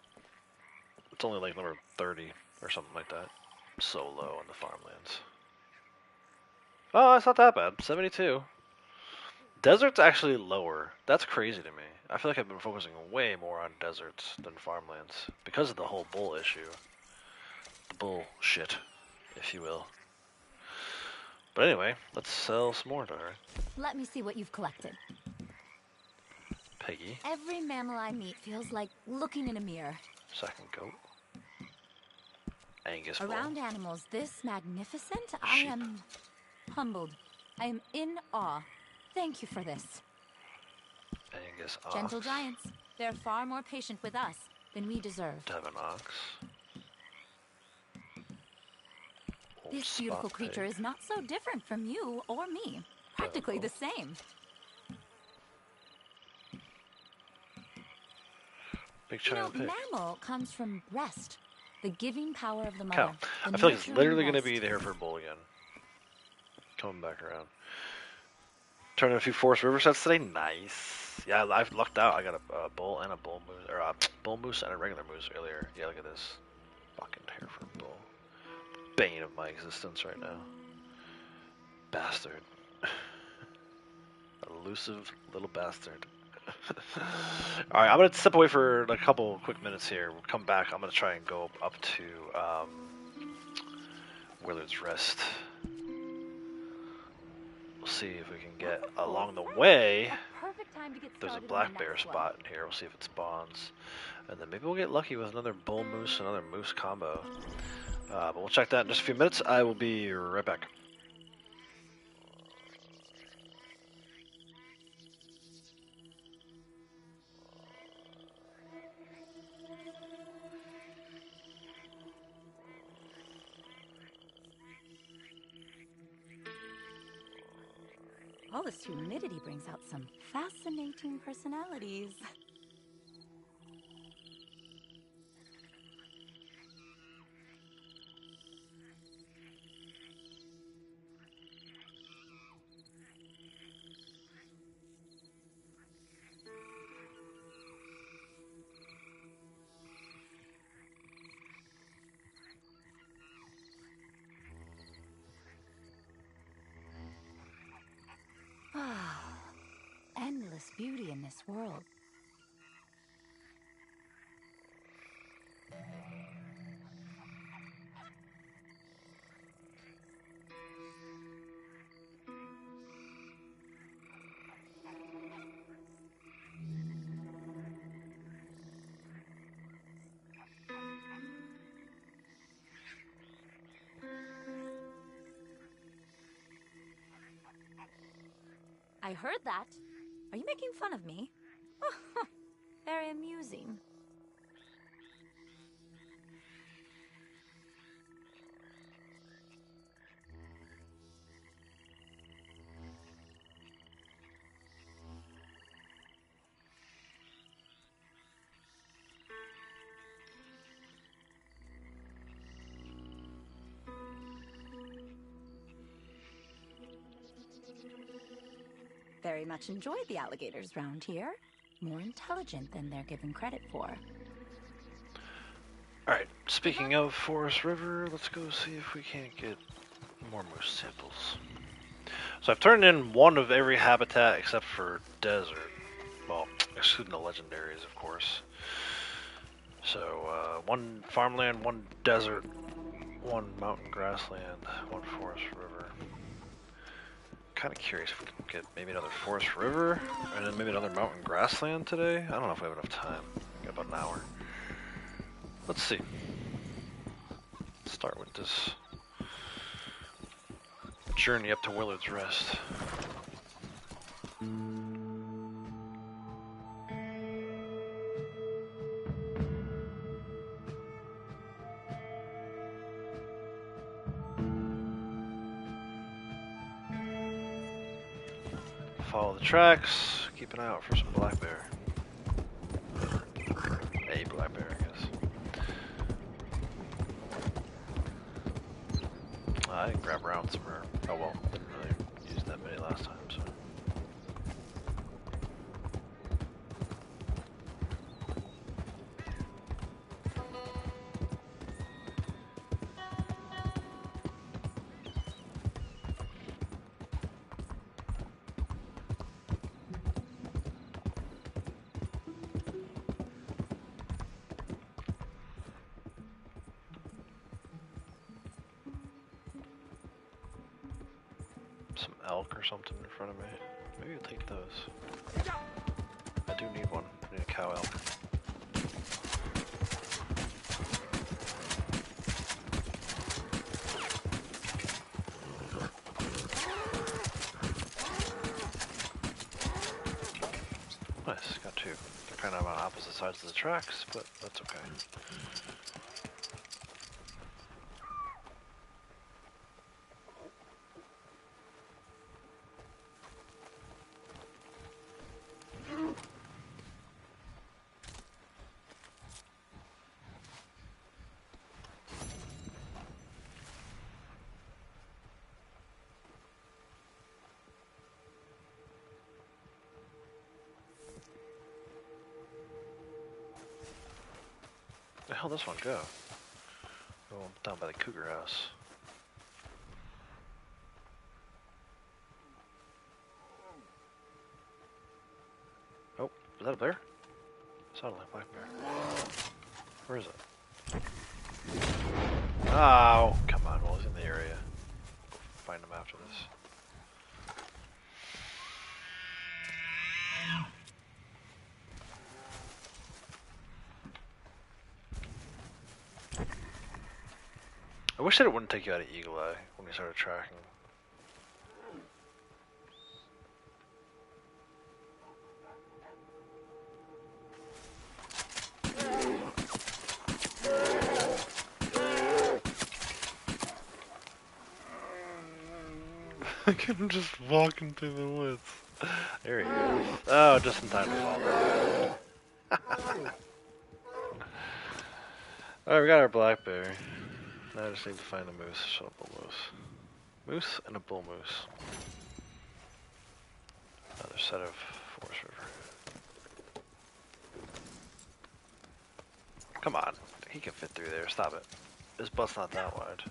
It's only like number 30 or something like that. So low on the farmlands. Oh, that's not that bad. 72. Desert's actually lower. That's crazy to me. I feel like I've been focusing way more on deserts than farmlands because of the whole bull issue. The bullshit, if you will. But anyway, let's sell some more to her. Let me see what you've collected. Peggy. Every mammal I meet feels like looking in a mirror. Second goat. Angus bull. Around animals this magnificent, I Sheep. am humbled. I am in awe. Thank you for this. Angus ox. Gentle giants. They're far more patient with us than we deserve. Devon ox. Old This beautiful spot creature pig. is not so different from you or me. Practically the same. Big You know, giant pig. mammal comes from rest. The giving power of the mother. Cow. The I feel like it's nurturing literally going to rest. be the Hereford bull again. Coming back around. Turning a few Forest River sets today. Nice. Yeah, I've lucked out. I got a bull and a bull moose, or a bull moose and a regular moose earlier. Yeah, look at this. Fucking Hereford bull. Bane of my existence right now. Bastard. Elusive little bastard. Alright, I'm going to step away for a couple quick minutes here. We'll come back. I'm going to try and go up to Willard's Rest. We'll see if we can get along the way. Perfect time to get There's a started on black the bear next one. spot in here. We'll see if it spawns. And then maybe we'll get lucky with another bull moose, another moose combo. But we'll check that in just a few minutes. I will be right back. All this humidity brings out some fascinating personalities. Endless beauty in this world. I heard that. Are you making fun of me? Very amusing. Very much enjoyed the alligators round here. More intelligent than they're given credit for. Alright, speaking of Forest River, let's go see if we can't get more moose samples. So I've turned in one of every habitat except for desert. Well, excluding the legendaries, of course. So, one farmland, one desert, one mountain grassland, one forest river. Kind of curious if we can get maybe another forest river, and then maybe another mountain grassland today. I don't know if we have enough time. We got about an hour. Let's see. Let's start with this journey up to Willard's Rest. Follow the tracks, keep an eye out for some black bear. A black bear, I guess. I didn't grab around somewhere. Oh well, didn't really use that many last time, so. Some elk or something in front of me. Maybe I'll take those. I do need one. I need a cow elk. Nice, got two. They're kind of on opposite sides of the tracks, but that's okay. Where the hell did this one go? Oh, down by the cougar house. Oh, is that a bear? Sounded like a black bear. Where is it? Oh, come on. Well, he's in the area. Find him after this. I wish that it wouldn't take you out of Eagle Eye when you started tracking. Look at him just walking through the woods. There he goes. Oh, just in time to fall down. Alright, we got our black bear. Now I just need to find a moose. Shut up, bull moose. Moose and a bull moose. Another set of Forest River. Come on. He can fit through there. Stop it. His butt's not that wide.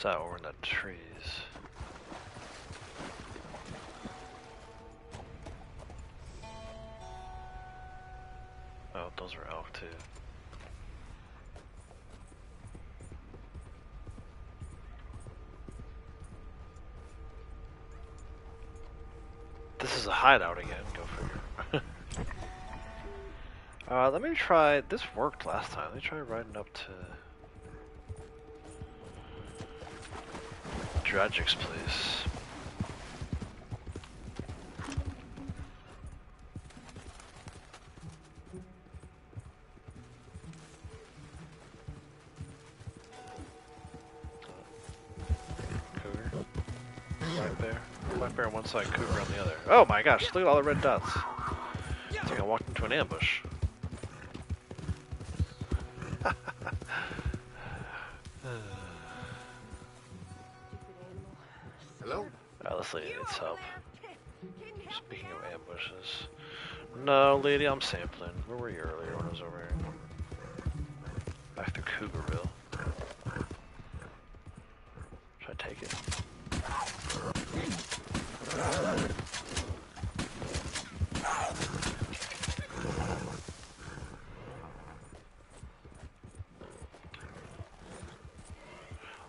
So we're in the trees. Oh, those are elk too. This is a hideout again, go figure. Let me try, this worked last time. Let me try riding up to Dragic's place. Cougar. Black bear on one side, cougar on the other. Oh my gosh, look at all the red dots. It's like I walked into an ambush. Hello? This lady needs help. Speaking of ambushes. No, lady, I'm sampling. Where were you earlier when I was over here? Back to Cougarville. Should I take it?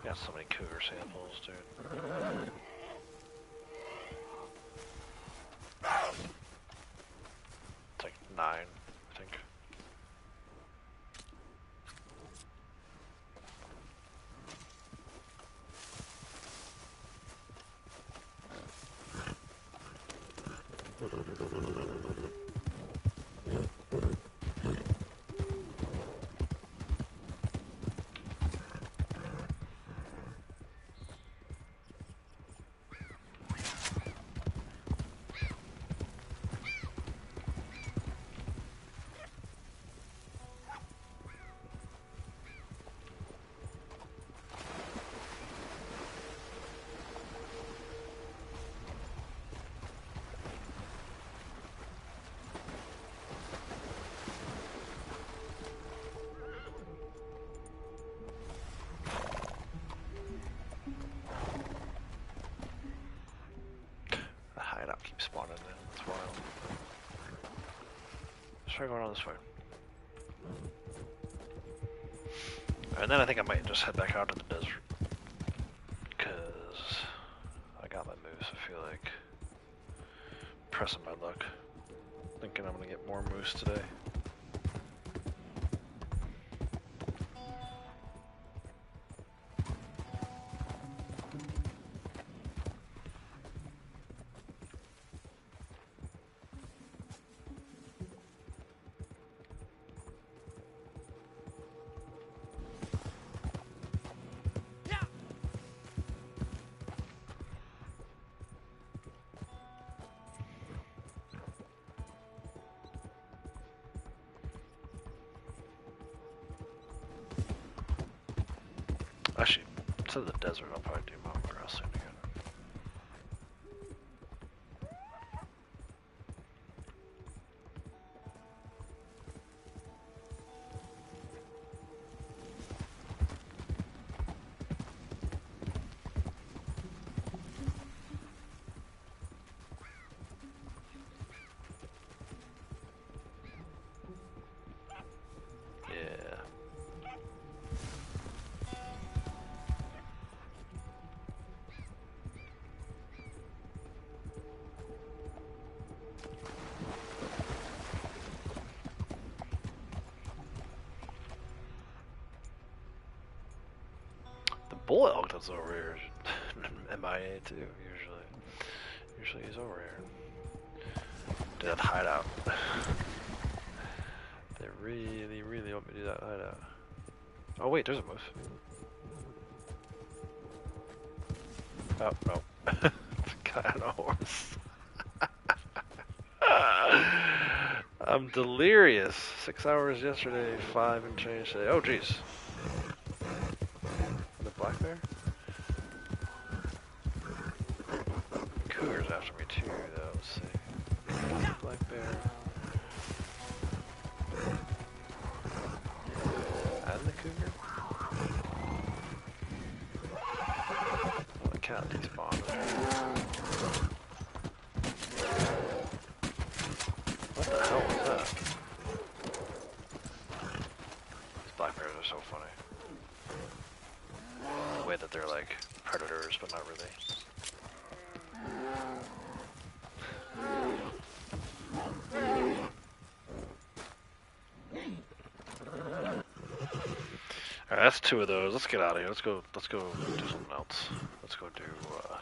Got so many cougar samples, dude. It's like 9, I think. Keep spawning in. That's wild. Let's try going on this way. And then I think I might just head back out to the desert. Because I got my moose, I feel like. Pressing my luck. Thinking I'm going to get more moose today. Actually, instead of the desert, I'll probably do Mountain Crossing again. Bull elk that's over here. MIA too, usually. Usually he's over here. Do that hideout. They really, really want me to do that hideout. Oh wait, there's a moose. Oh, no. It's a guy on a horse. I'm delirious. 6 hours yesterday, 5 and change today. Oh jeez. Black bear? Cougar's after me too, though. Let's see. Black bear. And the cougar? so funny. The way that they're like predators, but not really. Alright, that's 2 of those. Let's get out of here. Let's go do something else. Let's go do well,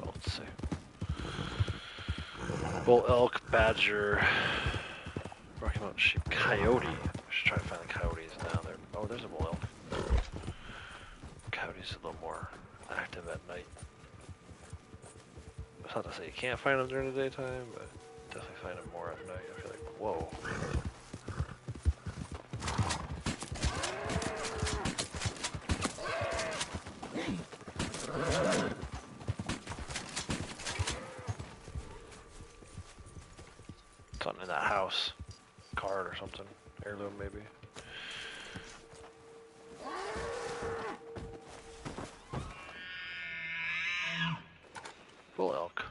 let's see. Bull elk, badger, Rocky Mountain sheep, coyote. I should try to find the coyotes now. Oh, there's a bull elk. Coyotes are a little more active at night. It's not to say you can't find them during the daytime, but definitely find them more at night. I feel like, whoa. Something in that house. Card or something. Heirloom, maybe. Bull elk.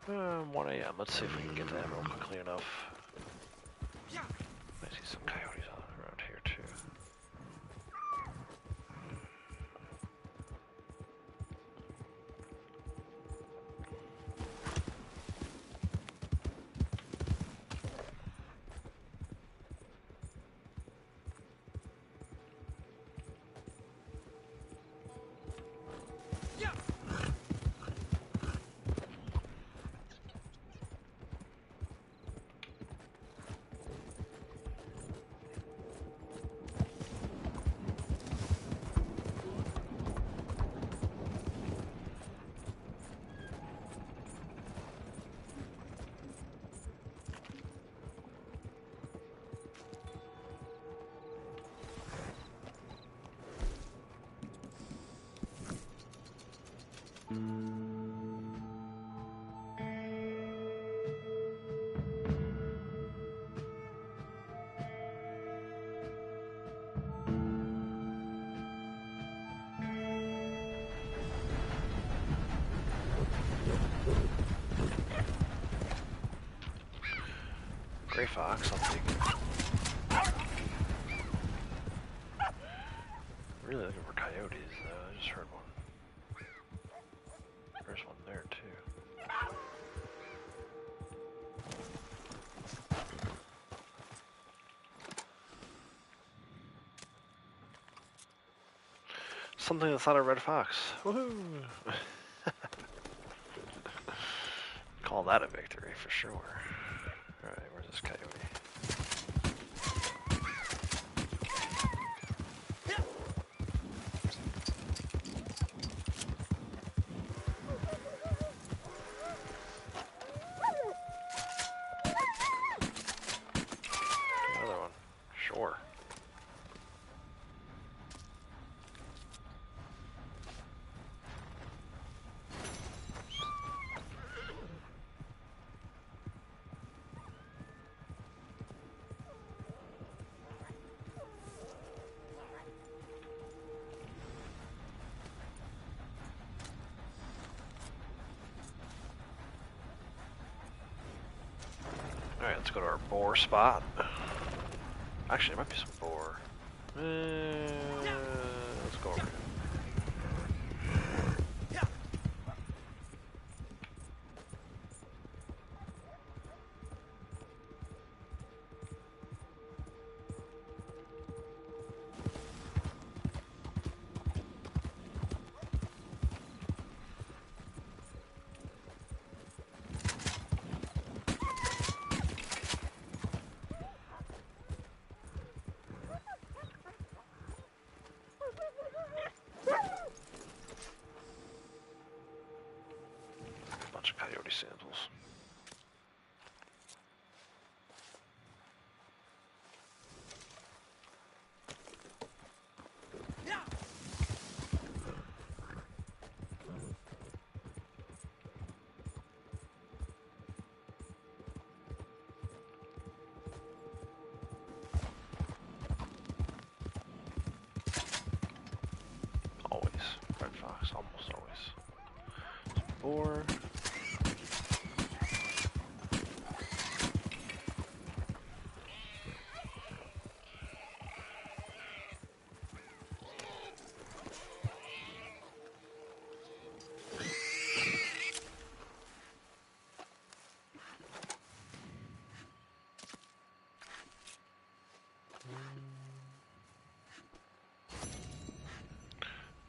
Um, 1 a.m. Let's see if we can get to that real quickly enough. I see some coyotes around here too. Gray fox, I'll take it. Really looking for coyotes, though. I just heard one. There's one there, too. Something that's not a red fox. Woohoo! Call that a victory for sure. Alright, where's this coyote? Another one. Sure. Alright, let's go to our boar spot. Actually, there might be some boar. Let's go over here. Bunch of coyote samples. Fox, almost always. Boar.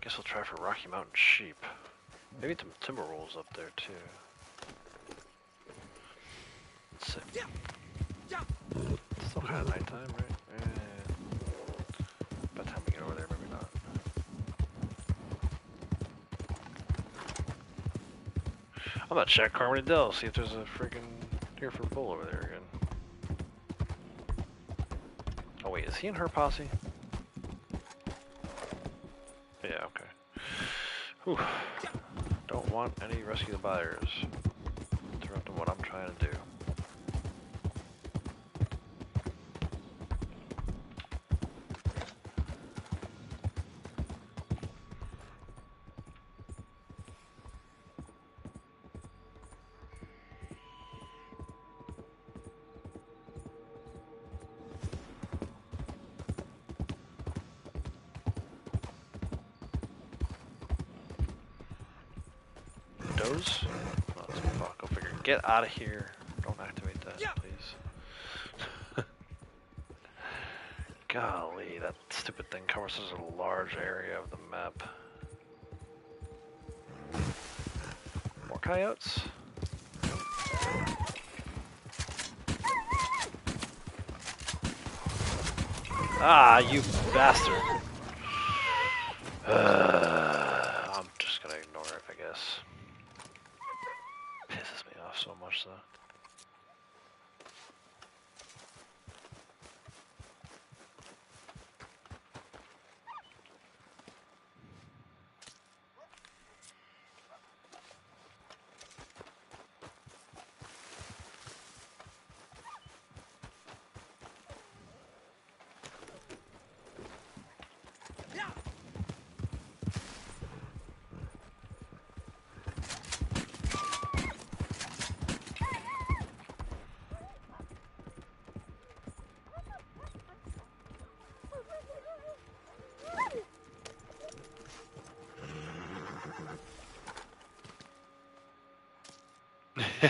Guess we'll try for Rocky Mountain sheep. Maybe some timber wolves up there too. Let's see. It's still kind of nighttime, right? By the time we get over there, maybe not. I'm gonna check Carmody Dell, see if there's a freaking Hereford bull over there again. Oh wait, is he in her posse? Yeah, okay. Whew. Don't want any rescue the buyers. Interrupting what I'm trying to do. Doze? Oh, fuck, go figure. Get out of here. Don't activate that, please. Golly, that stupid thing covers such a large area of the map. More coyotes? Ah, you bastard. I'm just gonna ignore it, I guess. Pisses me off so much, though.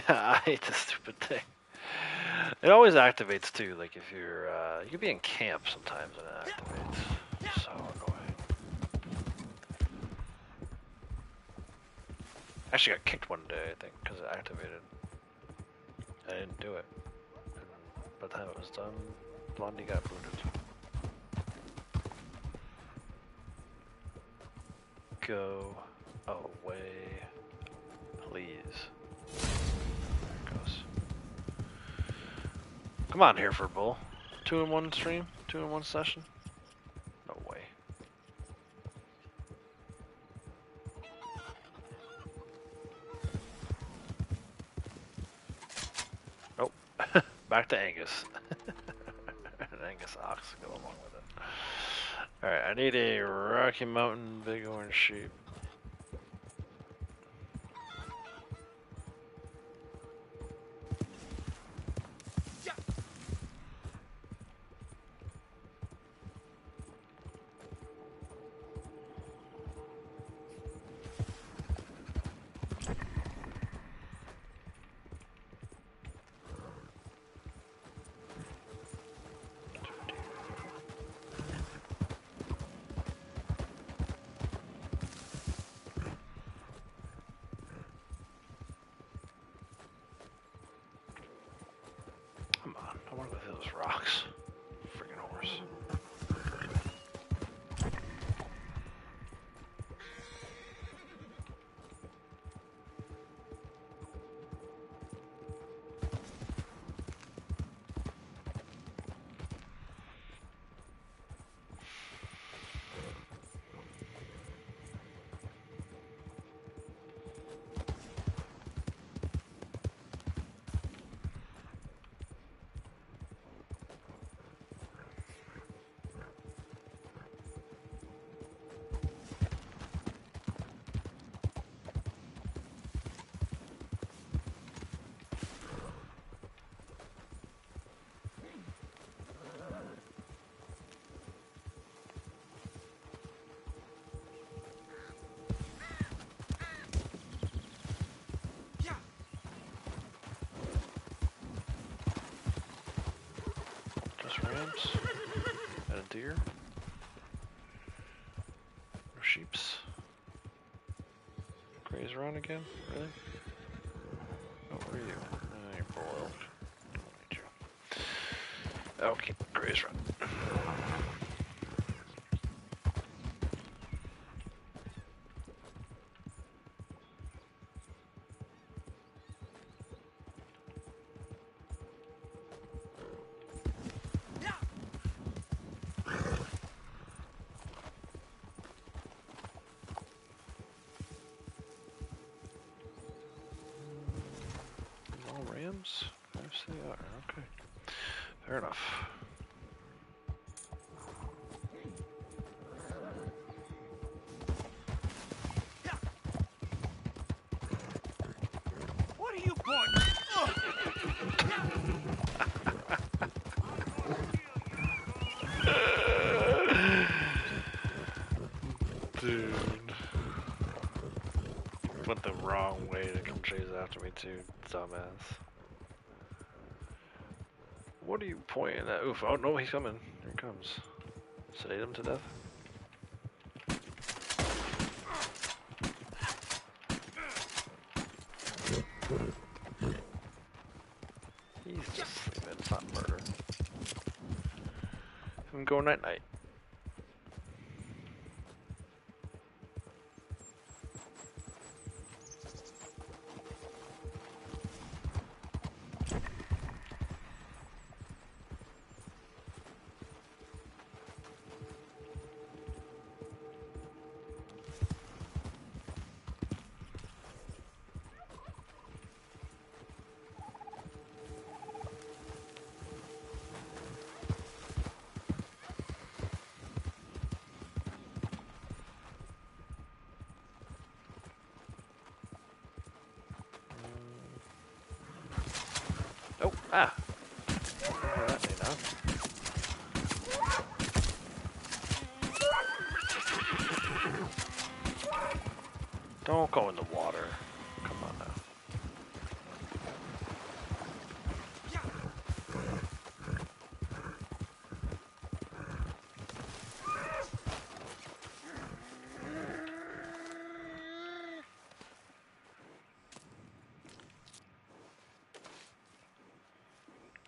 I hate this stupid thing. It always activates too, like if you're, you could be in camp sometimes and it activates. So annoying. Actually got kicked one day, I think, because it activated. I didn't do it. And by the time it was done, Blondie got booted. Go away, please. Come on, Hereford Bull. 2-in-1 stream? 2-in-1 session? No way. Nope. Back to Angus. An Angus ox to go along with it. Alright, I need a Rocky Mountain big orange sheep. rams. And a deer. No sheeps. Graze around again? Really? Oh, where are you? Oh, you're boiled. Don't need you. Okay, graze around. Rams? Yes, they are. Okay. Fair enough. What are you pointing? Dude. Went the wrong way to come chase after me too, dumbass. What are you pointing at? Oof, oh no, he's coming. Here he comes. Sedate him to death. He's just sleeping, it's not murder. Have him go night night. Oh, ah! Remember that thing now. Don't go in the water. Come on now.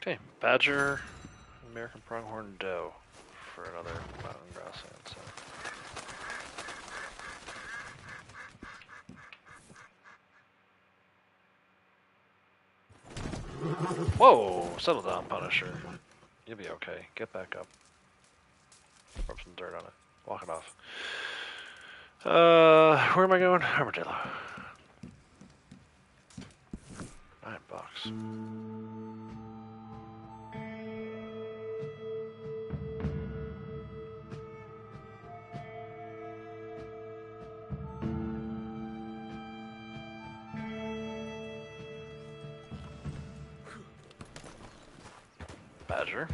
Okay, badger, American pronghorn doe for another mountain grassland. So. Whoa! Settle down, Punisher. You'll be okay. Get back up. Rub some dirt on it. Walk it off. Where am I going? Armadillo. $9. Badger.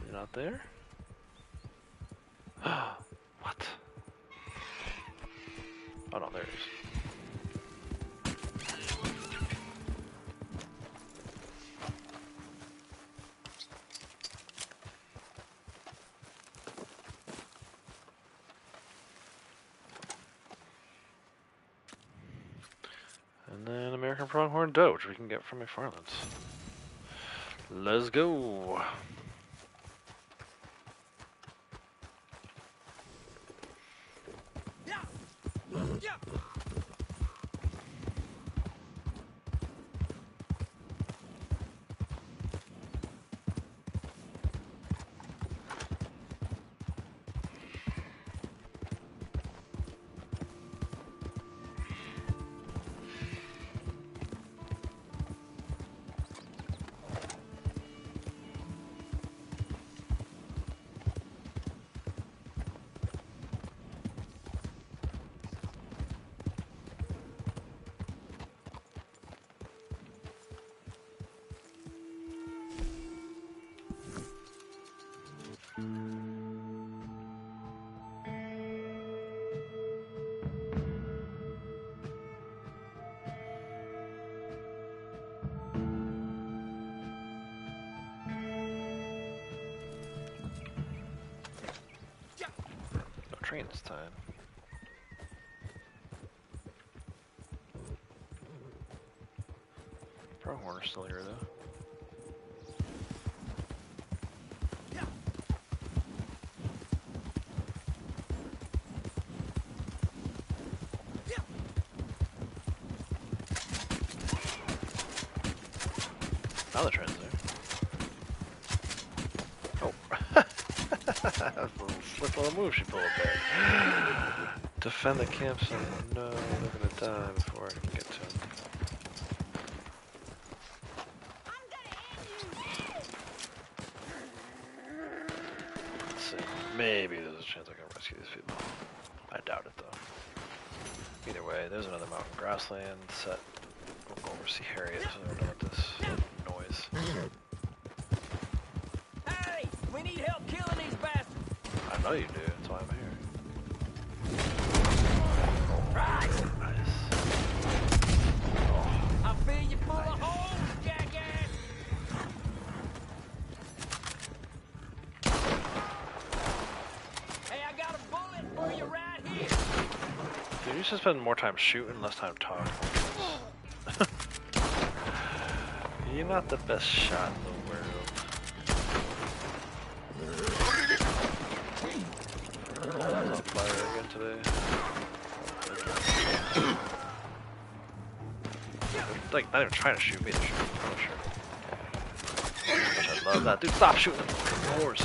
You're not there? What? Oh no, there it is. And then American pronghorn doe, which we can get from McFarland's. Let's go. train this time. Pronghorn's still here though. Now the train's there. Oh. That's a little slick little move she pulled there. Defend the campsite. No, they're gonna die before I can get to them. Let's see. Maybe there's a chance I can rescue these people. I doubt it though. Either way, there's another mountain grassland set. We'll go over see Harriet so they're done with this noise. Hey, we need help killing these bastards. I know you do, that's why I'm here. Right. Nice. I feel you full of holes, jackass. Hey, I got a bullet for you right here. Dude, you should spend more time shooting, less time talking. You're not the best shot in the world. I'm on fire again today. They're like not even trying to shoot me, they're shooting the pusher. Which I love that. Dude, stop shooting the fucking horse.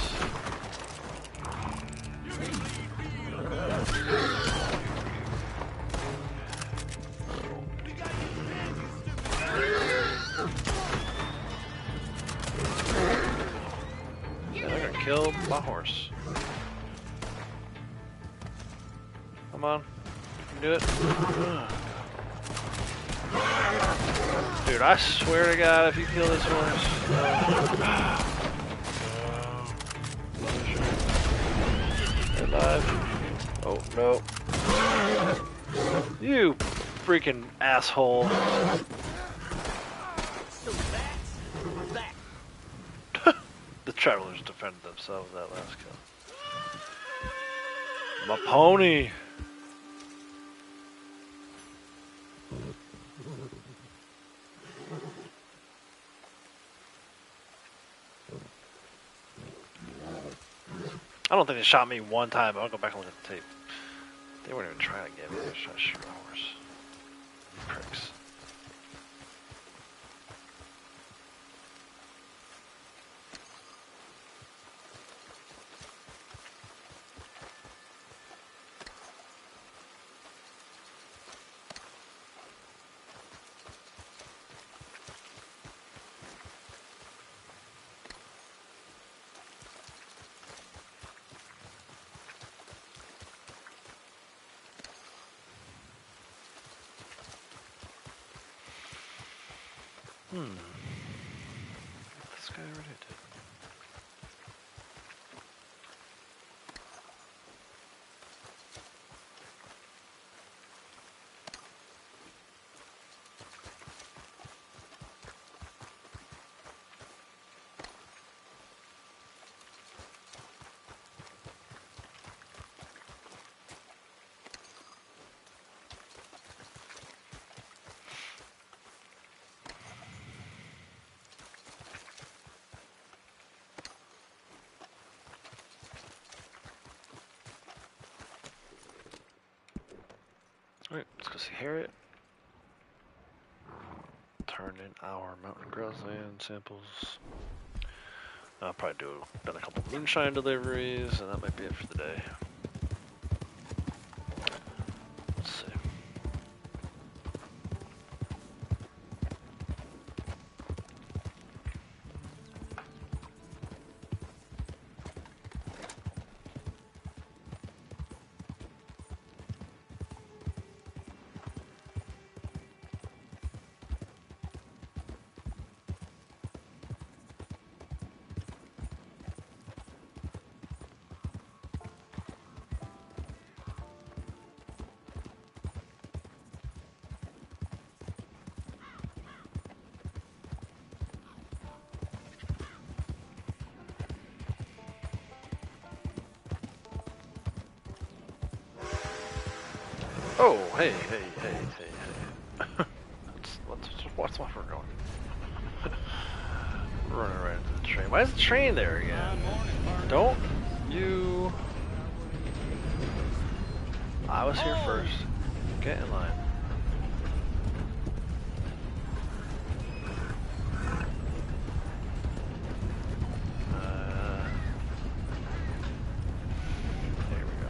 Yeah, they're gonna kill my horse. Come on. You can do it. Dude, I swear to God, if you kill this horse. They're alive. Oh, no. You freaking asshole. So that's that. The travelers defended themselves that last kill. My pony. I don't think they shot me one time. I'll go back and look at the tape. They weren't even trying to get me. They were just trying to shoot a horse. Pricks. This guy already did. Alright, let's go see Harriet. Turn in our mountain grassland samples. I'll probably done a couple moonshine deliveries, and that might be it for the day. Let's see. Oh, hey. What's my for going? Running right into the train. Why is the train there again? Don't you... I was here first. Get in line. There we go.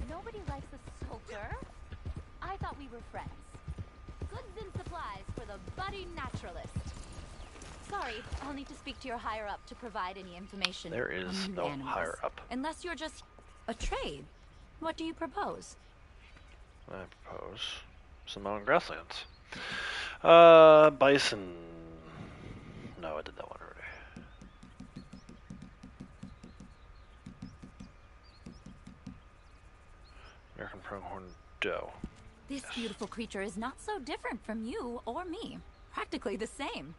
Nobody likes a sulker. I thought we were friends. Goods and supplies for the budding naturalist. Sorry, I'll need to speak to your higher-up to provide any information. There is on no animals. higher-up. Unless you're just a trade. What do you propose? I propose some mountain grasslands. Bison. No, I did that one already. American pronghorn doe. This beautiful creature is not so different from you or me. Practically the same.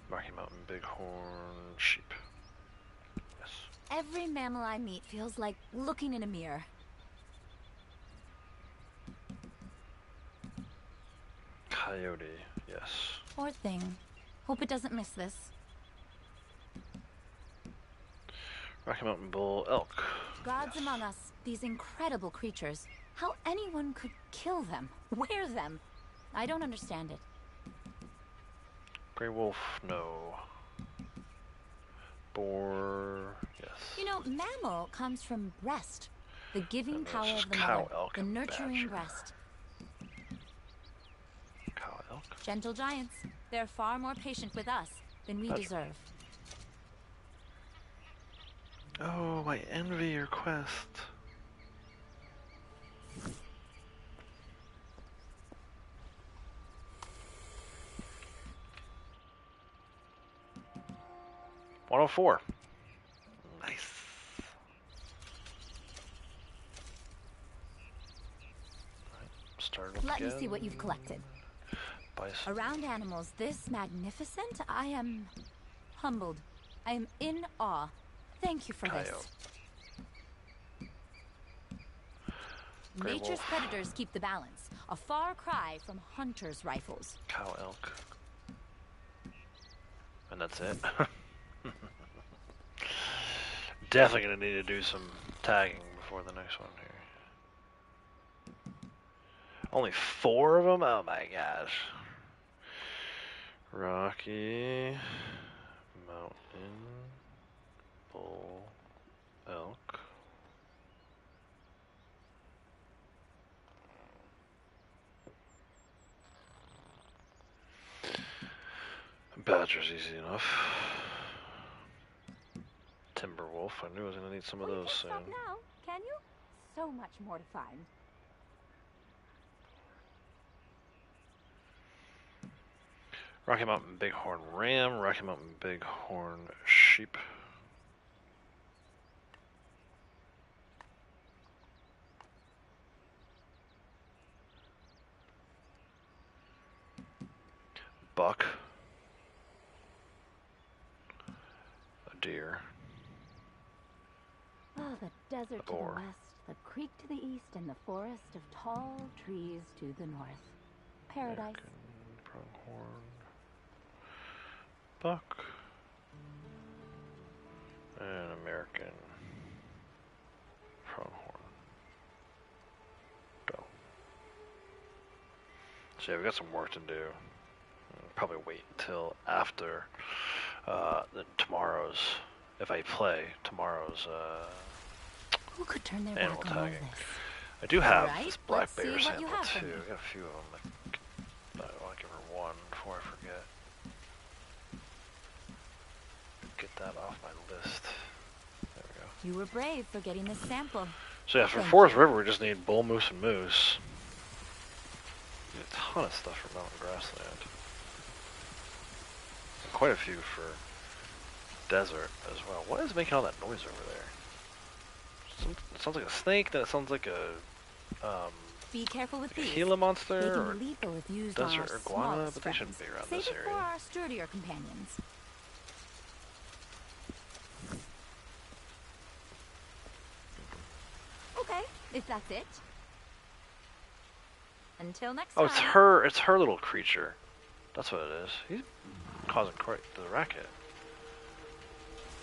Rocky Mountain bighorn sheep. Yes. Every mammal I meet feels like looking in a mirror. Coyote. Yes. Poor thing. Hope it doesn't miss this. Rocky Mountain bull elk. Gods Yes. among us, these incredible creatures. How anyone could kill them, wear them. I don't understand it. Gray wolf. No. Boar. Yes. You know, mammal comes from breast. The giving And power this of the is cow mother. elk The and nurturing badger. breast. Cow elk. Gentle giants. They're far more patient with us than we Badger. deserve. Oh, I envy your quest. $104. Nice. Start up Let me again. see what you've collected. Bison. Around animals this magnificent, I am humbled. I am in awe. Thank you for Coyote. this. Gray Nature's wolf. predators keep the balance. A far cry from hunters' rifles. Cow elk. And that's it. Definitely gonna need to do some tagging before the next one here. Only 4 of them? Oh my gosh. Rocky Mountain bull elk. Badger's easy enough. Timberwolf, I knew I was gonna need some of those soon. Stop now, can you? So much more to find. Rocky Mountain bighorn ram, Rocky Mountain bighorn sheep. Buck. A deer. Oh, the desert to the boar. west, the creek to the east, and the forest of tall trees to the north. Paradise. American pronghorn. Buck. And American pronghorn. Doe. So yeah, we got some work to do. Probably wait until after tomorrow's, if I play tomorrow's Who could turn their animal back on all tagging. this? I do have Alright, this black let's see bear what you sample have for too. me. I got a few of them. I want to give her one before I forget. Get that off my list. There we go. You were brave for getting this sample. So yeah, for Thank Forest you. River, we just need bull moose and moose. Need a ton of stuff for mountain grassland. And quite a few for desert as well. What is making all that noise over there? It sounds like a snake, then it sounds like a Be careful with like a these. Gila They monster can or be lethal if used on desert our iguana, smallest but they shouldn't friends. be around Save this it for area. our sturdier companions. Okay, if that's it. Until next Oh, time. it's her little creature. That's what it is. He's causing quite the racket.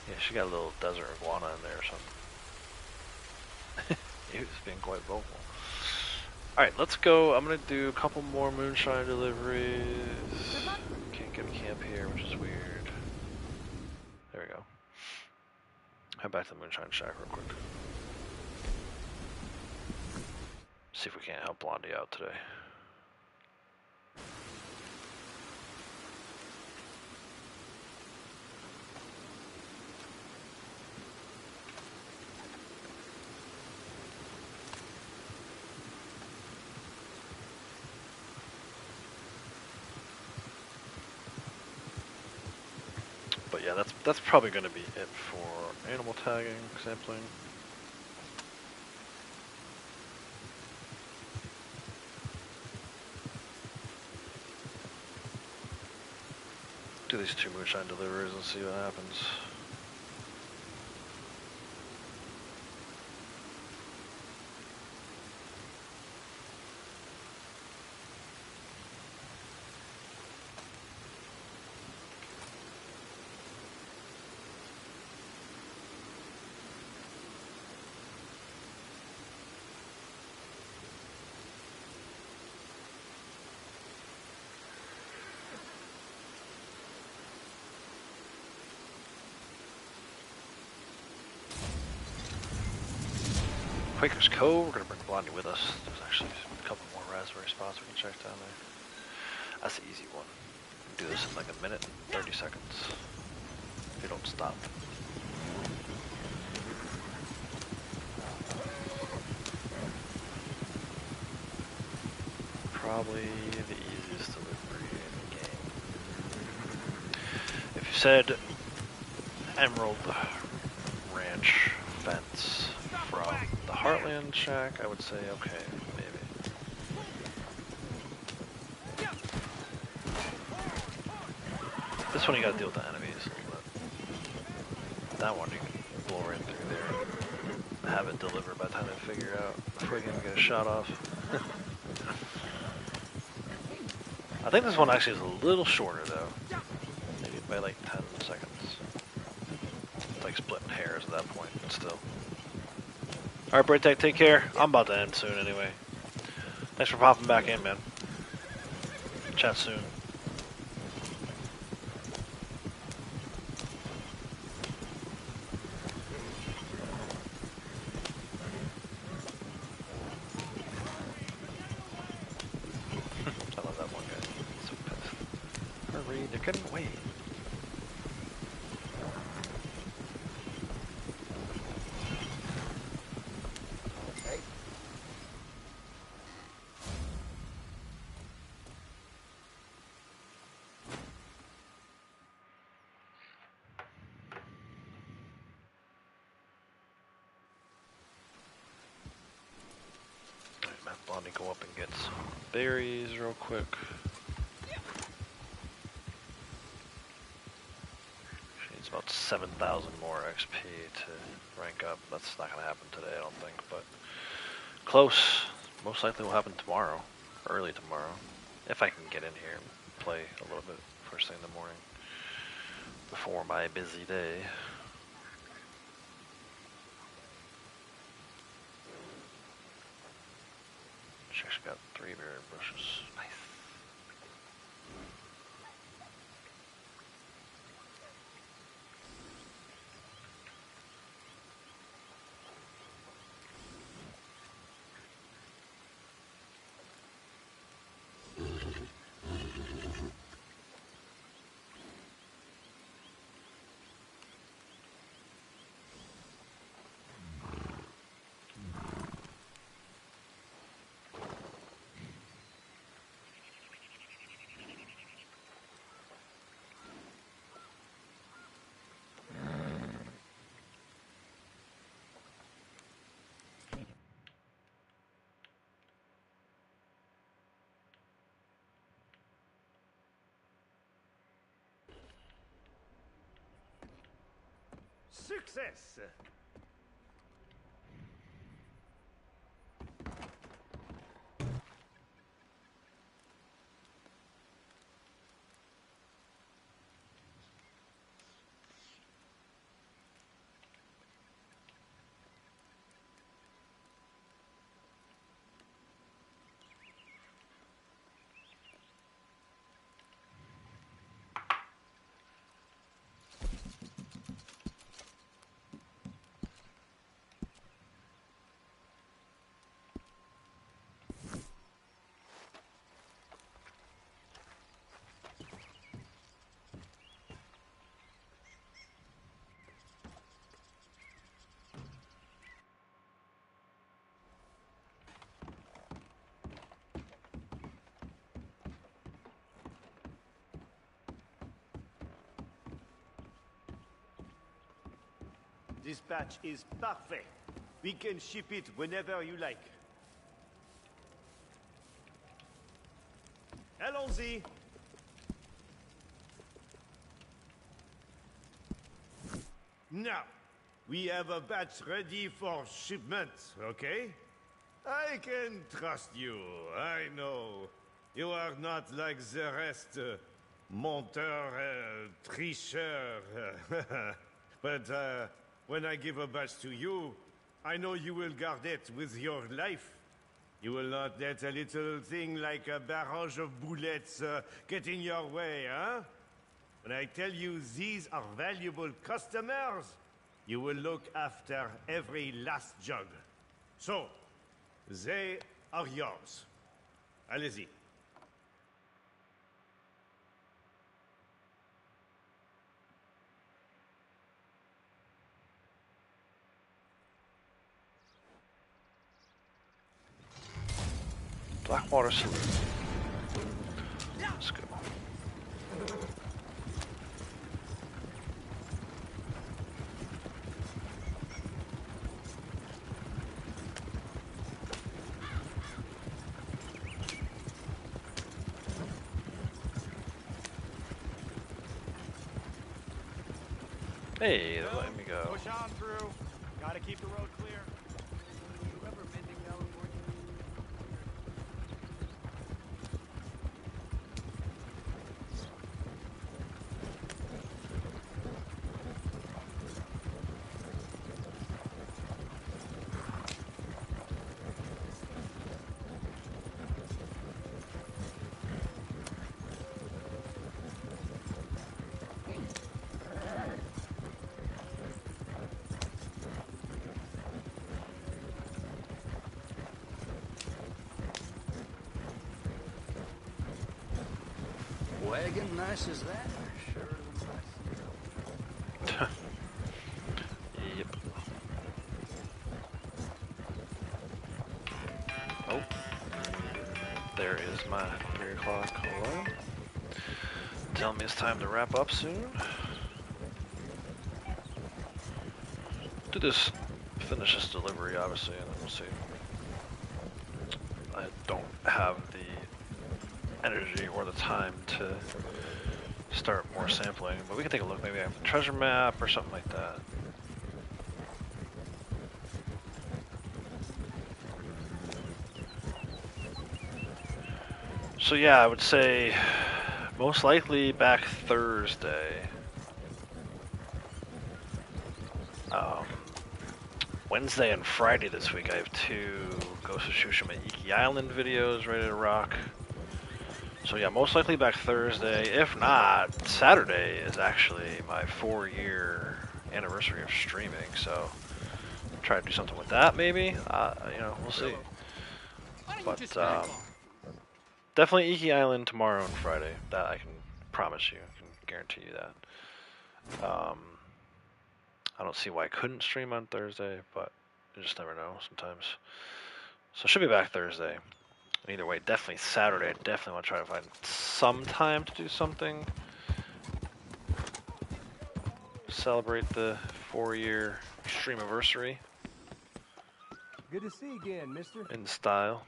Yeah, she got a little desert iguana in there or something. He was being quite vocal. Alright, let's go. I'm gonna do a couple more moonshine deliveries. Can't get a camp here, which is weird. There we go. Head back to the moonshine shack real quick. See if we can't help Blondie out today. But yeah, that's probably going to be it for animal tagging, sampling. Do these 2 moonshine deliveries and see what happens. Quaker's Cove, we're going to bring Blondie with us. There's actually a couple more raspberry spots we can check down there. That's the easy one. We can do this in like a minute and 30 seconds. If you don't stop. Probably the easiest delivery in the game. If you said Emerald Ranch fence from the Heartland Shack, I would say okay, maybe. This one you gotta deal with the enemies a little bit. That one you can blow right through there and have it deliver by the time they figure it out before you can get a shot off. I think this one actually is a little shorter though. Maybe by like 10 seconds. It's like splitting hairs at that point, but still. Alright, Braytech, take care. I'm about to end soon anyway. Thanks for popping back in, man. Chat soon. I love that one guy. So pissed. Hurry, they're getting away. Alright, Matt Blondie, go up and get some berries real quick. She needs about 7,000 more XP to rank up. That's not going to happen today, I don't think, but close. Most likely will happen tomorrow, early tomorrow, if I can get in here and play a little bit first thing in the morning before my busy day. She actually got 3 berry bushes. Nice. success. This batch is parfait. We can ship it whenever you like. Allons-y. Now, we have a batch ready for shipment, okay? I can trust you, I know. You are not like the rest, menteur, tricheur. But, when I give a batch to you, I know you will guard it with your life. You will not let a little thing like a barrage of bullets get in your way, huh? When I tell you these are valuable customers, you will look after every last jug. So, they are yours. Allez-y. Blackwater Saloon. Let's go. Hey, they're letting me go. Push on through. Gotta keep the road clear. Whoever mending California. Wagon nice as that? Sure looks nice. Yep. Oh. There is my 3 o'clock. Hello. Tell me it's time to wrap up soon. Do this, finish this delivery, obviously, and then we'll see. I don't have the energy or the time to start more sampling, but we can take a look. Maybe I have a treasure map or something like that. So yeah, I would say most likely back Thursday. Wednesday and Friday this week I have 2 Ghost of Tsushima Iki Island videos ready to rock. So yeah, most likely back Thursday. If not, Saturday is actually my 4-year anniversary of streaming, so try to do something with that maybe. You know, we'll see. But definitely Iki Island tomorrow and Friday. That I can promise you. I can guarantee you that. I don't see why I couldn't stream on Thursday, but you just never know sometimes. So I should be back Thursday. And either way, definitely Saturday. I definitely want to try to find some time to do something. Celebrate the 4-year stream anniversary. Good to see you again, mister. In style.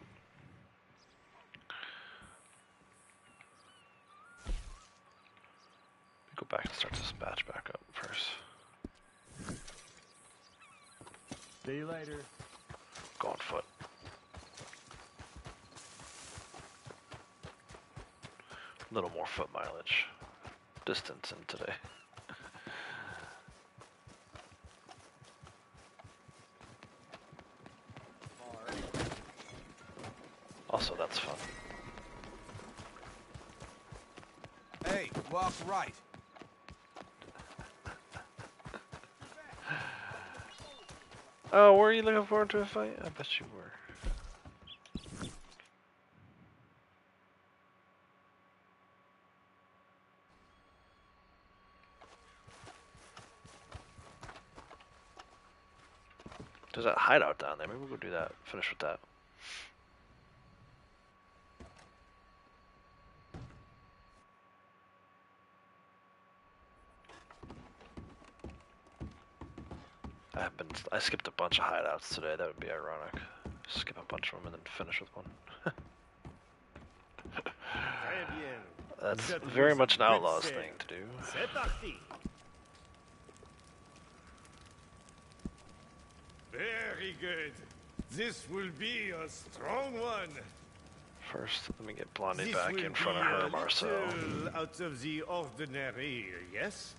Go back and start this batch back up first. See you later. Go on foot. A little more foot mileage. Distance in today. Also, that's fun. Hey, walk right. Oh, were you looking forward to a fight? I bet you were. There's that hideout down there. Maybe we'll go do that. Finish with that. I skipped a bunch of hideouts today. That would be ironic. Skip a bunch of them and then finish with one. Très bien. That's That very was much an a good outlaw's save. thing to do. C'est parti. Very good. This will be a strong one. First, let me get Blondie This back will in front of be her, a Marcel. little out of the ordinary, yes?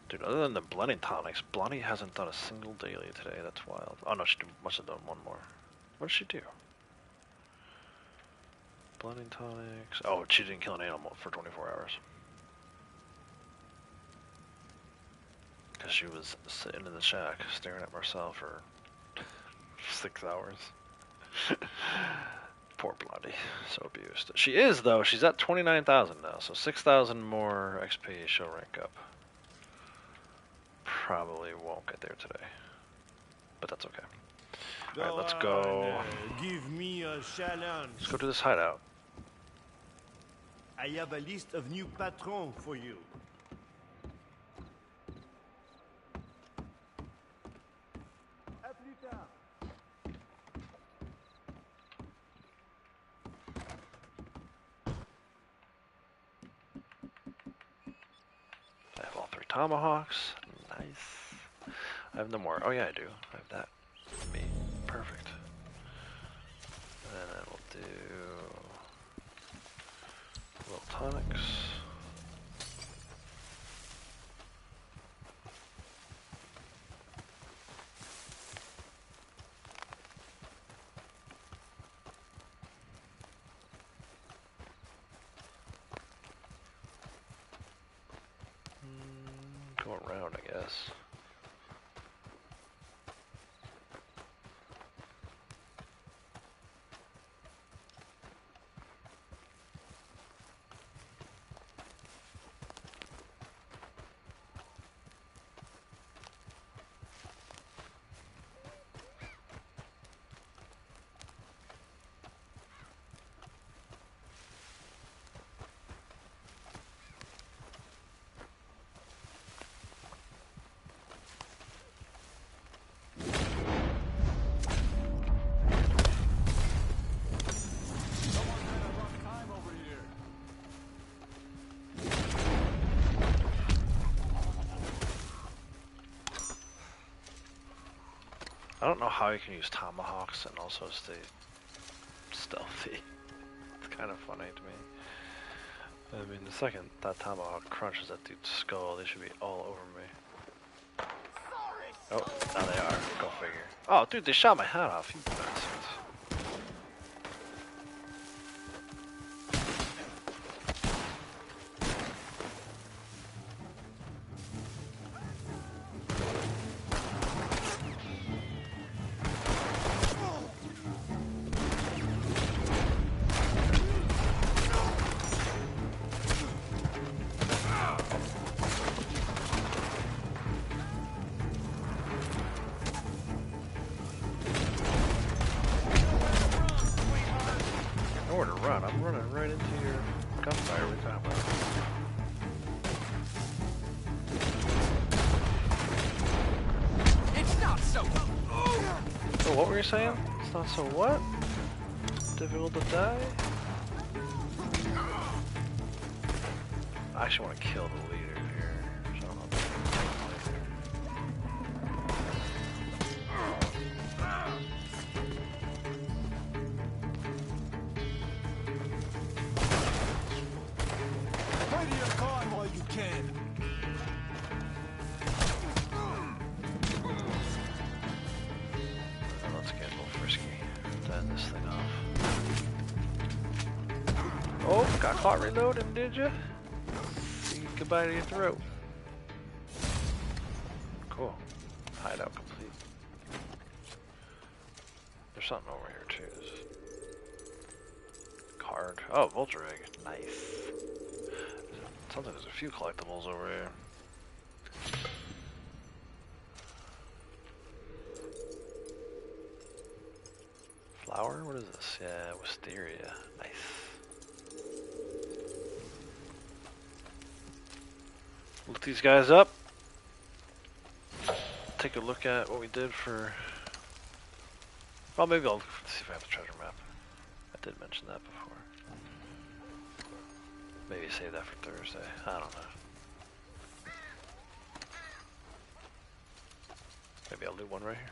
Dude, other than the blending tonics, Blondie hasn't done a single daily today. That's wild. Oh no, she must have done one more. What did she do? Blending tonics. Oh, she didn't kill an animal for 24 hours. Because she was sitting in the shack staring at Marcel for 6 hours. Poor Blondie. So abused. She is, though. She's at 29,000 now. So 6,000 more XP she'll rank up. Probably won't get there today. But that's okay. Alright, let's go. Give me a challenge. Let's go to this hideout. I have a list of new patrons for you. À plus tard. I have all 3 tomahawks. Nice. I have no more. Oh yeah, I do. I have that. Me. Perfect. And then we'll do little tonics. Go around, I guess. I don't know how you can use tomahawks and also stay stealthy. It's kind of funny to me. I mean, the second that tomahawk crunches that dude's skull, they should be all over me. Oh, now they are. Go figure. Oh, dude, they shot my hat off. You bastards. Nowhere to run. I'm running right into your gunfire every time. It's not so. what were you saying? It's not so what? Difficult to die? I actually want to kill the leader here. So I don't know if Play to your card while you can. let's get a little frisky to end this thing off. Oh, got caught reloading, did ya? Goodbye to your throat. Cool. Hideout complete. There's something over here too. Card. Oh, vulture egg. Nice. Sounds like there's a few collectibles over here. Flower? What is this? Yeah, wisteria. Nice. Look these guys up. Take a look at what we did for... Well, maybe I'll see if I have the treasure map. I did mention that before. Maybe save that for Thursday. I don't know. Maybe I'll do one right here.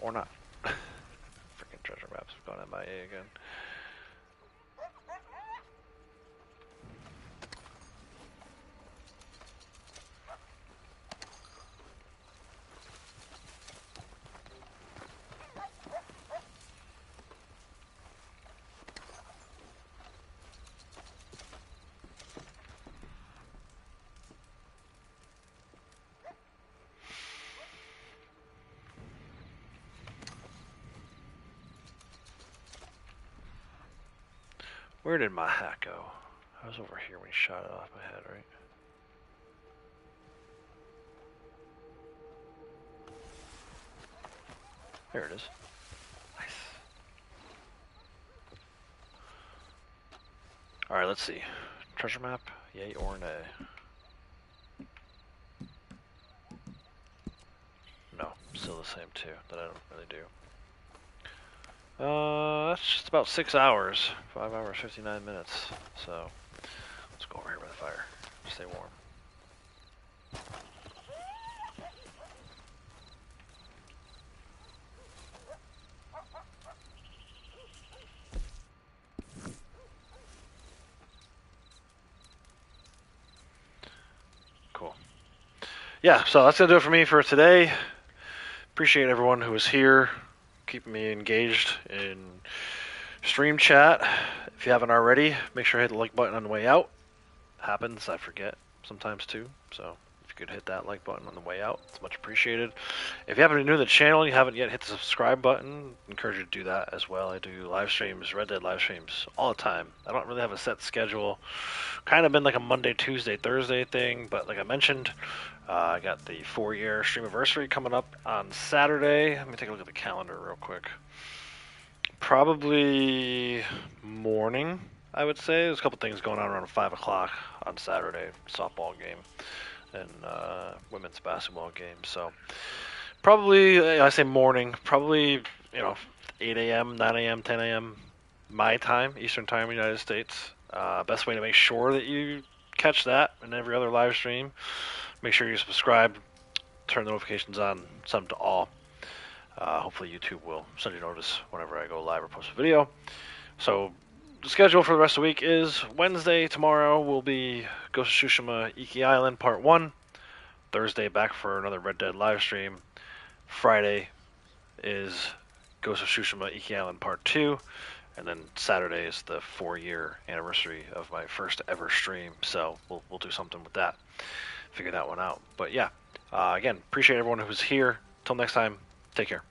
Or not. Freaking treasure maps have gone MIA again. Where did my hat go? I was over here when he shot it off my head, right? There it is. Nice. Alright, let's see. Treasure map, yay or nay? No, still the same two that I don't really do. That's just about 6 hours. 5 hours, 59 minutes. So, let's go over here by the fire. Stay warm. Cool. Yeah, so that's going to do it for me for today. Appreciate everyone who was here, keeping me engaged in stream chat. If you haven't already, make sure to hit the like button on the way out. Happens, I forget sometimes too. So if you could hit that like button on the way out, it's much appreciated. If you happen to be new to the channel and you haven't yet hit the subscribe button, I encourage you to do that as well. I do live streams, Red Dead live streams all the time. I don't really have a set schedule. Kind of been like a Monday, Tuesday, Thursday thing, but like I mentioned, I got the 4-year stream anniversary coming up on Saturday. Let me take a look at the calendar real quick. Probably morning, I would say. There's a couple things going on around 5 o'clock on Saturday. Softball game and women's basketball game. So probably, I say morning, probably, 8 a.m., 9 a.m., 10 a.m. my time, Eastern time, United States. Best way to make sure that you catch that and every other live stream. Make sure you subscribe, turn the notifications on, set them to all. Hopefully YouTube will send you notice whenever I go live or post a video. So the schedule for the rest of the week is Wednesday, tomorrow will be Ghost of Tsushima Iki Island Part 1. Thursday back for another Red Dead live stream. Friday is Ghost of Tsushima Iki Island Part 2. And then Saturday is the 4-year anniversary of my first ever stream. So we'll do something with that. Figure that one out. But yeah, again, appreciate everyone who's here. Till next time, take care.